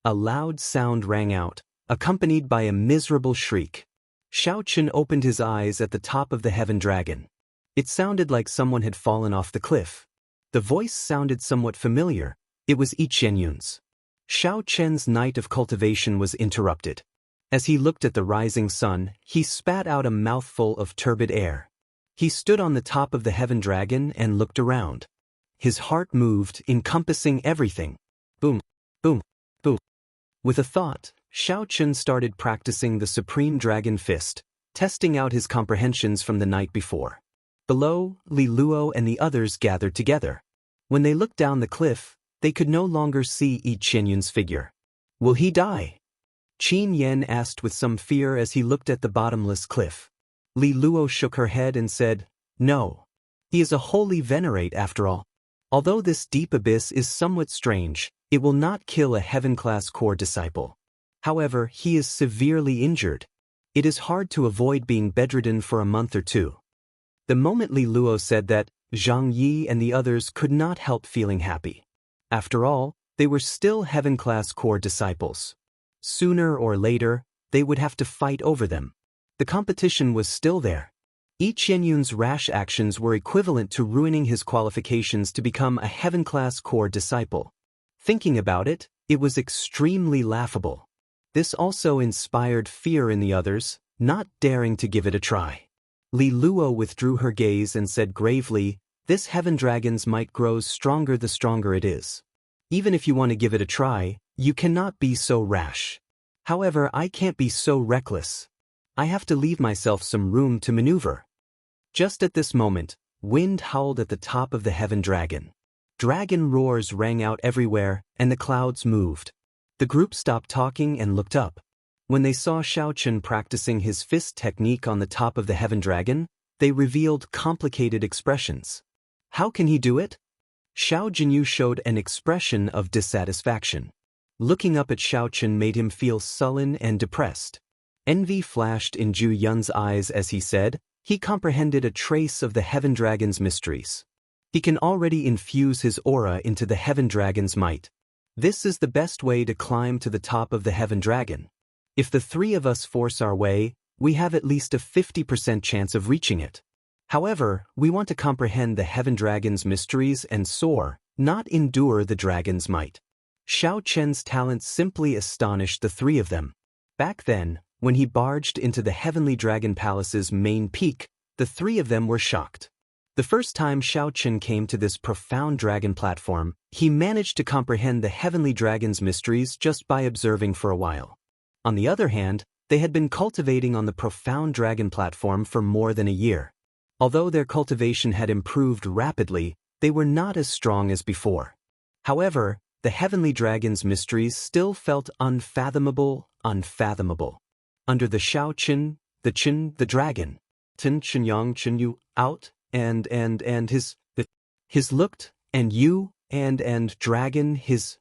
A loud sound rang out, accompanied by a miserable shriek. Xiaochen opened his eyes at the top of the heaven dragon. It sounded like someone had fallen off the cliff. The voice sounded somewhat familiar. It was Yi Qianyun's. Xiaochen's night of cultivation was interrupted. As he looked at the rising sun, he spat out a mouthful of turbid air. He stood on the top of the heaven dragon and looked around. His heart moved, encompassing everything. Boom, boom, boom. With a thought, Xiaochen started practicing the Supreme Dragon Fist, testing out his comprehensions from the night before. Below, Li Luo and the others gathered together. When they looked down the cliff, they could no longer see Yi Qianyun's figure. Will he die? Qin Yan asked with some fear as he looked at the bottomless cliff. Li Luo shook her head and said, No. He is a holy venerate after all. Although this deep abyss is somewhat strange, it will not kill a heaven-class core disciple. However, he is severely injured. It is hard to avoid being bedridden for a month or two. The moment Li Luo said that, Zhang Yi and the others could not help feeling happy. After all, they were still heaven-class core disciples. Sooner or later, they would have to fight over them. The competition was still there. Yi Qianyun's rash actions were equivalent to ruining his qualifications to become a heaven-class core disciple. Thinking about it, it was extremely laughable. This also inspired fear in the others, not daring to give it a try. Li Luo withdrew her gaze and said gravely, This heaven dragon's might grows stronger the stronger it is. Even if you want to give it a try, you cannot be so rash. However, I can't be so reckless. I have to leave myself some room to maneuver. Just at this moment, wind howled at the top of the heaven dragon. Dragon roars rang out everywhere, and the clouds moved. The group stopped talking and looked up. When they saw Xiaochen practicing his fist technique on the top of the heaven dragon, they revealed complicated expressions. How can he do it? Xiao Jinyu showed an expression of dissatisfaction. Looking up at Xiaochen made him feel sullen and depressed. Envy flashed in Zhu Yun's eyes as he said, he comprehended a trace of the heaven dragon's mysteries. He can already infuse his aura into the heaven dragon's might. This is the best way to climb to the top of the heaven dragon. If the three of us force our way, we have at least a 50% chance of reaching it. However, we want to comprehend the heaven dragon's mysteries and soar, not endure the dragon's might. Xiaochen's talent simply astonished the three of them. Back then, when he barged into the Heavenly Dragon Palace's main peak, the three of them were shocked. The first time Xiaochen came to this profound dragon platform, he managed to comprehend the Heavenly Dragon's mysteries just by observing for a while. On the other hand, they had been cultivating on the profound dragon platform for more than a year. Although their cultivation had improved rapidly, they were not as strong as before. However, the Heavenly Dragon's mysteries still felt unfathomable. Under the Xiaochen, the dragon, Tin Qinyang Qinyu out, and his looked, and you, and dragon his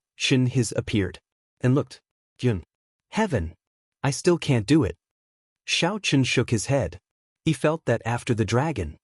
appeared, and looked, Yun. Heaven. I still can't do it. Xiaochen shook his head. He felt that after the dragon,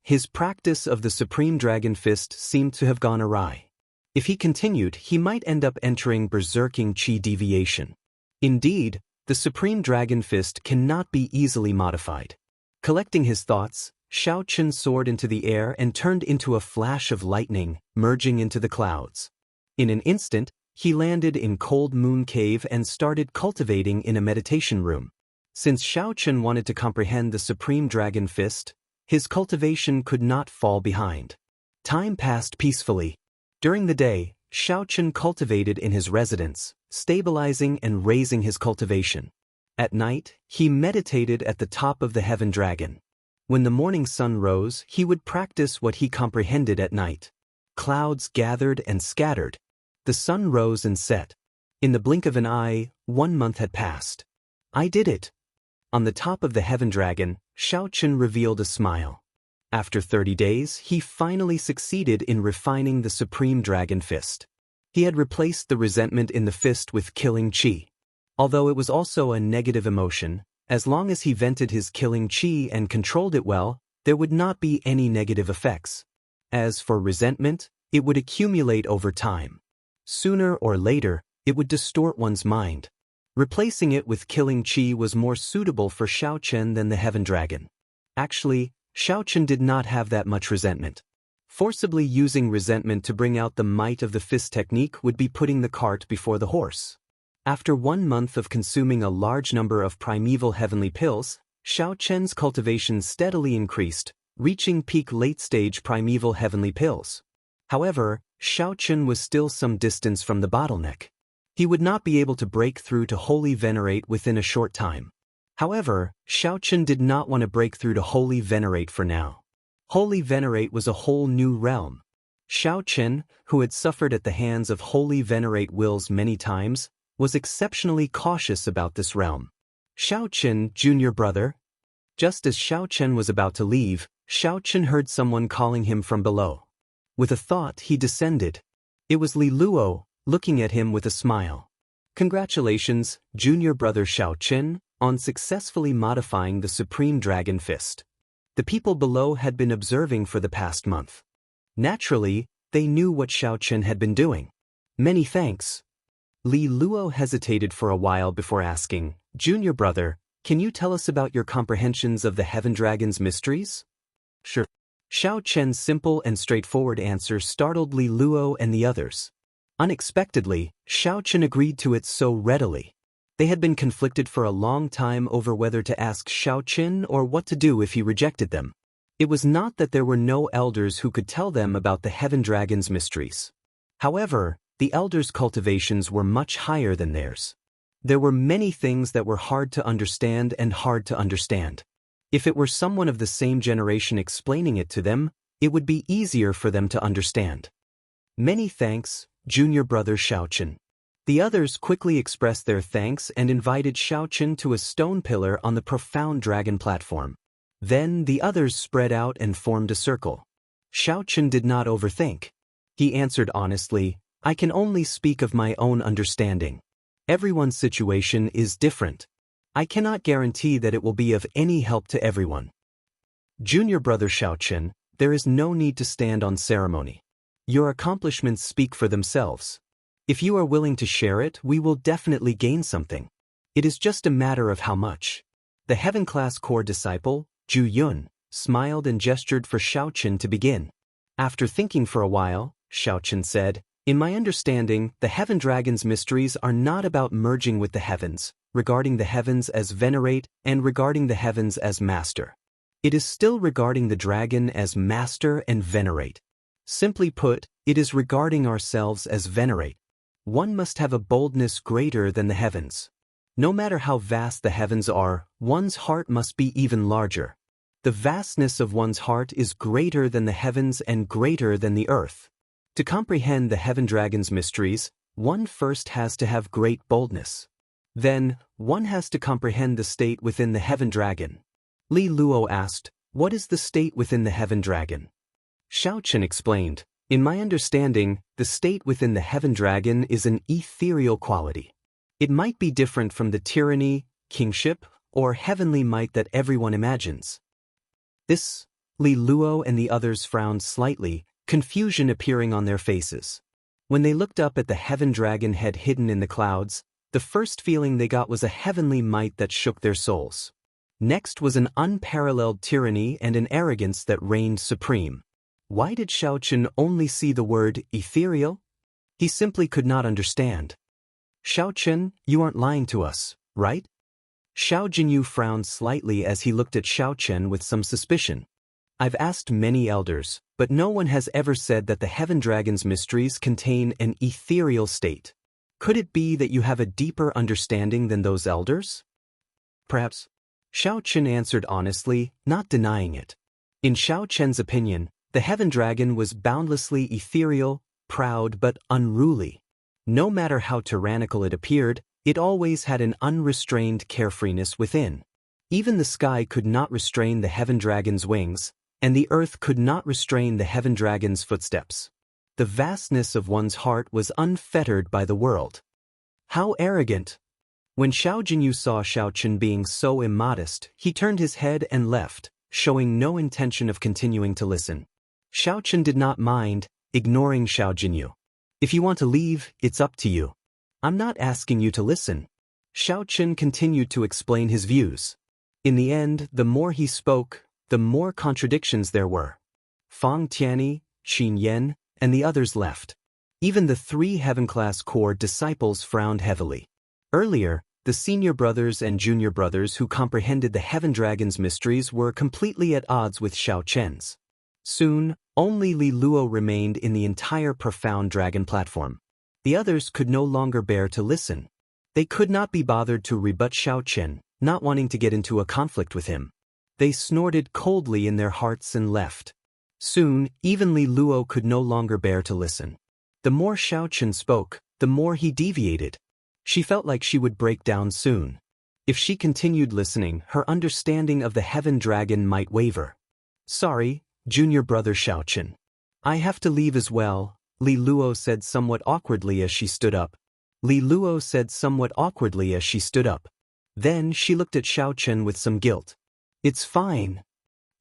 his practice of the Supreme Dragon Fist seemed to have gone awry. If he continued, he might end up entering berserking chi deviation. Indeed, the Supreme Dragon Fist cannot be easily modified. Collecting his thoughts, Xiaochen soared into the air and turned into a flash of lightning, merging into the clouds. In an instant, he landed in Cold Moon Cave and started cultivating in a meditation room. Since Xiaochen wanted to comprehend the Supreme Dragon Fist, His cultivation could not fall behind. Time passed peacefully. During the day, Xiaochen cultivated in his residence, stabilizing and raising his cultivation. At night, he meditated at the top of the heaven dragon. When the morning sun rose, he would practice what he comprehended at night. Clouds gathered and scattered. The sun rose and set. In the blink of an eye, 1 month had passed. I did it. On the top of the heaven dragon, Xiaochen revealed a smile. After 30 days, he finally succeeded in refining the supreme dragon fist. He had replaced the resentment in the fist with killing qi. Although it was also a negative emotion, as long as he vented his killing qi and controlled it well, there would not be any negative effects. As for resentment, it would accumulate over time. Sooner or later, it would distort one's mind. Replacing it with killing qi was more suitable for Xiaochen than the heaven dragon. Actually, Xiaochen did not have that much resentment. Forcibly using resentment to bring out the might of the fist technique would be putting the cart before the horse. After 1 month of consuming a large number of primeval heavenly pills, Xiaochen's cultivation steadily increased, reaching peak late-stage primeval heavenly pills. However, Xiaochen was still some distance from the bottleneck. He would not be able to break through to Holy Venerate within a short time. However, Xiaochen did not want to break through to Holy Venerate for now. Holy Venerate was a whole new realm. Xiaochen, who had suffered at the hands of Holy Venerate wills many times, was exceptionally cautious about this realm. Xiaochen, junior brother. Just as Xiaochen was about to leave, Xiaochen heard someone calling him from below. With a thought, he descended. It was Li Luo, looking at him with a smile. Congratulations, junior brother Xiaochen, on successfully modifying the Supreme Dragon Fist. The people below had been observing for the past month. Naturally, they knew what Xiaochen had been doing. Many thanks. Li Luo hesitated for a while before asking, Junior brother, can you tell us about your comprehensions of the Heaven Dragon's mysteries? Sure. Xiaochen's simple and straightforward answer startled Li Luo and the others. Unexpectedly, Xiaochen agreed to it so readily. They had been conflicted for a long time over whether to ask Xiaochen or what to do if he rejected them. It was not that there were no elders who could tell them about the Heaven Dragon's mysteries. However, the elders' cultivations were much higher than theirs. There were many things that were hard to understand and hard to understand. If it were someone of the same generation explaining it to them, it would be easier for them to understand. Many thanks, junior brother Xiaochen. The others quickly expressed their thanks and invited Xiaochen to a stone pillar on the profound dragon platform. Then the others spread out and formed a circle. Xiaochen did not overthink. He answered honestly, I can only speak of my own understanding. Everyone's situation is different. I cannot guarantee that it will be of any help to everyone. Junior brother Xiaochen, there is no need to stand on ceremony. Your accomplishments speak for themselves. If you are willing to share it, we will definitely gain something. It is just a matter of how much. The Heaven Class Core disciple, Ju Yun, smiled and gestured for Xiaochen to begin. After thinking for a while, Xiaochen said, in my understanding, the Heaven Dragon's mysteries are not about merging with the heavens, regarding the heavens as venerate and regarding the heavens as master. It is still regarding the dragon as master and venerate. Simply put, it is regarding ourselves as venerate. One must have a boldness greater than the heavens. No matter how vast the heavens are, one's heart must be even larger. The vastness of one's heart is greater than the heavens and greater than the earth. To comprehend the Heaven Dragon's mysteries, one first has to have great boldness. Then, one has to comprehend the state within the Heaven Dragon. Li Luo asked, what is the state within the Heaven Dragon? Xiaochen explained, in my understanding, the state within the Heaven Dragon is an ethereal quality. It might be different from the tyranny, kingship, or heavenly might that everyone imagines. This, Li Luo and the others frowned slightly, confusion appearing on their faces. When they looked up at the Heaven Dragon head hidden in the clouds, the first feeling they got was a heavenly might that shook their souls. Next was an unparalleled tyranny and an arrogance that reigned supreme. Why did Xiaochen only see the word ethereal? He simply could not understand. Xiaochen, you aren't lying to us, right? Xiao Jinyu frowned slightly as he looked at Xiaochen with some suspicion. I've asked many elders, but no one has ever said that the Heaven Dragon's mysteries contain an ethereal state. Could it be that you have a deeper understanding than those elders? Perhaps. Xiao Chen answered honestly, not denying it. In Xiao Chen's opinion, the Heaven Dragon was boundlessly ethereal, proud but unruly. No matter how tyrannical it appeared, it always had an unrestrained carefreeness within. Even the sky could not restrain the Heaven Dragon's wings, and the earth could not restrain the Heaven Dragon's footsteps. The vastness of one's heart was unfettered by the world. How arrogant! When Xiao Jinyu saw Xiao Chen being so immodest, he turned his head and left, showing no intention of continuing to listen. Xiao Chen did not mind, ignoring Xiao Jinyu. If you want to leave, it's up to you. I'm not asking you to listen. Xiao Chen continued to explain his views. In the end, the more he spoke, the more contradictions there were. Fang Tianyi, Xin Yan, and the others left. Even the 3 Heaven-class core disciples frowned heavily. Earlier, the senior brothers and junior brothers who comprehended the Heaven Dragon's mysteries were completely at odds with Xiao Chen's. Soon, only Li Luo remained in the entire profound dragon platform. The others could no longer bear to listen. They could not be bothered to rebut Xiao Chen, not wanting to get into a conflict with him. They snorted coldly in their hearts and left. Soon, even Li Luo could no longer bear to listen. The more Xiao Chen spoke, the more he deviated. She felt like she would break down soon. If she continued listening, her understanding of the Heaven Dragon might waver. Sorry, junior brother Xiao Chen. I have to leave as well, Li Luo said somewhat awkwardly as she stood up. Then she looked at Xiao Chen with some guilt. It's fine.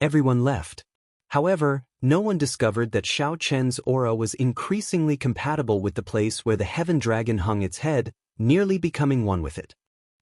Everyone left. However, no one discovered that Xiao Chen's aura was increasingly compatible with the place where the Heaven Dragon hung its head, nearly becoming one with it.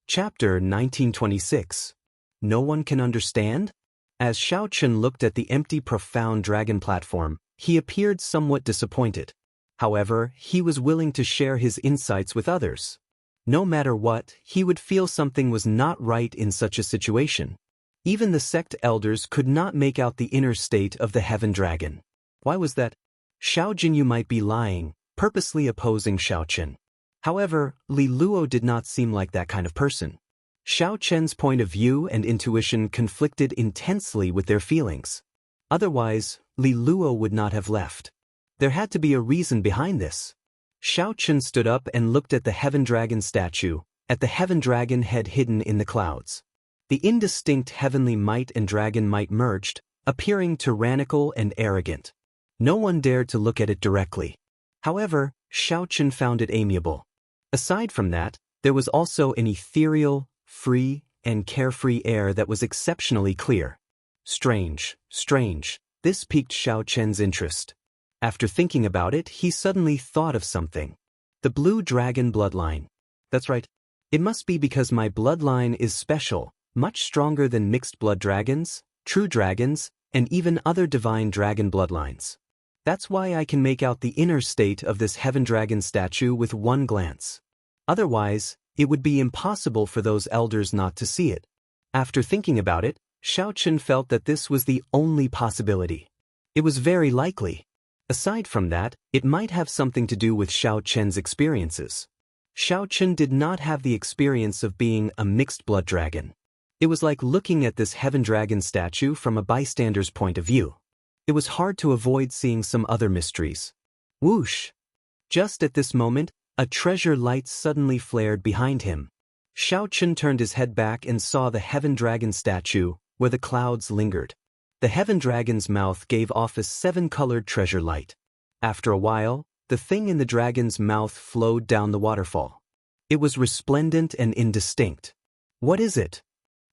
Chapter 1926. No one can understand? As Xiao Chen looked at the empty profound dragon platform, he appeared somewhat disappointed. However, he was willing to share his insights with others. No matter what, he would feel something was not right in such a situation. Even the sect elders could not make out the inner state of the Heaven Dragon. Why was that? Xiao Jinyu might be lying, purposely opposing Xiao Chen. However, Li Luo did not seem like that kind of person. Xiao Chen's point of view and intuition conflicted intensely with their feelings. Otherwise, Li Luo would not have left. There had to be a reason behind this. Xiao Chen stood up and looked at the Heaven Dragon statue, at the Heaven Dragon head hidden in the clouds. The indistinct heavenly might and dragon might merged, appearing tyrannical and arrogant. No one dared to look at it directly. However, Xiao Chen found it amiable. Aside from that, there was also an ethereal, free, and carefree air that was exceptionally clear. Strange. This piqued Xiao Chen's interest. After thinking about it, he suddenly thought of something. The blue dragon bloodline. That's right. It must be because my bloodline is special, much stronger than mixed blood dragons, true dragons, and even other divine dragon bloodlines. That's why I can make out the inner state of this Heaven Dragon statue with one glance. Otherwise, it would be impossible for those elders not to see it. After thinking about it, Xiao Chen felt that this was the only possibility. It was very likely. Aside from that, it might have something to do with Xiao Chen's experiences. Xiao Chen did not have the experience of being a mixed blood dragon. It was like looking at this Heaven Dragon statue from a bystander's point of view. It was hard to avoid seeing some other mysteries. Whoosh! Just at this moment, a treasure light suddenly flared behind him. Xiao Chen turned his head back and saw the Heaven Dragon statue, where the clouds lingered. The Heaven Dragon's mouth gave off a 7-colored treasure light. After a while, the thing in the dragon's mouth flowed down the waterfall. It was resplendent and indistinct. What is it?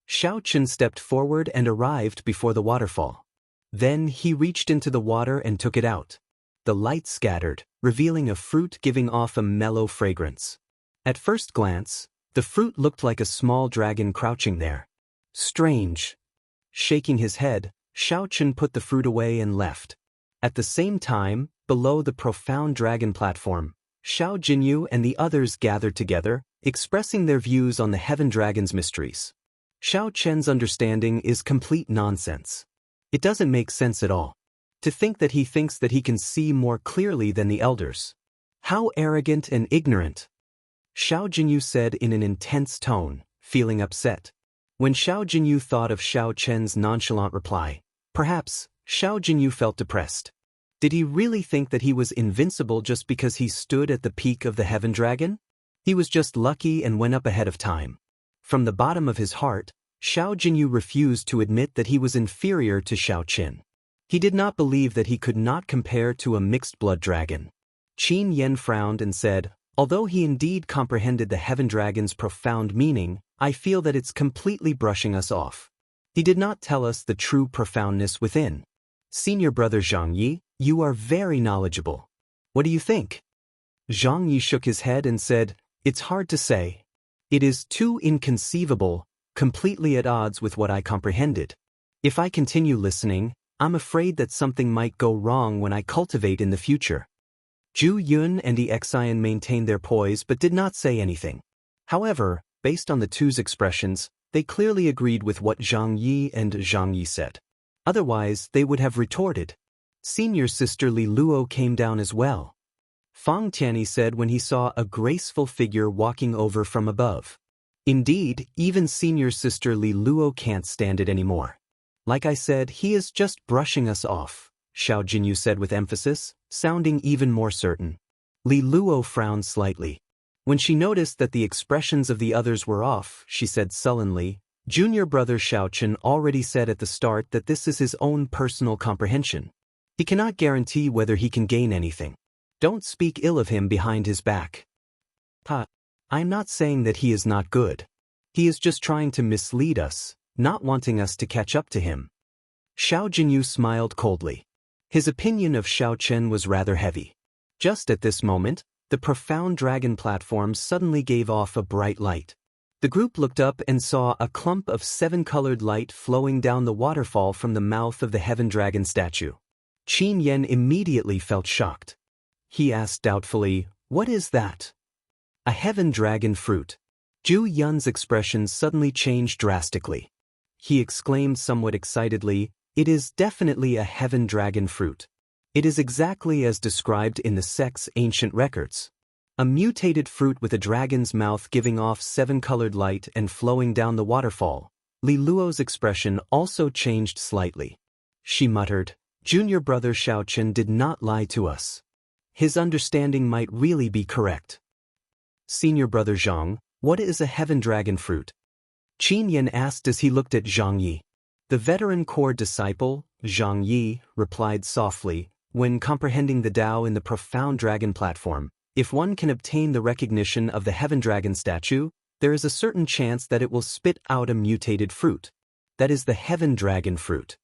Xiao Chen stepped forward and arrived before the waterfall. Then he reached into the water and took it out. The light scattered, revealing a fruit giving off a mellow fragrance. At first glance, the fruit looked like a small dragon crouching there. Strange. Shaking his head, Xiao Chen put the fruit away and left. At the same time, below the profound dragon platform, Xiao Jinyu and the others gathered together, expressing their views on the Heaven Dragon's mysteries. Xiao Chen's understanding is complete nonsense. It doesn't make sense at all. To think that he thinks that he can see more clearly than the elders. How arrogant and ignorant. Xiao Jinyu said in an intense tone, feeling upset. When Xiao Jinyu thought of Xiao Chen's nonchalant reply, perhaps Xiao Jinyu felt depressed. Did he really think that he was invincible just because he stood at the peak of the Heaven Dragon? He was just lucky and went up ahead of time. From the bottom of his heart, Xiao Jinyu refused to admit that he was inferior to Xiao Qin. He did not believe that he could not compare to a mixed-blood dragon. Qin Yen frowned and said, although he indeed comprehended the Heaven Dragon's profound meaning, I feel that it's completely brushing us off. He did not tell us the true profoundness within. Senior brother Zhang Yi, you are very knowledgeable. What do you think? Zhang Yi shook his head and said, it's hard to say. It is too inconceivable, completely at odds with what I comprehended. If I continue listening, I'm afraid that something might go wrong when I cultivate in the future. Zhu Yun and Exian maintained their poise but did not say anything. However, based on the two's expressions, they clearly agreed with what Zhang Yi and Zhang Yi said. Otherwise, they would have retorted. Senior sister Li Luo came down as well. Fang Tianyi said when he saw a graceful figure walking over from above. Indeed, even senior sister Li Luo can't stand it anymore. Like I said, he is just brushing us off, Xiao Jinyu said with emphasis, sounding even more certain. Li Luo frowned slightly. When she noticed that the expressions of the others were off, she said sullenly, junior brother Xiao Chen already said at the start that this is his own personal comprehension. He cannot guarantee whether he can gain anything. Don't speak ill of him behind his back. I'm not saying that he is not good. He is just trying to mislead us, not wanting us to catch up to him. Xiao Jinyu smiled coldly. His opinion of Xiao Chen was rather heavy. Just at this moment, the profound dragon platform suddenly gave off a bright light. The group looked up and saw a clump of 7-colored light flowing down the waterfall from the mouth of the Heaven Dragon statue. Qin Yen immediately felt shocked. He asked doubtfully, what is that? A Heaven Dragon fruit. Zhu Yun's expression suddenly changed drastically. He exclaimed somewhat excitedly, it is definitely a Heaven Dragon fruit. It is exactly as described in the sect's ancient records. A mutated fruit with a dragon's mouth giving off 7-colored light and flowing down the waterfall. Li Luo's expression also changed slightly. She muttered, junior brother Xiao Chen did not lie to us. His understanding might really be correct. Senior brother Zhang, what is a Heaven Dragon fruit? Qin Yen asked as he looked at Zhang Yi. The veteran core disciple, Zhang Yi, replied softly, when comprehending the Tao in the profound dragon platform, if one can obtain the recognition of the Heaven Dragon statue, there is a certain chance that it will spit out a mutated fruit. That is the Heaven Dragon fruit.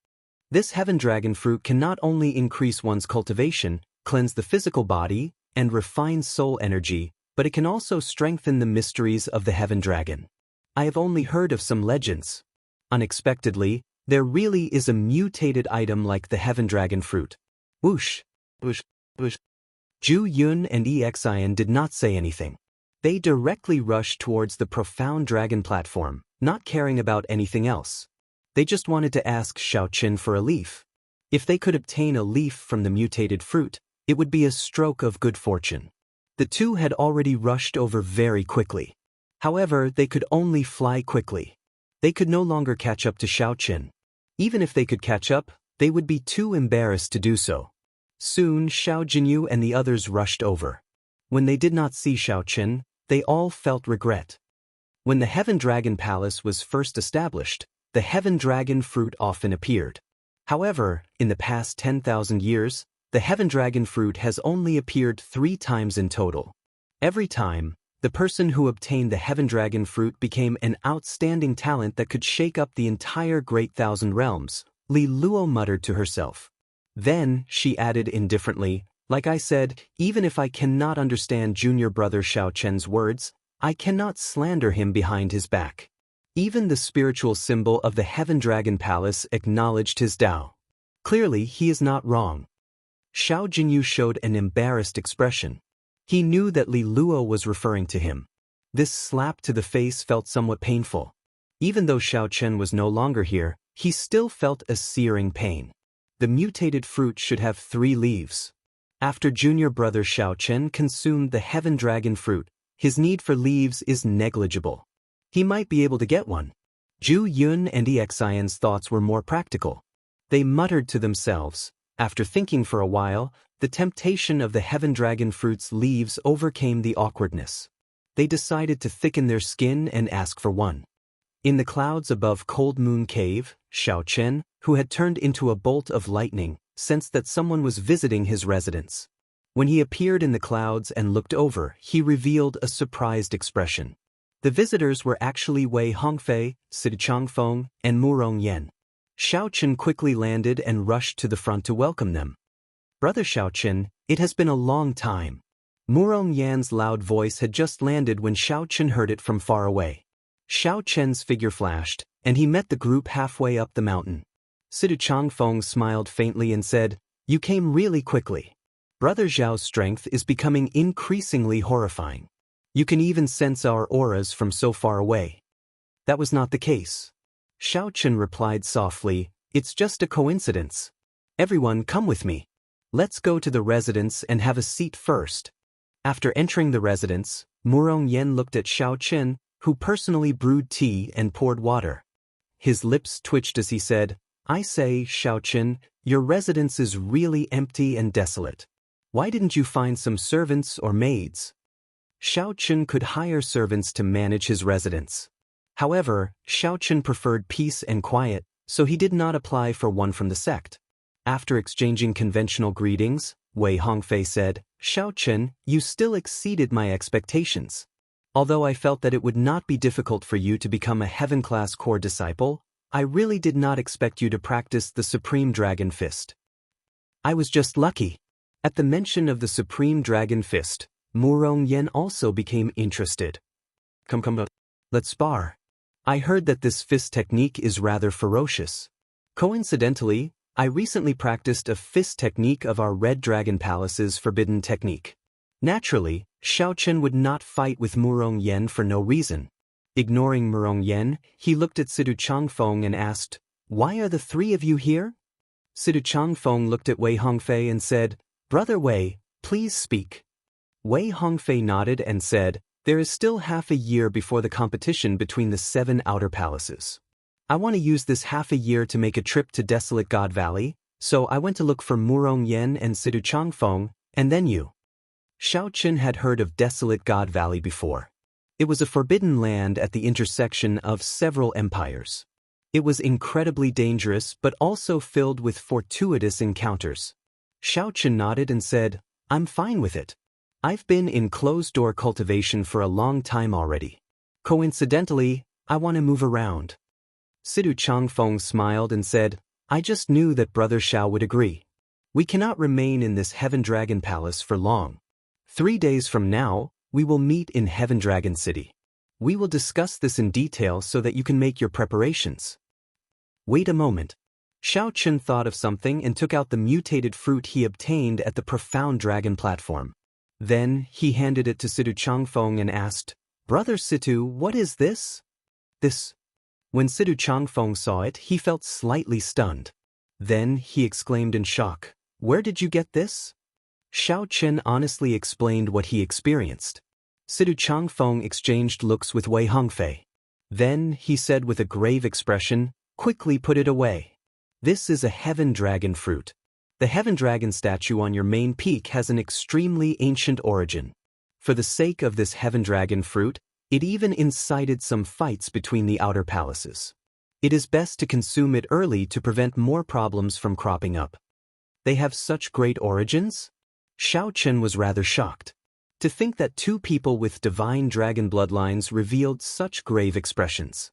This Heaven Dragon fruit can not only increase one's cultivation, cleanse the physical body, and refine soul energy, but it can also strengthen the mysteries of the Heaven Dragon. I have only heard of some legends. Unexpectedly, there really is a mutated item like the Heaven Dragon fruit. Whoosh, whoosh, whoosh. Zhu Yun and Exian did not say anything. They directly rushed towards the profound dragon platform, not caring about anything else. They just wanted to ask Xiao Qin for a leaf. If they could obtain a leaf from the mutated fruit, it would be a stroke of good fortune. The two had already rushed over very quickly. However, they could only fly quickly. They could no longer catch up to Xiao Qin. Even if they could catch up, they would be too embarrassed to do so. Soon Xiao Jinyu and the others rushed over. When they did not see Xiao Qin, they all felt regret. When the Heaven Dragon Palace was first established, the Heaven Dragon fruit often appeared. However, in the past 10,000 years, the Heaven Dragon fruit has only appeared 3 times in total. Every time, the person who obtained the Heaven Dragon fruit became an outstanding talent that could shake up the entire Great Thousand Realms, Li Luo muttered to herself. Then, she added indifferently, like I said, even if I cannot understand junior brother Xiao Chen's words, I cannot slander him behind his back. Even the spiritual symbol of the Heaven Dragon Palace acknowledged his Tao. Clearly, he is not wrong. Xiao Jinyu showed an embarrassed expression. He knew that Li Luo was referring to him. This slap to the face felt somewhat painful. Even though Xiao Chen was no longer here, he still felt a searing pain. The mutated fruit should have 3 leaves. After junior brother Xiaochen consumed the heaven dragon fruit, his need for leaves is negligible. He might be able to get one. Zhu Yun and Exian's thoughts were more practical. They muttered to themselves. After thinking for a while, the temptation of the heaven dragon fruit's leaves overcame the awkwardness. They decided to thicken their skin and ask for one. In the clouds above Cold Moon Cave, Xiaochen, who had turned into a bolt of lightning, sensed that someone was visiting his residence. When he appeared in the clouds and looked over, he revealed a surprised expression. The visitors were actually Wei Hongfei, Sidu Changfeng, and Mu Rongyan. Xiaochen quickly landed and rushed to the front to welcome them. "Brother Xiaochen, it has been a long time." Mu Rongyan's loud voice had just landed when Xiaochen heard it from far away. Xiaochen's figure flashed, and he met the group halfway up the mountain. Sidu Changfeng smiled faintly and said, "You came really quickly. Brother Zhao's strength is becoming increasingly horrifying. You can even sense our auras from so far away." "That was not the case." Xiaochen replied softly, "It's just a coincidence. Everyone, come with me. Let's go to the residence and have a seat first." After entering the residence, Mu Rongyan looked at Xiaochen, who personally brewed tea and poured water. His lips twitched as he said, "I say, Xiaochen, your residence is really empty and desolate. Why didn't you find some servants or maids?" Xiaochen could hire servants to manage his residence. However, Xiaochen preferred peace and quiet, so he did not apply for one from the sect. After exchanging conventional greetings, Wei Hongfei said, "Xiaochen, you still exceeded my expectations. Although I felt that it would not be difficult for you to become a heaven-class core disciple, I really did not expect you to practice the Supreme Dragon Fist." "I was just lucky." At the mention of the Supreme Dragon Fist, Mu Rongyan also became interested. Come, let's spar. I heard that this fist technique is rather ferocious. Coincidentally, I recently practiced a fist technique of our Red Dragon Palace's forbidden technique. Naturally, Xiaochen would not fight with Mu Rongyan for no reason. Ignoring Mu Rongyan, he looked at Sidu Changfeng and asked, "Why are the 3 of you here?" Sidu Changfeng looked at Wei Hongfei and said, "Brother Wei, please speak." Wei Hongfei nodded and said, "There is still half a year before the competition between the 7 outer palaces. I want to use this half a year to make a trip to Desolate God Valley, so I went to look for Mu Rongyan and Sidu Changfeng, and then you." Xiaochen had heard of Desolate God Valley before. It was a forbidden land at the intersection of several empires. It was incredibly dangerous but also filled with fortuitous encounters. Xiaochen nodded and said, "I'm fine with it. I've been in closed-door cultivation for a long time already. Coincidentally, I want to move around." Sidu Changfeng smiled and said, "I just knew that Brother Xiao would agree. We cannot remain in this Heaven Dragon Palace for long. 3 days from now, we will meet in Heaven Dragon City. We will discuss this in detail so that you can make your preparations." "Wait a moment." Xiaochen thought of something and took out the mutated fruit he obtained at the Profound Dragon platform. Then, he handed it to Sidu Changfeng and asked, "Brother Situ, what is this?" "This." When Sidu Changfeng saw it, he felt slightly stunned. Then, he exclaimed in shock, "Where did you get this?" Xiaochen honestly explained what he experienced. Sidu Changfeng exchanged looks with Wei Hongfei. Then, he said with a grave expression, "Quickly put it away. This is a heaven dragon fruit. The heaven dragon statue on your main peak has an extremely ancient origin. For the sake of this heaven dragon fruit, it even incited some fights between the outer palaces. It is best to consume it early to prevent more problems from cropping up." "They have such great origins?" Xiaochen was rather shocked. To think that 2 people with divine dragon bloodlines revealed such grave expressions.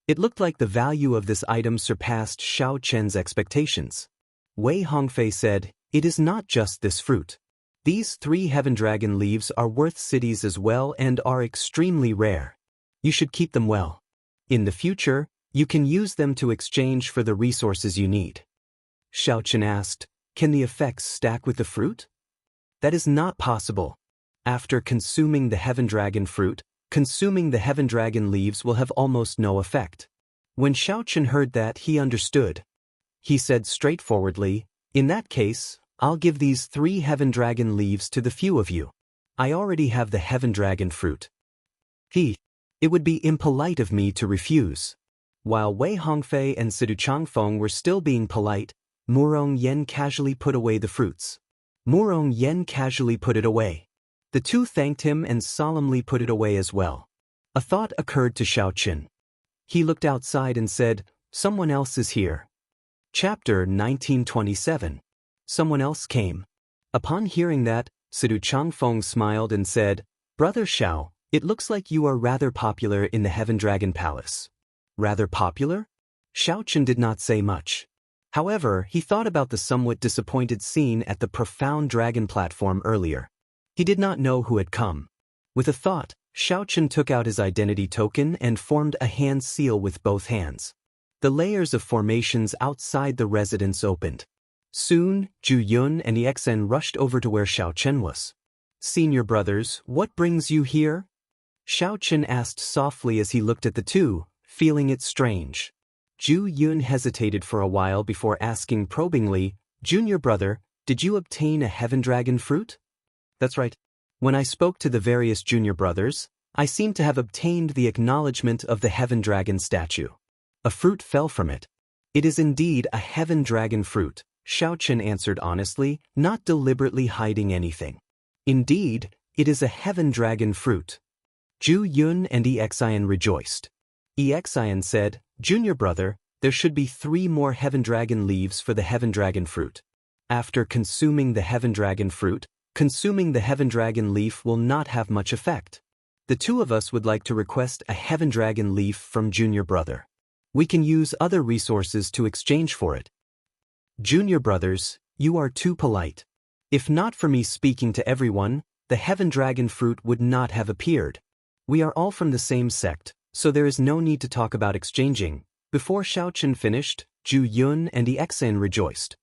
It looked like the value of this item surpassed Xiaochen's expectations. Wei Hongfei said, "It is not just this fruit. These 3 heaven dragon leaves are worth cities as well and are extremely rare. You should keep them well. In the future, you can use them to exchange for the resources you need." Xiaochen asked, "Can the effects stack with the fruit?" "That is not possible. After consuming the heaven dragon fruit, consuming the heaven dragon leaves will have almost no effect. When Xiaochen heard that, he understood. He said straightforwardly, "In that case, I'll give these 3 heaven dragon leaves to the few of you. I already have the heaven dragon fruit. It would be impolite of me to refuse." While Wei Hongfei and Sidu Changfeng were still being polite, Murong Yen casually put away the fruits. Murong Yen casually put it away. The two thanked him and solemnly put it away as well. A thought occurred to Xiaochen. He looked outside and said, "Someone else is here." Chapter 1927. Someone else came. Upon hearing that, Sidu Changfeng smiled and said, "Brother Xiao, it looks like you are rather popular in the Heaven Dragon Palace." Rather popular? Xiaochen did not say much. However, he thought about the somewhat disappointed scene at the Profound Dragon platform earlier. He did not know who had come. With a thought, Xiaochen took out his identity token and formed a hand seal with both hands. The layers of formations outside the residence opened. Soon, Zhu Yun and Exen rushed over to where Xiaochen was. "Senior brothers, what brings you here?" Xiaochen asked softly as he looked at the two, feeling it strange. Zhu Yun hesitated for a while before asking probingly, "Junior brother, did you obtain a heaven dragon fruit?" "That's right. When I spoke to the various junior brothers, I seem to have obtained the acknowledgement of the heaven dragon statue. A fruit fell from it." "It is indeed a heaven dragon fruit," Xiaochen answered honestly, not deliberately hiding anything. "Indeed, it is a heaven dragon fruit." Zhu Yun and Exian rejoiced. Exian said, "Junior brother, there should be 3 more heaven dragon leaves for the heaven dragon fruit. After consuming the heaven dragon fruit, consuming the heaven dragon leaf will not have much effect. The 2 of us would like to request a heaven dragon leaf from junior brother. We can use other resources to exchange for it." "Junior brothers, you are too polite. If not for me speaking to everyone, the heaven dragon fruit would not have appeared. We are all from the same sect, so there is no need to talk about exchanging." Before Xiaochen finished, Zhu Yun and Exen rejoiced.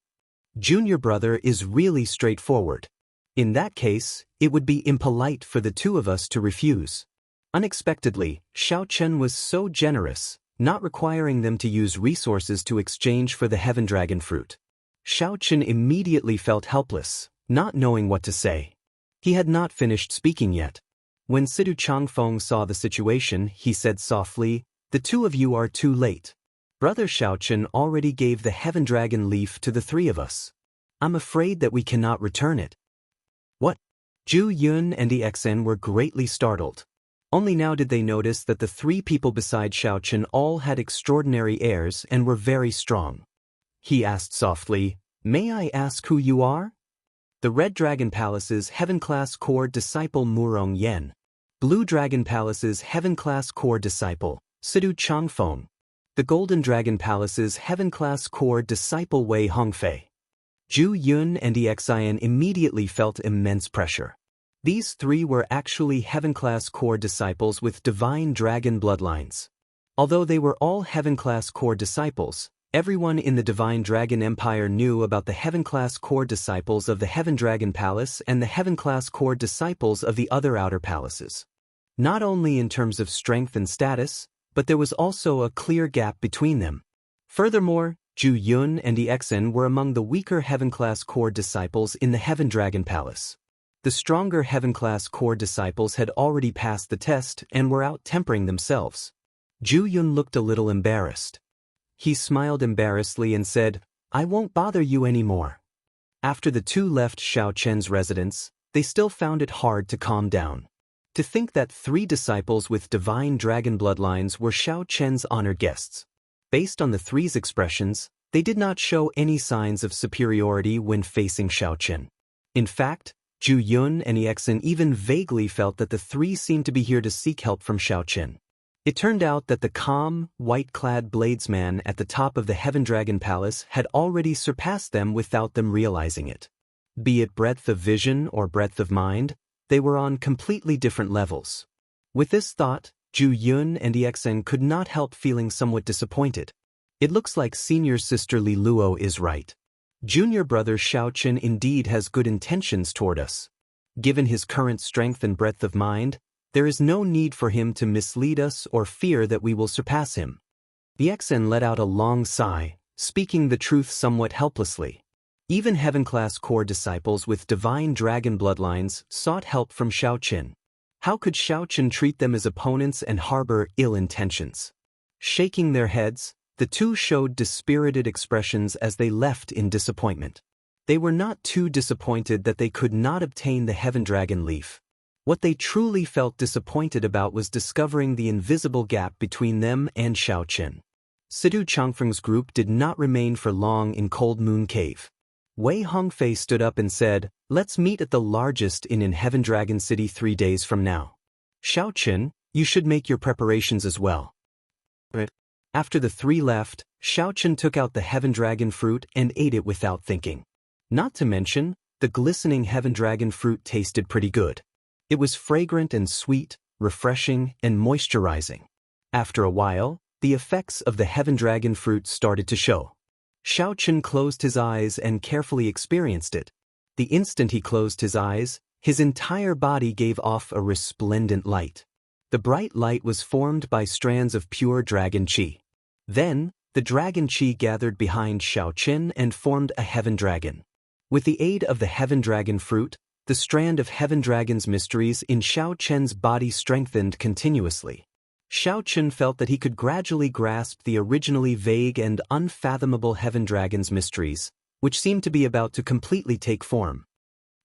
"Junior brother is really straightforward. In that case, it would be impolite for the 2 of us to refuse." Unexpectedly, Xiaochen was so generous, not requiring them to use resources to exchange for the heaven dragon fruit. Xiaochen immediately felt helpless, not knowing what to say. He had not finished speaking yet. When Sidu Changfeng saw the situation, he said softly, "The 2 of you are too late. Brother Xiaochen already gave the heaven dragon leaf to the 3 of us. I'm afraid that we cannot return it." "What?" Zhu Yun and Exen were greatly startled. Only now did they notice that the 3 people beside Xiaochen all had extraordinary airs and were very strong. He asked softly, "May I ask who you are?" "The Red Dragon Palace's Heaven-class core disciple Murong Yen. Blue Dragon Palace's Heaven-class core disciple, Sidu Changfeng. The Golden Dragon Palace's Heaven-class core disciple Wei Hongfei." Zhu Yun and Exian immediately felt immense pressure. These 3 were actually Heaven-class core disciples with divine dragon bloodlines. Although they were all Heaven-class core disciples, everyone in the Divine Dragon Empire knew about the Heaven-class core disciples of the Heaven Dragon Palace and the Heaven-class core disciples of the other outer palaces. Not only in terms of strength and status, but there was also a clear gap between them. Furthermore, Zhu Yun and Exen were among the weaker Heaven-class core disciples in the Heaven Dragon Palace. The stronger Heaven-class core disciples had already passed the test and were out tempering themselves. Zhu Yun looked a little embarrassed. He smiled embarrassedly and said, "I won't bother you anymore." After the 2 left Xiaochen's residence, they still found it hard to calm down. To think that 3 disciples with divine dragon bloodlines were Xiaochen's honored guests. Based on the 3's expressions, they did not show any signs of superiority when facing Xiaochen. In fact, Zhu Yun and Exen even vaguely felt that the 3 seemed to be here to seek help from Xiaochen. It turned out that the calm, white-clad bladesman at the top of the Heaven Dragon Palace had already surpassed them without them realizing it. Be it breadth of vision or breadth of mind, they were on completely different levels. With this thought, Zhu Yun and Exen could not help feeling somewhat disappointed. It looks like senior sister Li Luo is right. Junior brother Xiaochen indeed has good intentions toward us. Given his current strength and breadth of mind, there is no need for him to mislead us or fear that we will surpass him. The XN let out a long sigh, speaking the truth somewhat helplessly. Even heaven-class core disciples with divine dragon bloodlines sought help from Xiaoqin. How could Xiaoqin treat them as opponents and harbor ill intentions? Shaking their heads, the two showed dispirited expressions as they left in disappointment. They were not too disappointed that they could not obtain the Heaven Dragon leaf. What they truly felt disappointed about was discovering the invisible gap between them and Xiaoqin. Sidu Changfeng's group did not remain for long in Cold Moon Cave. Wei Hongfei stood up and said, "Let's meet at the largest inn in Heaven Dragon City 3 days from now. Xiaoqin, you should make your preparations as well." After the three left, Xiaoqin took out the Heaven Dragon fruit and ate it without thinking. Not to mention, the glistening Heaven Dragon fruit tasted pretty good. It was fragrant and sweet, refreshing and moisturizing. After a while, the effects of the Heaven Dragon fruit started to show. Xiaoqin closed his eyes and carefully experienced it. The instant he closed his eyes, his entire body gave off a resplendent light. The bright light was formed by strands of pure dragon qi. Then, the dragon qi gathered behind Xiaoqin and formed a heaven dragon. With the aid of the Heaven Dragon fruit, the strand of Heaven Dragon's mysteries in Xiaoqin's body strengthened continuously. Xiaoqin felt that he could gradually grasp the originally vague and unfathomable Heaven Dragon's mysteries, which seemed to be about to completely take form.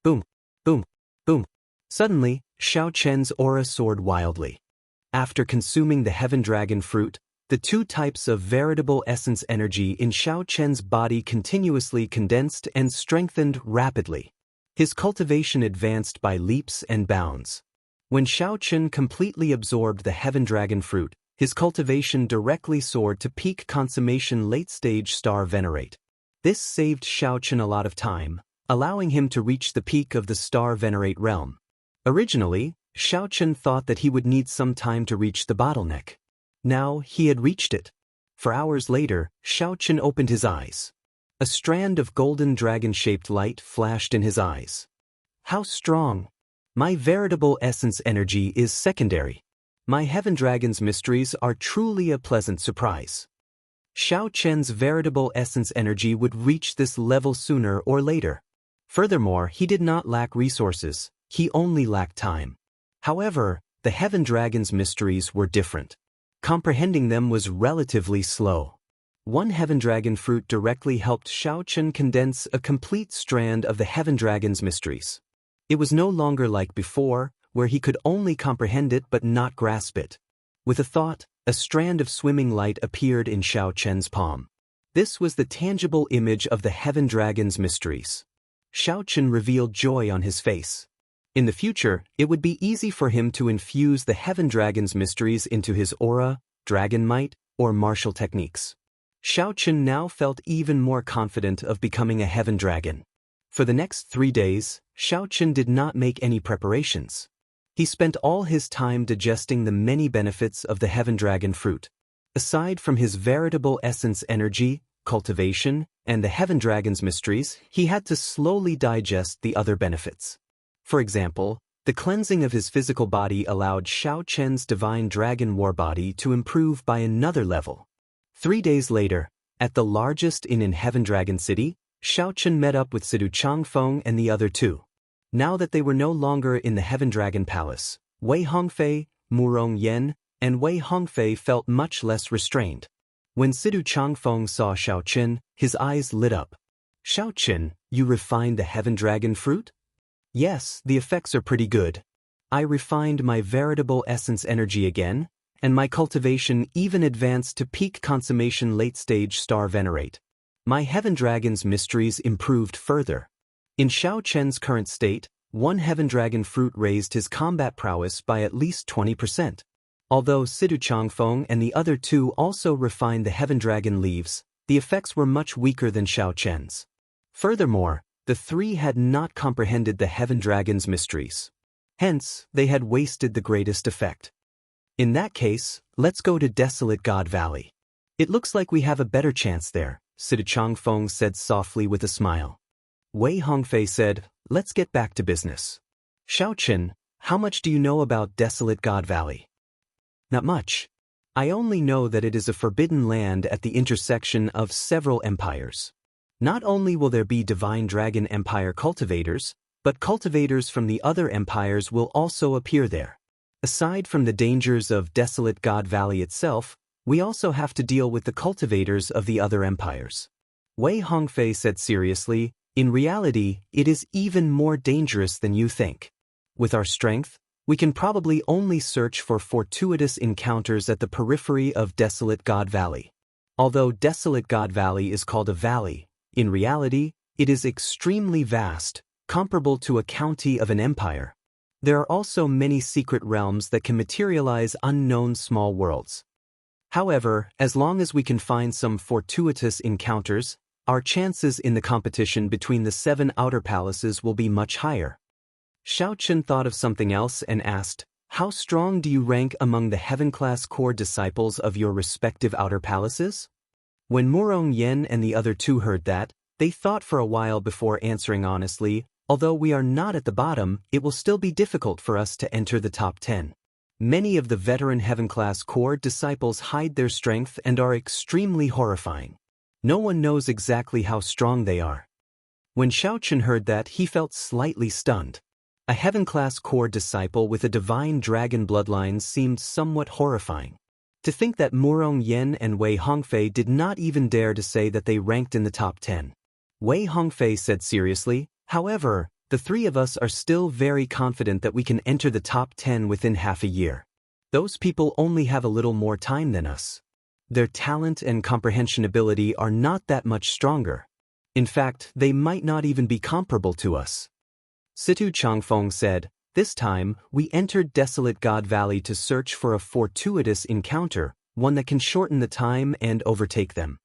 Boom, boom, boom. Suddenly, Xiaoqin's aura soared wildly. After consuming the Heaven Dragon fruit, the two types of veritable essence energy in Xiaoqin's body continuously condensed and strengthened rapidly. His cultivation advanced by leaps and bounds. When Xiaoqin completely absorbed the Heaven Dragon fruit, his cultivation directly soared to peak consummation late-stage star venerate. This saved Xiaoqin a lot of time, allowing him to reach the peak of the star venerate realm. Originally, Xiaoqin thought that he would need some time to reach the bottleneck. Now he had reached it. For hours later, Xiaoqin opened his eyes. A strand of golden dragon-shaped light flashed in his eyes. How strong! My veritable essence energy is secondary. My Heaven Dragon's mysteries are truly a pleasant surprise. Xiaoqin's veritable essence energy would reach this level sooner or later. Furthermore, he did not lack resources, he only lacked time. However, the Heaven Dragon's mysteries were different. Comprehending them was relatively slow. One Heaven Dragon fruit directly helped Xiaoqin condense a complete strand of the Heaven Dragon's mysteries. It was no longer like before, where he could only comprehend it but not grasp it. With a thought, a strand of swimming light appeared in Xiaoqin's palm. This was the tangible image of the Heaven Dragon's mysteries. Xiaoqin revealed joy on his face. In the future, it would be easy for him to infuse the Heaven Dragon's mysteries into his aura, dragon might, or martial techniques. Xiaoqin now felt even more confident of becoming a Heaven Dragon. For the next 3 days, Xiaoqin did not make any preparations. He spent all his time digesting the many benefits of the Heaven Dragon fruit. Aside from his veritable essence energy, cultivation, and the Heaven Dragon's mysteries, he had to slowly digest the other benefits. For example, the cleansing of his physical body allowed Xiaoqin's divine dragon war body to improve by another level. 3 days later, at the largest inn in Heaven Dragon City, Xiaoqin met up with Sidu Changfeng and the other two. Now that they were no longer in the Heaven Dragon Palace, Wei Hongfei, Murong Yan, and Wei Hongfei felt much less restrained. When Sidu Changfeng saw Xiaoqin, his eyes lit up. "Xiaoqin, you refined the Heaven Dragon fruit?" "Yes, the effects are pretty good. I refined my veritable essence energy again, and my cultivation even advanced to peak consummation late-stage star venerate. My Heaven Dragon's mysteries improved further." In Xiaoqin's current state, one Heaven Dragon fruit raised his combat prowess by at least 20%. Although Sidu Changfeng and the other two also refined the Heaven Dragon leaves, the effects were much weaker than Xiaoqin's. Furthermore, the three had not comprehended the Heaven Dragon's mysteries. Hence, they had wasted the greatest effect. "In that case, let's go to Desolate God Valley. It looks like we have a better chance there," Sidu Changfeng said softly with a smile. Wei Hongfei said, "Let's get back to business. Xiaoqin, how much do you know about Desolate God Valley?" "Not much. I only know that it is a forbidden land at the intersection of several empires. Not only will there be Divine Dragon Empire cultivators, but cultivators from the other empires will also appear there. Aside from the dangers of Desolate God Valley itself, we also have to deal with the cultivators of the other empires. Wei Hongfei said seriously, in reality, it is even more dangerous than you think. With our strength, we can probably only search for fortuitous encounters at the periphery of Desolate God Valley. Although Desolate God Valley is called a valley, in reality, it is extremely vast, comparable to a county of an empire. There are also many secret realms that can materialize unknown small worlds. However, as long as we can find some fortuitous encounters, our chances in the competition between the 7 outer palaces will be much higher. Xiao Chen thought of something else and asked, how strong do you rank among the heaven-class core disciples of your respective outer palaces? When Murong Yen and the other 2 heard that, they thought for a while before answering honestly, although we are not at the bottom, it will still be difficult for us to enter the top 10. Many of the veteran heaven-class core disciples hide their strength and are extremely horrifying. No one knows exactly how strong they are. When Xiao Chen heard that, he felt slightly stunned. A heaven-class core disciple with a divine dragon bloodline seemed somewhat horrifying. To think that Murong Yen and Wei Hongfei did not even dare to say that they ranked in the top 10. Wei Hongfei said seriously, however, the 3 of us are still very confident that we can enter the top 10 within half a year. Those people only have a little more time than us. Their talent and comprehension ability are not that much stronger. In fact, they might not even be comparable to us. Situ Changfeng said, this time, we entered Desolate God Valley to search for a fortuitous encounter, one that can shorten the time and overtake them.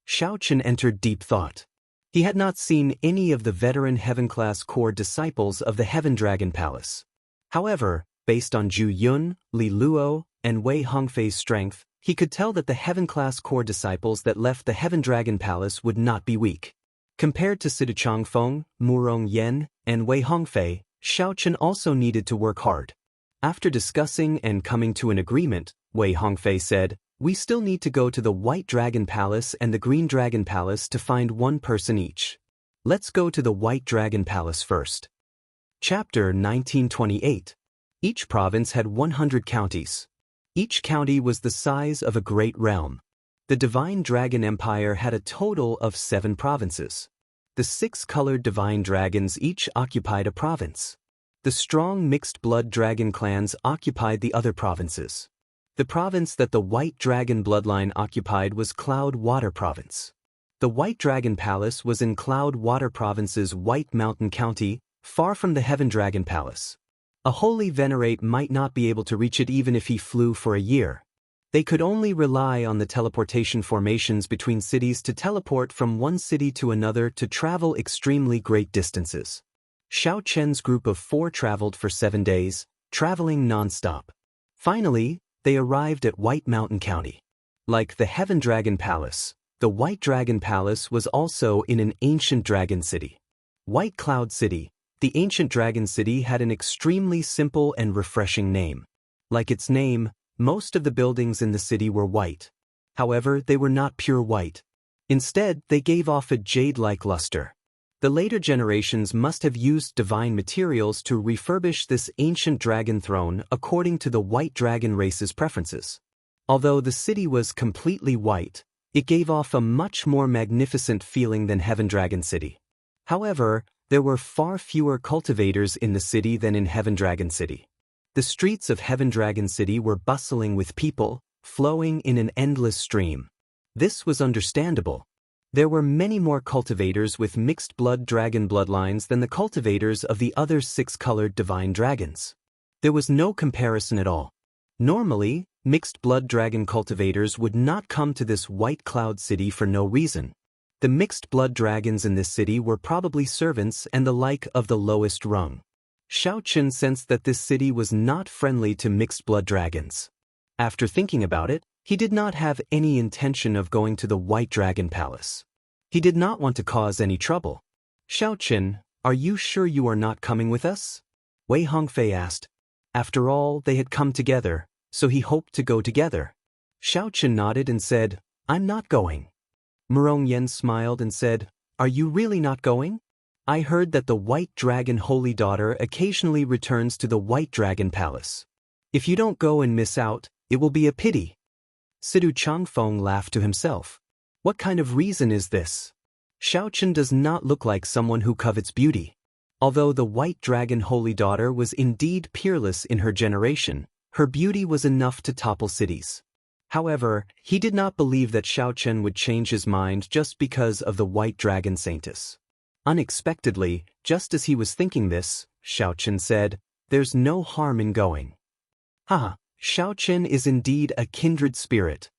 Xiao Chen entered deep thought. He had not seen any of the veteran heaven-class core disciples of the Heaven Dragon Palace. However, based on Zhu Yun, Li Luo, and Wei Hongfei's strength, he could tell that the heaven-class core disciples that left the Heaven Dragon Palace would not be weak. Compared to Situ Changfeng, Murong Yen, and Wei Hongfei, Xiao Chen also needed to work hard. After discussing and coming to an agreement, Wei Hongfei said, we still need to go to the White Dragon Palace and the Green Dragon Palace to find one person each. Let's go to the White Dragon Palace first. Chapter 1928. Each province had 100 counties. Each county was the size of a great realm. The Divine Dragon Empire had a total of 7 provinces. The 6 colored divine dragons each occupied a province. The strong mixed-blood dragon clans occupied the other provinces. The province that the White Dragon bloodline occupied was Cloud Water Province. The White Dragon Palace was in Cloud Water Province's White Mountain County, far from the Heaven Dragon Palace. A holy venerate might not be able to reach it even if he flew for a year. They could only rely on the teleportation formations between cities to teleport from one city to another to travel extremely great distances. Xiao Chen's group of 4 traveled for 7 days, traveling non-stop. Finally, they arrived at White Mountain County. Like the Heaven Dragon Palace, the White Dragon Palace was also in an ancient dragon city. White Cloud City, the ancient dragon city, had an extremely simple and refreshing name. Like its name, most of the buildings in the city were white. However, they were not pure white. Instead, they gave off a jade-like luster. The later generations must have used divine materials to refurbish this ancient dragon throne according to the white dragon race's preferences. Although the city was completely white, it gave off a much more magnificent feeling than Heaven Dragon City. However, there were far fewer cultivators in the city than in Heaven Dragon City. The streets of Heaven Dragon City were bustling with people, flowing in an endless stream. This was understandable. There were many more cultivators with mixed-blood dragon bloodlines than the cultivators of the other 6-colored divine dragons. There was no comparison at all. Normally, mixed-blood dragon cultivators would not come to this White Cloud City for no reason. The mixed-blood dragons in this city were probably servants and the like of the lowest rung. Xiao Chen sensed that this city was not friendly to mixed-blood dragons. After thinking about it, he did not have any intention of going to the White Dragon Palace. He did not want to cause any trouble. Xiao Chen, are you sure you are not coming with us? Wei Hongfei asked. After all, they had come together, so he hoped to go together. Xiao Chen nodded and said, I'm not going. Murong Yen smiled and said, Are you really not going? I heard that the White Dragon Holy Daughter occasionally returns to the White Dragon Palace. If you don't go and miss out, it will be a pity. Sidu Changfeng laughed to himself. What kind of reason is this? Xiao Chen does not look like someone who covets beauty. Although the White Dragon Holy Daughter was indeed peerless in her generation, her beauty was enough to topple cities. However, he did not believe that Xiao Chen would change his mind just because of the White Dragon Saintess. Unexpectedly, just as he was thinking this, Xiao Chen said, There's no harm in going. Haha, Xiao Chen is indeed a kindred spirit.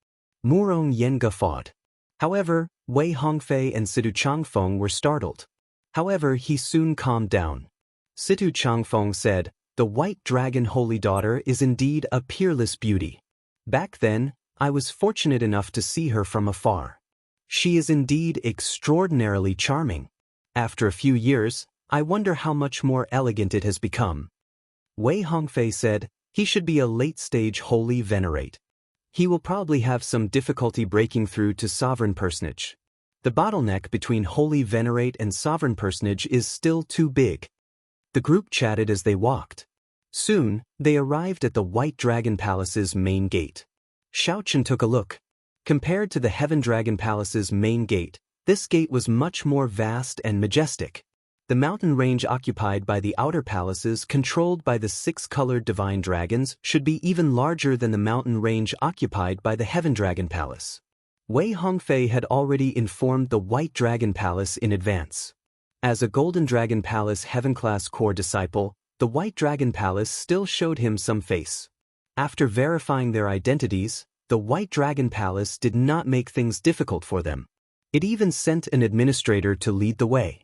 Murong Yen guffawed. However, Wei Hongfei and Sidu Changfeng were startled. However, he soon calmed down. Sidu Changfeng said, The White Dragon Holy Daughter is indeed a peerless beauty. Back then, I was fortunate enough to see her from afar. She is indeed extraordinarily charming. After a few years, I wonder how much more elegant it has become. Wei Hongfei said, He should be a late-stage holy venerate. He will probably have some difficulty breaking through to sovereign personage. The bottleneck between holy venerate and sovereign personage is still too big. The group chatted as they walked. Soon, they arrived at the White Dragon Palace's main gate. Xiao Chen took a look. Compared to the Heaven Dragon Palace's main gate, this gate was much more vast and majestic. The mountain range occupied by the outer palaces controlled by the 6-colored divine dragons should be even larger than the mountain range occupied by the Heaven Dragon Palace. Wei Hongfei had already informed the White Dragon Palace in advance. As a Golden Dragon Palace Heaven-class core disciple, the White Dragon Palace still showed him some face. After verifying their identities, the White Dragon Palace did not make things difficult for them. It even sent an administrator to lead the way.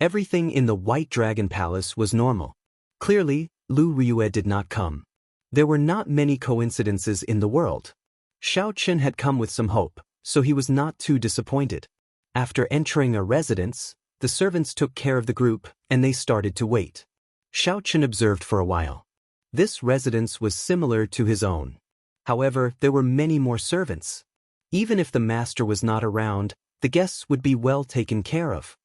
Everything in the White Dragon Palace was normal. Clearly, Lu Ryue did not come. There were not many coincidences in the world. Xiao Chen had come with some hope, so he was not too disappointed. After entering a residence, the servants took care of the group, and they started to wait. Xiao Chen observed for a while. This residence was similar to his own. However, there were many more servants. Even if the master was not around, the guests would be well taken care of.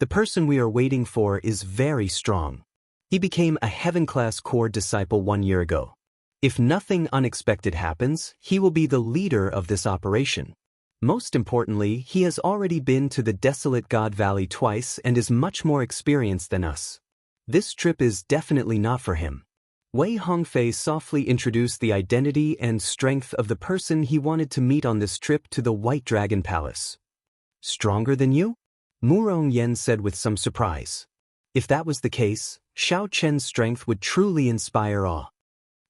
The person we are waiting for is very strong. He became a Heaven-class core disciple 1 year ago. If nothing unexpected happens, he will be the leader of this operation. Most importantly, he has already been to the Desolate God Valley twice and is much more experienced than us. This trip is definitely not for him. Wei Hongfei softly introduced the identity and strength of the person he wanted to meet on this trip to the White Dragon Palace. Stronger than you? Murong Yen said with some surprise. If that was the case, Xiao Chen's strength would truly inspire awe.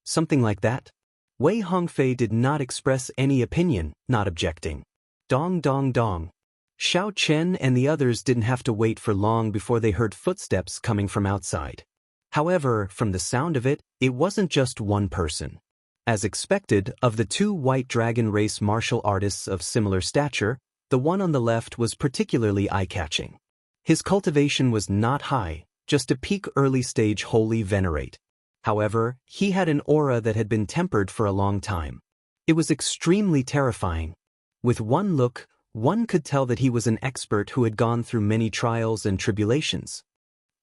Something like that? Wei Hongfei did not express any opinion, not objecting. Dong dong dong. Xiao Chen and the others didn't have to wait for long before they heard footsteps coming from outside. However, from the sound of it, it wasn't just one person. As expected, of the 2 White Dragon race martial artists of similar stature, the one on the left was particularly eye-catching. His cultivation was not high, just a peak early-stage holy venerate. However, he had an aura that had been tempered for a long time. It was extremely terrifying. With one look, one could tell that he was an expert who had gone through many trials and tribulations.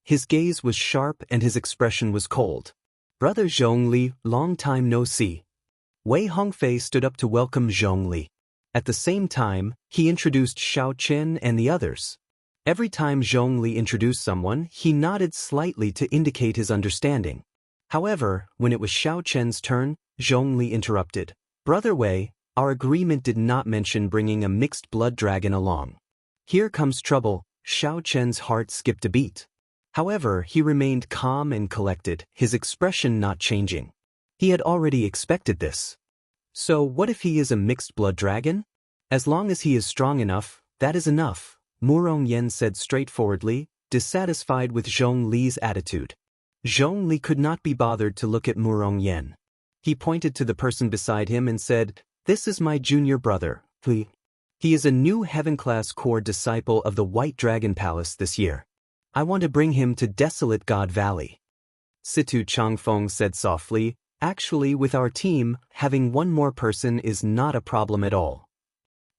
His gaze was sharp and his expression was cold. Brother Zhongli, long time no see. Wei Hongfei stood up to welcome Zhongli. At the same time, he introduced Xiao Chen and the others. Every time Zhongli introduced someone, he nodded slightly to indicate his understanding. However, when it was Xiao Chen's turn, Zhongli interrupted. Brother Wei, our agreement did not mention bringing a mixed blood dragon along. Here comes trouble. Xiao Chen's heart skipped a beat. However, he remained calm and collected, his expression not changing. He had already expected this. So what if he is a mixed blood dragon? As long as he is strong enough, that is enough, Murong Yen said straightforwardly, dissatisfied with Zhong Li's attitude. Zhong Li could not be bothered to look at Murong Yen. He pointed to the person beside him and said, This is my junior brother, Hui. He is a new Heaven-class core disciple of the White Dragon Palace this year. I want to bring him to Desolate God Valley. Situ Changfeng said softly, Actually, with our team, having one more person is not a problem at all.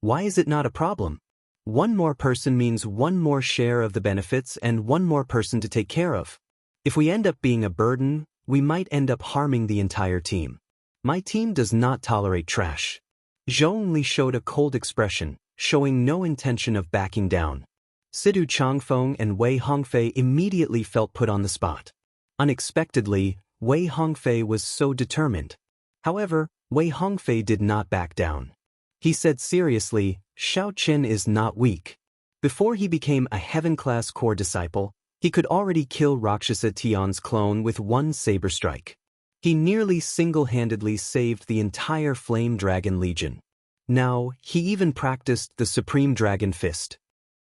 Why is it not a problem? One more person means one more share of the benefits and one more person to take care of. If we end up being a burden, we might end up harming the entire team. My team does not tolerate trash. Zhongli showed a cold expression, showing no intention of backing down. Sidu Changfeng and Wei Hongfei immediately felt put on the spot. Unexpectedly, Wei Hongfei was so determined. However, Wei Hongfei did not back down. He said seriously, Xiao Qin is not weak. Before he became a heaven-class core disciple, he could already kill Rakshasa Tian's clone with one saber strike. He nearly single-handedly saved the entire Flame Dragon Legion. Now, he even practiced the Supreme Dragon Fist.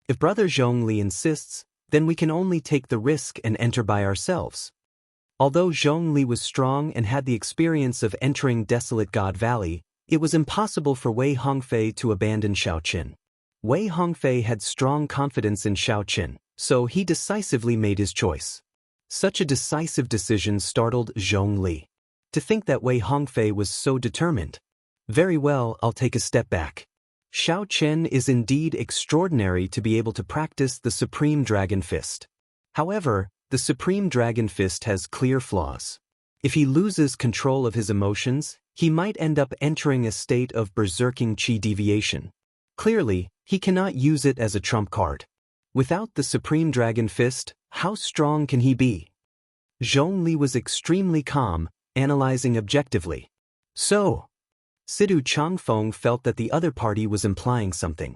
If Brother Zhongli insists, then we can only take the risk and enter by ourselves. Although Zhongli was strong and had the experience of entering Desolate God Valley, it was impossible for Wei Hongfei to abandon Xiao Qin. Wei Hongfei had strong confidence in Xiao Qin, so he decisively made his choice. Such a decisive decision startled Zhongli. To think that Wei Hongfei was so determined. Very well, I'll take a step back. Xiao Qin is indeed extraordinary to be able to practice the Supreme Dragon Fist. However, the Supreme Dragon Fist has clear flaws. If he loses control of his emotions, he might end up entering a state of berserking chi deviation. Clearly, he cannot use it as a trump card. Without the Supreme Dragon Fist, how strong can he be? Zhongli was extremely calm, analyzing objectively. So, Sidu Changfeng felt that the other party was implying something.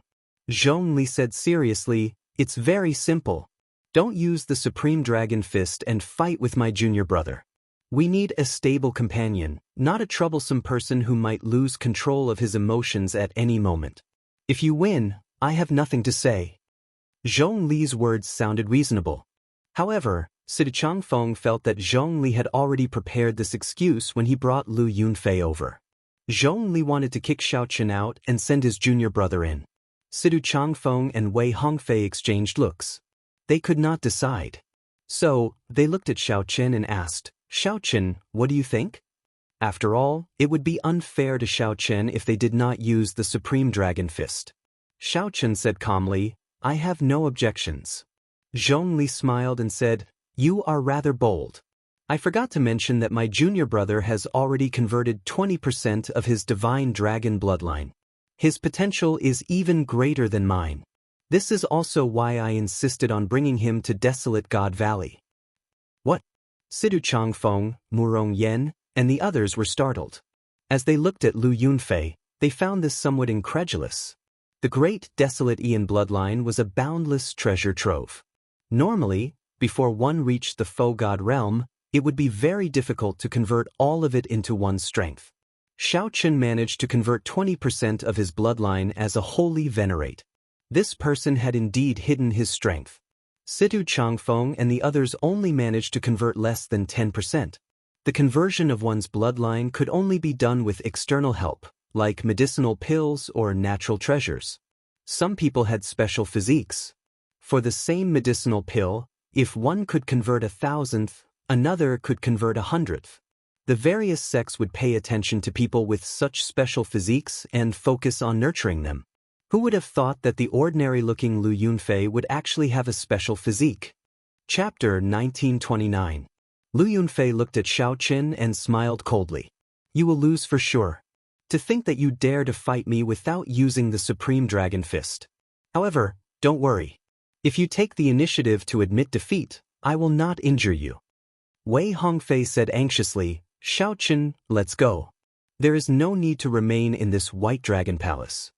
Zhongli said seriously, it's very simple. Don't use the Supreme Dragon Fist and fight with my junior brother. We need a stable companion, not a troublesome person who might lose control of his emotions at any moment. If you win, I have nothing to say. Zhongli's words sounded reasonable. However, Sidu Changfeng felt that Zhongli had already prepared this excuse when he brought Lu Yunfei over. Zhongli wanted to kick Xiao Qin out and send his junior brother in. Sidu Changfeng and Wei Hongfei exchanged looks. They could not decide. So, they looked at Xiao Qin and asked, Xiao Qin, what do you think? After all, it would be unfair to Xiao Qin if they did not use the Supreme Dragon Fist. Xiao Qin said calmly, I have no objections. Zhongli smiled and said, you are rather bold. I forgot to mention that my junior brother has already converted 20% of his divine dragon bloodline. His potential is even greater than mine. This is also why I insisted on bringing him to Desolate God Valley. What? Sidu Changfeng, Murong Yen, and the others were startled. As they looked at Lu Yunfei, they found this somewhat incredulous. The great Desolate Ian bloodline was a boundless treasure trove. Normally, before one reached the Faux God realm, it would be very difficult to convert all of it into one's strength. Xiao Qin managed to convert 20% of his bloodline as a holy venerate. This person had indeed hidden his strength. Sidu Changfeng and the others only managed to convert less than 10%. The conversion of one's bloodline could only be done with external help, like medicinal pills or natural treasures. Some people had special physiques. For the same medicinal pill, if one could convert 1,000th, another could convert 100th. The various sects would pay attention to people with such special physiques and focus on nurturing them. Who would have thought that the ordinary-looking Lu Yunfei would actually have a special physique? Chapter 1929. Lu Yunfei looked at Xiao Qin and smiled coldly. You will lose for sure. To think that you dare to fight me without using the Supreme Dragon Fist. However, don't worry. If you take the initiative to admit defeat, I will not injure you. Wei Hongfei said anxiously, Xiao Qin, let's go. There is no need to remain in this White Dragon Palace.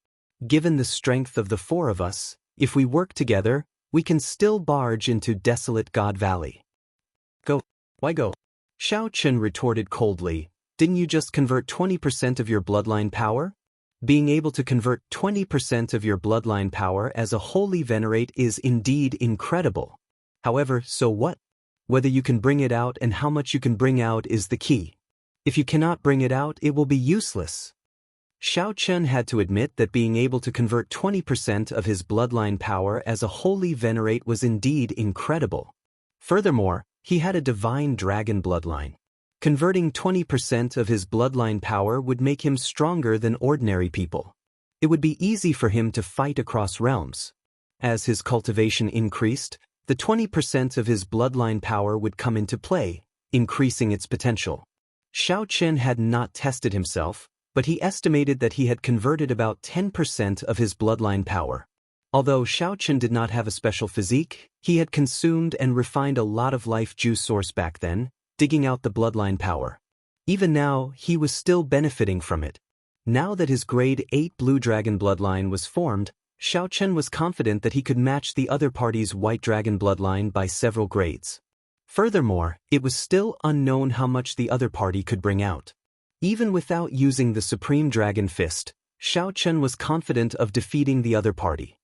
Given the strength of the four of us, if we work together, we can still barge into Desolate God Valley. Go. Why go? Xiao Qin retorted coldly, didn't you just convert 20% of your bloodline power? Being able to convert 20% of your bloodline power as a holy venerate is indeed incredible. However, so what? Whether you can bring it out and how much you can bring out is the key. If you cannot bring it out, it will be useless. Xiao Qin had to admit that being able to convert 20% of his bloodline power as a holy venerate was indeed incredible. Furthermore, he had a divine dragon bloodline. Converting 20% of his bloodline power would make him stronger than ordinary people. It would be easy for him to fight across realms. As his cultivation increased, the 20% of his bloodline power would come into play, increasing its potential. Xiao Chen had not tested himself, but he estimated that he had converted about 10% of his bloodline power. Although Xiao Chen did not have a special physique, he had consumed and refined a lot of life juice source back then, digging out the bloodline power. Even now, he was still benefiting from it. Now that his grade 8 blue dragon bloodline was formed, Xiao Chen was confident that he could match the other party's white dragon bloodline by several grades. Furthermore, it was still unknown how much the other party could bring out. Even without using the Supreme Dragon Fist, Xiao Chen was confident of defeating the other party.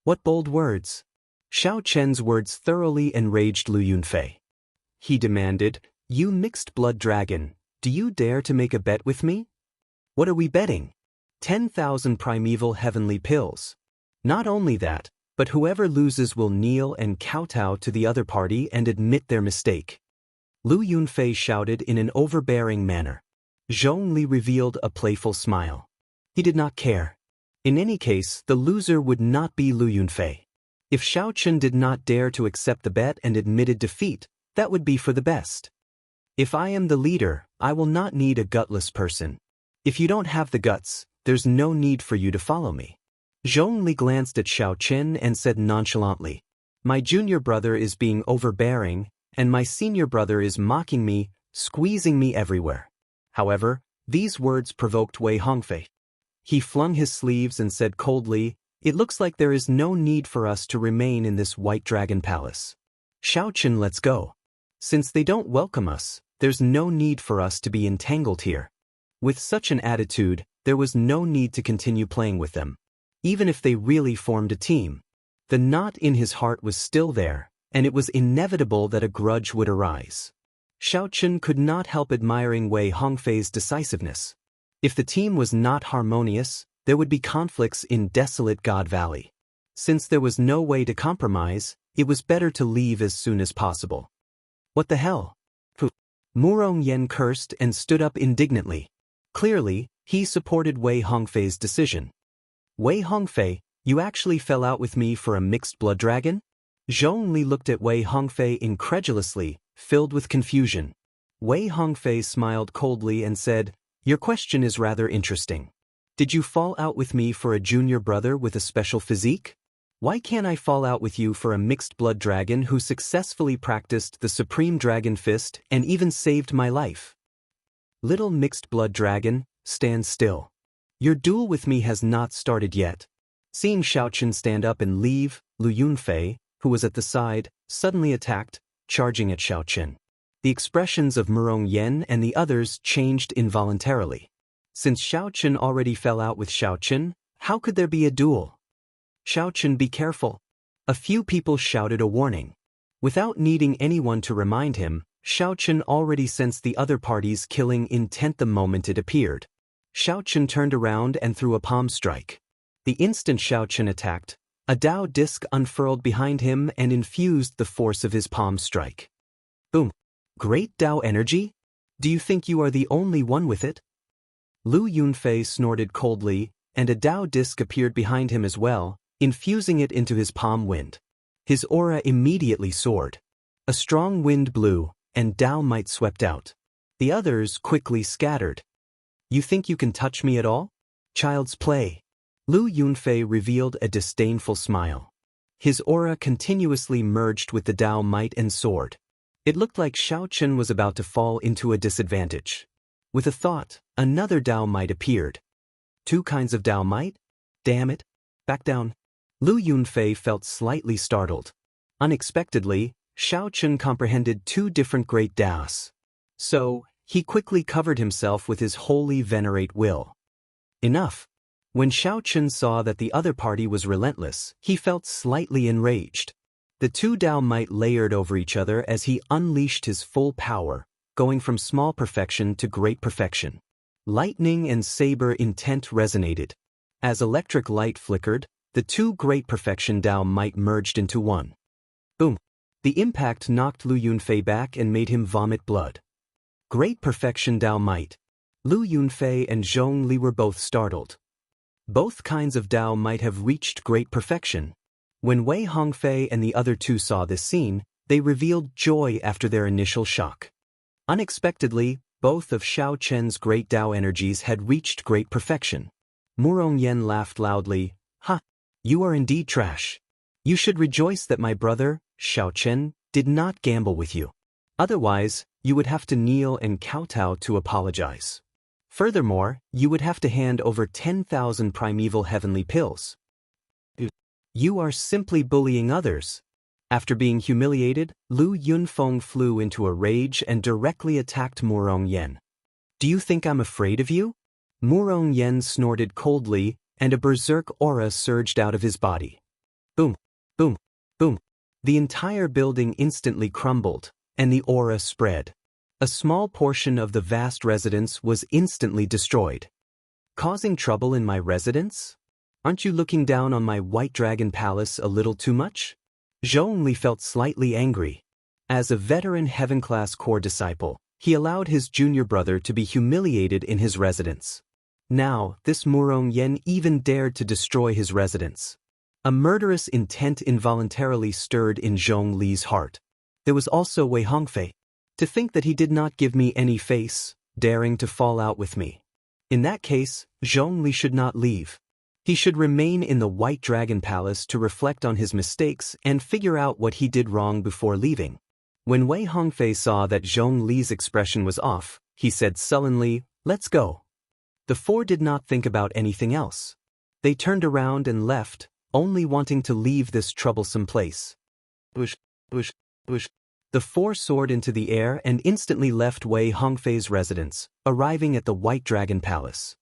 What bold words! Xiao Chen's words thoroughly enraged Lu Yunfei. He demanded, "You mixed blood dragon, do you dare to make a bet with me? What are we betting? 10,000 primeval heavenly pills. Not only that, but whoever loses will kneel and kowtow to the other party and admit their mistake." Lu Yunfei shouted in an overbearing manner. Zhongli revealed a playful smile. He did not care. In any case, the loser would not be Lu Yunfei. If Xiao Chen did not dare to accept the bet and admitted defeat, that would be for the best. If I am the leader, I will not need a gutless person. If you don't have the guts, there's no need for you to follow me. Zhongli glanced at Xiao Chen and said nonchalantly, "My junior brother is being overbearing, and my senior brother is mocking me, squeezing me everywhere." However, these words provoked Wei Hongfei. He flung his sleeves and said coldly, "It looks like there is no need for us to remain in this White Dragon Palace. Xiao Chen, let's go. Since they don't welcome us, there's no need for us to be entangled here." With such an attitude, there was no need to continue playing with them. Even if they really formed a team, the knot in his heart was still there, and it was inevitable that a grudge would arise. Xiao Chen could not help admiring Wei Hongfei's decisiveness. If the team was not harmonious, there would be conflicts in desolate God Valley. Since there was no way to compromise, it was better to leave as soon as possible. What the hell? Murong Yen cursed and stood up indignantly. Clearly, he supported Wei Hongfei's decision. "Wei Hongfei, you actually fell out with me for a mixed blood dragon?" Zhongli looked at Wei Hongfei incredulously, filled with confusion. Wei Hongfei smiled coldly and said, "Your question is rather interesting. Did you fall out with me for a junior brother with a special physique? Why can't I fall out with you for a mixed blood dragon who successfully practiced the Supreme Dragon Fist and even saved my life? Little mixed blood dragon, stand still. Your duel with me has not started yet." Seeing Xiao Chen stand up and leave, Lu Yunfei, who was at the side, suddenly attacked, charging at Xiao Chen. The expressions of Murong Yen and the others changed involuntarily. Since Xiao Chen already fell out with Xiao Chen, how could there be a duel? "Xiao Chen, be careful." A few people shouted a warning. Without needing anyone to remind him, Xiao Chen already sensed the other party's killing intent the moment it appeared. Xiao Chen turned around and threw a palm strike. The instant Xiao Chen attacked, a Dao disc unfurled behind him and infused the force of his palm strike. Boom! Great Dao energy? Do you think you are the only one with it? Lu Yunfei snorted coldly, and a Dao disc appeared behind him as well, infusing it into his palm wind. His aura immediately soared. A strong wind blew, and Dao might swept out. The others quickly scattered. "You think you can touch me at all? Child's play." Lu Yunfei revealed a disdainful smile. His aura continuously merged with the Dao might and soared. It looked like Xiao Chen was about to fall into a disadvantage. With a thought, another Dao might appeared. Two kinds of Dao might? Damn it. Back down. Lu Yunfei felt slightly startled. Unexpectedly, Xiao Chen comprehended two different great Daos. So, he quickly covered himself with his holy venerate will. Enough. When Xiao Chen saw that the other party was relentless, he felt slightly enraged. The two Dao might layered over each other as he unleashed his full power, going from small perfection to great perfection. Lightning and saber intent resonated. As electric light flickered, the two great perfection Dao might merged into one. Boom! The impact knocked Lu Yunfei back and made him vomit blood. Great perfection Dao might. Lu Yunfei and Zhong Li were both startled. Both kinds of Dao might have reached great perfection. When Wei Hongfei and the other two saw this scene, they revealed joy after their initial shock. Unexpectedly, both of Xiao Chen's great Dao energies had reached great perfection. Murong Yen laughed loudly. "Ha! You are indeed trash. You should rejoice that my brother, Xiao Chen, did not gamble with you. Otherwise, you would have to kneel and kowtow to apologize. Furthermore, you would have to hand over 10,000 primeval heavenly pills. You are simply bullying others." After being humiliated, Lu Yunfeng flew into a rage and directly attacked Murong Yen. "Do you think I'm afraid of you?" Murong Yen snorted coldly, and a berserk aura surged out of his body. Boom, boom, boom. The entire building instantly crumbled, and the aura spread. A small portion of the vast residence was instantly destroyed. "Causing trouble in my residence? Aren't you looking down on my White Dragon Palace a little too much?" Zhongli felt slightly angry. As a veteran Heaven-class core disciple, he allowed his junior brother to be humiliated in his residence. Now, this Murong Yen even dared to destroy his residence. A murderous intent involuntarily stirred in Zhongli's heart. There was also Wei Hongfei. To think that he did not give me any face, daring to fall out with me. In that case, Zhongli should not leave. He should remain in the White Dragon Palace to reflect on his mistakes and figure out what he did wrong before leaving. When Wei Hongfei saw that Zhongli's expression was off, he said sullenly, "Let's go." The four did not think about anything else. They turned around and left, only wanting to leave this troublesome place. Bush, bush, bush. The four soared into the air and instantly left Wei Hongfei's residence, arriving at the White Dragon Palace.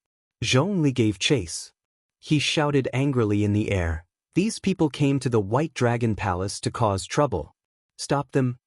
Zhongli gave chase. He shouted angrily in the air, "These people came to the White Dragon Palace to cause trouble. Stop them."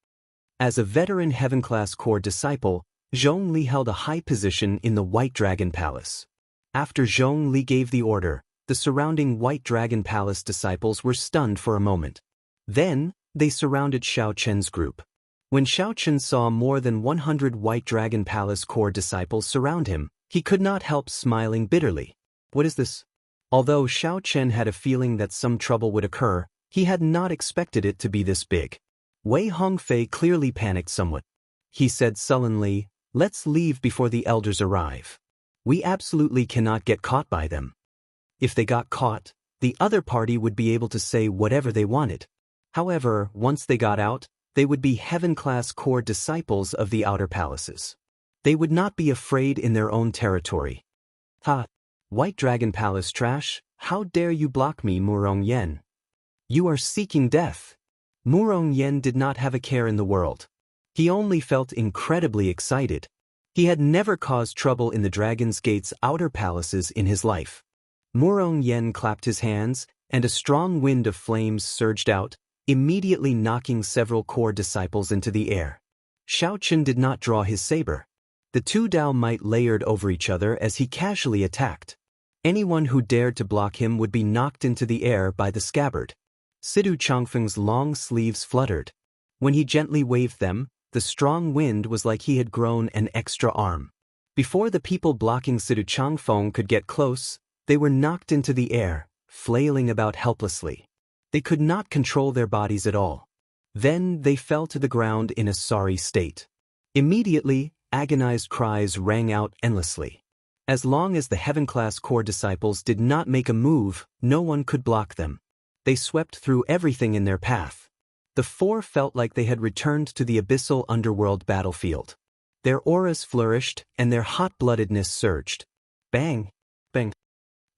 As a veteran Heaven-class core disciple, Zhongli held a high position in the White Dragon Palace. After Zhongli gave the order, the surrounding White Dragon Palace disciples were stunned for a moment. Then, they surrounded Xiao Chen's group. When Xiao Chen saw more than 100 White Dragon Palace core disciples surround him, he could not help smiling bitterly. "What is this?" Although Xiao Chen had a feeling that some trouble would occur, he had not expected it to be this big. Wei Hongfei clearly panicked somewhat. He said sullenly, "Let's leave before the elders arrive. We absolutely cannot get caught by them. If they got caught, the other party would be able to say whatever they wanted. However, once they got out, they would be Heaven-class core disciples of the outer palaces. They would not be afraid in their own territory." "Ha! White Dragon Palace trash, how dare you block me, Murong Yen? You are seeking death." Murong Yen did not have a care in the world. He only felt incredibly excited. He had never caused trouble in the Dragon's Gate's outer palaces in his life. Murong Yen clapped his hands, and a strong wind of flames surged out, immediately knocking several core disciples into the air. Xiao Chen did not draw his saber. The two Dao might layered over each other as he casually attacked. Anyone who dared to block him would be knocked into the air by the scabbard. Sidu Changfeng's long sleeves fluttered. When he gently waved them, the strong wind was like he had grown an extra arm. Before the people blocking Sidu Changfeng could get close, they were knocked into the air, flailing about helplessly. They could not control their bodies at all. Then they fell to the ground in a sorry state. Immediately, agonized cries rang out endlessly. As long as the Heaven-class core disciples did not make a move, no one could block them. They swept through everything in their path. The four felt like they had returned to the abyssal underworld battlefield. Their auras flourished, and their hot-bloodedness surged. Bang! Bang!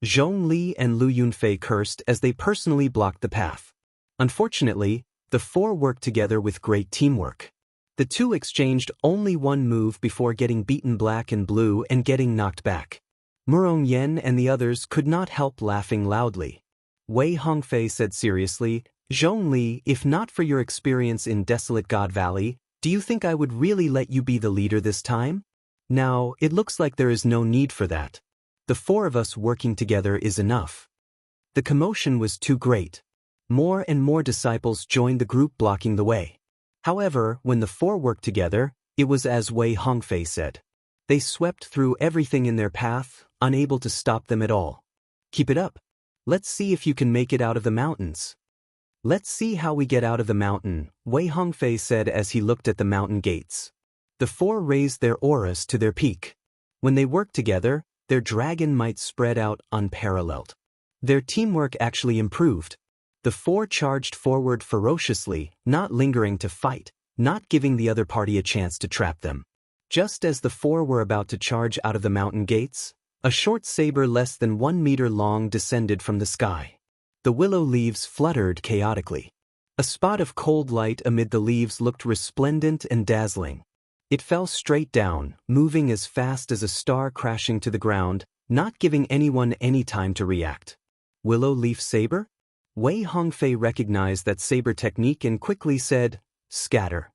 Zhongli and Lu Yunfei cursed as they personally blocked the path. Unfortunately, the four worked together with great teamwork. The two exchanged only one move before getting beaten black and blue and getting knocked back. Murong Yen and the others could not help laughing loudly. Wei Hongfei said seriously, "Zhongli, if not for your experience in Desolate God Valley, do you think I would really let you be the leader this time? Now, it looks like there is no need for that. The four of us working together is enough." The commotion was too great. More and more disciples joined the group blocking the way. However, when the four worked together, It was as Wei Hongfei said. They swept through everything in their path, unable to stop them at all. Keep it up. Let's see if you can make it out of the mountains. Let's see how we get out of the mountain, Wei Hongfei said as he looked at the mountain gates. The four raised their auras to their peak. When they worked together, their dragon might spread out unparalleled. Their teamwork actually improved. The four charged forward ferociously, not lingering to fight, not giving the other party a chance to trap them. Just as the four were about to charge out of the mountain gates, a short saber less than 1 meter long descended from the sky. The willow leaves fluttered chaotically. A spot of cold light amid the leaves looked resplendent and dazzling. It fell straight down, moving as fast as a star crashing to the ground, not giving anyone any time to react. Willow leaf saber? Wei Hongfei recognized that saber technique and quickly said, "Scatter."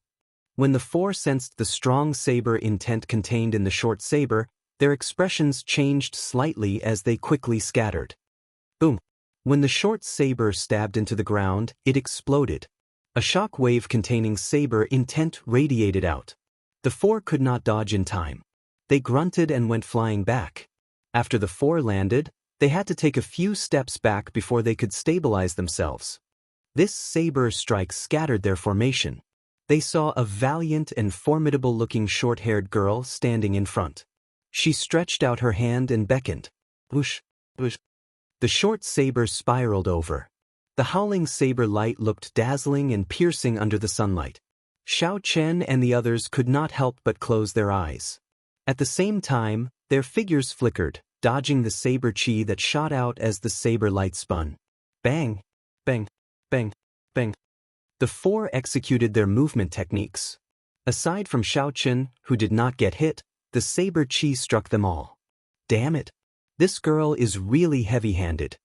When the four sensed the strong saber intent contained in the short saber, their expressions changed slightly as they quickly scattered. Boom! When the short saber stabbed into the ground, it exploded. A shock wave containing saber intent radiated out. The four could not dodge in time. They grunted and went flying back. After the four landed, they had to take a few steps back before they could stabilize themselves. This saber strike scattered their formation. They saw a valiant and formidable-looking short-haired girl standing in front. She stretched out her hand and beckoned. Whoosh, whoosh. The short saber spiraled over. The howling saber light looked dazzling and piercing under the sunlight. Xiao Chen and the others could not help but close their eyes. At the same time, their figures flickered, dodging the saber chi that shot out as the saber light spun. Bang! Bang! Bang! Bang! The four executed their movement techniques. Aside from Xiao Chen, who did not get hit, the saber chi struck them all. Damn it! This girl is really heavy-handed.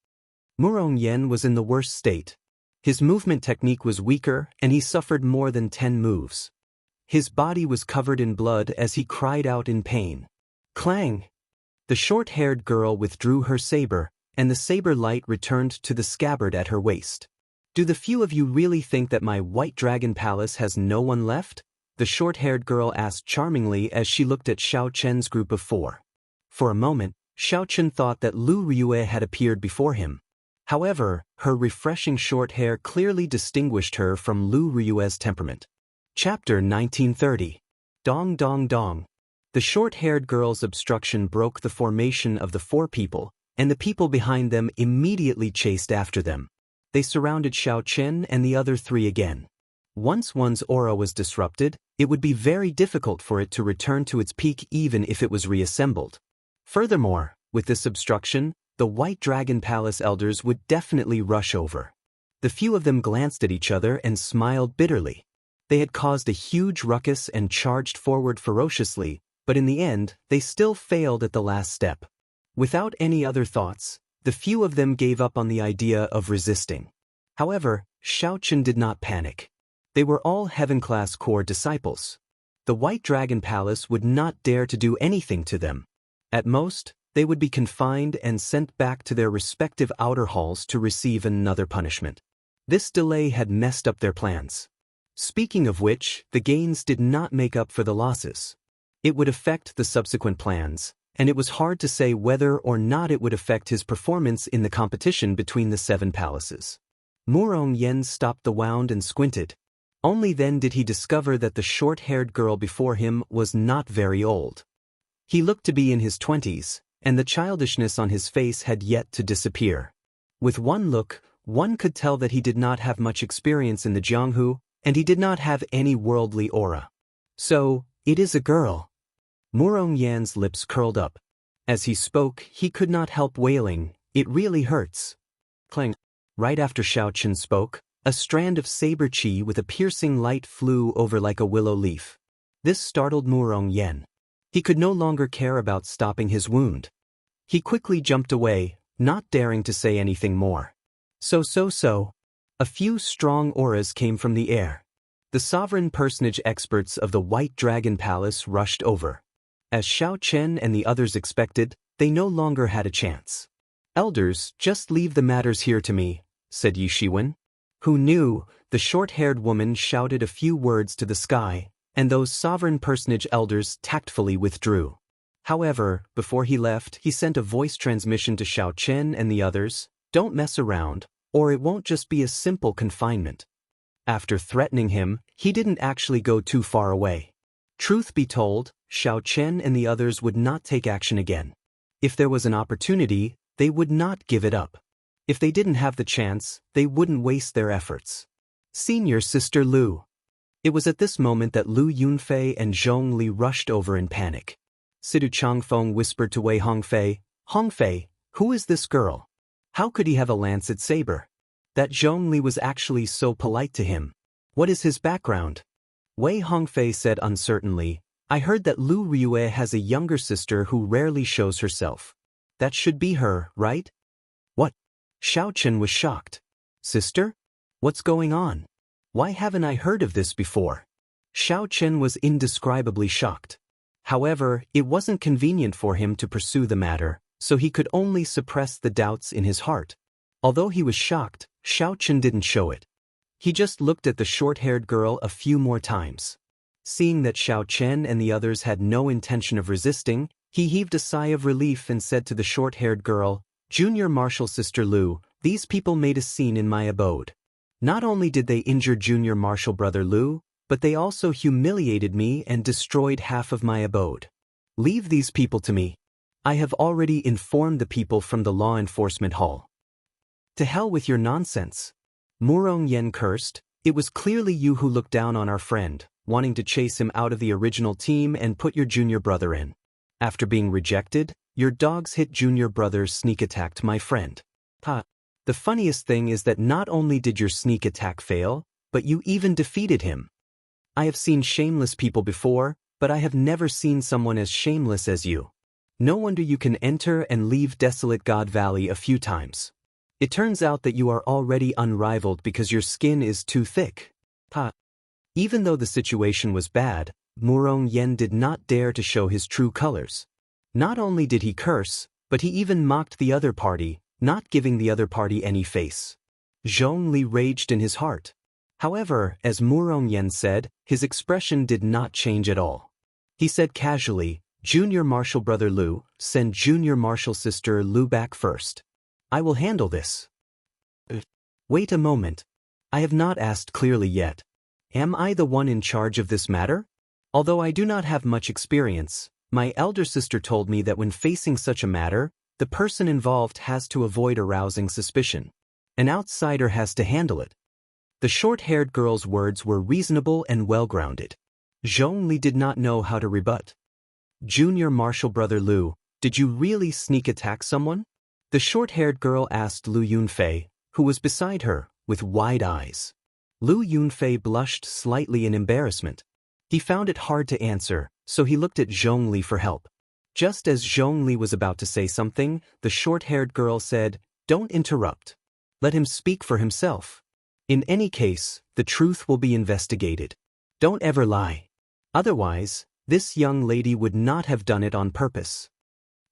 Murong Yen was in the worst state. His movement technique was weaker, and he suffered more than 10 moves. His body was covered in blood as he cried out in pain. Clang! The short-haired girl withdrew her saber, and the saber light returned to the scabbard at her waist. Do the few of you really think that my White Dragon Palace has no one left? The short-haired girl asked charmingly as she looked at Xiao Chen's group of four. For a moment, Xiao Chen thought that Lu Ryue had appeared before him. However, her refreshing short hair clearly distinguished her from Lu Ryue's temperament. Chapter 1930. Dong Dong Dong. The short-haired girl's obstruction broke the formation of the four people, and the people behind them immediately chased after them. They surrounded Xiao Chen and the other three again. Once one's aura was disrupted, it would be very difficult for it to return to its peak even if it was reassembled. Furthermore, with this obstruction, the White Dragon Palace elders would definitely rush over. The few of them glanced at each other and smiled bitterly. They had caused a huge ruckus and charged forward ferociously, but in the end, they still failed at the last step. Without any other thoughts, the few of them gave up on the idea of resisting. However, Xiao Chen did not panic. They were all heaven-class core disciples. The White Dragon Palace would not dare to do anything to them. At most, they would be confined and sent back to their respective outer halls to receive another punishment. This delay had messed up their plans. Speaking of which, the gains did not make up for the losses. It would affect the subsequent plans, and it was hard to say whether or not it would affect his performance in the competition between the 7 palaces. Murong Yen stopped the wound and squinted. Only then did he discover that the short-haired girl before him was not very old. He looked to be in his 20s, and the childishness on his face had yet to disappear. With one look, one could tell that he did not have much experience in the Jianghu, and he did not have any worldly aura. So, it is a girl. Murong Yan's lips curled up. As he spoke, he could not help wailing, "It really hurts." Clang. Right after Xiao Chen spoke, a strand of saber chi with a piercing light flew over like a willow leaf. This startled Murong Yan. He could no longer care about stopping his wound. He quickly jumped away, not daring to say anything more. So. A few strong auras came from the air. The sovereign personage experts of the White Dragon Palace rushed over. As Xiao Chen and the others expected, they no longer had a chance. "Elders, just leave the matters here to me," said Yi Shiwen. Who knew? The short-haired woman shouted a few words to the sky, and those sovereign personage elders tactfully withdrew. However, before he left, he sent a voice transmission to Xiao Chen and the others, "Don't mess around, or it won't just be a simple confinement." After threatening him, he didn't actually go too far away. Truth be told, Xiao Chen and the others would not take action again. If there was an opportunity, they would not give it up. If they didn't have the chance, they wouldn't waste their efforts. Senior Sister Lu. It was at this moment that Lu Yunfei and Zhong Li rushed over in panic. Sidu Changfeng whispered to Wei Hongfei, "Hongfei, who is this girl? How could he have a lancet saber?" That Zhong Li was actually so polite to him. What is his background? Wei Hongfei said uncertainly, "I heard that Lu Ryue has a younger sister who rarely shows herself. That should be her, right?" What? Xiao Chen was shocked. Sister? What's going on? Why haven't I heard of this before? Xiao Chen was indescribably shocked. However, it wasn't convenient for him to pursue the matter, so he could only suppress the doubts in his heart. Although he was shocked, Xiao Chen didn't show it. He just looked at the short-haired girl a few more times. Seeing that Xiao Chen and the others had no intention of resisting, he heaved a sigh of relief and said to the short-haired girl, "Junior Marshal Sister Lu, these people made a scene in my abode. Not only did they injure Junior Marshal Brother Lu, but they also humiliated me and destroyed half of my abode. Leave these people to me. I have already informed the people from the law enforcement hall." "To hell with your nonsense." Murong Yen cursed, "It was clearly you who looked down on our friend, wanting to chase him out of the original team and put your junior brother in. After being rejected, your dogs hit junior brother's sneak attacked my friend. Ha. The funniest thing is that not only did your sneak attack fail, but you even defeated him. I have seen shameless people before, but I have never seen someone as shameless as you. No wonder you can enter and leave desolate God Valley a few times. It turns out that you are already unrivaled because your skin is too thick." Ha. Even though the situation was bad, Murong Yen did not dare to show his true colors. Not only did he curse, but he even mocked the other party, not giving the other party any face. Zhong Li raged in his heart. However, as Murong Yen said, his expression did not change at all. He said casually, "Junior Marshal Brother Lu, send Junior Marshal Sister Lu back first. I will handle this." Wait a moment. I have not asked clearly yet. Am I the one in charge of this matter? Although I do not have much experience, my elder sister told me that when facing such a matter, the person involved has to avoid arousing suspicion. An outsider has to handle it. The short-haired girl's words were reasonable and well-grounded. Zhong Li did not know how to rebut. "Junior Marshal Brother Lu, did you really sneak attack someone?" The short-haired girl asked Lu Yunfei, who was beside her, with wide eyes. Lu Yunfei blushed slightly in embarrassment. He found it hard to answer, so he looked at Zhong Li for help. Just as Zhong Li was about to say something, the short-haired girl said, "Don't interrupt. Let him speak for himself. In any case, the truth will be investigated. Don't ever lie. Otherwise, this young lady would not have done it on purpose."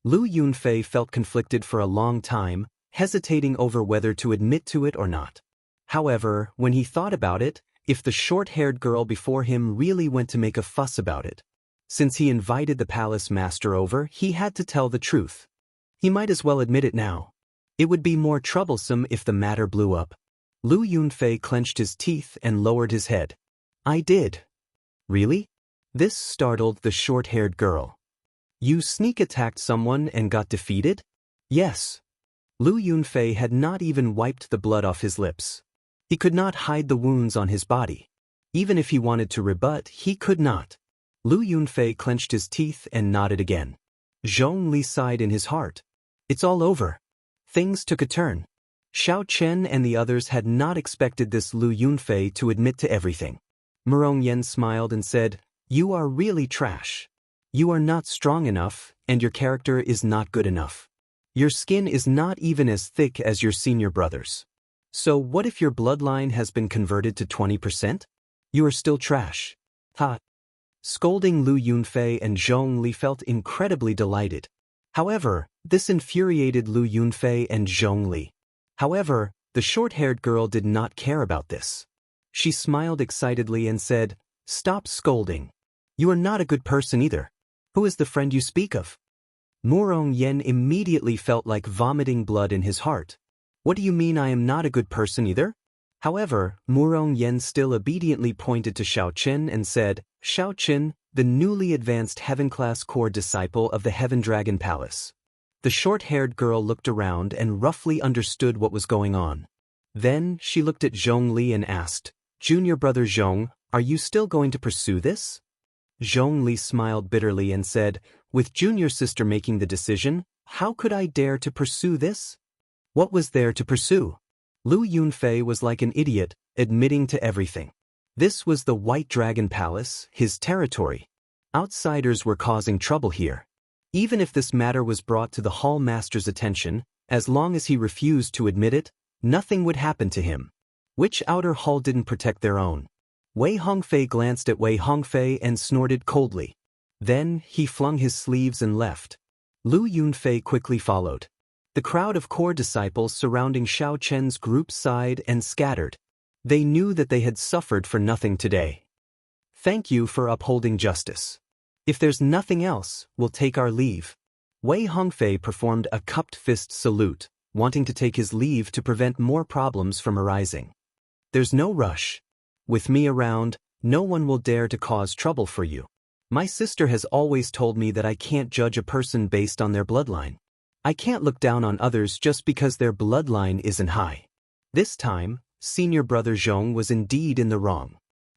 Lu Yunfei felt conflicted for a long time, hesitating over whether to admit to it or not. However, when he thought about it, if the short-haired girl before him really went to make a fuss about it, since he invited the palace master over, he had to tell the truth. He might as well admit it now. It would be more troublesome if the matter blew up. Lu Yunfei clenched his teeth and lowered his head. "I did." "Really?" This startled the short-haired girl. "You sneak-attacked someone and got defeated?" "Yes." Lu Yunfei had not even wiped the blood off his lips. He could not hide the wounds on his body. Even if he wanted to rebut, he could not. Lu Yunfei clenched his teeth and nodded again. Zhong Li sighed in his heart. It's all over. Things took a turn. Xiao Chen and the others had not expected this Lu Yunfei to admit to everything. Murong Yen smiled and said, "You are really trash. You are not strong enough, and your character is not good enough. Your skin is not even as thick as your senior brother's. So what if your bloodline has been converted to 20%? You are still trash." Ha! Scolding Lu Yunfei and Zhong Li felt incredibly delighted. However, this infuriated Lu Yunfei and Zhong Li. However, the short-haired girl did not care about this. She smiled excitedly and said, Stop scolding. You are not a good person either. Who is the friend you speak of? Murong Yen immediately felt like vomiting blood in his heart. What do you mean I am not a good person either? However, Murong Yen still obediently pointed to Xiao Qin and said, Xiao Qin, the newly advanced Heaven-class core disciple of the Heaven Dragon Palace. The short-haired girl looked around and roughly understood what was going on. Then, she looked at Zhong Li and asked, Junior brother Zhong, are you still going to pursue this? Zhong Li smiled bitterly and said, with junior sister making the decision, how could I dare to pursue this? What was there to pursue? Lu Yunfei was like an idiot, admitting to everything. This was the White Dragon Palace, his territory. Outsiders were causing trouble here. Even if this matter was brought to the Hall Master's attention, as long as he refused to admit it, nothing would happen to him. Which outer hall didn't protect their own? Wei Hongfei glanced at Wei Hongfei and snorted coldly. Then, he flung his sleeves and left. Lu Yunfei quickly followed. The crowd of core disciples surrounding Xiao Chen's group sighed and scattered. They knew that they had suffered for nothing today. Thank you for upholding justice. If there's nothing else, we'll take our leave. Wei Hongfei performed a cupped fist salute, wanting to take his leave to prevent more problems from arising. There's no rush. With me around, no one will dare to cause trouble for you. My sister has always told me that I can't judge a person based on their bloodline. I can't look down on others just because their bloodline isn't high. This time, senior brother Zhong was indeed in the wrong.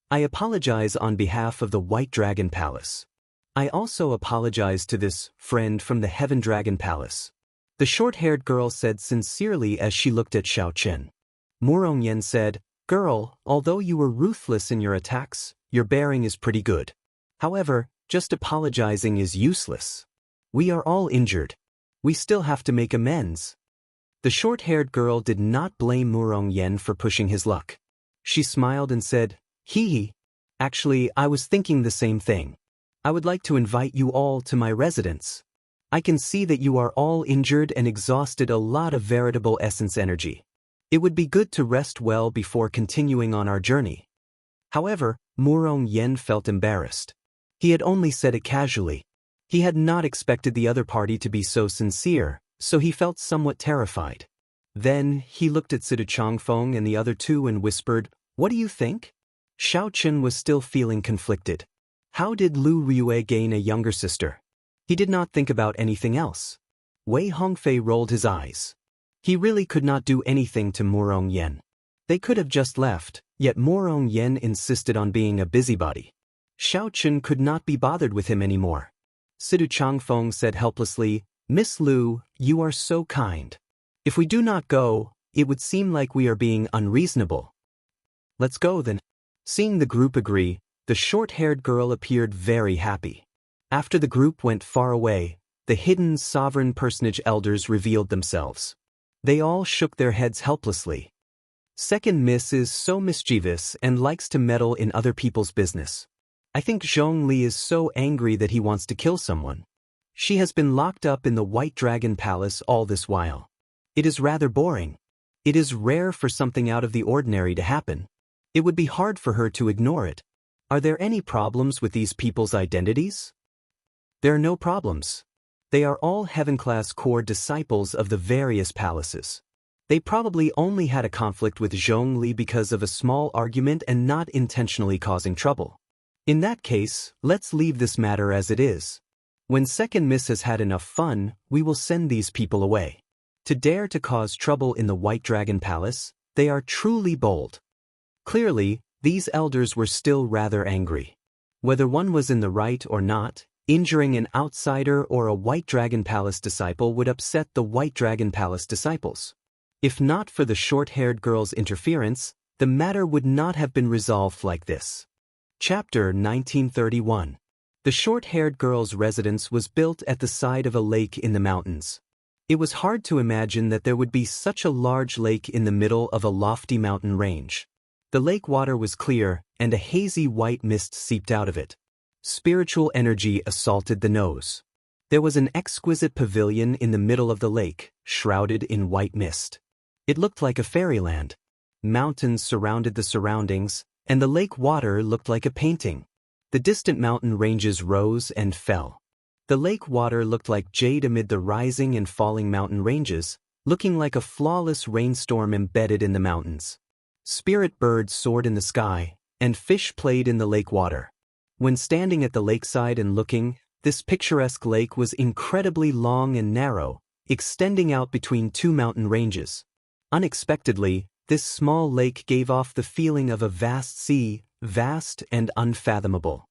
I apologize on behalf of the White Dragon Palace. I also apologize to this friend from the Heaven Dragon Palace. The short-haired girl said sincerely as she looked at Xiao Chen. Murong Yen said, Girl, although you were ruthless in your attacks, your bearing is pretty good. However, just apologizing is useless. We are all injured. We still have to make amends. The short-haired girl did not blame Murong Yen for pushing his luck. She smiled and said, Hee. Actually, I was thinking the same thing. I would like to invite you all to my residence. I can see that you are all injured and exhausted a lot of veritable essence energy. It would be good to rest well before continuing on our journey. However, Murong Yen felt embarrassed. He had only said it casually. He had not expected the other party to be so sincere, so he felt somewhat terrified. Then, he looked at Sidu Changfeng and the other two and whispered, What do you think? Xiao Chen was still feeling conflicted. How did Lu Riyue gain a younger sister? He did not think about anything else. Wei Hongfei rolled his eyes. He really could not do anything to Murong Yen. They could have just left, yet Murong Yen insisted on being a busybody. Xiao Chen could not be bothered with him anymore. Sidu Changfeng said helplessly, Miss Lu, you are so kind. If we do not go, it would seem like we are being unreasonable. Let's go then. Seeing the group agree, the short-haired girl appeared very happy. After the group went far away, the hidden sovereign personage elders revealed themselves. They all shook their heads helplessly. Second Miss is so mischievous and likes to meddle in other people's business. I think Zhong Li is so angry that he wants to kill someone. She has been locked up in the White Dragon Palace all this while. It is rather boring. It is rare for something out of the ordinary to happen. It would be hard for her to ignore it. Are there any problems with these people's identities? There are no problems. They are all Heaven-class core disciples of the various palaces. They probably only had a conflict with Zhong Li because of a small argument and not intentionally causing trouble. In that case, let's leave this matter as it is. When Second Miss has had enough fun, we will send these people away. To dare to cause trouble in the White Dragon Palace, they are truly bold. Clearly, these elders were still rather angry. Whether one was in the right or not, injuring an outsider or a White Dragon Palace disciple would upset the White Dragon Palace disciples. If not for the short-haired girl's interference, the matter would not have been resolved like this. Chapter 1931. The short-haired girl's residence was built at the side of a lake in the mountains. It was hard to imagine that there would be such a large lake in the middle of a lofty mountain range. The lake water was clear, and a hazy white mist seeped out of it. Spiritual energy assaulted the nose. There was an exquisite pavilion in the middle of the lake, shrouded in white mist. It looked like a fairyland. Mountains surrounded the surroundings, and the lake water looked like a painting. The distant mountain ranges rose and fell. The lake water looked like jade amid the rising and falling mountain ranges, looking like a flawless rainstorm embedded in the mountains. Spirit birds soared in the sky, and fish played in the lake water. When standing at the lakeside and looking, this picturesque lake was incredibly long and narrow, extending out between two mountain ranges. Unexpectedly, this small lake gave off the feeling of a vast sea, vast and unfathomable.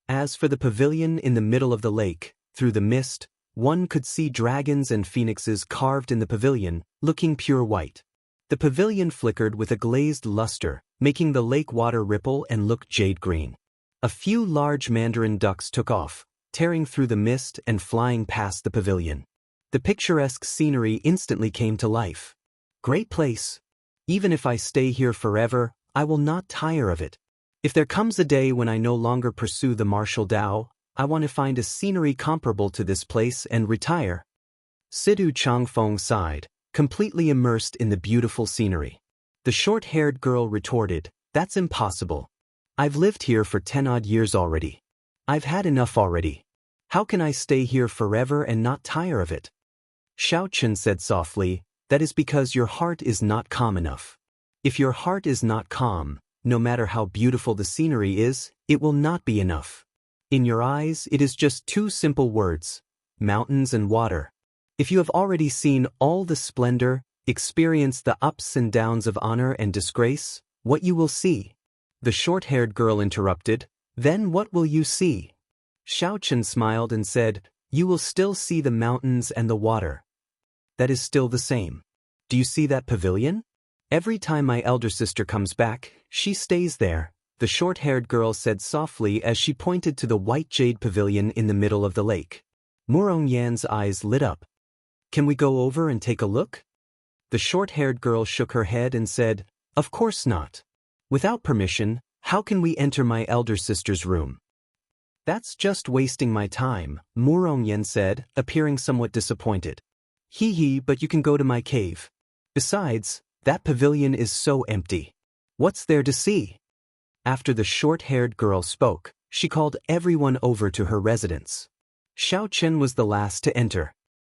As for the pavilion in the middle of the lake, through the mist, one could see dragons and phoenixes carved in the pavilion, looking pure white. The pavilion flickered with a glazed luster, making the lake water ripple and look jade green. A few large mandarin ducks took off, tearing through the mist and flying past the pavilion. The picturesque scenery instantly came to life. Great place. Even if I stay here forever, I will not tire of it. If there comes a day when I no longer pursue the martial Tao, I want to find a scenery comparable to this place and retire. Sidu Changfeng sighed, completely immersed in the beautiful scenery. The short-haired girl retorted, "That's impossible. I've lived here for 10-odd years already. I've had enough already. How can I stay here forever and not tire of it?" Xiao Chen said softly, "That is because your heart is not calm enough. If your heart is not calm, no matter how beautiful the scenery is, it will not be enough. In your eyes, it is just two simple words: mountains and water. If you have already seen all the splendor, experienced the ups and downs of honor and disgrace, what you will see?" The short-haired girl interrupted, "Then what will you see?" Xiao Chen smiled and said, "You will still see the mountains and the water. That is still the same. Do you see that pavilion? Every time my elder sister comes back, she stays there," the short-haired girl said softly as she pointed to the white jade pavilion in the middle of the lake. Murong Yan's eyes lit up. "Can we go over and take a look?" The short-haired girl shook her head and said, "Of course not. Without permission, how can we enter my elder sister's room?" "That's just wasting my time," Murong Yan said, appearing somewhat disappointed. "Hee, but you can go to my cave. Besides, that pavilion is so empty. What's there to see?" After the short-haired girl spoke, she called everyone over to her residence. Xiao Chen was the last to enter.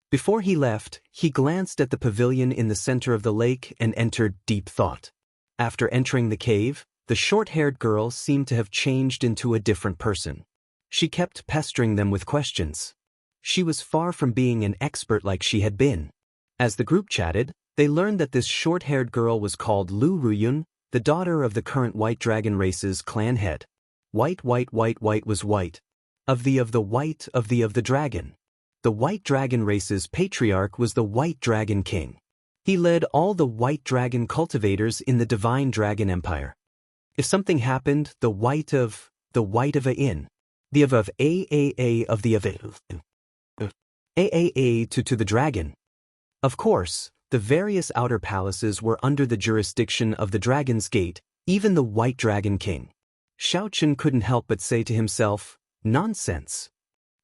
Before he left, he glanced at the pavilion in the center of the lake and entered deep thought. After entering the cave, the short-haired girl seemed to have changed into a different person. She kept pestering them with questions. She was far from being an expert like she had been. As the group chatted, they learned that this short-haired girl was called Lu Ruyun, the daughter of the current White Dragon race's clan head. White was white. Of the white of the dragon. The White Dragon race's patriarch was the White Dragon King. He led all the White Dragon cultivators in the Divine Dragon Empire. If something happened, the white of a in. The of AAA of the AAA to the dragon. Of course, the various outer palaces were under the jurisdiction of the Dragon's Gate, even the White Dragon King. Xiao Chen couldn't help but say to himself, "Nonsense.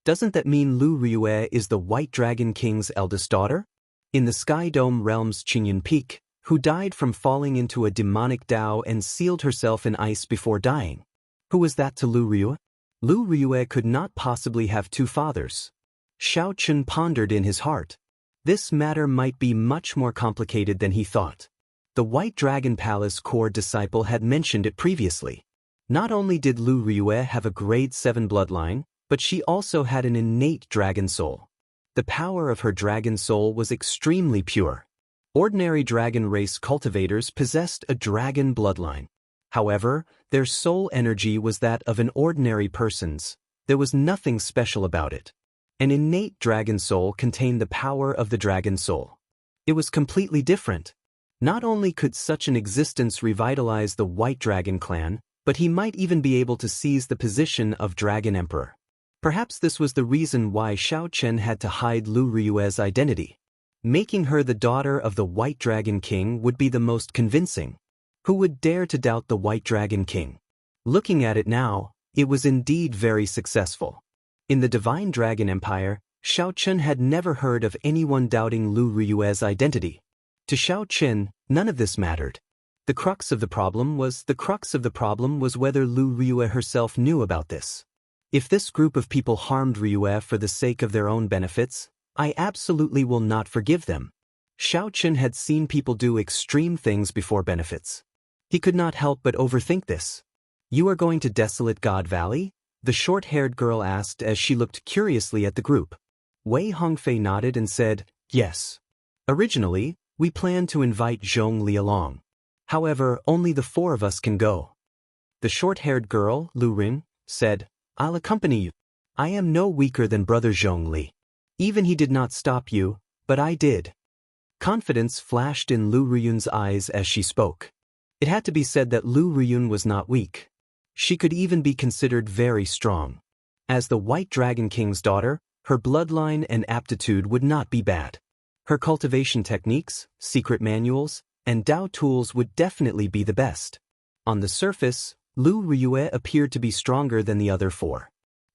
Doesn't that mean Lu Riyue is the White Dragon King's eldest daughter? In the Sky Dome realm's Qingyun Peak, who died from falling into a demonic Tao and sealed herself in ice before dying. Who was that to Lu Riyue? Lu Riyue could not possibly have two fathers." Xiao Chen pondered in his heart. This matter might be much more complicated than he thought. The White Dragon Palace core disciple had mentioned it previously. Not only did Lu Riyue have a grade 7 bloodline, but she also had an innate dragon soul. The power of her dragon soul was extremely pure. Ordinary dragon race cultivators possessed a dragon bloodline. However, their soul energy was that of an ordinary person's. There was nothing special about it. An innate dragon soul contained the power of the dragon soul. It was completely different. Not only could such an existence revitalize the White Dragon clan, but he might even be able to seize the position of Dragon Emperor. Perhaps this was the reason why Xiao Chen had to hide Lu Riyue's identity. Making her the daughter of the White Dragon King would be the most convincing. Who would dare to doubt the White Dragon King? Looking at it now, it was indeed very successful. In the Divine Dragon Empire, Xiao Chen had never heard of anyone doubting Lu Riyue's identity. To Xiao Chen, none of this mattered. The crux of the problem was whether Lu Ryue herself knew about this. If this group of people harmed Ryue for the sake of their own benefits, I absolutely will not forgive them. Xiao Chen had seen people do extreme things before benefits. He could not help but overthink this. You are going to Desolate God Valley? The short-haired girl asked as she looked curiously at the group. Wei Hongfei nodded and said, yes. Originally, we planned to invite Zhongli along. However, only the 4 of us can go. The short-haired girl, Lu Ring, said, I'll accompany you. I am no weaker than brother Zhongli. Even he did not stop you, but I did. Confidence flashed in Lu Ruyun's eyes as she spoke. It had to be said that Lu Ruyun was not weak. She could even be considered very strong. As the White Dragon King's daughter, her bloodline and aptitude would not be bad. Her cultivation techniques, secret manuals, and Dao tools would definitely be the best. On the surface, Lu Ryue appeared to be stronger than the other 4.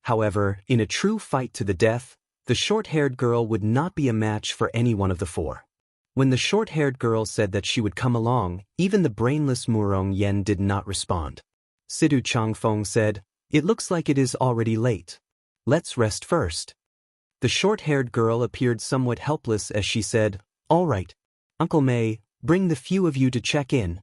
However, in a true fight to the death, the short-haired girl would not be a match for any one of the 4. When the short-haired girl said that she would come along, even the brainless Murong Yen did not respond. Sidu Changfeng said, it looks like it is already late. Let's rest first. The short-haired girl appeared somewhat helpless as she said, all right. Uncle Mei, bring the few of you to check in.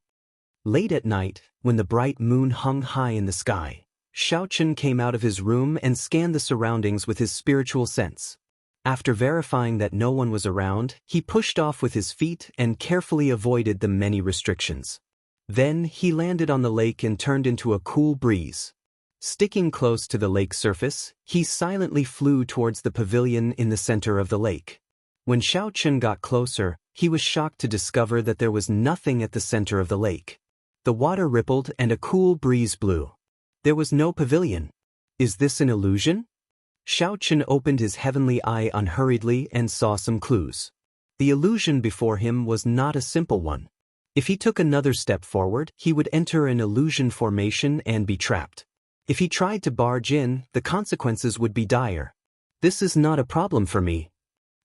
Late at night, when the bright moon hung high in the sky, Xiao Chen came out of his room and scanned the surroundings with his spiritual sense. After verifying that no one was around, he pushed off with his feet and carefully avoided the many restrictions. Then he landed on the lake and turned into a cool breeze. Sticking close to the lake surface, he silently flew towards the pavilion in the center of the lake. When Xiao Chen got closer, he was shocked to discover that there was nothing at the center of the lake. The water rippled and a cool breeze blew. There was no pavilion. Is this an illusion? Xiao Chen opened his heavenly eye unhurriedly and saw some clues. The illusion before him was not a simple one. If he took another step forward, he would enter an illusion formation and be trapped. If he tried to barge in, the consequences would be dire. This is not a problem for me.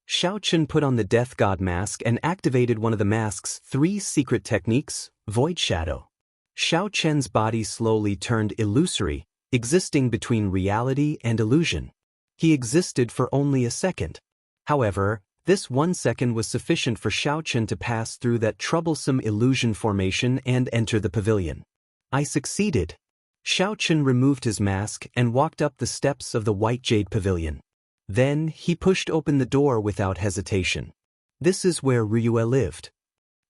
Xiao Chen put on the Death God mask and activated one of the mask's 3 secret techniques, Void Shadow. Xiao Chen's body slowly turned illusory, existing between reality and illusion. He existed for only a second. However, this 1 second was sufficient for Xiao Chen to pass through that troublesome illusion formation and enter the pavilion. I succeeded. Xiao Chen removed his mask and walked up the steps of the White Jade Pavilion. Then he pushed open the door without hesitation. This is where Ryue lived.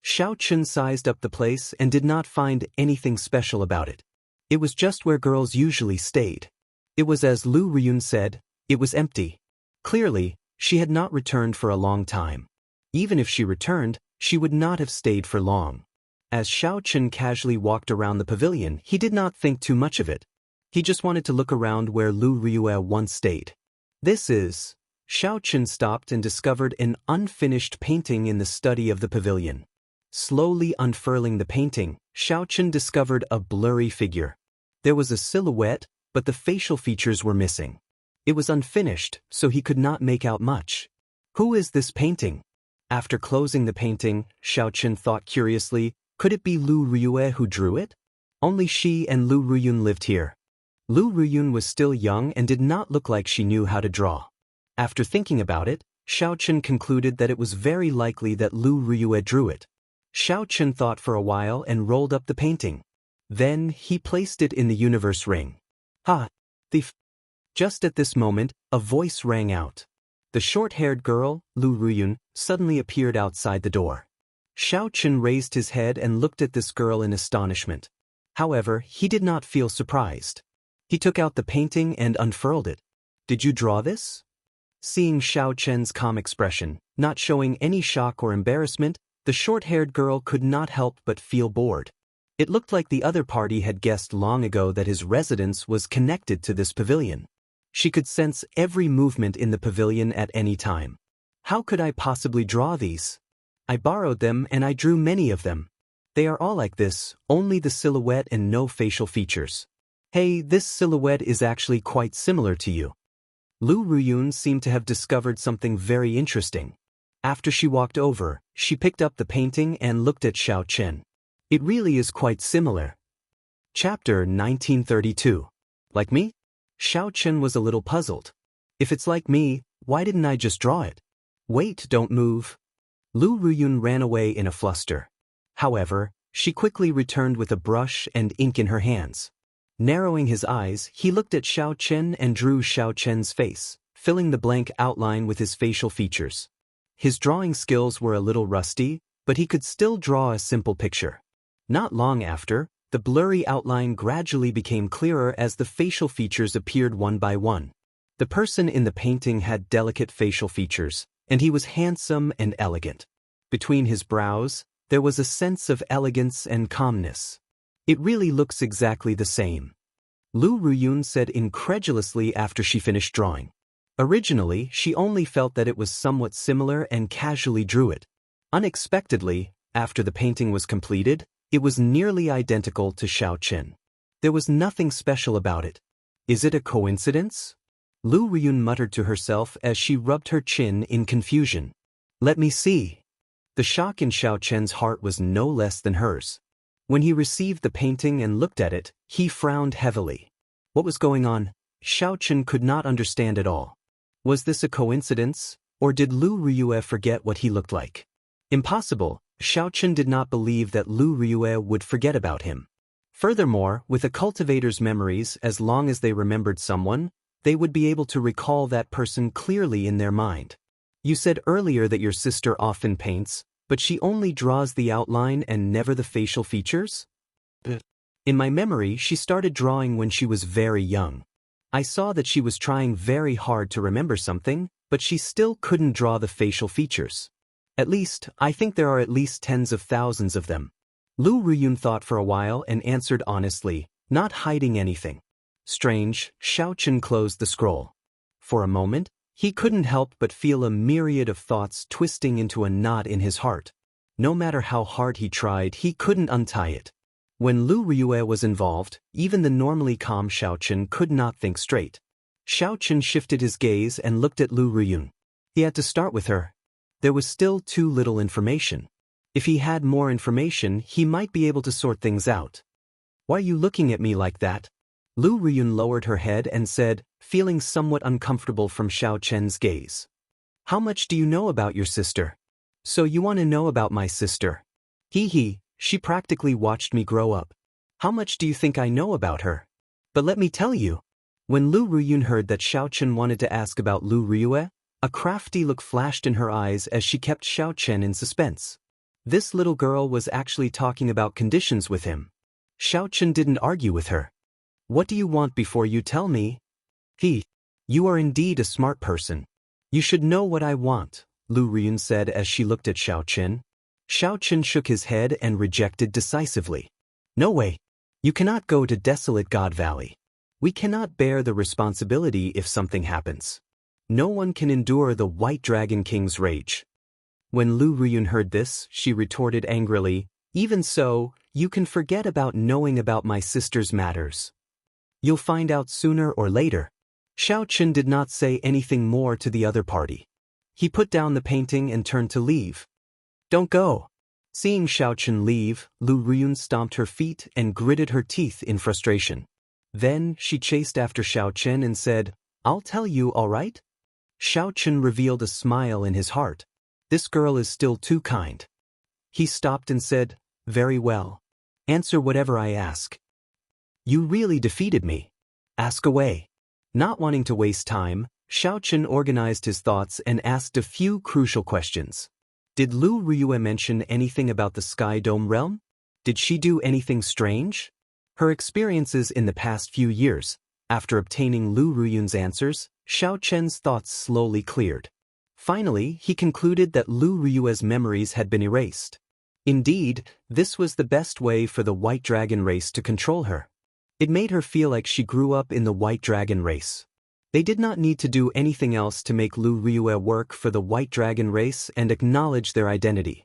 Xiao Chen sized up the place and did not find anything special about it. It was just where girls usually stayed. It was as Lu Ryun said, it was empty. Clearly, she had not returned for a long time. Even if she returned, she would not have stayed for long. As Xiao Chen casually walked around the pavilion, he did not think too much of it. He just wanted to look around where Lu Ryue once stayed. This is... Xiao Chen stopped and discovered an unfinished painting in the study of the pavilion. Slowly unfurling the painting, Xiao Chen discovered a blurry figure. There was a silhouette, but the facial features were missing. It was unfinished, so he could not make out much. Who is this painting? After closing the painting, Xiao Chen thought curiously, could it be Lu Ryue who drew it? Only she and Lu Ruyun lived here. Lu Ruyun was still young and did not look like she knew how to draw. After thinking about it, Xiao Chen concluded that it was very likely that Lu Ryue drew it. Xiao Chen thought for a while and rolled up the painting. Then he placed it in the universe ring. Ha! Thief! Just at this moment, a voice rang out. The short-haired girl, Lu Ruyun, suddenly appeared outside the door. Xiao Chen raised his head and looked at this girl in astonishment. However, he did not feel surprised. He took out the painting and unfurled it. Did you draw this? Seeing Xiao Chen's calm expression, not showing any shock or embarrassment, the short-haired girl could not help but feel bored. It looked like the other party had guessed long ago that his residence was connected to this pavilion. She could sense every movement in the pavilion at any time. How could I possibly draw these? I borrowed them and I drew many of them. They are all like this, only the silhouette and no facial features. Hey, this silhouette is actually quite similar to you. Lu Ruyun seemed to have discovered something very interesting. After she walked over, she picked up the painting and looked at Xiao Chen. It really is quite similar. Chapter 1932. Like me? Xiao Chen was a little puzzled. If it's like me, why didn't I just draw it? Wait, don't move. Lu Ruyun ran away in a fluster. However, she quickly returned with a brush and ink in her hands. Narrowing his eyes, he looked at Xiao Chen and drew Xiao Chen's face, filling the blank outline with his facial features. His drawing skills were a little rusty, but he could still draw a simple picture. Not long after, the blurry outline gradually became clearer as the facial features appeared one by one. The person in the painting had delicate facial features, and he was handsome and elegant. Between his brows, there was a sense of elegance and calmness. It really looks exactly the same. Lu Ruyun said incredulously after she finished drawing. Originally, she only felt that it was somewhat similar and casually drew it. Unexpectedly, after the painting was completed, it was nearly identical to Xiao Chen. There was nothing special about it. Is it a coincidence? Lu Ruyun muttered to herself as she rubbed her chin in confusion. Let me see. The shock in Xiao Chen's heart was no less than hers. When he received the painting and looked at it, he frowned heavily. What was going on? Xiao Chen could not understand at all. Was this a coincidence, or did Lu Ruyue forget what he looked like? Impossible. Xiao Chen did not believe that Lu Ruyue would forget about him. Furthermore, with a cultivator's memories, as long as they remembered someone, they would be able to recall that person clearly in their mind. You said earlier that your sister often paints, but she only draws the outline and never the facial features? In my memory, she started drawing when she was very young. I saw that she was trying very hard to remember something, but she still couldn't draw the facial features. At least, I think there are at least tens of thousands of them. Lu Ruyun thought for a while and answered honestly, not hiding anything. Strange. Xiao Chen closed the scroll. For a moment, he couldn't help but feel a myriad of thoughts twisting into a knot in his heart. No matter how hard he tried, he couldn't untie it. When Lu Ruyue was involved, even the normally calm Xiao Chen could not think straight. Xiao Chen shifted his gaze and looked at Lu Ruyun. He had to start with her. There was still too little information. If he had more information, he might be able to sort things out. Why are you looking at me like that? Lu Ruyun lowered her head and said, feeling somewhat uncomfortable from Xiao Chen's gaze. How much do you know about your sister? So you want to know about my sister? Hee, she practically watched me grow up. How much do you think I know about her? But let me tell you. When Lu Ruyun heard that Xiao Chen wanted to ask about Lu Ruyue, a crafty look flashed in her eyes as she kept Xiao Chen in suspense. This little girl was actually talking about conditions with him. Xiao Chen didn't argue with her. What do you want before you tell me? You are indeed a smart person. You should know what I want, Lu Ruyun said as she looked at Xiao Chen. Xiao Chen shook his head and rejected decisively. No way. You cannot go to Desolate God Valley. We cannot bear the responsibility if something happens. No one can endure the White Dragon King's rage. When Lu Ruyun heard this, she retorted angrily, even so, you can forget about knowing about my sister's matters. You'll find out sooner or later. Xiao Chen did not say anything more to the other party. He put down the painting and turned to leave. Don't go. Seeing Xiao Chen leave, Lu Ruyun stomped her feet and gritted her teeth in frustration. Then, she chased after Xiao Chen and said, I'll tell you, all right? Xiao Chen revealed a smile in his heart. This girl is still too kind. He stopped and said, very well. Answer whatever I ask. You really defeated me. Ask away. Not wanting to waste time, Xiao Chen organized his thoughts and asked a few crucial questions. Did Lu Ruyue mention anything about the Sky Dome realm? Did she do anything strange? Her experiences in the past few years. After obtaining Lu Ruyun's answers, Xiao Chen's thoughts slowly cleared. Finally, he concluded that Lu Ruyue's memories had been erased. Indeed, this was the best way for the White Dragon race to control her. It made her feel like she grew up in the White Dragon race. They did not need to do anything else to make Lu Ruyue work for the White Dragon race and acknowledge their identity.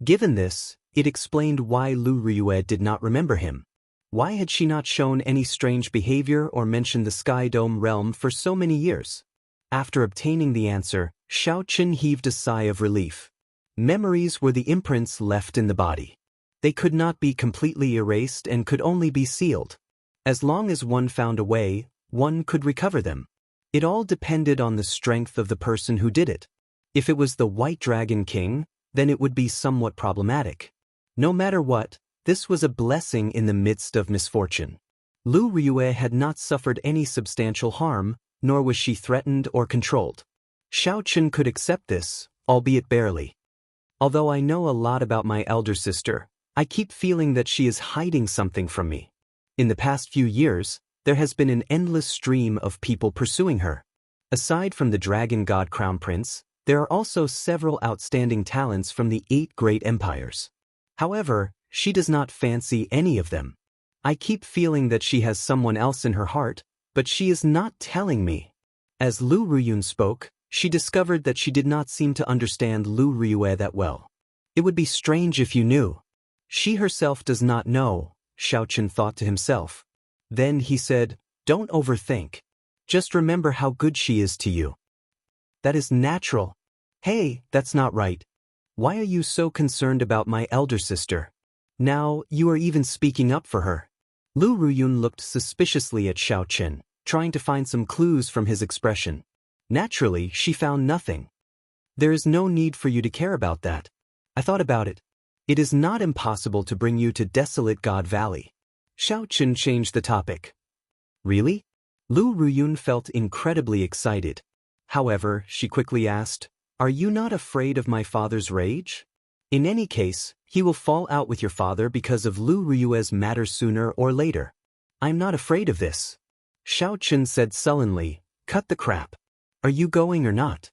Given this, it explained why Lu Ruyue did not remember him. Why had she not shown any strange behavior or mentioned the Sky Dome realm for so many years? After obtaining the answer, Xiao Chen heaved a sigh of relief. Memories were the imprints left in the body. They could not be completely erased and could only be sealed. As long as one found a way, one could recover them. It all depended on the strength of the person who did it. If it was the White Dragon King, then it would be somewhat problematic. No matter what, this was a blessing in the midst of misfortune. Lu Ryue had not suffered any substantial harm, nor was she threatened or controlled. Xiao Chen could accept this, albeit barely. Although I know a lot about my elder sister, I keep feeling that she is hiding something from me. In the past few years, there has been an endless stream of people pursuing her. Aside from the Dragon God Crown Prince, there are also several outstanding talents from the 8 great empires. However, she does not fancy any of them. I keep feeling that she has someone else in her heart, but she is not telling me. As Lu Ruyun spoke, she discovered that she did not seem to understand Lu Ryue that well. It would be strange if you knew. She herself does not know, Xiao Chen thought to himself. Then he said, "Don't overthink. Just remember how good she is to you. That is natural." "Hey, that's not right. Why are you so concerned about my elder sister? Now, you are even speaking up for her." Lu Ruyun looked suspiciously at Xiao Chen, trying to find some clues from his expression. Naturally, she found nothing. "There is no need for you to care about that. I thought about it. It is not impossible to bring you to Desolate God Valley." Xiao Chen changed the topic. "Really?" Lu Ruyun felt incredibly excited. However, she quickly asked, "Are you not afraid of my father's rage? In any case, he will fall out with your father because of Lu Ryue's matter sooner or later. I'm not afraid of this." Xiao Chen said sullenly, "Cut the crap. Are you going or not?"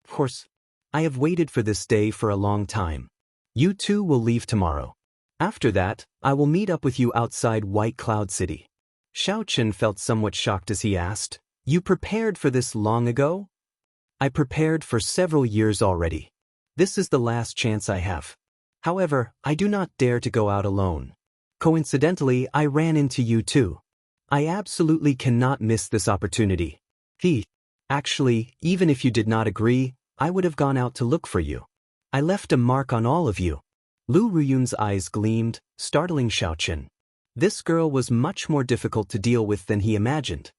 "Of course. I have waited for this day for a long time. You two will leave tomorrow. After that, I will meet up with you outside White Cloud City." Xiao Chen felt somewhat shocked as he asked, "You prepared for this long ago?" "I prepared for several years already. This is the last chance I have. However, I do not dare to go out alone. Coincidentally, I ran into you too. I absolutely cannot miss this opportunity. Actually, even if you did not agree, I would have gone out to look for you. I left a mark on all of you." Lu Ruyun's eyes gleamed, startling Xiao Chen. This girl was much more difficult to deal with than he imagined.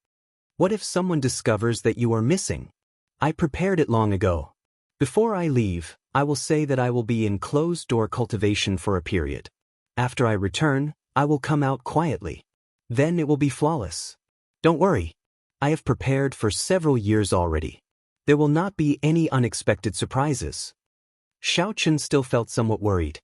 "What if someone discovers that you are missing? I prepared it long ago. Before I leave, I will say that I will be in closed-door cultivation for a period. After I return, I will come out quietly. Then it will be flawless. Don't worry. I have prepared for several years already. There will not be any unexpected surprises." Xiao Chen still felt somewhat worried.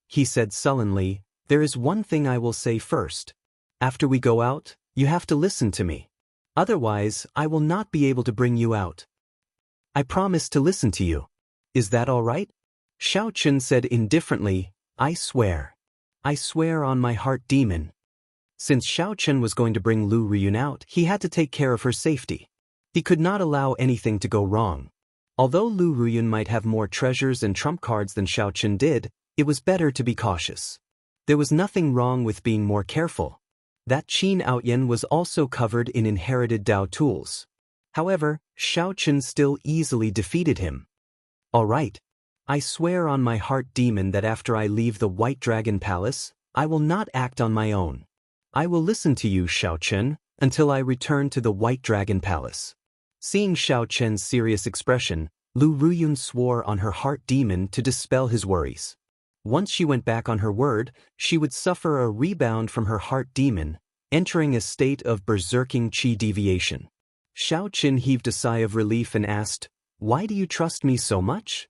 He said sullenly, "There is one thing I will say first. After we go out, you have to listen to me. Otherwise, I will not be able to bring you out. I promise to listen to you. Is that all right?" Xiao Chen said indifferently, "I swear. I swear on my heart demon." Since Xiao Chen was going to bring Lu Ruyun out, he had to take care of her safety. He could not allow anything to go wrong. Although Lu Ruyun might have more treasures and trump cards than Xiao Chen did, it was better to be cautious. There was nothing wrong with being more careful. That Qin Outyan was also covered in inherited Dao tools. However, Xiao Chen still easily defeated him. "All right. I swear on my heart demon that after I leave the White Dragon Palace, I will not act on my own. I will listen to you, Xiao Chen, until I return to the White Dragon Palace." Seeing Xiao Chen's serious expression, Lu Ruyun swore on her heart demon to dispel his worries. Once she went back on her word, she would suffer a rebound from her heart demon, entering a state of berserking qi deviation. Xiao Chen heaved a sigh of relief and asked, "Why do you trust me so much?"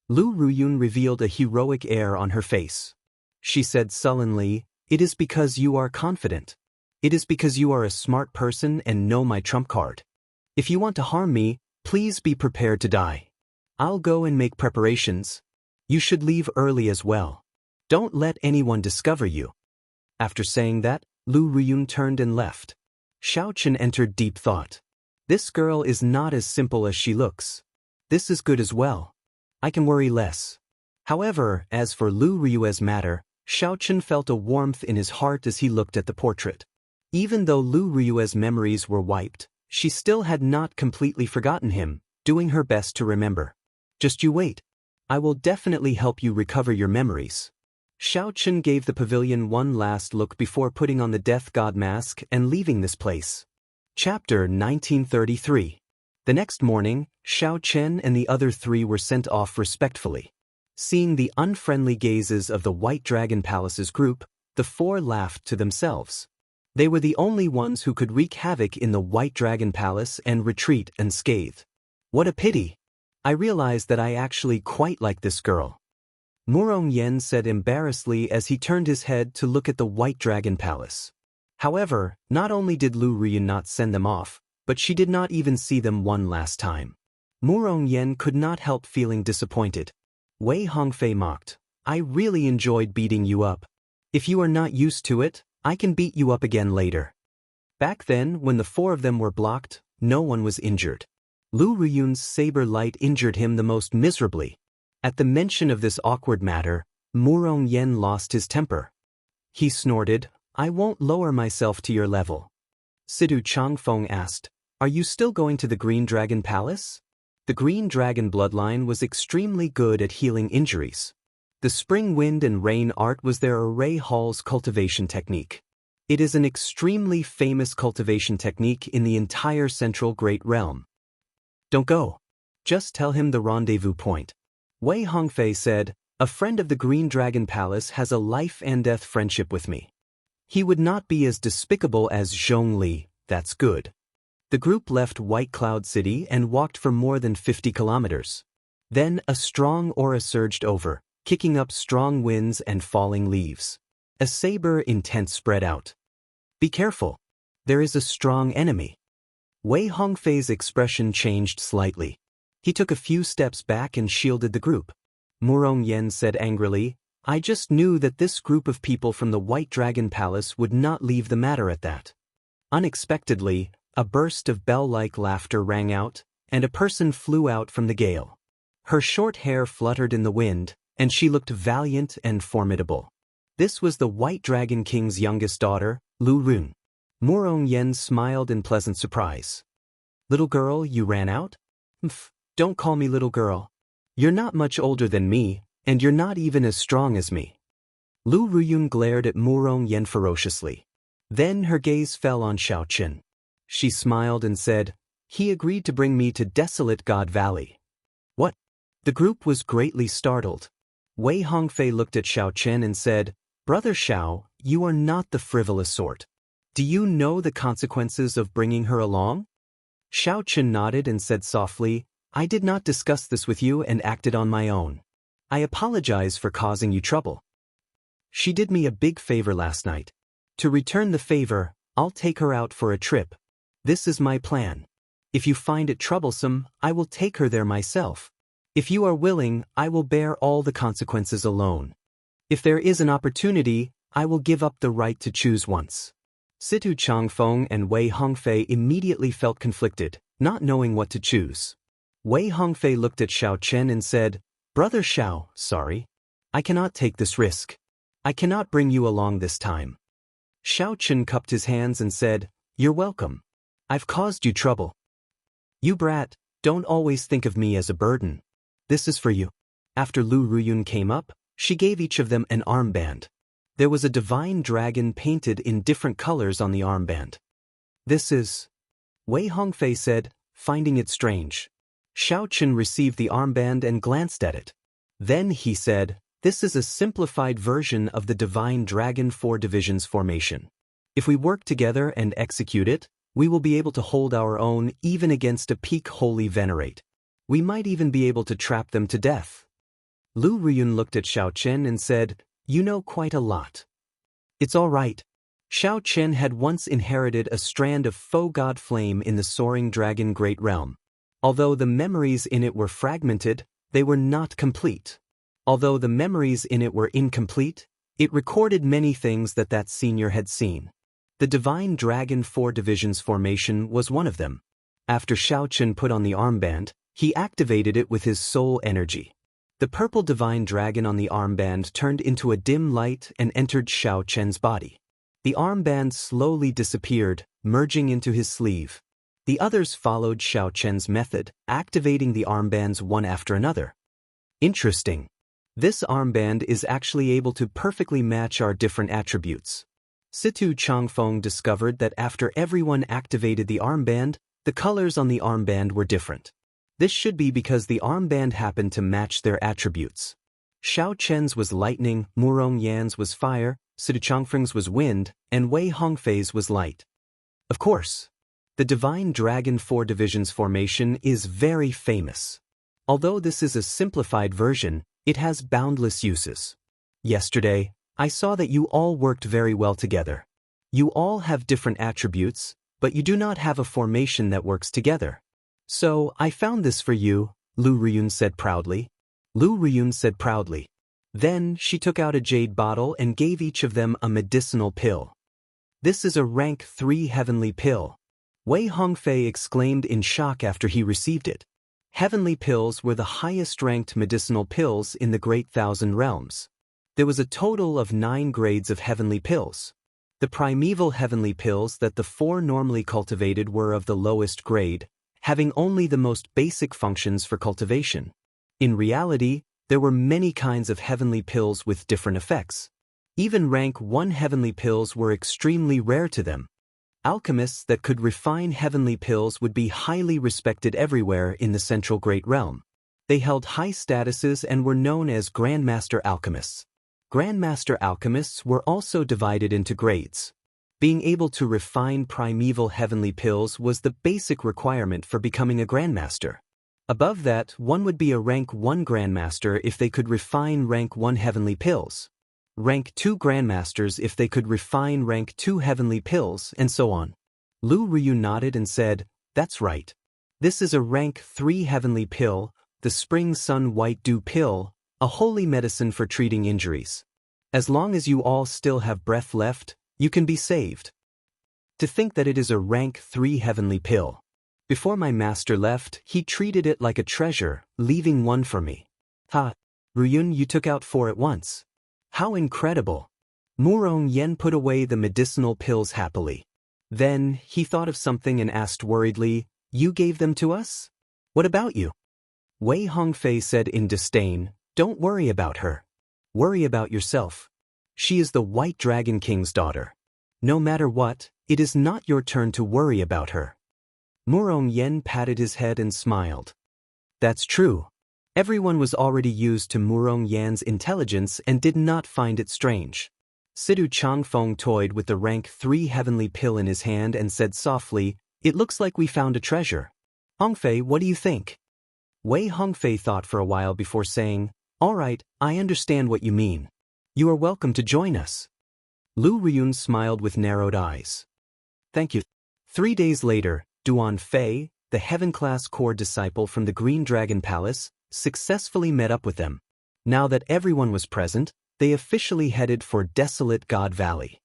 Lu Ruyun revealed a heroic air on her face. She said sullenly, "It is because you are confident. It is because you are a smart person and know my trump card. If you want to harm me, please be prepared to die. I'll go and make preparations. You should leave early as well. Don't let anyone discover you." After saying that, Lu Ruyun turned and left. Xiao Chen entered deep thought. This girl is not as simple as she looks. This is good as well. I can worry less. However, as for Lu Ryue's matter, Xiao Chen felt a warmth in his heart as he looked at the portrait. Even though Lu Ryue's memories were wiped, she still had not completely forgotten him, doing her best to remember. "Just you wait. I will definitely help you recover your memories." Xiao Chen gave the pavilion one last look before putting on the death god mask and leaving this place. Chapter 1933. The next morning, Xiao Chen and the other three were sent off respectfully. Seeing the unfriendly gazes of the White Dragon Palace's group, the four laughed to themselves. They were the only ones who could wreak havoc in the White Dragon Palace and retreat unscathed. What a pity! I realized that I actually quite like this girl. Murong Yen said embarrassedly as he turned his head to look at the White Dragon Palace. However, not only did Lu Riyun not send them off, but she did not even see them one last time. Murong Yen could not help feeling disappointed. Wei Hongfei mocked, I really enjoyed beating you up. If you are not used to it, I can beat you up again later. Back then, when the four of them were blocked, no one was injured. Lu Riyun's saber light injured him the most miserably. At the mention of this awkward matter, Murong Yen lost his temper. He snorted, I won't lower myself to your level. Sidu Changfeng asked, Are you still going to the Green Dragon Palace? The Green Dragon bloodline was extremely good at healing injuries. The spring wind and rain art was their array hall's cultivation technique. It is an extremely famous cultivation technique in the entire Central Great Realm. Don't go. Just tell him the rendezvous point. Wei Hongfei said, A friend of the Green Dragon Palace has a life and death friendship with me. He would not be as despicable as Zhong Li, that's good. The group left White Cloud City and walked for more than 50 kilometers. Then a strong aura surged over, kicking up strong winds and falling leaves. A saber intent spread out. Be careful. There is a strong enemy. Wei Hongfei's expression changed slightly. He took a few steps back and shielded the group. Murong Yen said angrily, I just knew that this group of people from the White Dragon Palace would not leave the matter at that. Unexpectedly, a burst of bell-like laughter rang out, and a person flew out from the gale. Her short hair fluttered in the wind, and she looked valiant and formidable. This was the White Dragon King's youngest daughter, Lu Run. Murong Yen smiled in pleasant surprise. Little girl, you ran out? Don't call me little girl. You're not much older than me, and you're not even as strong as me. Lu Riyun glared at Murong Yen ferociously. Then her gaze fell on Xiao Chen. She smiled and said, He agreed to bring me to Desolate God Valley. What? The group was greatly startled. Wei Hongfei looked at Xiao Chen and said, Brother Xiao, you are not the frivolous sort. Do you know the consequences of bringing her along? Xiao Chen nodded and said softly, I did not discuss this with you and acted on my own. I apologize for causing you trouble. She did me a big favor last night. To return the favor, I'll take her out for a trip. This is my plan. If you find it troublesome, I will take her there myself. If you are willing, I will bear all the consequences alone. If there is an opportunity, I will give up the right to choose once. Situ Changfeng and Wei Hongfei immediately felt conflicted, not knowing what to choose. Wei Hongfei looked at Xiao Chen and said, Brother Xiao, sorry. I cannot take this risk. I cannot bring you along this time. Xiao Chen cupped his hands and said, You're welcome. I've caused you trouble. You brat, don't always think of me as a burden. This is for you. After Lu Riyun came up, she gave each of them an armband. There was a divine dragon painted in different colors on the armband. This is... Wei Hongfei said, finding it strange. Xiao Chen received the armband and glanced at it. Then he said, This is a simplified version of the divine dragon 4 divisions formation. If we work together and execute it, we will be able to hold our own even against a peak holy venerate. We might even be able to trap them to death. Lu Riyun looked at Xiao Chen and said, You know quite a lot. It's all right. Xiao Chen had once inherited a strand of faux god flame in the soaring dragon great realm. Although the memories in it were fragmented, they were not complete. Although the memories in it were incomplete, it recorded many things that senior had seen. The divine dragon 4 divisions formation was one of them. After Xiao Chen put on the armband, he activated it with his soul energy. The purple divine dragon on the armband turned into a dim light and entered Xiao Chen's body. The armband slowly disappeared, merging into his sleeve. The others followed Xiao Chen's method, activating the armbands one after another. Interesting. This armband is actually able to perfectly match our different attributes. Situ Changfeng discovered that after everyone activated the armband, the colors on the armband were different. This should be because the armband happened to match their attributes. Xiao Chen's was lightning, Murong Yan's was fire, Situ Changfeng's was wind, and Wei Hongfei's was light. Of course, the Divine Dragon 4 Divisions formation is very famous. Although this is a simplified version, it has boundless uses. Yesterday, I saw that you all worked very well together. You all have different attributes, but you do not have a formation that works together. So, I found this for you, Lu Riyun said proudly. Then, she took out a jade bottle and gave each of them a medicinal pill. This is a rank 3 heavenly pill. Wei Hongfei exclaimed in shock after he received it. Heavenly pills were the highest-ranked medicinal pills in the Great Thousand Realms. There was a total of 9 grades of heavenly pills. The primeval heavenly pills that the 4 normally cultivated were of the lowest grade, having only the most basic functions for cultivation. In reality, there were many kinds of heavenly pills with different effects. Even rank 1 heavenly pills were extremely rare to them. Alchemists that could refine heavenly pills would be highly respected everywhere in the Central Great Realm. They held high statuses and were known as Grandmaster Alchemists. Grandmaster Alchemists were also divided into grades. Being able to refine primeval heavenly pills was the basic requirement for becoming a Grandmaster. Above that, one would be a rank 1 Grandmaster if they could refine rank 1 heavenly pills. Rank 2 Grandmasters if they could refine rank 2 heavenly pills, and so on. Lu Riyun nodded and said, "That's right. This is a rank 3 heavenly pill, the Spring Sun White Dew pill, a holy medicine for treating injuries. As long as you all still have breath left, you can be saved." To think that it is a rank 3 heavenly pill. Before my master left, he treated it like a treasure, leaving 1 for me. Ha! Riyun, you took out 4 at once. How incredible! Murong Yan put away the medicinal pills happily. Then, he thought of something and asked worriedly, "You gave them to us? What about you?" Wei Hongfei said in disdain, "Don't worry about her. Worry about yourself. She is the White Dragon King's daughter. No matter what, it is not your turn to worry about her." Murong Yan patted his head and smiled. That's true. Everyone was already used to Murong Yan's intelligence and did not find it strange. Situ Changfeng toyed with the rank 3 heavenly pill in his hand and said softly, "It looks like we found a treasure. Hongfei, what do you think?" Wei Hongfei thought for a while before saying, "All right, I understand what you mean. You are welcome to join us." Lu Riyun smiled with narrowed eyes. "Thank you." 3 days later, Duan Fei, the Heaven-class core disciple from the Green Dragon Palace, successfully met up with them. Now that everyone was present, they officially headed for Desolate God Valley.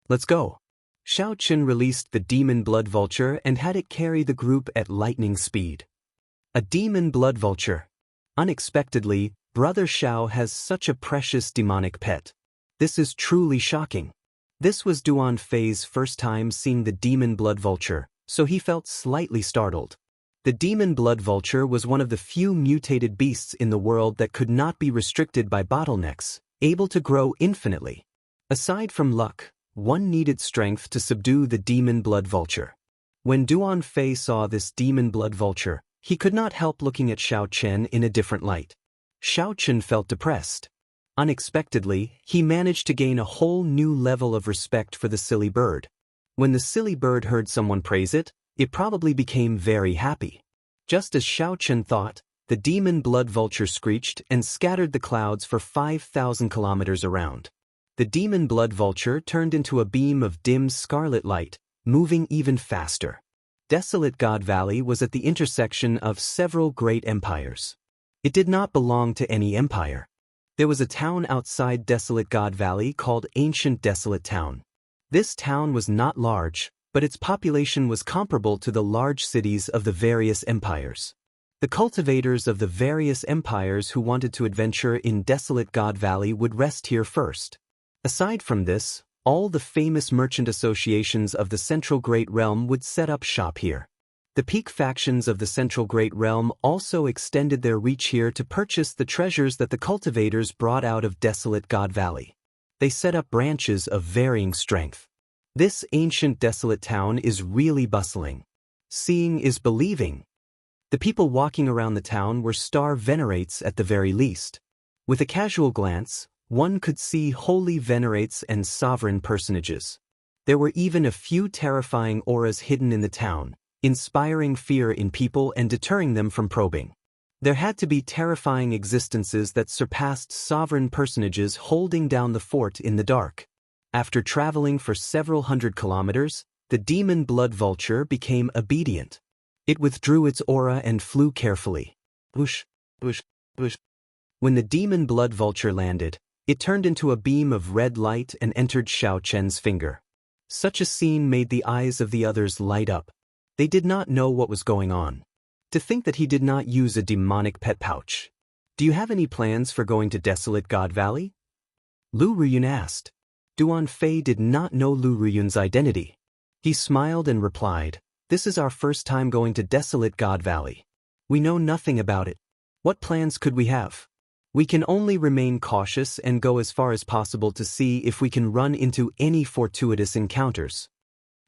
"Let's go." Xiao Qin released the demon blood vulture and had it carry the group at lightning speed. A demon blood vulture. Unexpectedly, Brother Xiao has such a precious demonic pet. This is truly shocking. This was Duan Fei's first time seeing the demon blood vulture, so he felt slightly startled. The demon blood vulture was one of the few mutated beasts in the world that could not be restricted by bottlenecks, able to grow infinitely. Aside from luck, one needed strength to subdue the demon blood vulture. When Duan Fei saw this demon blood vulture, he could not help looking at Xiao Chen in a different light. Xiao Chen felt depressed. Unexpectedly, he managed to gain a whole new level of respect for the silly bird. When the silly bird heard someone praise it, it probably became very happy. Just as Xiao Chen thought, the demon blood vulture screeched and scattered the clouds for 5,000 kilometers around. The demon blood vulture turned into a beam of dim scarlet light, moving even faster. Desolate God Valley was at the intersection of several great empires. It did not belong to any empire. There was a town outside Desolate God Valley called Ancient Desolate Town. This town was not large, but its population was comparable to the large cities of the various empires. The cultivators of the various empires who wanted to adventure in Desolate God Valley would rest here first. Aside from this, all the famous merchant associations of the Central Great Realm would set up shop here. The peak factions of the Central Great Realm also extended their reach here to purchase the treasures that the cultivators brought out of desolate God Valley. They set up branches of varying strength. This ancient desolate town is really bustling. Seeing is believing. The people walking around the town were star venerates at the very least. With a casual glance, one could see holy venerates and sovereign personages. There were even a few terrifying auras hidden in the town, inspiring fear in people and deterring them from probing. There had to be terrifying existences that surpassed sovereign personages holding down the fort in the dark. After traveling for several hundred kilometers, the demon blood vulture became obedient. It withdrew its aura and flew carefully. Whoosh, whoosh, whoosh. When the demon blood vulture landed, it turned into a beam of red light and entered Xiao Chen's finger. Such a scene made the eyes of the others light up. They did not know what was going on. To think that he did not use a demonic pet pouch. Do you have any plans for going to Desolate God Valley? Lu Ruyun asked. Duan Fei did not know Lu Ruyun's identity. He smiled and replied, "This is our first time going to Desolate God Valley. We know nothing about it. What plans could we have? We can only remain cautious and go as far as possible to see if we can run into any fortuitous encounters."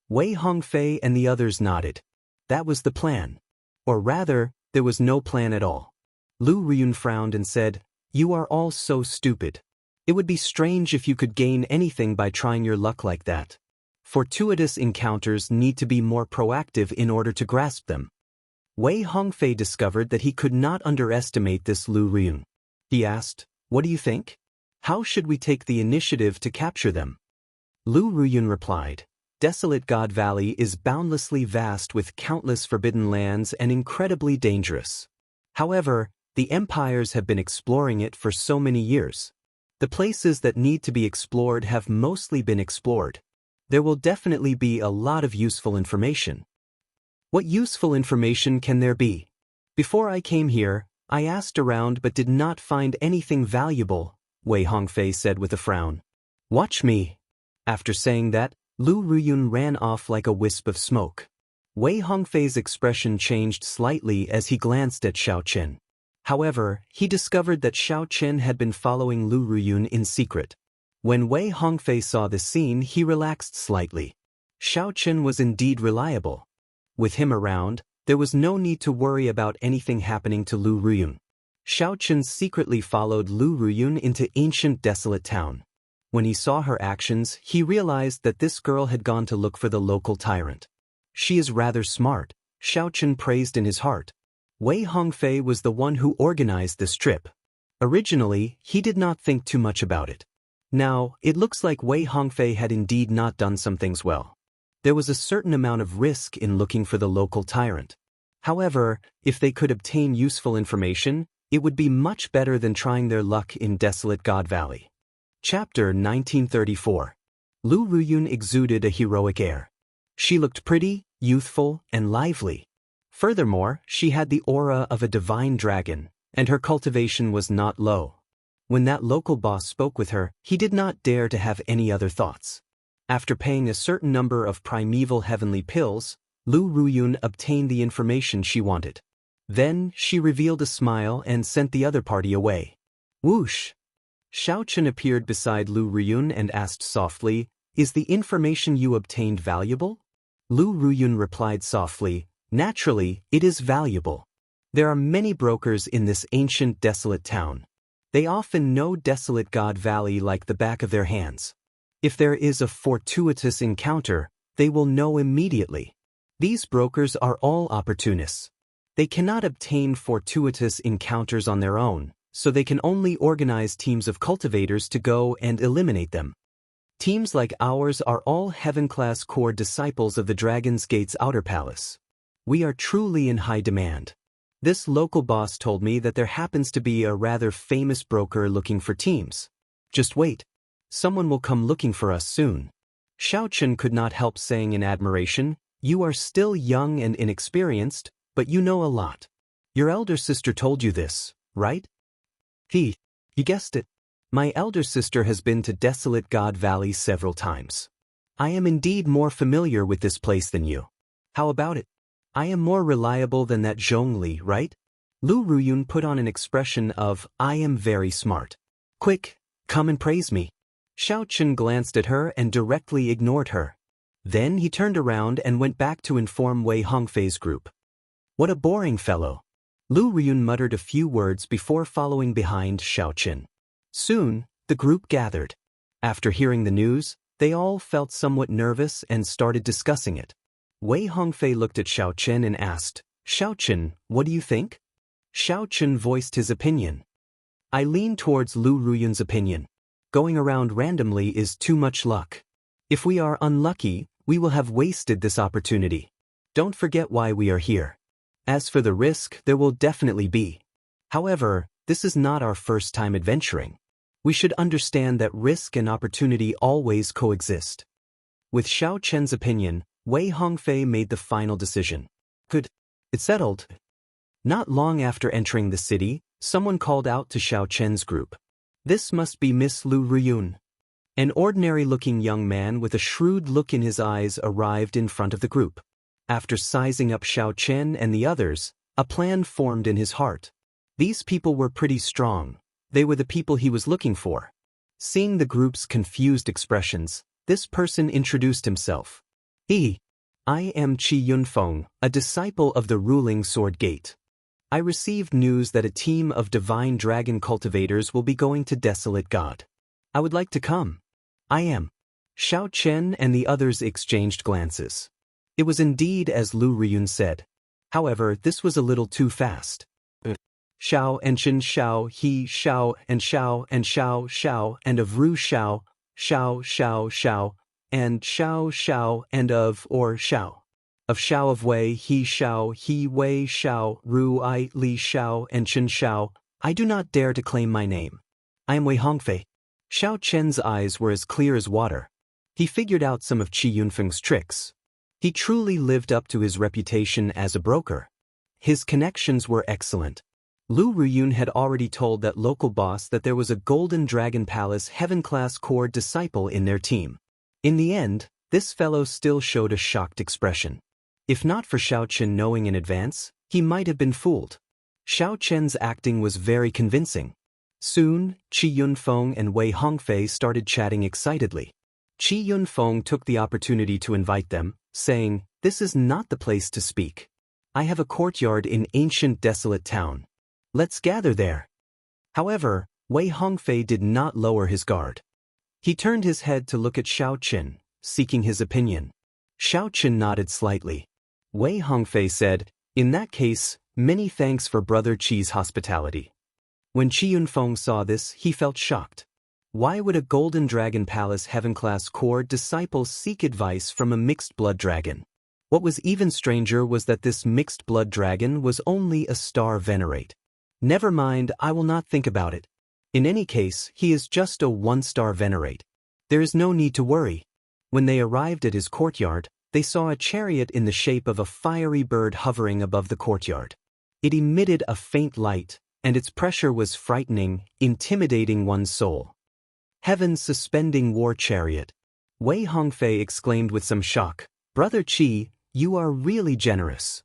Wei Hongfei and the others nodded. That was the plan. Or rather, there was no plan at all. Lu Ruyun frowned and said, "You are all so stupid. It would be strange if you could gain anything by trying your luck like that. Fortuitous encounters need to be more proactive in order to grasp them." Wei Hongfei discovered that he could not underestimate this Lu Ruyun. He asked, "What do you think? How should we take the initiative to capture them?" Lu Ruyun replied, "Desolate God Valley is boundlessly vast with countless forbidden lands and incredibly dangerous. However, the empires have been exploring it for so many years. The places that need to be explored have mostly been explored. There will definitely be a lot of useful information." What useful information can there be? Before I came here, I asked around but did not find anything valuable, Wei Hongfei said with a frown. "Watch me." After saying that, Lu Ruyun ran off like a wisp of smoke. Wei Hongfei's expression changed slightly as he glanced at Xiao Chen. However, he discovered that Xiao Chen had been following Lu Ruyun in secret. When Wei Hongfei saw the scene, he relaxed slightly. Xiao Chen was indeed reliable. With him around, there was no need to worry about anything happening to Lu Ruyun. Xiao Chen secretly followed Lu Ruyun into ancient desolate town. When he saw her actions, he realized that this girl had gone to look for the local tyrant. She is rather smart, Xiao Chen praised in his heart. Wei Hongfei was the one who organized this trip. Originally, he did not think too much about it. Now, it looks like Wei Hongfei had indeed not done some things well. There was a certain amount of risk in looking for the local tyrant. However, if they could obtain useful information, it would be much better than trying their luck in Desolate God Valley. Chapter 1934. Lu Ruyun exuded a heroic air. She looked pretty, youthful, and lively. Furthermore, she had the aura of a divine dragon, and her cultivation was not low. When that local boss spoke with her, he did not dare to have any other thoughts. After paying a certain number of primeval heavenly pills, Lu Ruyun obtained the information she wanted. Then, she revealed a smile and sent the other party away. Whoosh! Xiao Chen appeared beside Lu Ruyun and asked softly, "Is the information you obtained valuable?" Lu Ruyun replied softly, "Naturally, it is valuable. There are many brokers in this ancient desolate town. They often know Desolate God Valley like the back of their hands. If there is a fortuitous encounter, they will know immediately. These brokers are all opportunists. They cannot obtain fortuitous encounters on their own, so they can only organize teams of cultivators to go and eliminate them. Teams like ours are all heaven-class core disciples of the Dragon's Gate's outer palace. We are truly in high demand. This local boss told me that there happens to be a rather famous broker looking for teams. Just wait. Someone will come looking for us soon." Xiao Chen could not help saying in admiration, "You are still young and inexperienced, but you know a lot. Your elder sister told you this, right?" You guessed it. My elder sister has been to Desolate God Valley several times. I am indeed more familiar with this place than you. How about it? I am more reliable than that Zhongli, right? Lu Ruyun put on an expression of, I am very smart. Quick, come and praise me. Xiao Chen glanced at her and directly ignored her. Then he turned around and went back to inform Wei Hongfei's group. What a boring fellow. Lu Ruyun muttered a few words before following behind Xiao Chen. Soon, the group gathered. After hearing the news, they all felt somewhat nervous and started discussing it. Wei Hongfei looked at Xiao Chen and asked, Xiao Chen, what do you think? Xiao Chen voiced his opinion. I lean towards Lu Ruyun's opinion. Going around randomly is too much luck. If we are unlucky, we will have wasted this opportunity. Don't forget why we are here. As for the risk, there will definitely be. However, this is not our first time adventuring. We should understand that risk and opportunity always coexist. With Xiao Chen's opinion, Wei Hongfei made the final decision. Good. It's settled. Not long after entering the city, someone called out to Xiao Chen's group. This must be Miss Lu Ruyun. An ordinary-looking young man with a shrewd look in his eyes arrived in front of the group. After sizing up Xiao Chen and the others, a plan formed in his heart. These people were pretty strong. They were the people he was looking for. Seeing the group's confused expressions, this person introduced himself. I am Qi Yunfeng, a disciple of the ruling Sword Gate. I received news that a team of divine dragon cultivators will be going to Desolate God. I would like to come. I am. Xiao Chen and the others exchanged glances. It was indeed as Lu Ruyun said. However, this was a little too fast. Xiao and Chen Xiao, he Xiao and Xiao and Xiao Xiao and of Ru Xiao, Xiao Xiao Xiao, and Xiao Xiao and of or Xiao. Of Xiao of Wei, he Wei Xiao, Ru I Li Xiao and Chen Xiao, I do not dare to claim my name. I am Wei Hongfei. Xiao Chen's eyes were as clear as water. He figured out some of Qi Yunfeng's tricks. He truly lived up to his reputation as a broker. His connections were excellent. Lu Ruyun had already told that local boss that there was a Golden Dragon Palace Heaven-class core disciple in their team. In the end, this fellow still showed a shocked expression. If not for Xiao Chen knowing in advance, he might have been fooled. Xiao Chen's acting was very convincing. Soon, Qi Yunfeng and Wei Hongfei started chatting excitedly. Qi Yunfeng took the opportunity to invite them, saying, This is not the place to speak. I have a courtyard in ancient desolate town. Let's gather there. However, Wei Hongfei did not lower his guard. He turned his head to look at Xiao Chen, seeking his opinion. Xiao Chen nodded slightly. Wei Hongfei said, In that case, many thanks for Brother Qi's hospitality. When Qi Yunfeng saw this, he felt shocked. Why would a Golden Dragon Palace Heaven-class core disciple seek advice from a mixed-blood dragon? What was even stranger was that this mixed-blood dragon was only a star venerate. Never mind, I will not think about it. In any case, he is just a one-star venerate. There is no need to worry. When they arrived at his courtyard, they saw a chariot in the shape of a fiery bird hovering above the courtyard. It emitted a faint light, and its pressure was frightening, intimidating one's soul. Heaven's suspending war chariot. Wei Hongfei exclaimed with some shock, Brother Qi, you are really generous.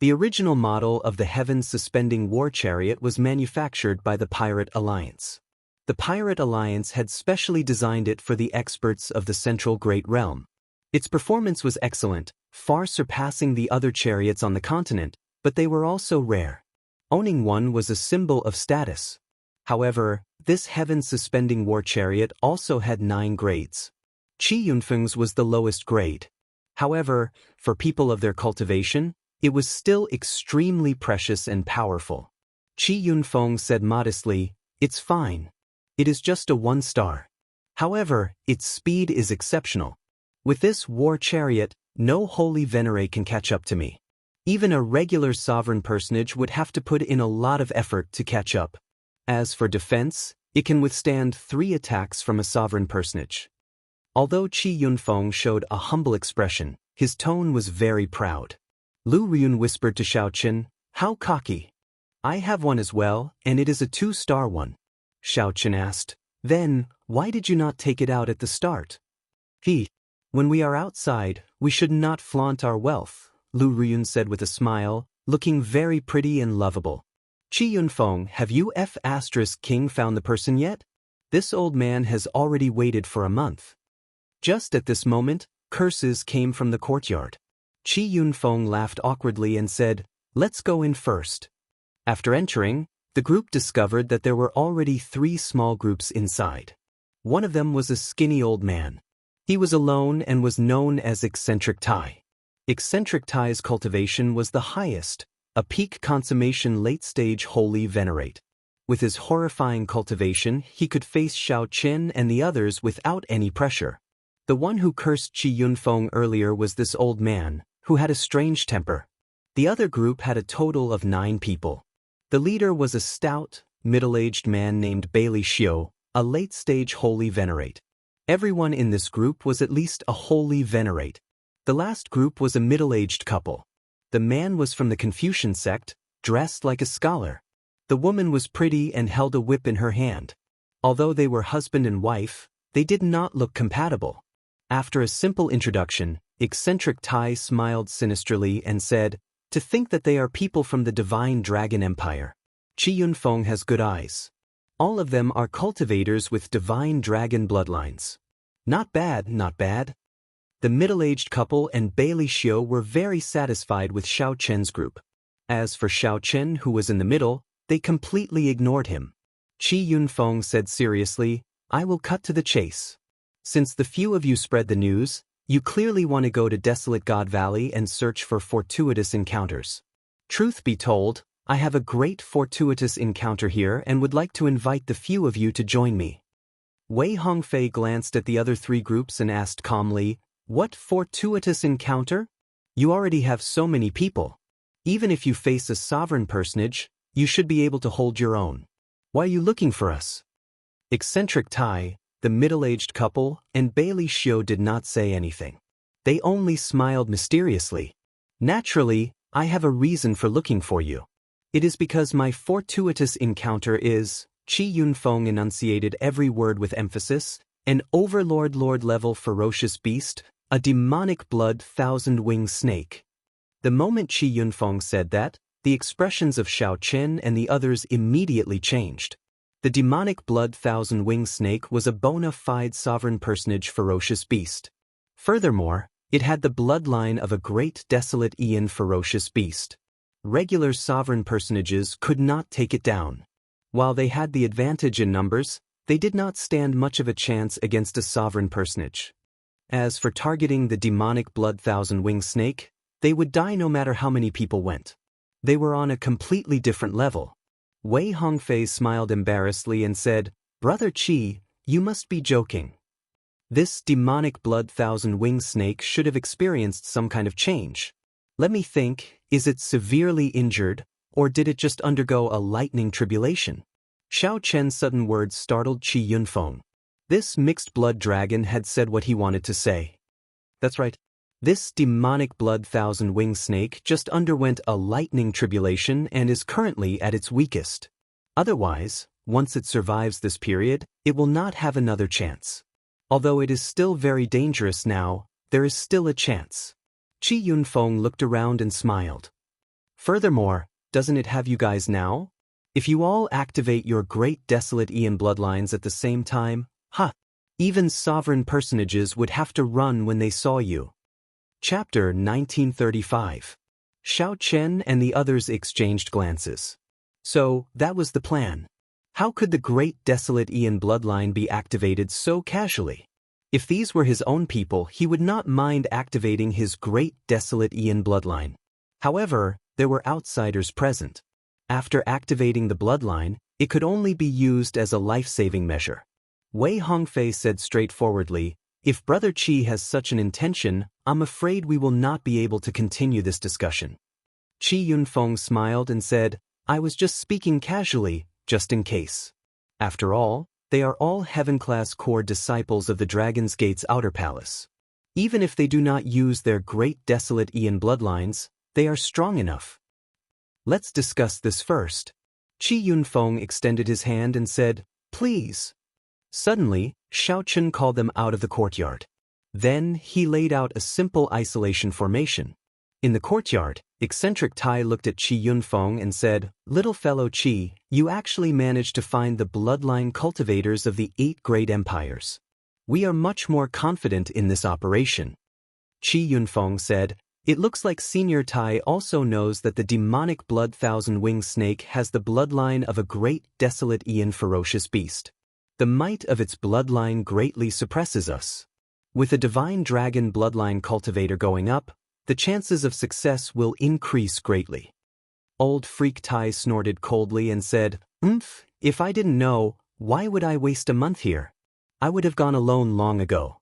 The original model of the Heaven's suspending war chariot was manufactured by the Pirate Alliance. The Pirate Alliance had specially designed it for the experts of the Central Great Realm. Its performance was excellent, far surpassing the other chariots on the continent, but they were also rare. Owning one was a symbol of status. However, this heaven-suspending war chariot also had 9 grades. Qi Yunfeng's was the lowest grade. However, for people of their cultivation, it was still extremely precious and powerful. Qi Yunfeng said modestly, It's fine. It is just a 1-star. However, its speed is exceptional. With this war chariot, no holy venerate can catch up to me. Even a regular sovereign personage would have to put in a lot of effort to catch up. As for defense, it can withstand 3 attacks from a sovereign personage. Although Qi Yunfeng showed a humble expression, his tone was very proud. Lu Ruyun whispered to Xiao Chen, How cocky. I have one as well, and it is a 2-star one. Xiao Chen asked, Then, why did you not take it out at the start? When we are outside, we should not flaunt our wealth, Lu Ruyun said with a smile, looking very pretty and lovable. Qi Yunfeng, have you King found the person yet? This old man has already waited for a month. Just at this moment, curses came from the courtyard. Qi Yunfeng laughed awkwardly and said, "Let's go in first." After entering, the group discovered that there were already 3 small groups inside. One of them was a skinny old man. He was alone and was known as Eccentric Tai. Eccentric Tai's cultivation was the highest, a peak consummation late-stage holy venerate. With his horrifying cultivation, he could face Xiao Chen and the others without any pressure. The one who cursed Qi Yunfeng earlier was this old man, who had a strange temper. The other group had a total of 9 people. The leader was a stout, middle-aged man named Bailey Xiu, a late-stage holy venerate. Everyone in this group was at least a holy venerate. The last group was a middle-aged couple. The man was from the Confucian sect, dressed like a scholar. The woman was pretty and held a whip in her hand. Although they were husband and wife, they did not look compatible. After a simple introduction, Eccentric Tai smiled sinisterly and said, "To think that they are people from the Divine Dragon Empire. Qi Yunfeng has good eyes. All of them are cultivators with Divine Dragon bloodlines. Not bad, not bad." The middle-aged couple and Bailey Xiu were very satisfied with Xiao Chen's group. As for Xiao Chen, who was in the middle, they completely ignored him. Qi Yunfeng said seriously, "I will cut to the chase. Since the few of you spread the news, you clearly want to go to Desolate God Valley and search for fortuitous encounters. Truth be told, I have a great fortuitous encounter here and would like to invite the few of you to join me." Wei Hongfei glanced at the other 3 groups and asked calmly, "What fortuitous encounter? You already have so many people. Even if you face a sovereign personage, you should be able to hold your own. Why are you looking for us?" Eccentric Tai, the middle-aged couple, and Bailey Xiu did not say anything. They only smiled mysteriously. "Naturally, I have a reason for looking for you. It is because my fortuitous encounter is," Qi Yunfeng enunciated every word with emphasis, "an overlord-level ferocious beast, a demonic blood thousand-winged snake." The moment Qi Yunfeng said that, the expressions of Xiao Chen and the others immediately changed. The demonic blood thousand-winged snake was a bona fide sovereign personage ferocious beast. Furthermore, it had the bloodline of a great desolate Aeon ferocious beast. Regular sovereign personages could not take it down. While they had the advantage in numbers, they did not stand much of a chance against a sovereign personage. As for targeting the demonic blood thousand-winged snake, they would die no matter how many people went. They were on a completely different level. Wei Hongfei smiled embarrassedly and said, "Brother Qi, you must be joking. This demonic blood thousand-winged snake should have experienced some kind of change. Let me think, is it severely injured, or did it just undergo a lightning tribulation?" Xiao Chen's sudden words startled Qi Yunfeng. This mixed blood dragon had said what he wanted to say. That's right. This demonic blood thousand-winged snake just underwent a lightning tribulation and is currently at its weakest. Otherwise, once it survives this period, it will not have another chance. Although it is still very dangerous now, there is still a chance. Qi Yunfeng looked around and smiled. Furthermore, doesn't it have you guys now? If you all activate your great desolate Aeon bloodlines at the same time, even sovereign personages would have to run when they saw you. Chapter 1935. Xiao Chen and the others exchanged glances. So, that was the plan. How could the great desolate Aeon bloodline be activated so casually? If these were his own people, he would not mind activating his great desolate Aeon bloodline. However, there were outsiders present. After activating the bloodline, it could only be used as a life-saving measure. Wei Hongfei said straightforwardly, "If Brother Qi has such an intention, I'm afraid we will not be able to continue this discussion." Qi Yunfeng smiled and said, "I was just speaking casually, just in case. After all, they are all heaven-class core disciples of the Dragon's Gate's outer palace. Even if they do not use their great desolate Aeon bloodlines, they are strong enough. Let's discuss this first." Qi Yunfeng extended his hand and said, "Please." Suddenly, Xiao Chen called them out of the courtyard. Then, he laid out a simple isolation formation. In the courtyard, eccentric Tai looked at Qi Yunfeng and said, "Little fellow Qi, you actually managed to find the bloodline cultivators of the 8 great empires. We are much more confident in this operation." Qi Yunfeng said, "It looks like Senior Tai also knows that the demonic blood thousand-winged snake has the bloodline of a great desolate Aeon ferocious beast. The might of its bloodline greatly suppresses us. With a divine dragon bloodline cultivator going up, the chances of success will increase greatly." Old Freak Tai snorted coldly and said, If I didn't know, why would I waste a month here? I would have gone alone long ago."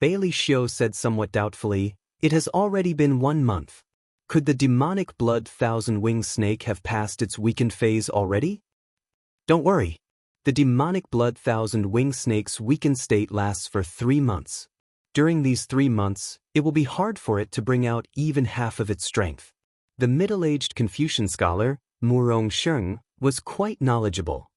Bailey Xiu said somewhat doubtfully, "It has already been 1 month. Could the demonic blood thousand-winged snake have passed its weakened phase already?" "Don't worry. The demonic blood thousand-winged snake's weakened state lasts for 3 months. During these 3 months, it will be hard for it to bring out even half of its strength." The middle-aged Confucian scholar, Murong Sheng, was quite knowledgeable.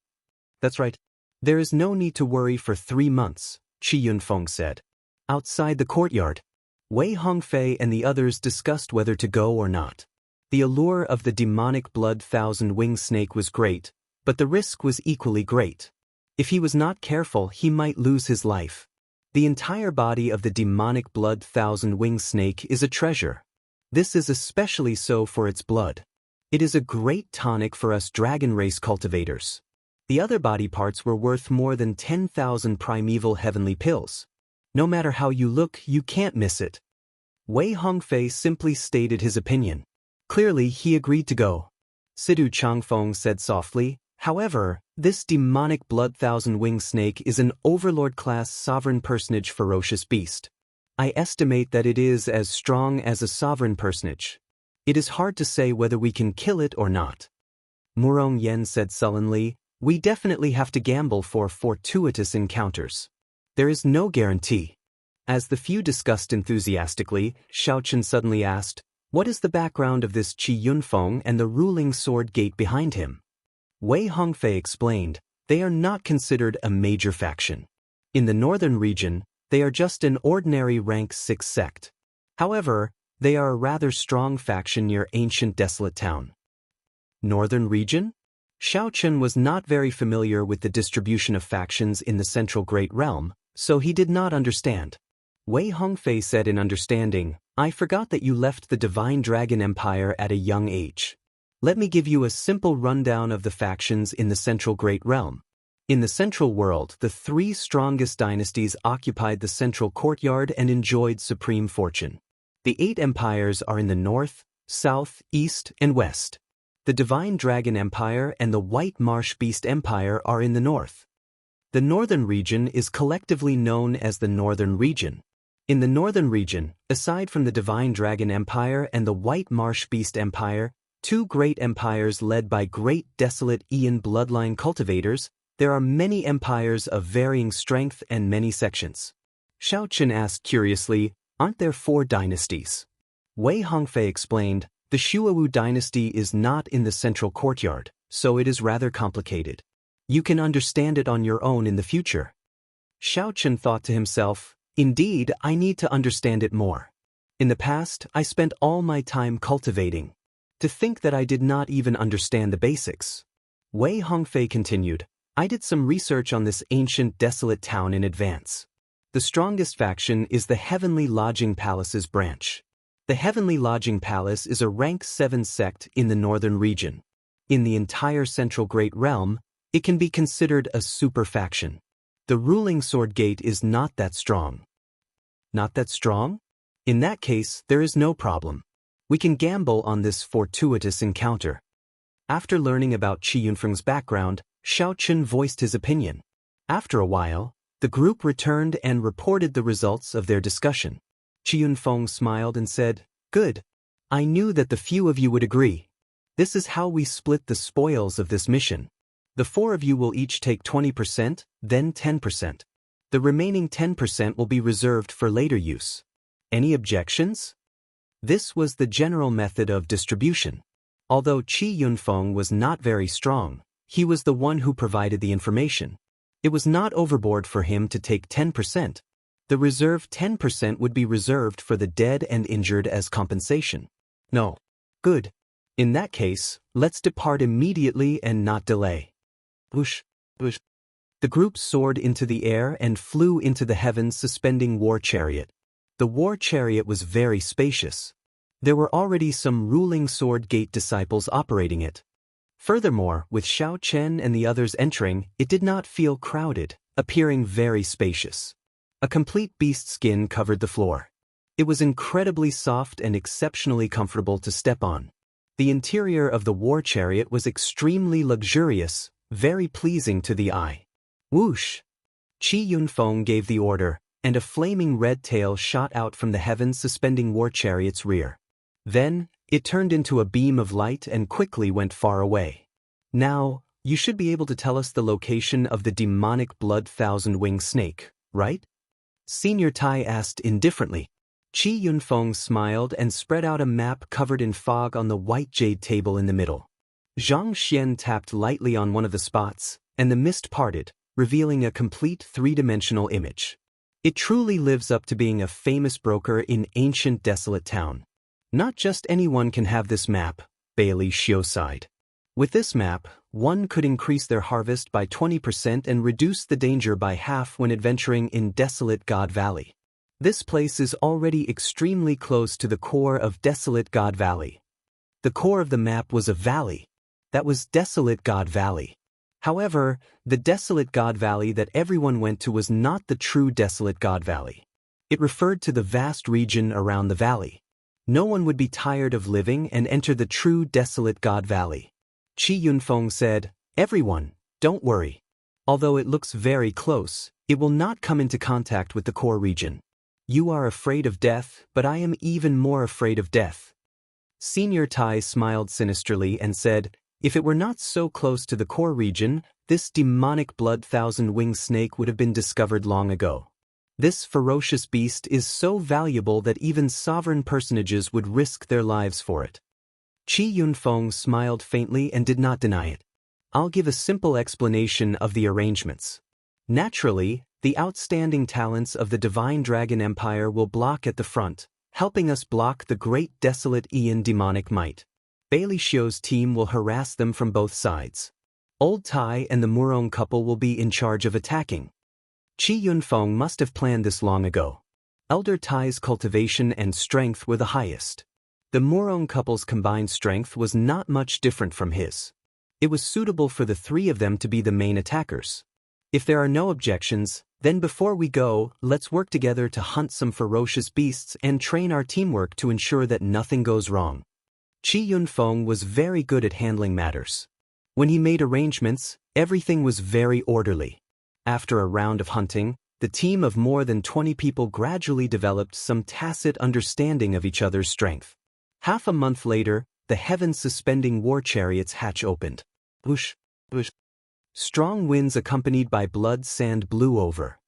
"That's right. There is no need to worry for 3 months, Qi Yunfeng said. Outside the courtyard, Wei Hongfei and the others discussed whether to go or not. The allure of the demonic blood thousand-winged snake was great, but the risk was equally great. If he was not careful, he might lose his life. The entire body of the demonic blood thousand-winged snake is a treasure. This is especially so for its blood. It is a great tonic for us dragon race cultivators. The other body parts were worth more than 10,000 primeval heavenly pills. No matter how you look, you can't miss it." Wei Hongfei simply stated his opinion. Clearly, he agreed to go. Sidu Changfeng said softly, "However, this demonic blood thousand-winged snake is an overlord-class sovereign personage ferocious beast. I estimate that it is as strong as a sovereign personage. It is hard to say whether we can kill it or not." Murong Yen said sullenly, "We definitely have to gamble for fortuitous encounters. There is no guarantee." As the few discussed enthusiastically, Xiaochen suddenly asked, "What is the background of this Qi Yunfeng and the ruling sword gate behind him?" Wei Hongfei explained, "They are not considered a major faction. In the northern region, they are just an ordinary rank 6 sect. However, they are a rather strong faction near ancient desolate town." Northern region? Xiaochen was not very familiar with the distribution of factions in the central Great Realm, so he did not understand. Wei Hongfei said in understanding, "I forgot that you left the Divine Dragon Empire at a young age. Let me give you a simple rundown of the factions in the central Great Realm. In the central world, the 3 strongest dynasties occupied the central courtyard and enjoyed supreme fortune. The 8 empires are in the north, south, east, and west. The Divine Dragon Empire and the White Marsh Beast Empire are in the north. The northern region is collectively known as the Northern Region. In the northern region, aside from the Divine Dragon Empire and the White Marsh Beast Empire, 2 great empires led by great desolate Aeon bloodline cultivators, there are many empires of varying strength and many sections." Xiaochen asked curiously, "Aren't there 4 dynasties?" Wei Hongfei explained, "The Shuawu dynasty is not in the central courtyard, so it is rather complicated. You can understand it on your own in the future." Xiaochen thought to himself, "Indeed, I need to understand it more. In the past, I spent all my time cultivating. To think that I did not even understand the basics." Wei Hongfei continued, "I did some research on this ancient desolate town in advance. The strongest faction is the Heavenly Lodging Palace's branch. The Heavenly Lodging Palace is a rank 7 sect in the northern region. In the entire central Great Realm, it can be considered a super faction. The ruling sword gate is not that strong." "Not that strong? In that case, there is no problem. We can gamble on this fortuitous encounter." After learning about Qi Yunfeng's background, Xiaochen voiced his opinion. After a while, the group returned and reported the results of their discussion. Qi Yunfeng smiled and said, "Good. I knew that the few of you would agree. This is how we split the spoils of this mission. The 4 of you will each take 20%, then 10%. The remaining 10% will be reserved for later use. Any objections?" This was the general method of distribution. Although Qi Yunfeng was not very strong, he was the one who provided the information. It was not overboard for him to take 10%. The reserved 10% would be reserved for the dead and injured as compensation. No. Good. In that case, let's depart immediately and not delay. Whoosh, whoosh. The group soared into the air and flew into the heavens, suspending war chariot. The war chariot was very spacious. There were already some ruling sword gate disciples operating it. Furthermore, with Xiao Chen and the others entering, it did not feel crowded, appearing very spacious. A complete beast skin covered the floor. It was incredibly soft and exceptionally comfortable to step on. The interior of the war chariot was extremely luxurious, very pleasing to the eye. Whoosh! Qi Yunfeng gave the order, and a flaming red tail shot out from the heavens, suspending war chariot's rear. Then, it turned into a beam of light and quickly went far away. Now, you should be able to tell us the location of the demonic blood thousand-winged snake, right? Senior Tai asked indifferently. Qi Yunfeng smiled and spread out a map covered in fog on the white jade table in the middle. Zhang Xian tapped lightly on one of the spots, and the mist parted, revealing a complete three-dimensional image. It truly lives up to being a famous broker in ancient desolate town. Not just anyone can have this map, Bailey Xiu sighed. With this map, one could increase their harvest by 20% and reduce the danger by half when adventuring in desolate God Valley. This place is already extremely close to the core of desolate God Valley. The core of the map was a valley. That was desolate God Valley. However, the desolate God Valley that everyone went to was not the true desolate God Valley. It referred to the vast region around the valley. No one would be tired of living and enter the true desolate God Valley. Qi Yunfeng said, "Everyone, don't worry. Although it looks very close, it will not come into contact with the core region. You are afraid of death, but I am even more afraid of death." Senior Tai smiled sinisterly and said, "If it were not so close to the core region, this demonic blood thousand-winged snake would have been discovered long ago. This ferocious beast is so valuable that even sovereign personages would risk their lives for it." Qi Yunfeng smiled faintly and did not deny it. "I'll give a simple explanation of the arrangements. Naturally, the outstanding talents of the Divine Dragon Empire will block at the front, helping us block the great desolate Ian demonic might. Bailey Xiu's team will harass them from both sides. Old Tai and the Murong couple will be in charge of attacking." Qi Yunfeng must have planned this long ago. Elder Tai's cultivation and strength were the highest. The Murong couple's combined strength was not much different from his. It was suitable for the three of them to be the main attackers. If there are no objections, then before we go, let's work together to hunt some ferocious beasts and train our teamwork to ensure that nothing goes wrong. Qi Yunfeng was very good at handling matters. When he made arrangements, everything was very orderly. After a round of hunting, the team of more than 20 people gradually developed some tacit understanding of each other's strength. Half a month later, the heaven-suspending war chariot's hatch opened. Whoosh, whoosh. Strong winds accompanied by blood sand blew over.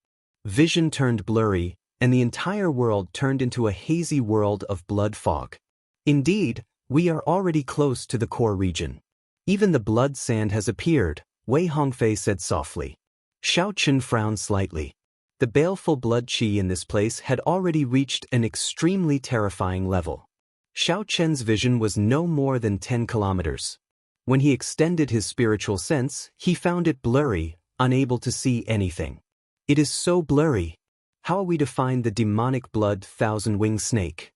Vision turned blurry, and the entire world turned into a hazy world of blood fog. Indeed, we are already close to the core region. Even the blood sand has appeared, Wei Hongfei said softly. Xiao Chen frowned slightly. The baleful blood qi in this place had already reached an extremely terrifying level. Xiao Chen's vision was no more than 10 kilometers. When he extended his spiritual sense, he found it blurry, unable to see anything. It is so blurry. How are we to find the demonic blood thousand-winged snake?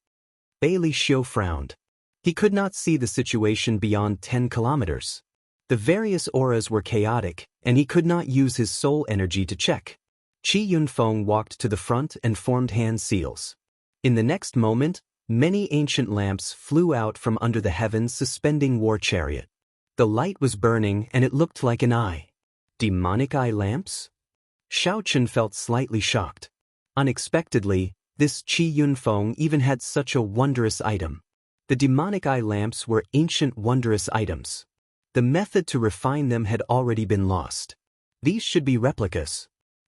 Bailey Xiu frowned. He could not see the situation beyond 10 kilometers. The various auras were chaotic, and he could not use his soul energy to check. Qi Yunfeng walked to the front and formed hand seals. In the next moment, many ancient lamps flew out from under the heavens, suspending war chariot. The light was burning and it looked like an eye. Demonic eye lamps? Xiao Chen felt slightly shocked. Unexpectedly, this Qi Yunfeng even had such a wondrous item. The demonic eye lamps were ancient wondrous items. The method to refine them had already been lost. These should be replicas.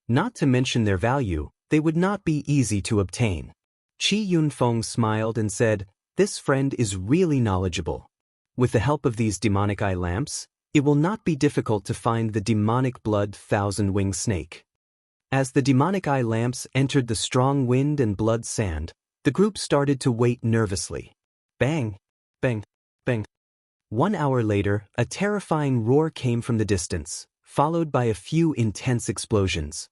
Not to mention their value, they would not be easy to obtain. Qi Yunfeng smiled and said, "This friend is really knowledgeable. With the help of these demonic eye lamps, it will not be difficult to find the demonic blood thousand-winged snake." As the demonic eye lamps entered the strong wind and blood sand, the group started to wait nervously. Bang! bang, bang. 1 hour later, a terrifying roar came from the distance, followed by a few intense explosions.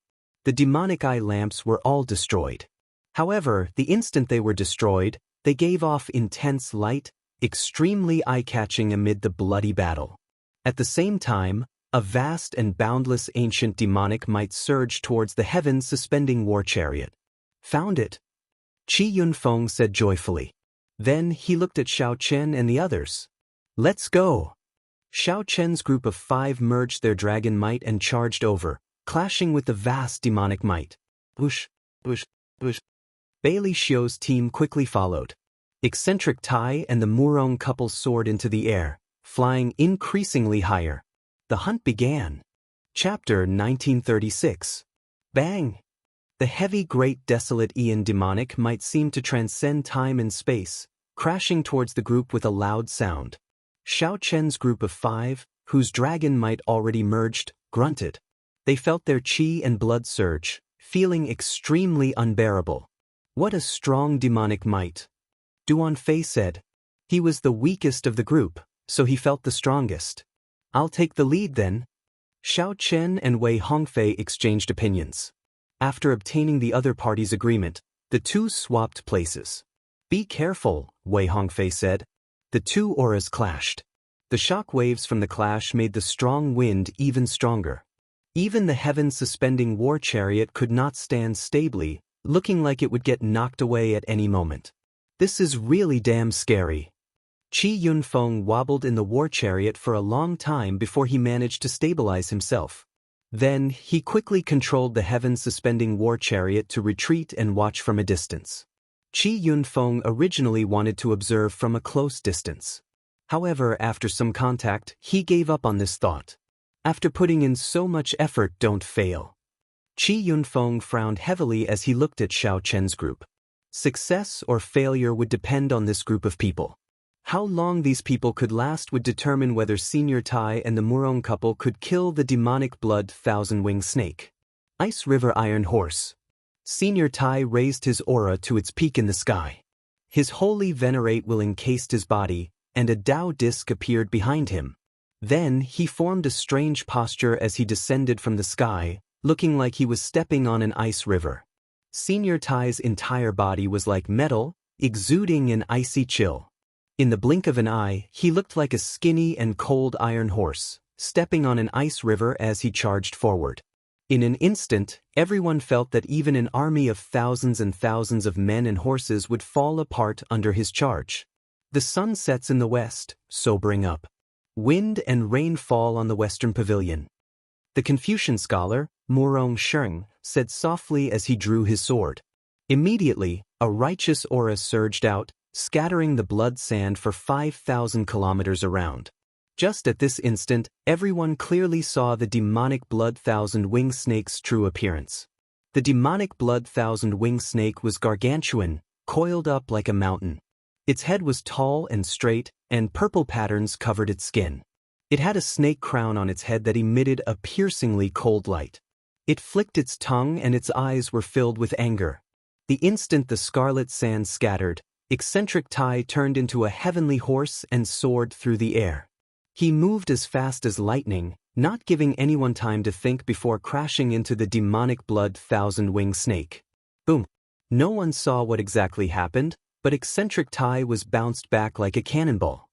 The demonic eye lamps were all destroyed. However, the instant they were destroyed, they gave off intense light, extremely eye-catching amid the bloody battle. At the same time, a vast and boundless ancient demonic might surged towards the heavens suspending war chariot. Found it, Qi Yunfeng said joyfully. Then he looked at Xiao Chen and the others. Let's go! Xiao Chen's group of 5 merged their dragon might and charged over, clashing with the vast demonic might. Whoosh, whoosh, whoosh. Bailey Xiu's team quickly followed. Eccentric Tai and the Murong couple soared into the air, flying increasingly higher. The hunt began. Chapter 1936. Bang! The heavy great desolate Aeon demonic might seemed to transcend time and space, crashing towards the group with a loud sound. Xiao Chen's group of 5, whose dragon might already merged, grunted. They felt their qi and blood surge, feeling extremely unbearable. What a strong demonic might! Duan Fei said. He was the weakest of the group, so he felt the strongest. I'll take the lead then. Xiao Chen and Wei Hongfei exchanged opinions. After obtaining the other party's agreement, the two swapped places. Be careful, Wei Hongfei said. The two auras clashed. The shock waves from the clash made the strong wind even stronger. Even the heaven-suspending war chariot could not stand stably, looking like it would get knocked away at any moment. This is really damn scary. Qi Yunfeng wobbled in the war chariot for a long time before he managed to stabilize himself. Then, he quickly controlled the heaven-suspending war chariot to retreat and watch from a distance. Qi Yunfeng originally wanted to observe from a close distance. However, after some contact, he gave up on this thought. After putting in so much effort, don't fail. Qi Yunfeng frowned heavily as he looked at Xiao Chen's group. Success or failure would depend on this group of people. How long these people could last would determine whether Senior Tai and the Murong couple could kill the demonic blood thousand-winged snake. Ice River Iron Horse. Senior Tai raised his aura to its peak in the sky. His holy venerate will encased his body, and a Tao disc appeared behind him. Then he formed a strange posture as he descended from the sky, looking like he was stepping on an ice river. Senior Tai's entire body was like metal, exuding an icy chill. In the blink of an eye, he looked like a skinny and cold iron horse, stepping on an ice river as he charged forward. In an instant, everyone felt that even an army of thousands and thousands of men and horses would fall apart under his charge. The sun sets in the west, sobering up. Wind and rain fall on the western pavilion. The Confucian scholar, Murong Sheng, said softly as he drew his sword. Immediately, a righteous aura surged out, scattering the blood sand for 5,000 kilometers around. Just at this instant, everyone clearly saw the demonic blood thousand-winged snake's true appearance. The demonic blood thousand-winged snake was gargantuan, coiled up like a mountain. Its head was tall and straight, and purple patterns covered its skin. It had a snake crown on its head that emitted a piercingly cold light. It flicked its tongue and its eyes were filled with anger. The instant the scarlet sand scattered, Eccentric Tai turned into a heavenly horse and soared through the air. He moved as fast as lightning, not giving anyone time to think before crashing into the demonic blood thousand-winged snake. Boom! No one saw what exactly happened, but Eccentric Tai was bounced back like a cannonball.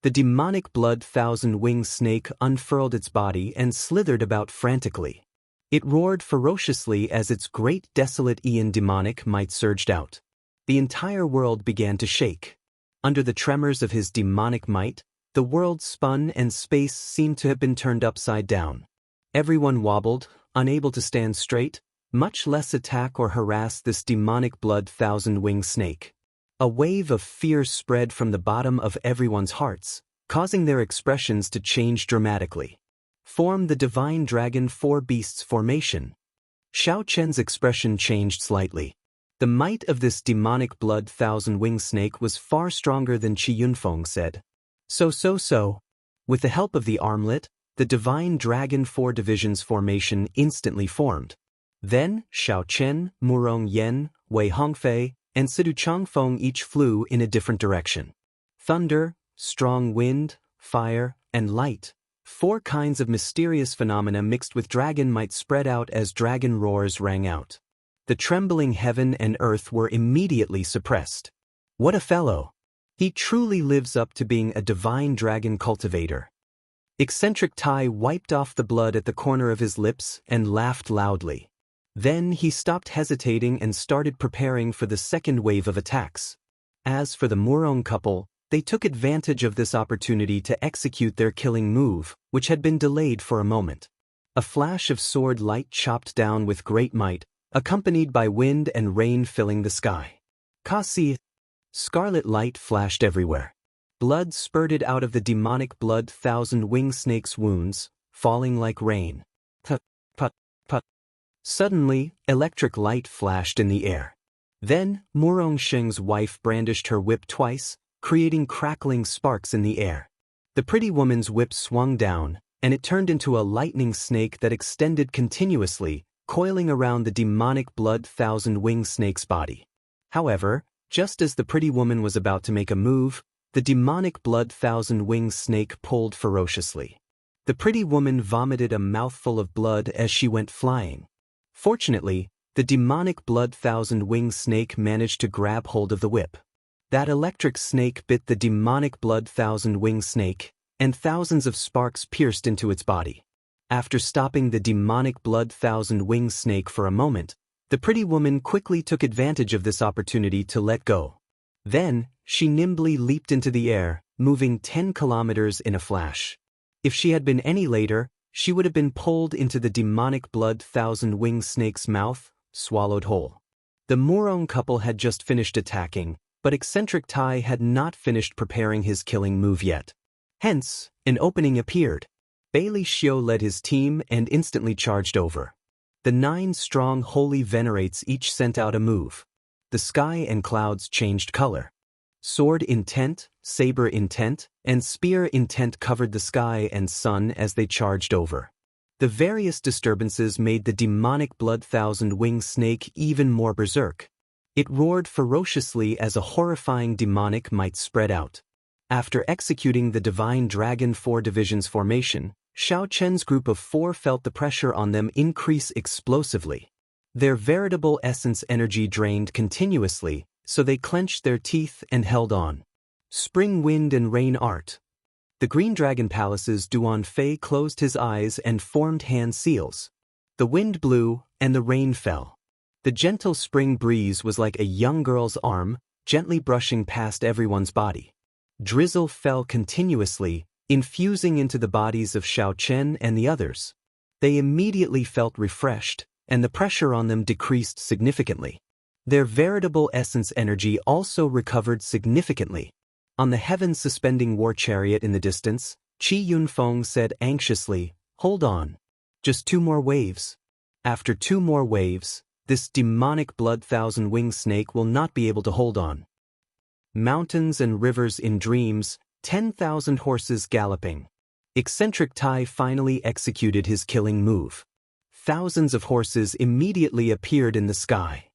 The demonic blood thousand-winged snake unfurled its body and slithered about frantically. It roared ferociously as its great desolate Aeon demonic might surged out. The entire world began to shake. Under the tremors of his demonic might, the world spun and space seemed to have been turned upside down. Everyone wobbled, unable to stand straight, much less attack or harass this demonic blood thousand-winged snake. A wave of fear spread from the bottom of everyone's hearts, causing their expressions to change dramatically. Form the divine dragon four beasts formation. Xiao Chen's expression changed slightly. The might of this demonic blood thousand-winged snake was far stronger than Qi Yunfeng said. So. With the help of the armlet, the divine dragon four divisions formation instantly formed. Then, Xiao Chen, Murong Yen, Wei Hongfei, and Sidu Changfeng each flew in a different direction. Thunder, strong wind, fire, and light. 4 kinds of mysterious phenomena mixed with dragon might spread out as dragon roars rang out. The trembling heaven and earth were immediately suppressed. What a fellow! He truly lives up to being a divine dragon cultivator. Eccentric Tai wiped off the blood at the corner of his lips and laughed loudly. Then he stopped hesitating and started preparing for the second wave of attacks. As for the Murong couple, they took advantage of this opportunity to execute their killing move, which had been delayed for a moment. A flash of sword light chopped down with great might, accompanied by wind and rain filling the sky. Kasi! Scarlet light flashed everywhere. Blood spurted out of the demonic blood thousand-winged snake's wounds, falling like rain. Put, put, put. Suddenly, electric light flashed in the air. Then, Murong Sheng's wife brandished her whip twice, creating crackling sparks in the air. The pretty woman's whip swung down, and it turned into a lightning snake that extended continuously, coiling around the demonic blood thousand-winged snake's body. However, just as the pretty woman was about to make a move, the demonic blood thousand-winged snake pulled ferociously. The pretty woman vomited a mouthful of blood as she went flying. Fortunately, the demonic blood thousand-winged snake managed to grab hold of the whip. That electric snake bit the demonic blood thousand-winged snake, and thousands of sparks pierced into its body. After stopping the demonic blood thousand-winged snake for a moment, the pretty woman quickly took advantage of this opportunity to let go. Then, she nimbly leaped into the air, moving 10 kilometers in a flash. If she had been any later, she would have been pulled into the demonic blood thousand-winged snake's mouth, swallowed whole. The Murong couple had just finished attacking, but Eccentric Tai had not finished preparing his killing move yet. Hence, an opening appeared. Bailey Xiu led his team and instantly charged over. The 9 strong holy venerates each sent out a move. The sky and clouds changed color. Sword intent, saber intent, and spear intent covered the sky and sun as they charged over. The various disturbances made the demonic blood thousand-winged snake even more berserk. It roared ferociously as a horrifying demonic might spread out. After executing the divine dragon 4 divisions formation, Xiao Chen's group of 4 felt the pressure on them increase explosively. Their veritable essence energy drained continuously, so they clenched their teeth and held on. Spring wind and rain art. The Green Dragon Palace's Duan Fei closed his eyes and formed hand seals. The wind blew, and the rain fell. The gentle spring breeze was like a young girl's arm, gently brushing past everyone's body. Drizzle fell continuously, infusing into the bodies of Xiao Chen and the others. They immediately felt refreshed, and the pressure on them decreased significantly. Their veritable essence energy also recovered significantly. On the heaven-suspending war chariot in the distance, Qi Yunfeng said anxiously, "Hold on. Just 2 more waves." After 2 more waves, this demonic blood thousand-winged snake will not be able to hold on. Mountains and rivers in dreams, 10,000 horses galloping. Eccentric Tai finally executed his killing move. Thousands of horses immediately appeared in the sky.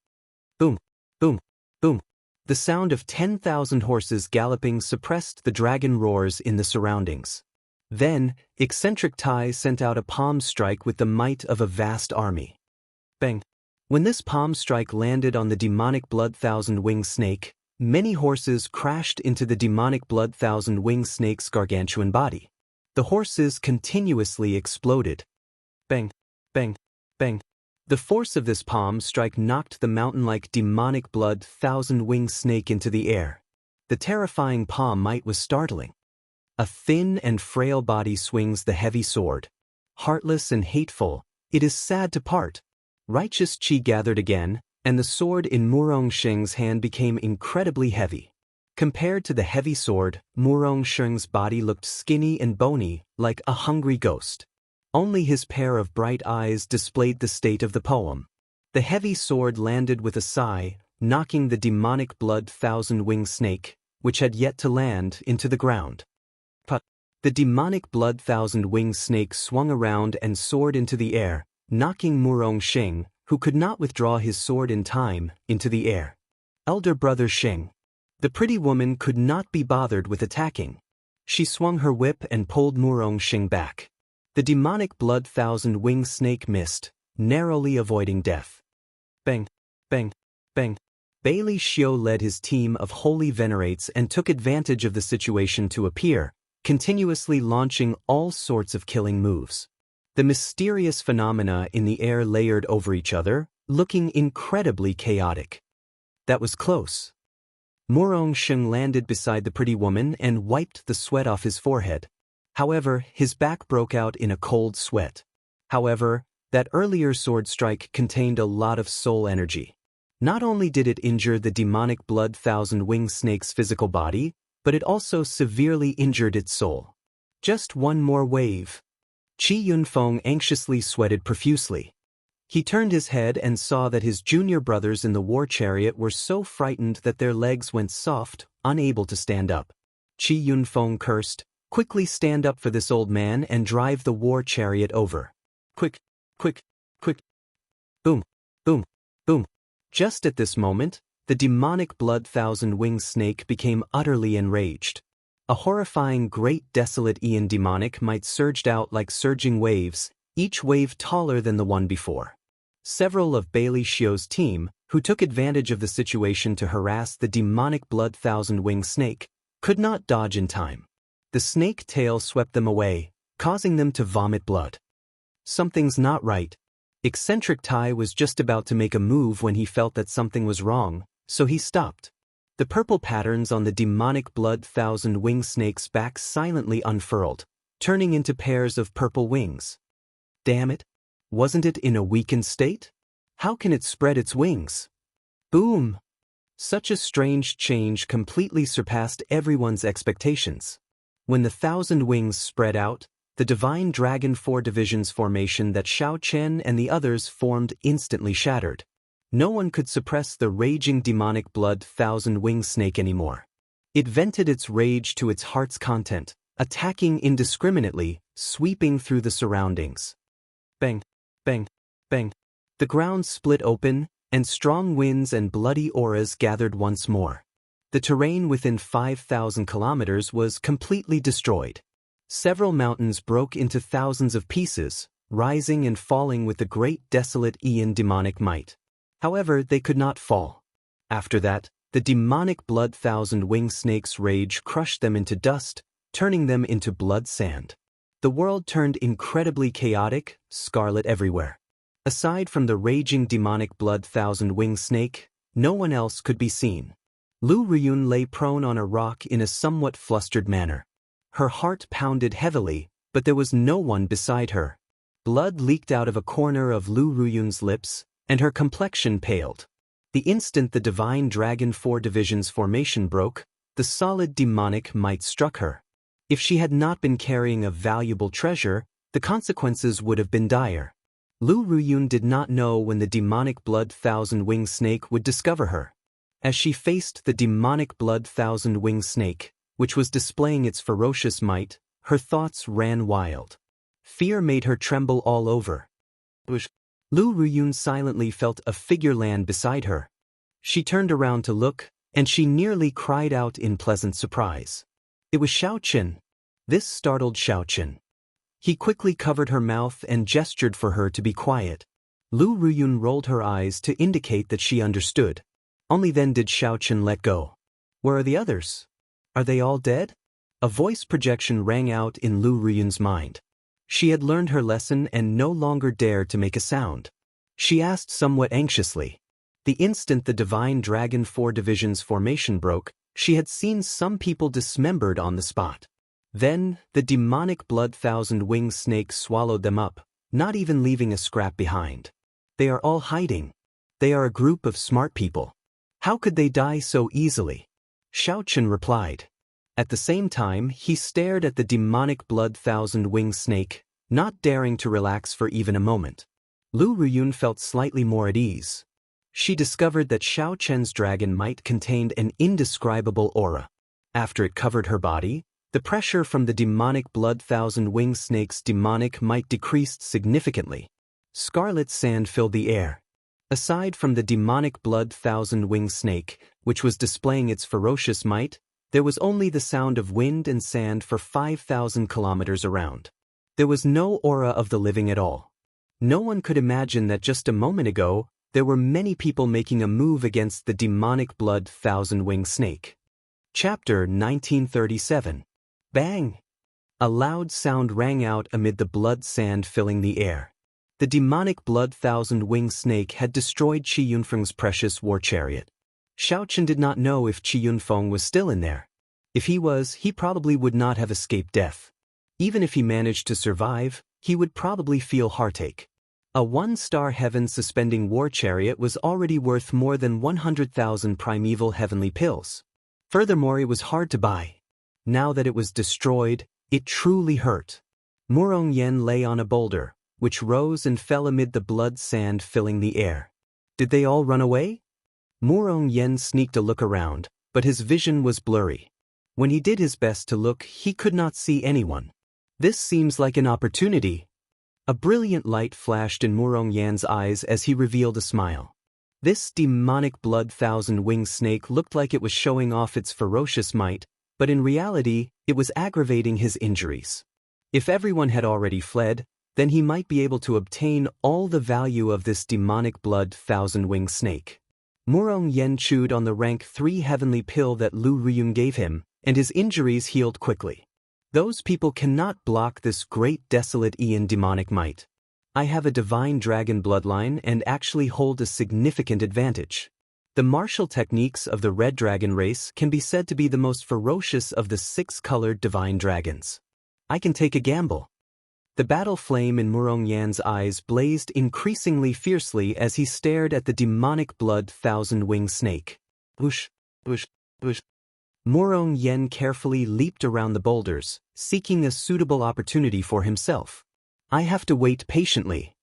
Boom, boom, boom. The sound of 10,000 horses galloping suppressed the dragon roars in the surroundings. Then, Eccentric Tai sent out a palm strike with the might of a vast army. Bang! When this palm strike landed on the demonic blood thousand-winged snake, many horses crashed into the demonic blood thousand-winged snake's gargantuan body. The horses continuously exploded. Bang! Bang! Bang! The force of this palm strike knocked the mountain-like demonic blood thousand-winged snake into the air. The terrifying palm might was startling. A thin and frail body swings the heavy sword. Heartless and hateful, it is sad to part. Righteous Qi gathered again, and the sword in Murong Sheng's hand became incredibly heavy. Compared to the heavy sword, Murong Sheng's body looked skinny and bony, like a hungry ghost. Only his pair of bright eyes displayed the state of the poem. The heavy sword landed with a sigh, knocking the demonic blood thousand-winged snake, which had yet to land, into the ground. Put! The demonic blood thousand-winged snake swung around and soared into the air, knocking Murong Sheng, who could not withdraw his sword in time, into the air. Elder brother Sheng. The pretty woman could not be bothered with attacking. She swung her whip and pulled Murong Xing back. The demonic blood thousand-winged snake missed, narrowly avoiding death. Bang, bang, bang. Bailey Xiu led his team of holy venerates and took advantage of the situation to appear, continuously launching all sorts of killing moves. The mysterious phenomena in the air layered over each other, looking incredibly chaotic. That was close. Murong Xing landed beside the pretty woman and wiped the sweat off his forehead. However, his back broke out in a cold sweat. However, that earlier sword strike contained a lot of soul energy. Not only did it injure the demonic blood thousand-winged snake's physical body, but it also severely injured its soul. Just one more wave. Qi Yunfeng anxiously sweated profusely. He turned his head and saw that his junior brothers in the war chariot were so frightened that their legs went soft, unable to stand up. Qi Yunfeng cursed, "Quickly stand up for this old man and drive the war chariot over. Quick, quick, quick." Boom, boom, boom. Just at this moment, the demonic blood thousand-winged snake became utterly enraged. A horrifying great desolate Aeon demonic might surged out like surging waves, each wave taller than the one before. Several of Bailey Xiu's team, who took advantage of the situation to harass the demonic blood thousand-winged snake, could not dodge in time. The snake tail swept them away, causing them to vomit blood. Something's not right. Eccentric Tai was just about to make a move when he felt that something was wrong, so he stopped. The purple patterns on the demonic blood thousand-winged snake's back silently unfurled, turning into pairs of purple wings. Damn it! Wasn't it in a weakened state? How can it spread its wings? Boom! Such a strange change completely surpassed everyone's expectations. When the thousand wings spread out, the divine dragon 4 divisions formation that Xiao Chen and the others formed instantly shattered. No one could suppress the raging demonic blood thousand-winged snake anymore. It vented its rage to its heart's content, attacking indiscriminately, sweeping through the surroundings. Bang, bang, bang. The ground split open, and strong winds and bloody auras gathered once more. The terrain within 5,000 kilometers was completely destroyed. Several mountains broke into thousands of pieces, rising and falling with the great desolate Aeon demonic might. However, they could not fall. After that, the demonic blood thousand-winged snake's rage crushed them into dust, turning them into blood sand. The world turned incredibly chaotic, scarlet everywhere. Aside from the raging demonic blood thousand-winged snake, no one else could be seen. Lu Ruyun lay prone on a rock in a somewhat flustered manner. Her heart pounded heavily, but there was no one beside her. Blood leaked out of a corner of Lu Ruyun's lips, and her complexion paled. The instant the divine dragon 4 divisions formation broke, the solid demonic might struck her. If she had not been carrying a valuable treasure, the consequences would have been dire. Lu Ruyun did not know when the demonic blood thousand-winged snake would discover her. As she faced the demonic blood thousand-winged snake, which was displaying its ferocious might, her thoughts ran wild. Fear made her tremble all over. Lu Ruyun silently felt a figure land beside her. She turned around to look, and she nearly cried out in pleasant surprise. It was Xiao Chen. This startled Xiao Chen. He quickly covered her mouth and gestured for her to be quiet. Lu Ruyun rolled her eyes to indicate that she understood. Only then did Xiao Chen let go. Where are the others? Are they all dead? A voice projection rang out in Lu Ruyun's mind. She had learned her lesson and no longer dared to make a sound. She asked somewhat anxiously. The instant the divine dragon 4 divisions formation broke, she had seen some people dismembered on the spot. Then, the demonic blood thousand-winged snake swallowed them up, not even leaving a scrap behind. They are all hiding. They are a group of smart people. How could they die so easily? Xiao Chen replied. At the same time, he stared at the demonic blood thousand-winged snake, not daring to relax for even a moment. Lu Ruyun felt slightly more at ease. She discovered that Xiao Chen's dragon might contained an indescribable aura. After it covered her body, the pressure from the demonic blood thousand-winged snake's demonic might decreased significantly. Scarlet sand filled the air. Aside from the demonic blood thousand-winged snake, which was displaying its ferocious might, There was only the sound of wind and sand for 5,000 kilometers around. There was no aura of the living at all. No one could imagine that just a moment ago, there were many people making a move against the demonic blood thousand-winged snake. Chapter 1937. Bang! A loud sound rang out amid the blood sand filling the air. The demonic blood thousand-winged snake had destroyed Qi Yunfeng's precious war chariot. Xiao Chen did not know if Qi Yunfeng was still in there. If he was, he probably would not have escaped death. Even if he managed to survive, he would probably feel heartache. A one-star heaven-suspending war chariot was already worth more than 100,000 primeval heavenly pills. Furthermore, it was hard to buy. Now that it was destroyed, it truly hurt. Murong Yen lay on a boulder, which rose and fell amid the blood sand filling the air. Did they all run away? Murong Yen sneaked a look around, but his vision was blurry. When he did his best to look, he could not see anyone. This seems like an opportunity. A brilliant light flashed in Murong Yan's eyes as he revealed a smile. This demonic blood thousand-winged snake looked like it was showing off its ferocious might, but in reality, it was aggravating his injuries. If everyone had already fled, then he might be able to obtain all the value of this demonic blood thousand-winged snake. Murong Yen chewed on the rank 3 heavenly pill that Lu Ruyun gave him, and his injuries healed quickly. Those people cannot block this great desolate Ian demonic might. I have a divine dragon bloodline and actually hold a significant advantage. The martial techniques of the red dragon race can be said to be the most ferocious of the 6-colored divine dragons. I can take a gamble. The battle flame in Murong Yan's eyes blazed increasingly fiercely as he stared at the demonic blood thousand-winged snake. Whoosh, whoosh, whoosh. Murong Yen carefully leaped around the boulders, seeking a suitable opportunity for himself. I have to wait patiently.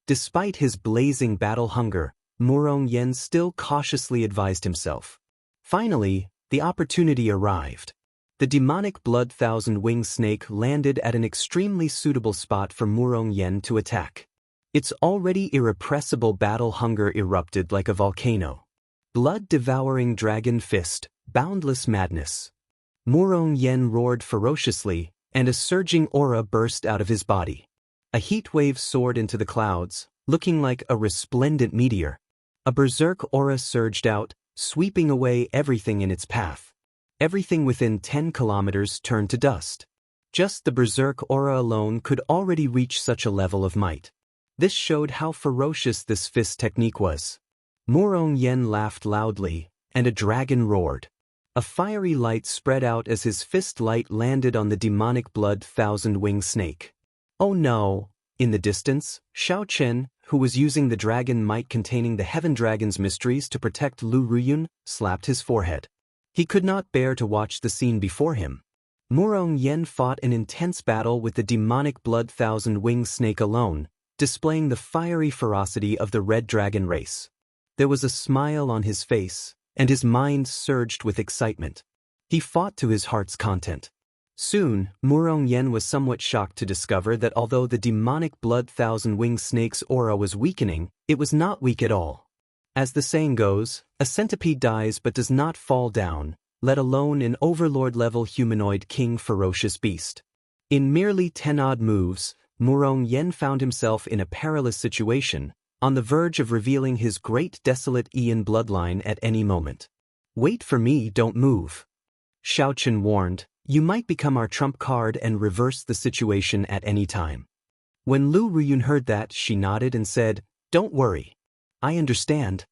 Despite his blazing battle hunger, Murong Yen still cautiously advised himself. Finally, the opportunity arrived. The demonic blood thousand-winged snake landed at an extremely suitable spot for Murong Yen to attack. Its already irrepressible battle hunger erupted like a volcano. Blood-devouring dragon fist, boundless madness. Murong Yen roared ferociously, and a surging aura burst out of his body. A heat wave soared into the clouds, looking like a resplendent meteor. A berserk aura surged out, sweeping away everything in its path. Everything within 10 kilometers turned to dust. Just the berserk aura alone could already reach such a level of might. This showed how ferocious this fist technique was. Murong Yen laughed loudly, and a dragon roared. A fiery light spread out as his fist light landed on the demonic blood thousand-winged snake. Oh no! In the distance, Xiao Chen, who was using the dragon might containing the heaven dragon's mysteries to protect Lu Ruyun, slapped his forehead. He could not bear to watch the scene before him. Murong Yen fought an intense battle with the demonic blood thousand-winged snake alone, displaying the fiery ferocity of the red dragon race. There was a smile on his face, and his mind surged with excitement. He fought to his heart's content. Soon, Murong Yen was somewhat shocked to discover that although the demonic blood thousand-winged snake's aura was weakening, it was not weak at all. As the saying goes, a centipede dies but does not fall down, let alone an overlord-level humanoid king ferocious beast. In merely 10-odd moves, Murong Yen found himself in a perilous situation, on the verge of revealing his great desolate Ian bloodline at any moment. Wait for me, don't move. Xiao Chen warned, you might become our trump card and reverse the situation at any time. When Lu Ruyun heard that, she nodded and said, don't worry. I understand.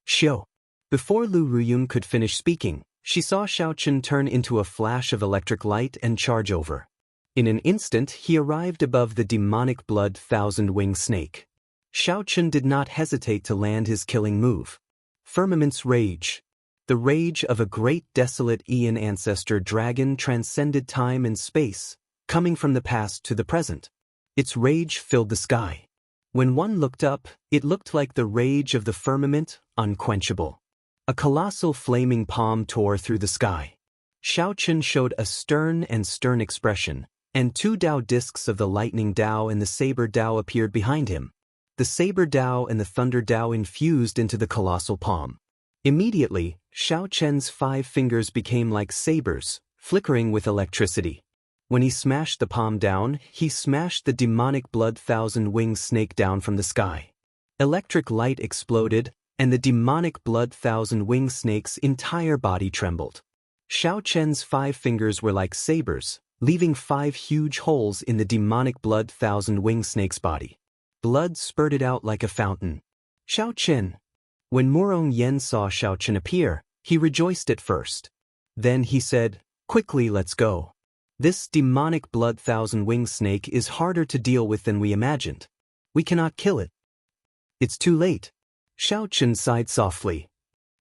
Xiao. Before Lu Ruyun could finish speaking, she saw Xiao Chen turn into a flash of electric light and charge over. In an instant, he arrived above the demonic blood thousand-winged snake. Xiao Chen did not hesitate to land his killing move. Firmament's rage. The rage of a great desolate Aeon ancestor dragon transcended time and space, coming from the past to the present. Its rage filled the sky. When one looked up, it looked like the rage of the firmament, unquenchable. A colossal flaming palm tore through the sky. Xiao Chen showed a stern expression, and 2 Dao discs of the lightning Dao and the saber Dao appeared behind him. The saber Dao and the thunder Dao infused into the colossal palm. Immediately, Xiao Chen's 5 fingers became like sabers, flickering with electricity. When he smashed the palm down, he smashed the demonic blood thousand-winged snake down from the sky. Electric light exploded, and the demonic blood thousand-winged snake's entire body trembled. Xiao Chen's 5 fingers were like sabers, leaving 5 huge holes in the demonic blood thousand-winged snake's body. Blood spurted out like a fountain. Xiao Chen. When Murong Yen saw Xiao Chen appear, he rejoiced at first. Then he said, "Quickly, let's go. This demonic blood thousand-winged snake is harder to deal with than we imagined. We cannot kill it." "It's too late." Xiao Chen sighed softly.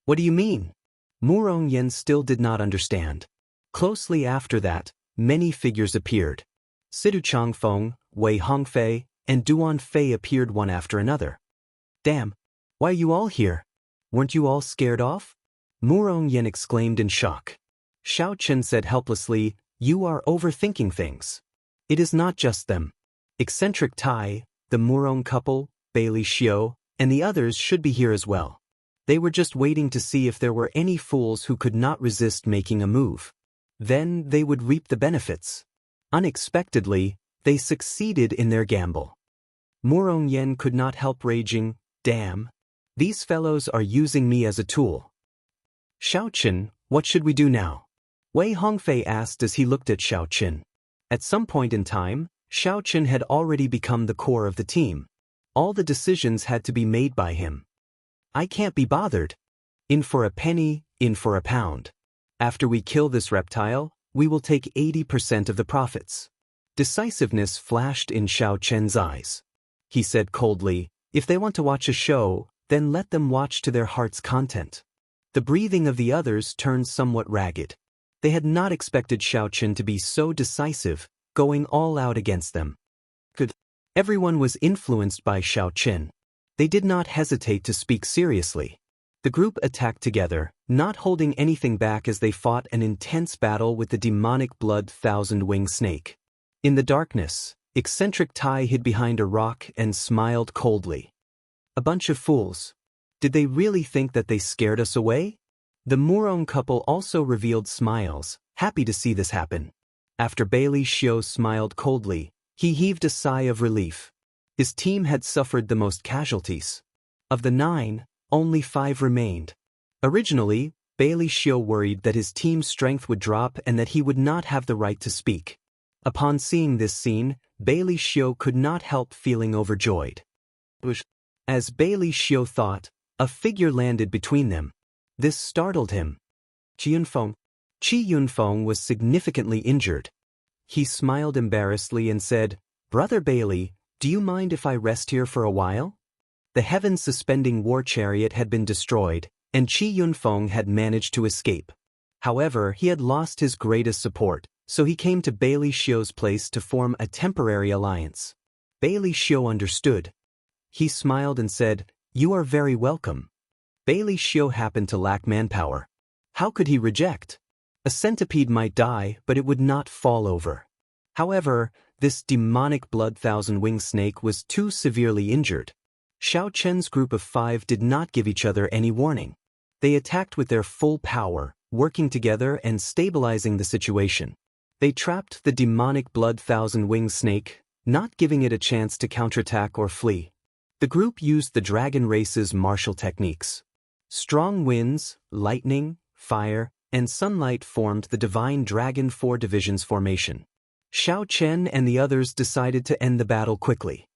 "What do you mean?" Murong Yen still did not understand. Closely after that, many figures appeared. Sidu Changfeng, Wei Hongfei, and Duan Fei appeared one after another. "Damn! Why are you all here? Weren't you all scared off?" Murong Yen exclaimed in shock. Xiao Chen said helplessly, "You are overthinking things. It is not just them. Eccentric Tai, the Murong couple, Bailey Xiao, and the others should be here as well. They were just waiting to see if there were any fools who could not resist making a move. Then they would reap the benefits." Unexpectedly, they succeeded in their gamble. Murong Yen could not help raging, "Damn! These fellows are using me as a tool." "Xiao Chen, what should we do now?" Wei Hongfei asked as he looked at Xiao Chen. At some point in time, Xiao Chen had already become the core of the team. All the decisions had to be made by him. "I can't be bothered. In for a penny, in for a pound. After we kill this reptile, we will take 80% of the profits." Decisiveness flashed in Xiao Chen's eyes. He said coldly, "If they want to watch a show, then let them watch to their heart's content." The breathing of the others turned somewhat ragged. They had not expected Xiao Chen to be so decisive, going all out against them. Everyone was influenced by Xiao Chen. They did not hesitate to speak seriously. The group attacked together, not holding anything back as they fought an intense battle with the demonic blood thousand-winged snake. In the darkness, eccentric Tai hid behind a rock and smiled coldly. "A bunch of fools. Did they really think that they scared us away?" The Murong couple also revealed smiles, happy to see this happen. After Bailey Xiao smiled coldly, he heaved a sigh of relief. His team had suffered the most casualties. Of the 9, only 5 remained. Originally, Bailey Xiao worried that his team's strength would drop and that he would not have the right to speak. Upon seeing this scene, Bailey Xiao could not help feeling overjoyed. As Bailey Xiao thought, a figure landed between them. This startled him. Qi Yunfeng was significantly injured. He smiled embarrassedly and said, "Brother Bailey, do you mind if I rest here for a while?" The heaven-suspending war chariot had been destroyed, and Qi Yunfeng had managed to escape. However, he had lost his greatest support, so he came to Bailey Xiao's place to form a temporary alliance. Bailey Xiao understood. He smiled and said, "You are very welcome." Bailey Xiao happened to lack manpower. How could he reject? A centipede might die, but it would not fall over. However, this demonic blood thousand-winged snake was too severely injured. Xiao Chen's group of 5 did not give each other any warning. They attacked with their full power, working together and stabilizing the situation. They trapped the demonic blood thousand-winged snake, not giving it a chance to counterattack or flee. The group used the dragon race's martial techniques. Strong winds, lightning, fire, and sunlight formed the divine Dragon 4 Divisions formation. Xiao Chen and the others decided to end the battle quickly.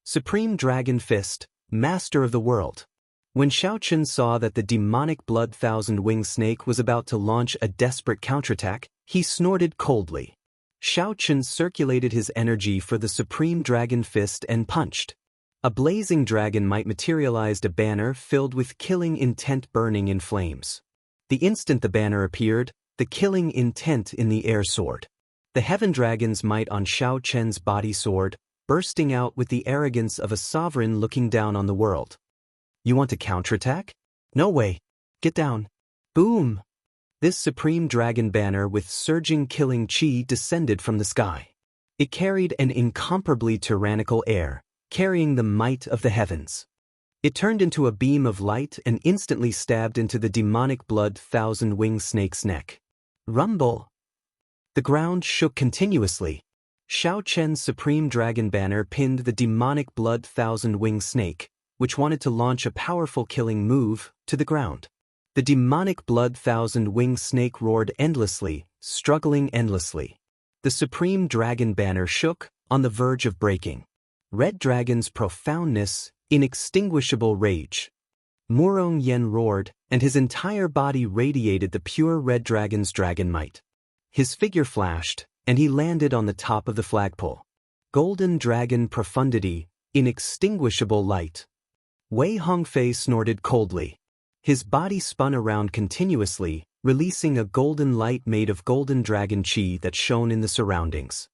Supreme Dragon Fist, Master of the World. When Xiao Chen saw that the demonic blood thousand-winged snake was about to launch a desperate counterattack, he snorted coldly. Xiao Chen circulated his energy for the Supreme Dragon Fist and punched. A blazing dragon might materialized a banner filled with killing intent burning in flames. The instant the banner appeared, the killing intent in the air soared. The heaven dragon's might on Xiao Chen's body soared, bursting out with the arrogance of a sovereign looking down on the world. "You want to counterattack? No way. Get down." Boom! This supreme dragon banner with surging killing chi descended from the sky. It carried an incomparably tyrannical air, carrying the might of the heavens. It turned into a beam of light and instantly stabbed into the demonic blood thousand-winged snake's neck. Rumble! The ground shook continuously. Shao Chen's supreme dragon banner pinned the demonic blood thousand-winged snake, which wanted to launch a powerful killing move, to the ground. The demonic blood thousand-winged snake roared endlessly, struggling endlessly. The supreme dragon banner shook, on the verge of breaking. Red Dragon's profoundness, inextinguishable rage. Murong Yen roared, and his entire body radiated the pure Red Dragon's dragon might. His figure flashed, and he landed on the top of the flagpole. Golden Dragon profundity, inextinguishable light. Wei Hongfei snorted coldly. His body spun around continuously, releasing a golden light made of golden dragon chi that shone in the surroundings.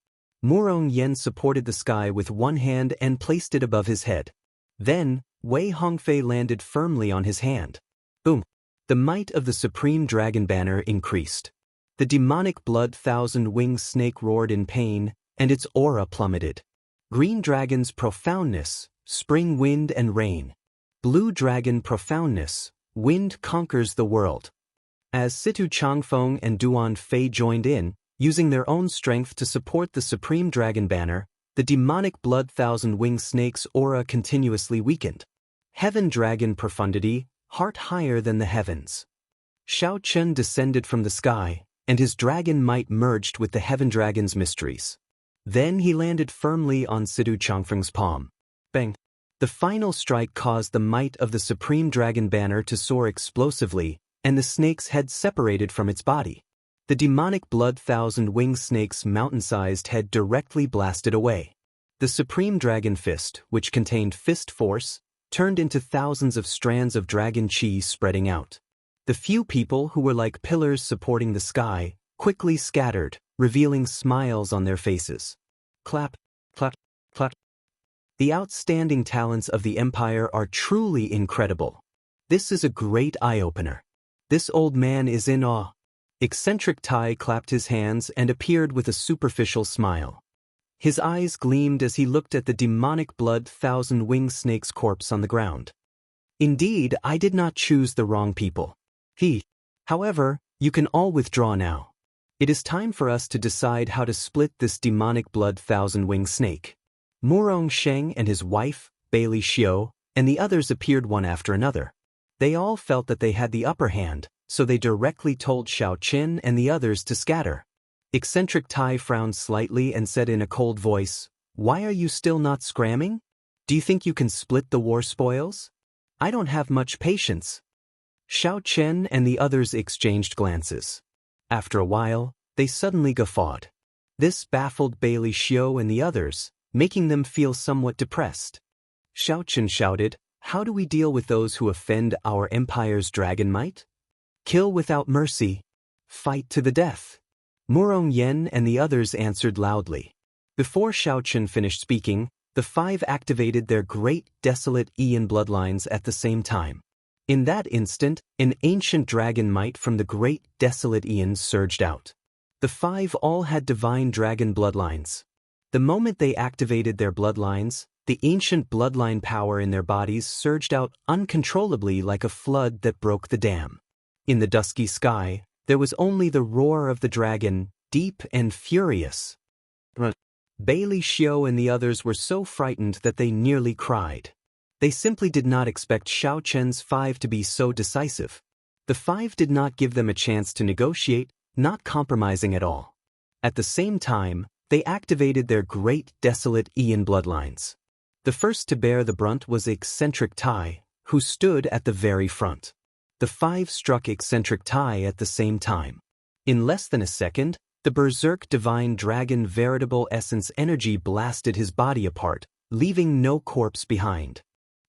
Murong Yen supported the sky with one hand and placed it above his head. Then, Wei Hongfei landed firmly on his hand. Boom! The might of the supreme dragon banner increased. The demonic blood thousand-winged snake roared in pain, and its aura plummeted. Green Dragon's profoundness, spring wind and rain. Blue Dragon profoundness, wind conquers the world. As Situ Changfeng and Duan Fei joined in, using their own strength to support the supreme dragon banner, the demonic blood thousand-winged snake's aura continuously weakened. Heaven Dragon profundity, heart higher than the heavens. Shao Chen descended from the sky, and his dragon might merged with the Heaven Dragon's mysteries. Then he landed firmly on Situ Changfeng's palm. Bang! The final strike caused the might of the supreme dragon banner to soar explosively, and the snake's head separated from its body. The demonic blood thousand-winged snake's mountain-sized head directly blasted away. The supreme dragon fist, which contained fist force, turned into thousands of strands of dragon chi spreading out. The few people who were like pillars supporting the sky quickly scattered, revealing smiles on their faces. Clap, clap, clap. The outstanding talents of the Empire are truly incredible. This is a great eye-opener. This old man is in awe. Eccentric Tai clapped his hands and appeared with a superficial smile. His eyes gleamed as he looked at the demonic blood thousand-winged snake's corpse on the ground. Indeed, I did not choose the wrong people. However, you can all withdraw now. It is time for us to decide how to split this demonic blood thousand-winged snake. Murong Sheng and his wife, Bailey Xiao, and the others appeared one after another. They all felt that they had the upper hand, so they directly told Shao Chen and the others to scatter. Eccentric Tai frowned slightly and said in a cold voice, "Why are you still not scramming? Do you think you can split the war spoils? I don't have much patience." Shao Chen and the others exchanged glances. After a while, they suddenly guffawed. This baffled Bailey Xiao and the others, making them feel somewhat depressed. Shao Chen shouted, "How do we deal with those who offend our empire's dragon might? Kill without mercy. Fight to the death." Murong Yen and the others answered loudly. Before Shao Chen finished speaking, the five activated their great desolate Aeon bloodlines at the same time. In that instant, an ancient dragon might from the great desolate Aeon surged out. The five all had divine dragon bloodlines. The moment they activated their bloodlines, the ancient bloodline power in their bodies surged out uncontrollably like a flood that broke the dam. In the dusky sky, there was only the roar of the dragon, deep and furious. Bailey Xiao and the others were so frightened that they nearly cried. They simply did not expect Shao Chen's five to be so decisive. The five did not give them a chance to negotiate, not compromising at all. At the same time, they activated their great desolate Aeon bloodlines. The first to bear the brunt was Eccentric Tai, who stood at the very front. The five struck Eccentric Tai at the same time. In less than a second, the Berserk Divine Dragon veritable essence energy blasted his body apart, leaving no corpse behind.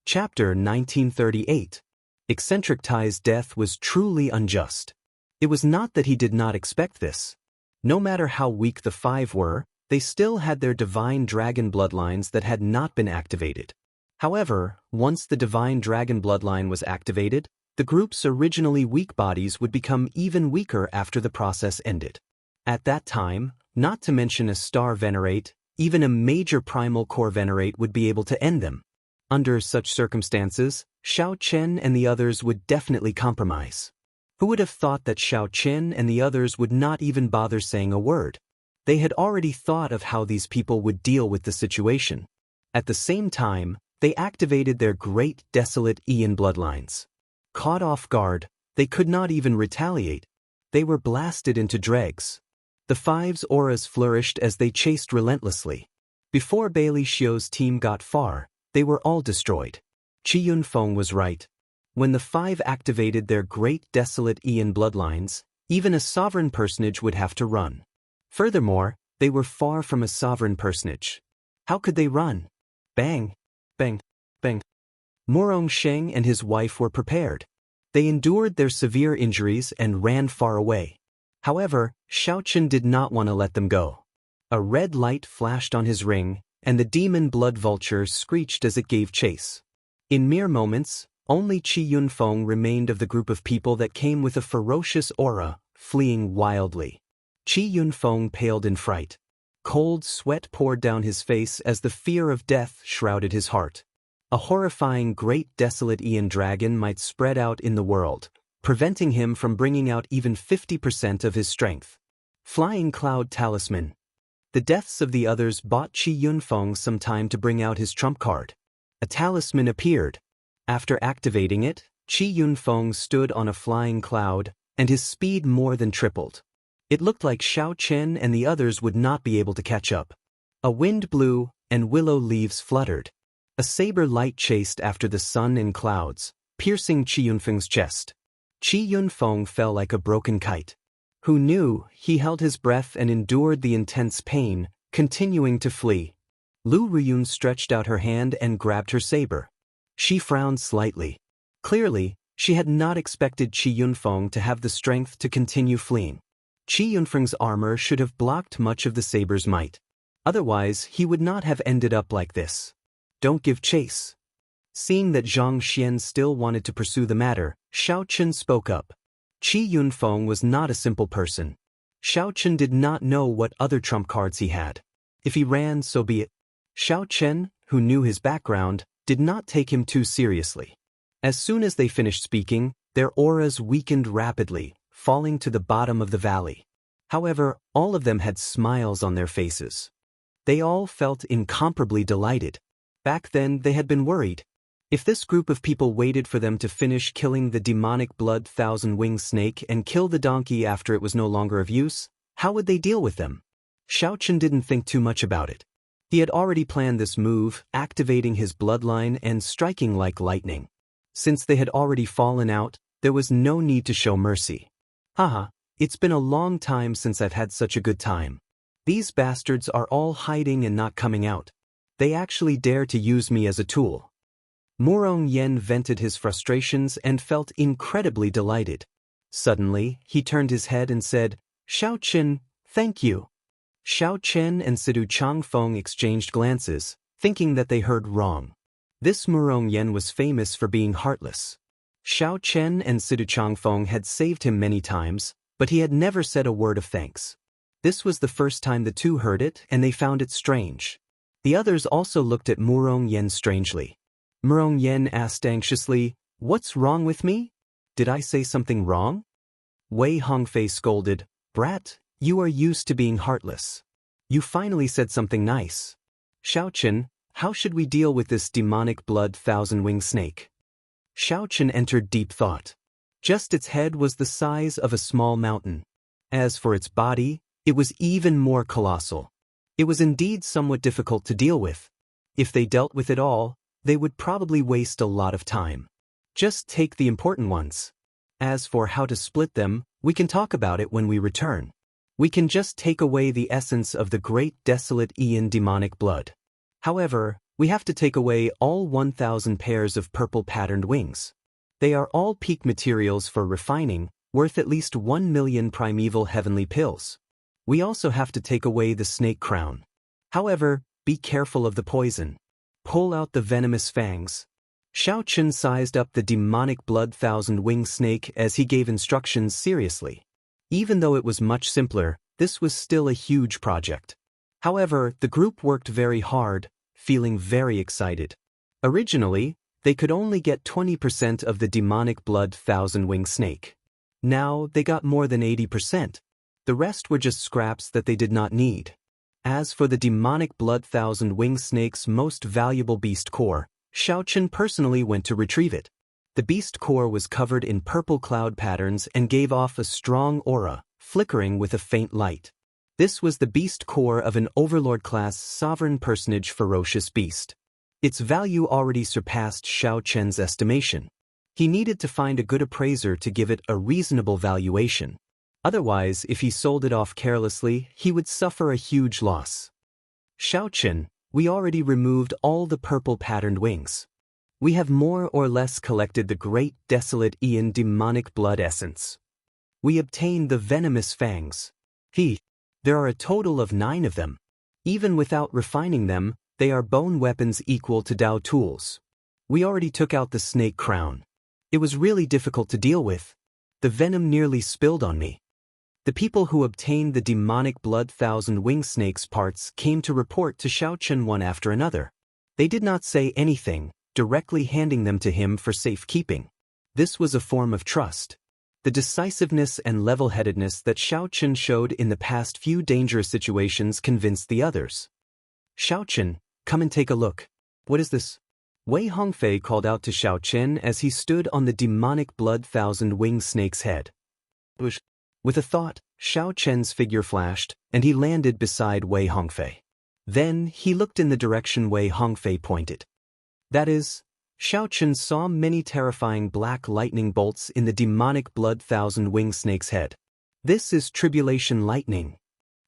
Chapter 1938. Eccentric Tai's death was truly unjust. It was not that he did not expect this. No matter how weak the five were, they still had their divine dragon bloodlines that had not been activated. However, once the divine dragon bloodline was activated, the group's originally weak bodies would become even weaker after the process ended. At that time, not to mention a star venerate, even a major primal core venerate would be able to end them. Under such circumstances, Xiao Chen and the others would definitely compromise. Who would have thought that Xiao Chen and the others would not even bother saying a word? They had already thought of how these people would deal with the situation. At the same time, they activated their great desolate Ian bloodlines. Caught off guard, they could not even retaliate. They were blasted into dregs. The Five's auras flourished as they chased relentlessly. Before Bailey Xiu's team got far, they were all destroyed. Qi Yunfeng was right. When the Five activated their great desolate Ian bloodlines, even a sovereign personage would have to run. Furthermore, they were far from a sovereign personage. How could they run? Bang! Bang! Bang! Murong Sheng and his wife were prepared. They endured their severe injuries and ran far away. However, Xiaochen did not want to let them go. A red light flashed on his ring, and the demon blood vulture screeched as it gave chase. In mere moments, only Qi Yunfeng remained of the group of people that came with a ferocious aura, fleeing wildly. Qi Yunfeng paled in fright. Cold sweat poured down his face as the fear of death shrouded his heart. A horrifying great desolate Ian dragon might spread out in the world, preventing him from bringing out even 50% of his strength. Flying Cloud Talisman. The deaths of the others bought Qi Yunfeng some time to bring out his trump card. A talisman appeared. After activating it, Qi Yunfeng stood on a flying cloud, and his speed more than tripled. It looked like Xiao Chen and the others would not be able to catch up. A wind blew, and willow leaves fluttered. A saber light chased after the sun in clouds, piercing Qi Yunfeng's chest. Qi Yunfeng fell like a broken kite. Who knew? He held his breath and endured the intense pain, continuing to flee. Lu Ruyun stretched out her hand and grabbed her saber. She frowned slightly. Clearly, she had not expected Qi Yunfeng to have the strength to continue fleeing. Qi Yunfeng's armor should have blocked much of the saber's might. Otherwise, he would not have ended up like this. Don't give chase. Seeing that Zhang Xian still wanted to pursue the matter, Xiao Chen spoke up. Qi Yunfeng was not a simple person. Xiao Chen did not know what other trump cards he had. If he ran, so be it. Xiao Chen, who knew his background, did not take him too seriously. As soon as they finished speaking, their auras weakened rapidly, falling to the bottom of the valley. However, all of them had smiles on their faces. They all felt incomparably delighted. Back then, they had been worried. If this group of people waited for them to finish killing the demonic blood thousand-winged snake and kill the donkey after it was no longer of use, how would they deal with them? Xiao Chen didn't think too much about it. He had already planned this move, activating his bloodline and striking like lightning. Since they had already fallen out, there was no need to show mercy. Haha, it's been a long time since I've had such a good time. These bastards are all hiding and not coming out. They actually dare to use me as a tool. Murong Yen vented his frustrations and felt incredibly delighted. Suddenly, he turned his head and said, Xiao Chen, thank you. Xiao Chen and Sidu Changfeng exchanged glances, thinking that they heard wrong. This Murong Yen was famous for being heartless. Xiao Chen and Sidu Changfeng had saved him many times, but he had never said a word of thanks. This was the first time the two heard it, and they found it strange. The others also looked at Murong Yen strangely. Murong Yen asked anxiously, What's wrong with me? Did I say something wrong? Wei Hongfei scolded, Brat, you are used to being heartless. You finally said something nice. Xiao Chen, how should we deal with this demonic blood thousand-winged snake? Xiao Chen entered deep thought. Just its head was the size of a small mountain. As for its body, it was even more colossal. It was indeed somewhat difficult to deal with. If they dealt with it all, they would probably waste a lot of time. Just take the important ones. As for how to split them, we can talk about it when we return. We can just take away the essence of the great desolate Ian demonic blood. However, we have to take away all 1,000 pairs of purple patterned wings. They are all peak materials for refining, worth at least 1 million primeval heavenly pills. We also have to take away the snake crown. However, be careful of the poison. Pull out the venomous fangs. Xiao Chen sized up the demonic blood thousand-winged snake as he gave instructions seriously. Even though it was much simpler, this was still a huge project. However, the group worked very hard, feeling very excited. Originally, They could only get 20% of the demonic blood thousand-winged snake. Now they got more than 80%. The rest were just scraps that they did not need. As for the demonic blood thousand-winged snake's most valuable beast core, Xiaochen personally went to retrieve it. The beast core was covered in purple cloud patterns and gave off a strong aura, flickering with a faint light. This was the beast core of an overlord-class sovereign personage ferocious beast. Its value already surpassed Xiaochen's estimation. He needed to find a good appraiser to give it a reasonable valuation. Otherwise, if he sold it off carelessly, he would suffer a huge loss. Xiaochen, we already removed all the purple patterned wings. We have more or less collected the great desolate Aeon demonic blood essence. We obtained the venomous fangs. There are a total of 9 of them. Even without refining them, they are bone weapons equal to Dao tools. We already took out the snake crown. It was really difficult to deal with. The venom nearly spilled on me. The people who obtained the demonic blood thousand-winged snake's parts came to report to Xiaochen one after another. They did not say anything, directly handing them to him for safekeeping. This was a form of trust. The decisiveness and level-headedness that Xiaochen showed in the past few dangerous situations convinced the others. Xiaochen, come and take a look. What is this? Wei Hongfei called out to Xiaochen as he stood on the demonic blood thousand-winged snake's head. With a thought, Xiaochen's figure flashed, and he landed beside Wei Hongfei. Then he looked in the direction Wei Hongfei pointed. That is, Xiaochen saw many terrifying black lightning bolts in the demonic blood thousand-winged snake's head. This is tribulation lightning.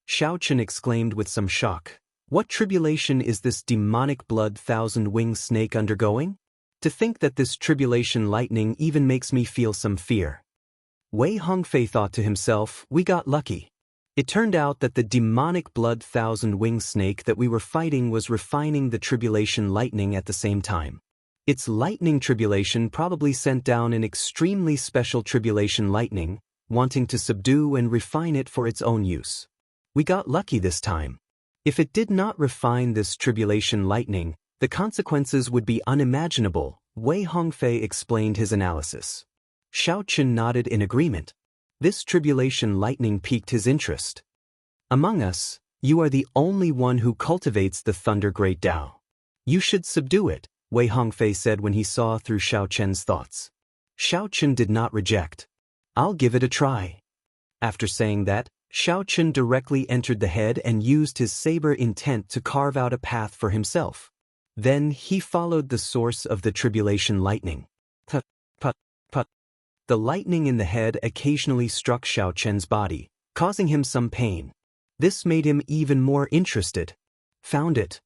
Xiaochen exclaimed with some shock. What tribulation is this demonic blood thousand-winged snake undergoing? To think that this tribulation lightning even makes me feel some fear. Wei Hongfei thought to himself, we got lucky. It turned out that the demonic blood thousand-winged snake that we were fighting was refining the tribulation lightning at the same time. Its lightning tribulation probably sent down an extremely special tribulation lightning, wanting to subdue and refine it for its own use. We got lucky this time. If it did not refine this tribulation lightning, the consequences would be unimaginable. Wei Hongfei explained his analysis. Xiaochen nodded in agreement. This tribulation lightning piqued his interest. Among us, you are the only one who cultivates the Thunder Great Tao. You should subdue it, Wei Hongfei said when he saw through Xiaochen's thoughts. Xiaochen did not reject. I'll give it a try. After saying that, Xiaochen directly entered the head and used his saber intent to carve out a path for himself. Then he followed the source of the tribulation lightning. Put. The lightning in the head occasionally struck Xiaochen's body, causing him some pain. This made him even more interested. Found it.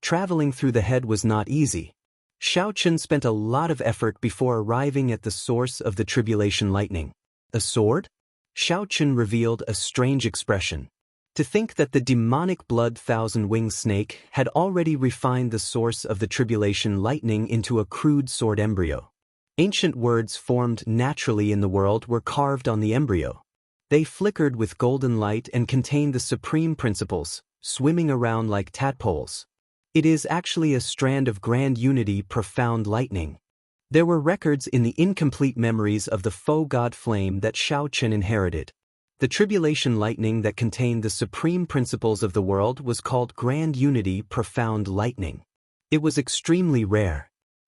Traveling through the head was not easy. Xiaochen spent a lot of effort before arriving at the source of the tribulation lightning. A sword? Xiaochen revealed a strange expression. To think that the demonic blood thousand-winged snake had already refined the source of the tribulation lightning into a crude sword embryo. Ancient words formed naturally in the world were carved on the embryo. They flickered with golden light and contained the supreme principles, swimming around like tadpoles. It is actually a strand of grand unity profound lightning. There were records in the incomplete memories of the faux god flame that Xiaochen inherited. The tribulation lightning that contained the supreme principles of the world was called grand unity profound lightning. It was extremely rare.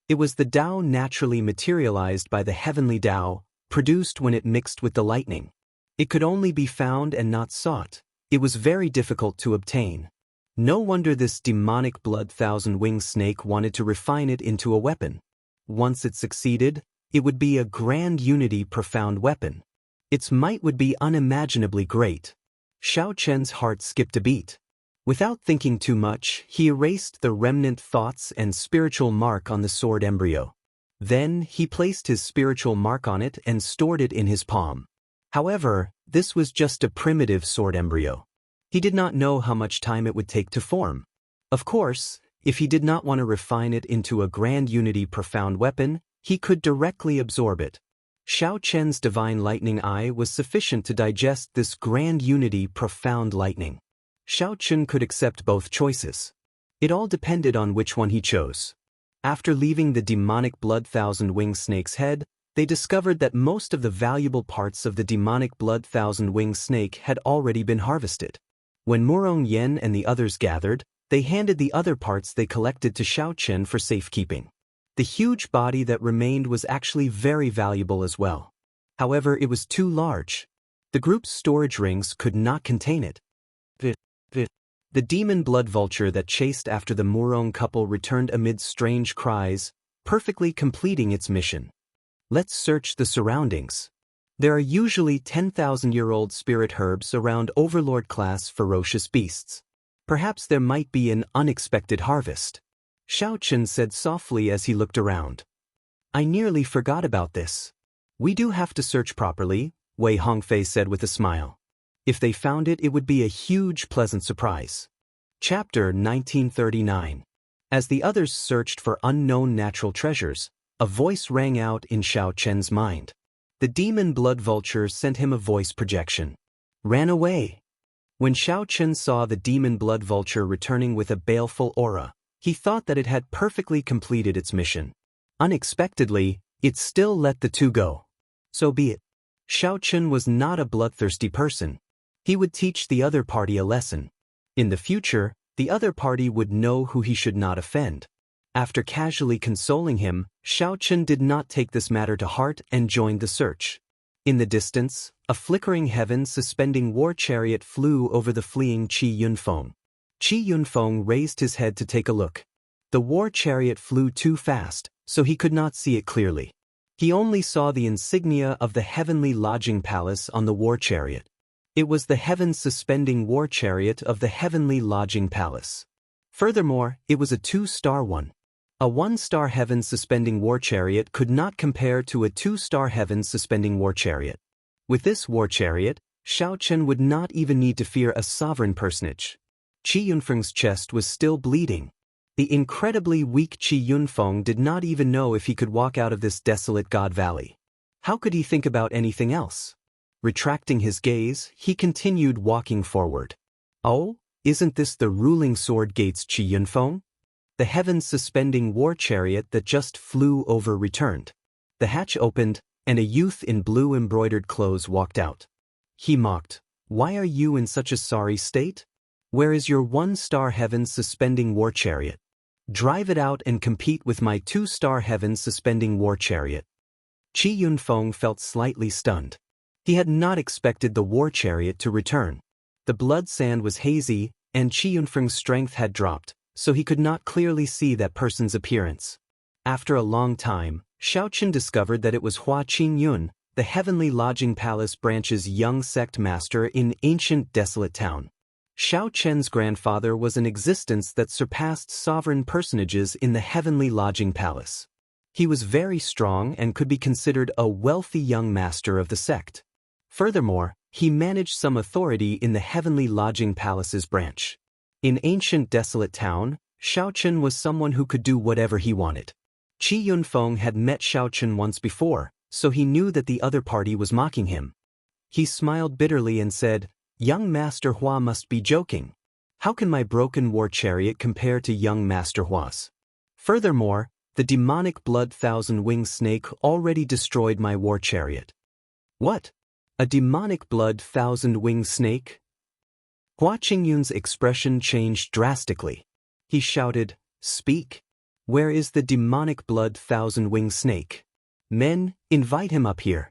It was the Tao naturally materialized by the heavenly Tao, produced when it mixed with the lightning. It could only be found and not sought. It was very difficult to obtain. No wonder this demonic blood thousand-winged snake wanted to refine it into a weapon. Once it succeeded, it would be a grand unity profound weapon. Its might would be unimaginably great. Xiaochen's heart skipped a beat. Without thinking too much, he erased the remnant thoughts and spiritual mark on the sword embryo. Then he placed his spiritual mark on it and stored it in his palm. However, this was just a primitive sword embryo. He did not know how much time it would take to form. Of course, if he did not want to refine it into a grand unity profound weapon, he could directly absorb it. Xiaochen's divine lightning eye was sufficient to digest this grand unity profound lightning. Xiaochen could accept both choices. It all depended on which one he chose. After leaving the demonic blood thousand-winged snake's head, they discovered that most of the valuable parts of the demonic blood thousand-winged snake had already been harvested. When Murong Yen and the others gathered, they handed the other parts they collected to Xiao Chen for safekeeping. The huge body that remained was actually very valuable as well. However, it was too large. The group's storage rings could not contain it. The demon blood vulture that chased after the Murong couple returned amid strange cries, perfectly completing its mission. Let's search the surroundings. There are usually 10,000-year-old spirit herbs around overlord-class ferocious beasts. Perhaps there might be an unexpected harvest. Xiao Chen said softly as he looked around. I nearly forgot about this. We do have to search properly, Wei Hongfei said with a smile. If they found it, it would be a huge pleasant surprise. Chapter 1939. As the others searched for unknown natural treasures, a voice rang out in Xiao Chen's mind. The demon blood vulture sent him a voice projection. Ran away. When Xiao Chen saw the demon blood vulture returning with a baleful aura, he thought that it had perfectly completed its mission. Unexpectedly, it still let the two go. So be it. Xiao Chen was not a bloodthirsty person. He would teach the other party a lesson. In the future, the other party would know who he should not offend. After casually consoling him, Xiao Chen did not take this matter to heart and joined the search. In the distance, a flickering heaven suspending war chariot flew over the fleeing Qi Yunfeng. Qi Yunfeng raised his head to take a look. The war chariot flew too fast, so he could not see it clearly. He only saw the insignia of the heavenly lodging palace on the war chariot. It was the heaven-suspending war chariot of the heavenly lodging palace. Furthermore, it was a 2-star one. A 1-star heaven-suspending war chariot could not compare to a 2-star heaven-suspending war chariot. With this war chariot, Xiao Chen would not even need to fear a sovereign personage. Qi Yunfeng's chest was still bleeding. The incredibly weak Qi Yunfeng did not even know if he could walk out of this desolate God Valley. How could he think about anything else? Retracting his gaze, he continued walking forward. Oh, isn't this the ruling sword gate's Qi Yunfeng? The heaven-suspending war chariot that just flew over returned. The hatch opened, and a youth in blue embroidered clothes walked out. He mocked, "Why are you in such a sorry state? Where is your 1-star heaven-suspending war chariot? Drive it out and compete with my 2-star heaven-suspending war chariot." Qi Yunfeng felt slightly stunned. He had not expected the war chariot to return. The blood sand was hazy, and Qi Yunfeng's strength had dropped, so he could not clearly see that person's appearance. After a long time, Xiao Chen discovered that it was Hua Qingyun, the Heavenly Lodging Palace branch's young sect master in ancient desolate town. Xiao Chen's grandfather was an existence that surpassed sovereign personages in the Heavenly Lodging Palace. He was very strong and could be considered a wealthy young master of the sect. Furthermore, he managed some authority in the Heavenly Lodging Palace's branch. In ancient desolate town, Xiao Chen was someone who could do whatever he wanted. Qi Yunfeng had met Xiao Chen once before, so he knew that the other party was mocking him. He smiled bitterly and said, "Young Master Hua must be joking. How can my broken war chariot compare to young Master Hua's? Furthermore, the demonic blood thousand-winged snake already destroyed my war chariot." What? A demonic blood thousand-winged snake? Hua Qingyun's expression changed drastically. He shouted, "Speak! Where is the demonic blood thousand-winged snake? Men, invite him up here."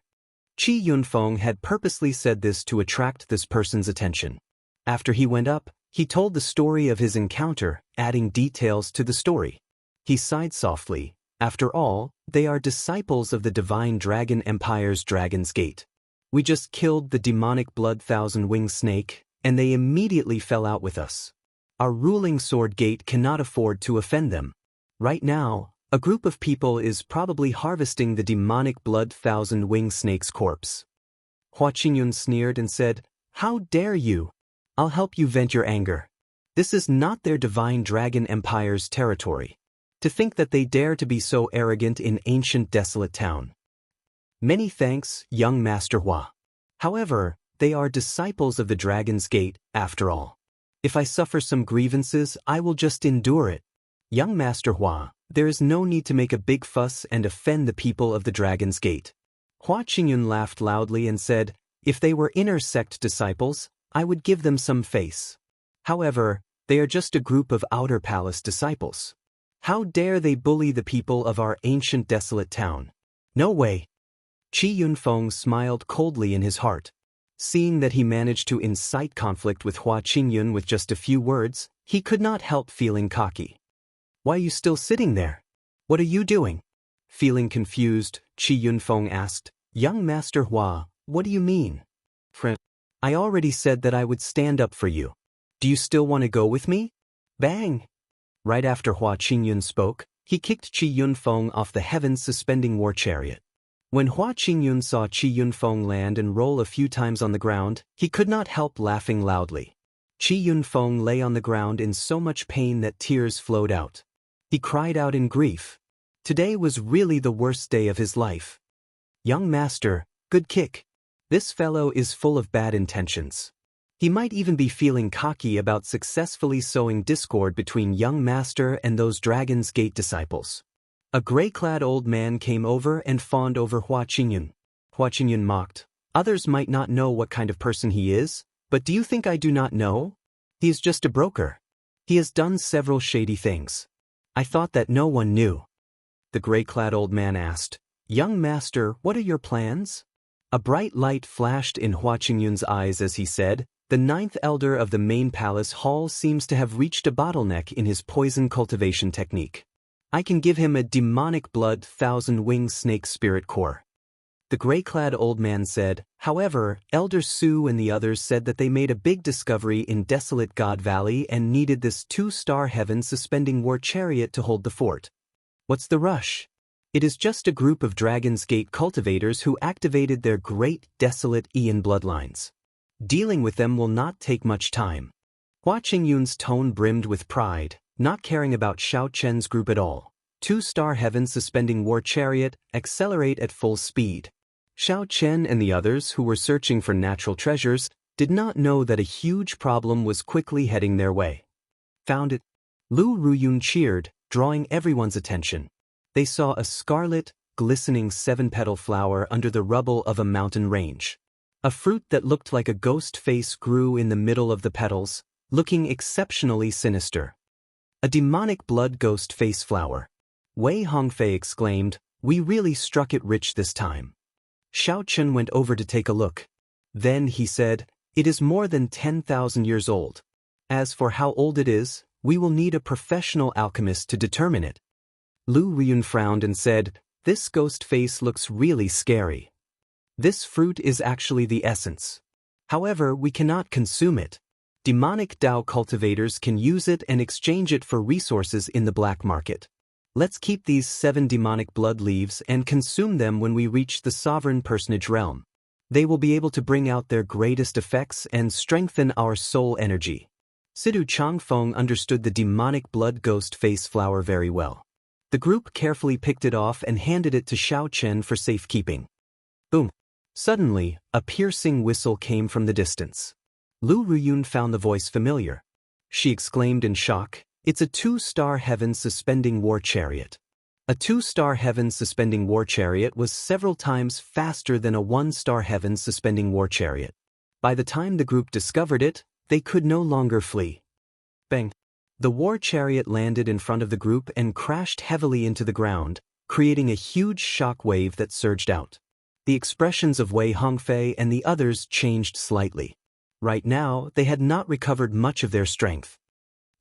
Qi Yunfeng had purposely said this to attract this person's attention. After he went up, he told the story of his encounter, adding details to the story. He sighed softly. After all, they are disciples of the Divine Dragon Empire's Dragon's Gate. We just killed the demonic blood thousand-winged snake, and they immediately fell out with us. Our ruling sword gate cannot afford to offend them. Right now, a group of people is probably harvesting the demonic blood thousand-winged snake's corpse. Hua Qingyun sneered and said, "How dare you? I'll help you vent your anger. This is not their Divine Dragon Empire's territory. To think that they dare to be so arrogant in ancient desolate town. Many thanks, young Master Hua. However, they are disciples of the Dragon's Gate, after all. If I suffer some grievances, I will just endure it. Young Master Hua, there is no need to make a big fuss and offend the people of the Dragon's Gate. Hua Qingyun laughed loudly and said, if they were inner sect disciples, I would give them some face. However, they are just a group of outer palace disciples. How dare they bully the people of our ancient desolate town? No way. Qi Yunfeng smiled coldly in his heart. Seeing that he managed to incite conflict with Hua Qingyun with just a few words, he could not help feeling cocky. Why are you still sitting there? What are you doing? Feeling confused, Qi Yunfeng asked, Young Master Hua, what do you mean? Friend, I already said that I would stand up for you. Do you still want to go with me? Bang! Right after Hua Qingyun spoke, he kicked Qi Yunfeng off the heavens suspending war chariot. When Hua Qingyun saw Qi Yunfeng land and roll a few times on the ground, he could not help laughing loudly. Qi Yunfeng lay on the ground in so much pain that tears flowed out. He cried out in grief. Today was really the worst day of his life. Young master, good kick. This fellow is full of bad intentions. He might even be feeling cocky about successfully sowing discord between young master and those Dragon's Gate disciples. A gray-clad old man came over and fawned over Hua Qingyun. Hua Qingyun mocked. Others might not know what kind of person he is, but do you think I do not know? He is just a broker. He has done several shady things. I thought that no one knew. The gray-clad old man asked, Young master, what are your plans? A bright light flashed in Hua Qingyun's eyes as he said, the ninth elder of the main palace hall seems to have reached a bottleneck in his poison cultivation technique. I can give him a demonic blood thousand-wing snake spirit core. The gray-clad old man said, however, Elder Su and the others said that they made a big discovery in desolate God Valley and needed this 2-star heaven suspending war chariot to hold the fort. What's the rush? It is just a group of Dragon's Gate cultivators who activated their great desolate Ian bloodlines. Dealing with them will not take much time. Hua Qingyun's tone brimmed with pride, not caring about Xiao Chen's group at all. 2-star heaven suspending war chariot, accelerate at full speed. Xiao Chen and the others who were searching for natural treasures did not know that a huge problem was quickly heading their way. Found it. Lu Ruyun cheered, drawing everyone's attention. They saw a scarlet, glistening 7-petal flower under the rubble of a mountain range. A fruit that looked like a ghost face grew in the middle of the petals, looking exceptionally sinister. A demonic blood ghost face flower. Wei Hongfei exclaimed, we really struck it rich this time. Xiao Chen went over to take a look. Then he said, it is more than 10,000 years old. As for how old it is, we will need a professional alchemist to determine it. Lu Riyun frowned and said, this ghost face looks really scary. This fruit is actually the essence. However, we cannot consume it. Demonic Dao cultivators can use it and exchange it for resources in the black market. Let's keep these 7 demonic blood leaves and consume them when we reach the sovereign personage realm. They will be able to bring out their greatest effects and strengthen our soul energy. Sidu Changfeng understood the demonic blood ghost face flower very well. The group carefully picked it off and handed it to Xiao Chen for safekeeping. Boom! Suddenly, a piercing whistle came from the distance. Lu Ruyun found the voice familiar. She exclaimed in shock, it's a 2-star heaven suspending war chariot. A 2-star heaven suspending war chariot was several times faster than a 1-star heaven suspending war chariot. By the time the group discovered it, they could no longer flee. Bang! The war chariot landed in front of the group and crashed heavily into the ground, creating a huge shock wave that surged out. The expressions of Wei Hongfei and the others changed slightly. Right now, they had not recovered much of their strength.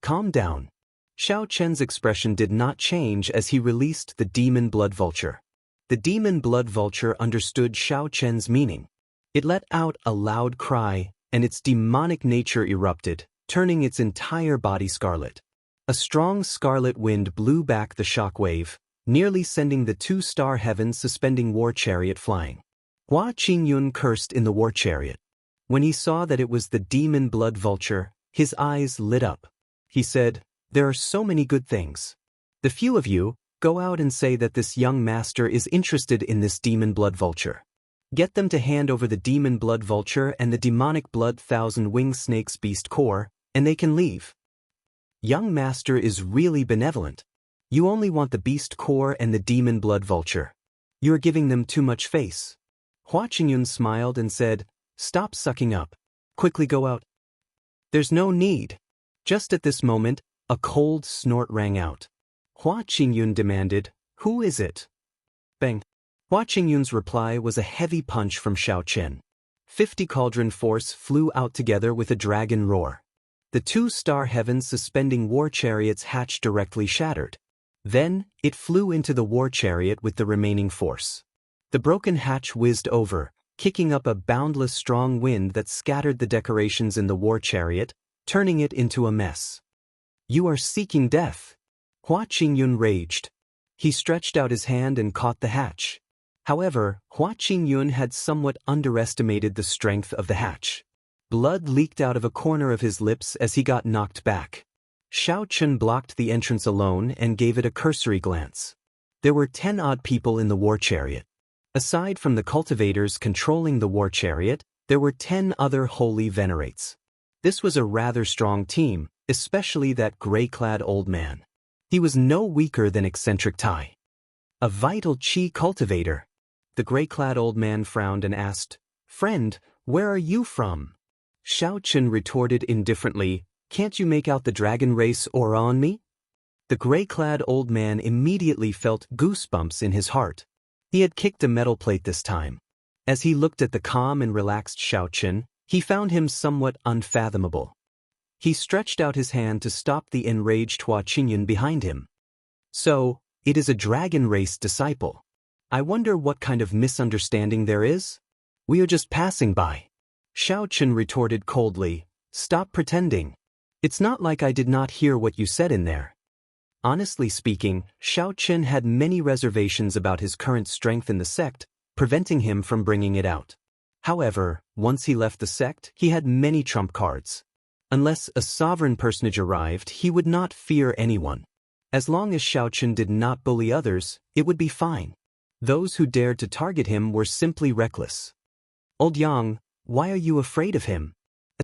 Calm down. Xiao Chen's expression did not change as he released the demon blood vulture. The demon blood vulture understood Xiao Chen's meaning. It let out a loud cry, and its demonic nature erupted, turning its entire body scarlet. A strong scarlet wind blew back the shock wave, nearly sending the 2-star heaven suspending war chariot flying. Hua Qingyun cursed in the war chariot. When he saw that it was the demon blood vulture, his eyes lit up. He said, there are so many good things. The few of you, go out and say that this young master is interested in this demon blood vulture. Get them to hand over the demon blood vulture and the demonic blood thousand-wing snake's beast core, and they can leave. Young master is really benevolent. You only want the beast core and the demon blood vulture. You're giving them too much face. Hua Qingyun smiled and said, "Stop sucking up. Quickly go out." "There's no need." Just at this moment, a cold snort rang out. Hua Qingyun demanded, "Who is it?" Bang. Hua Qingyun's reply was a heavy punch from Xiao Chen. 50 cauldron force flew out together with a dragon roar. The 2-star heavens suspending war chariot's hatch directly shattered. Then, it flew into the war chariot with the remaining force. The broken hatch whizzed over, kicking up a boundless strong wind that scattered the decorations in the war chariot, turning it into a mess. "You are seeking death." Hua Qingyun raged. He stretched out his hand and caught the hatch. However, Hua Qingyun had somewhat underestimated the strength of the hatch. Blood leaked out of a corner of his lips as he got knocked back. Xiao Chen blocked the entrance alone and gave it a cursory glance. There were 10 odd people in the war chariot. Aside from the cultivators controlling the war chariot, there were 10 other holy venerates. This was a rather strong team, especially that gray-clad old man. He was no weaker than eccentric Tai. A vital chi cultivator. The gray-clad old man frowned and asked, "Friend, where are you from?" Xiao Chen retorted indifferently, "Can't you make out the dragon race aura on me?" The gray-clad old man immediately felt goosebumps in his heart. He had kicked a metal plate this time. As he looked at the calm and relaxed Xiao Chen, he found him somewhat unfathomable. He stretched out his hand to stop the enraged Hua Qingyun behind him. "So, it is a dragon race disciple. I wonder what kind of misunderstanding there is? We are just passing by." Xiao Chen retorted coldly, "Stop pretending. It's not like I did not hear what you said in there." Honestly speaking, Xiao Chen had many reservations about his current strength in the sect, preventing him from bringing it out. However, once he left the sect, he had many trump cards. Unless a sovereign personage arrived, he would not fear anyone. As long as Xiao Chen did not bully others, it would be fine. Those who dared to target him were simply reckless. "Old Yang, why are you afraid of him?"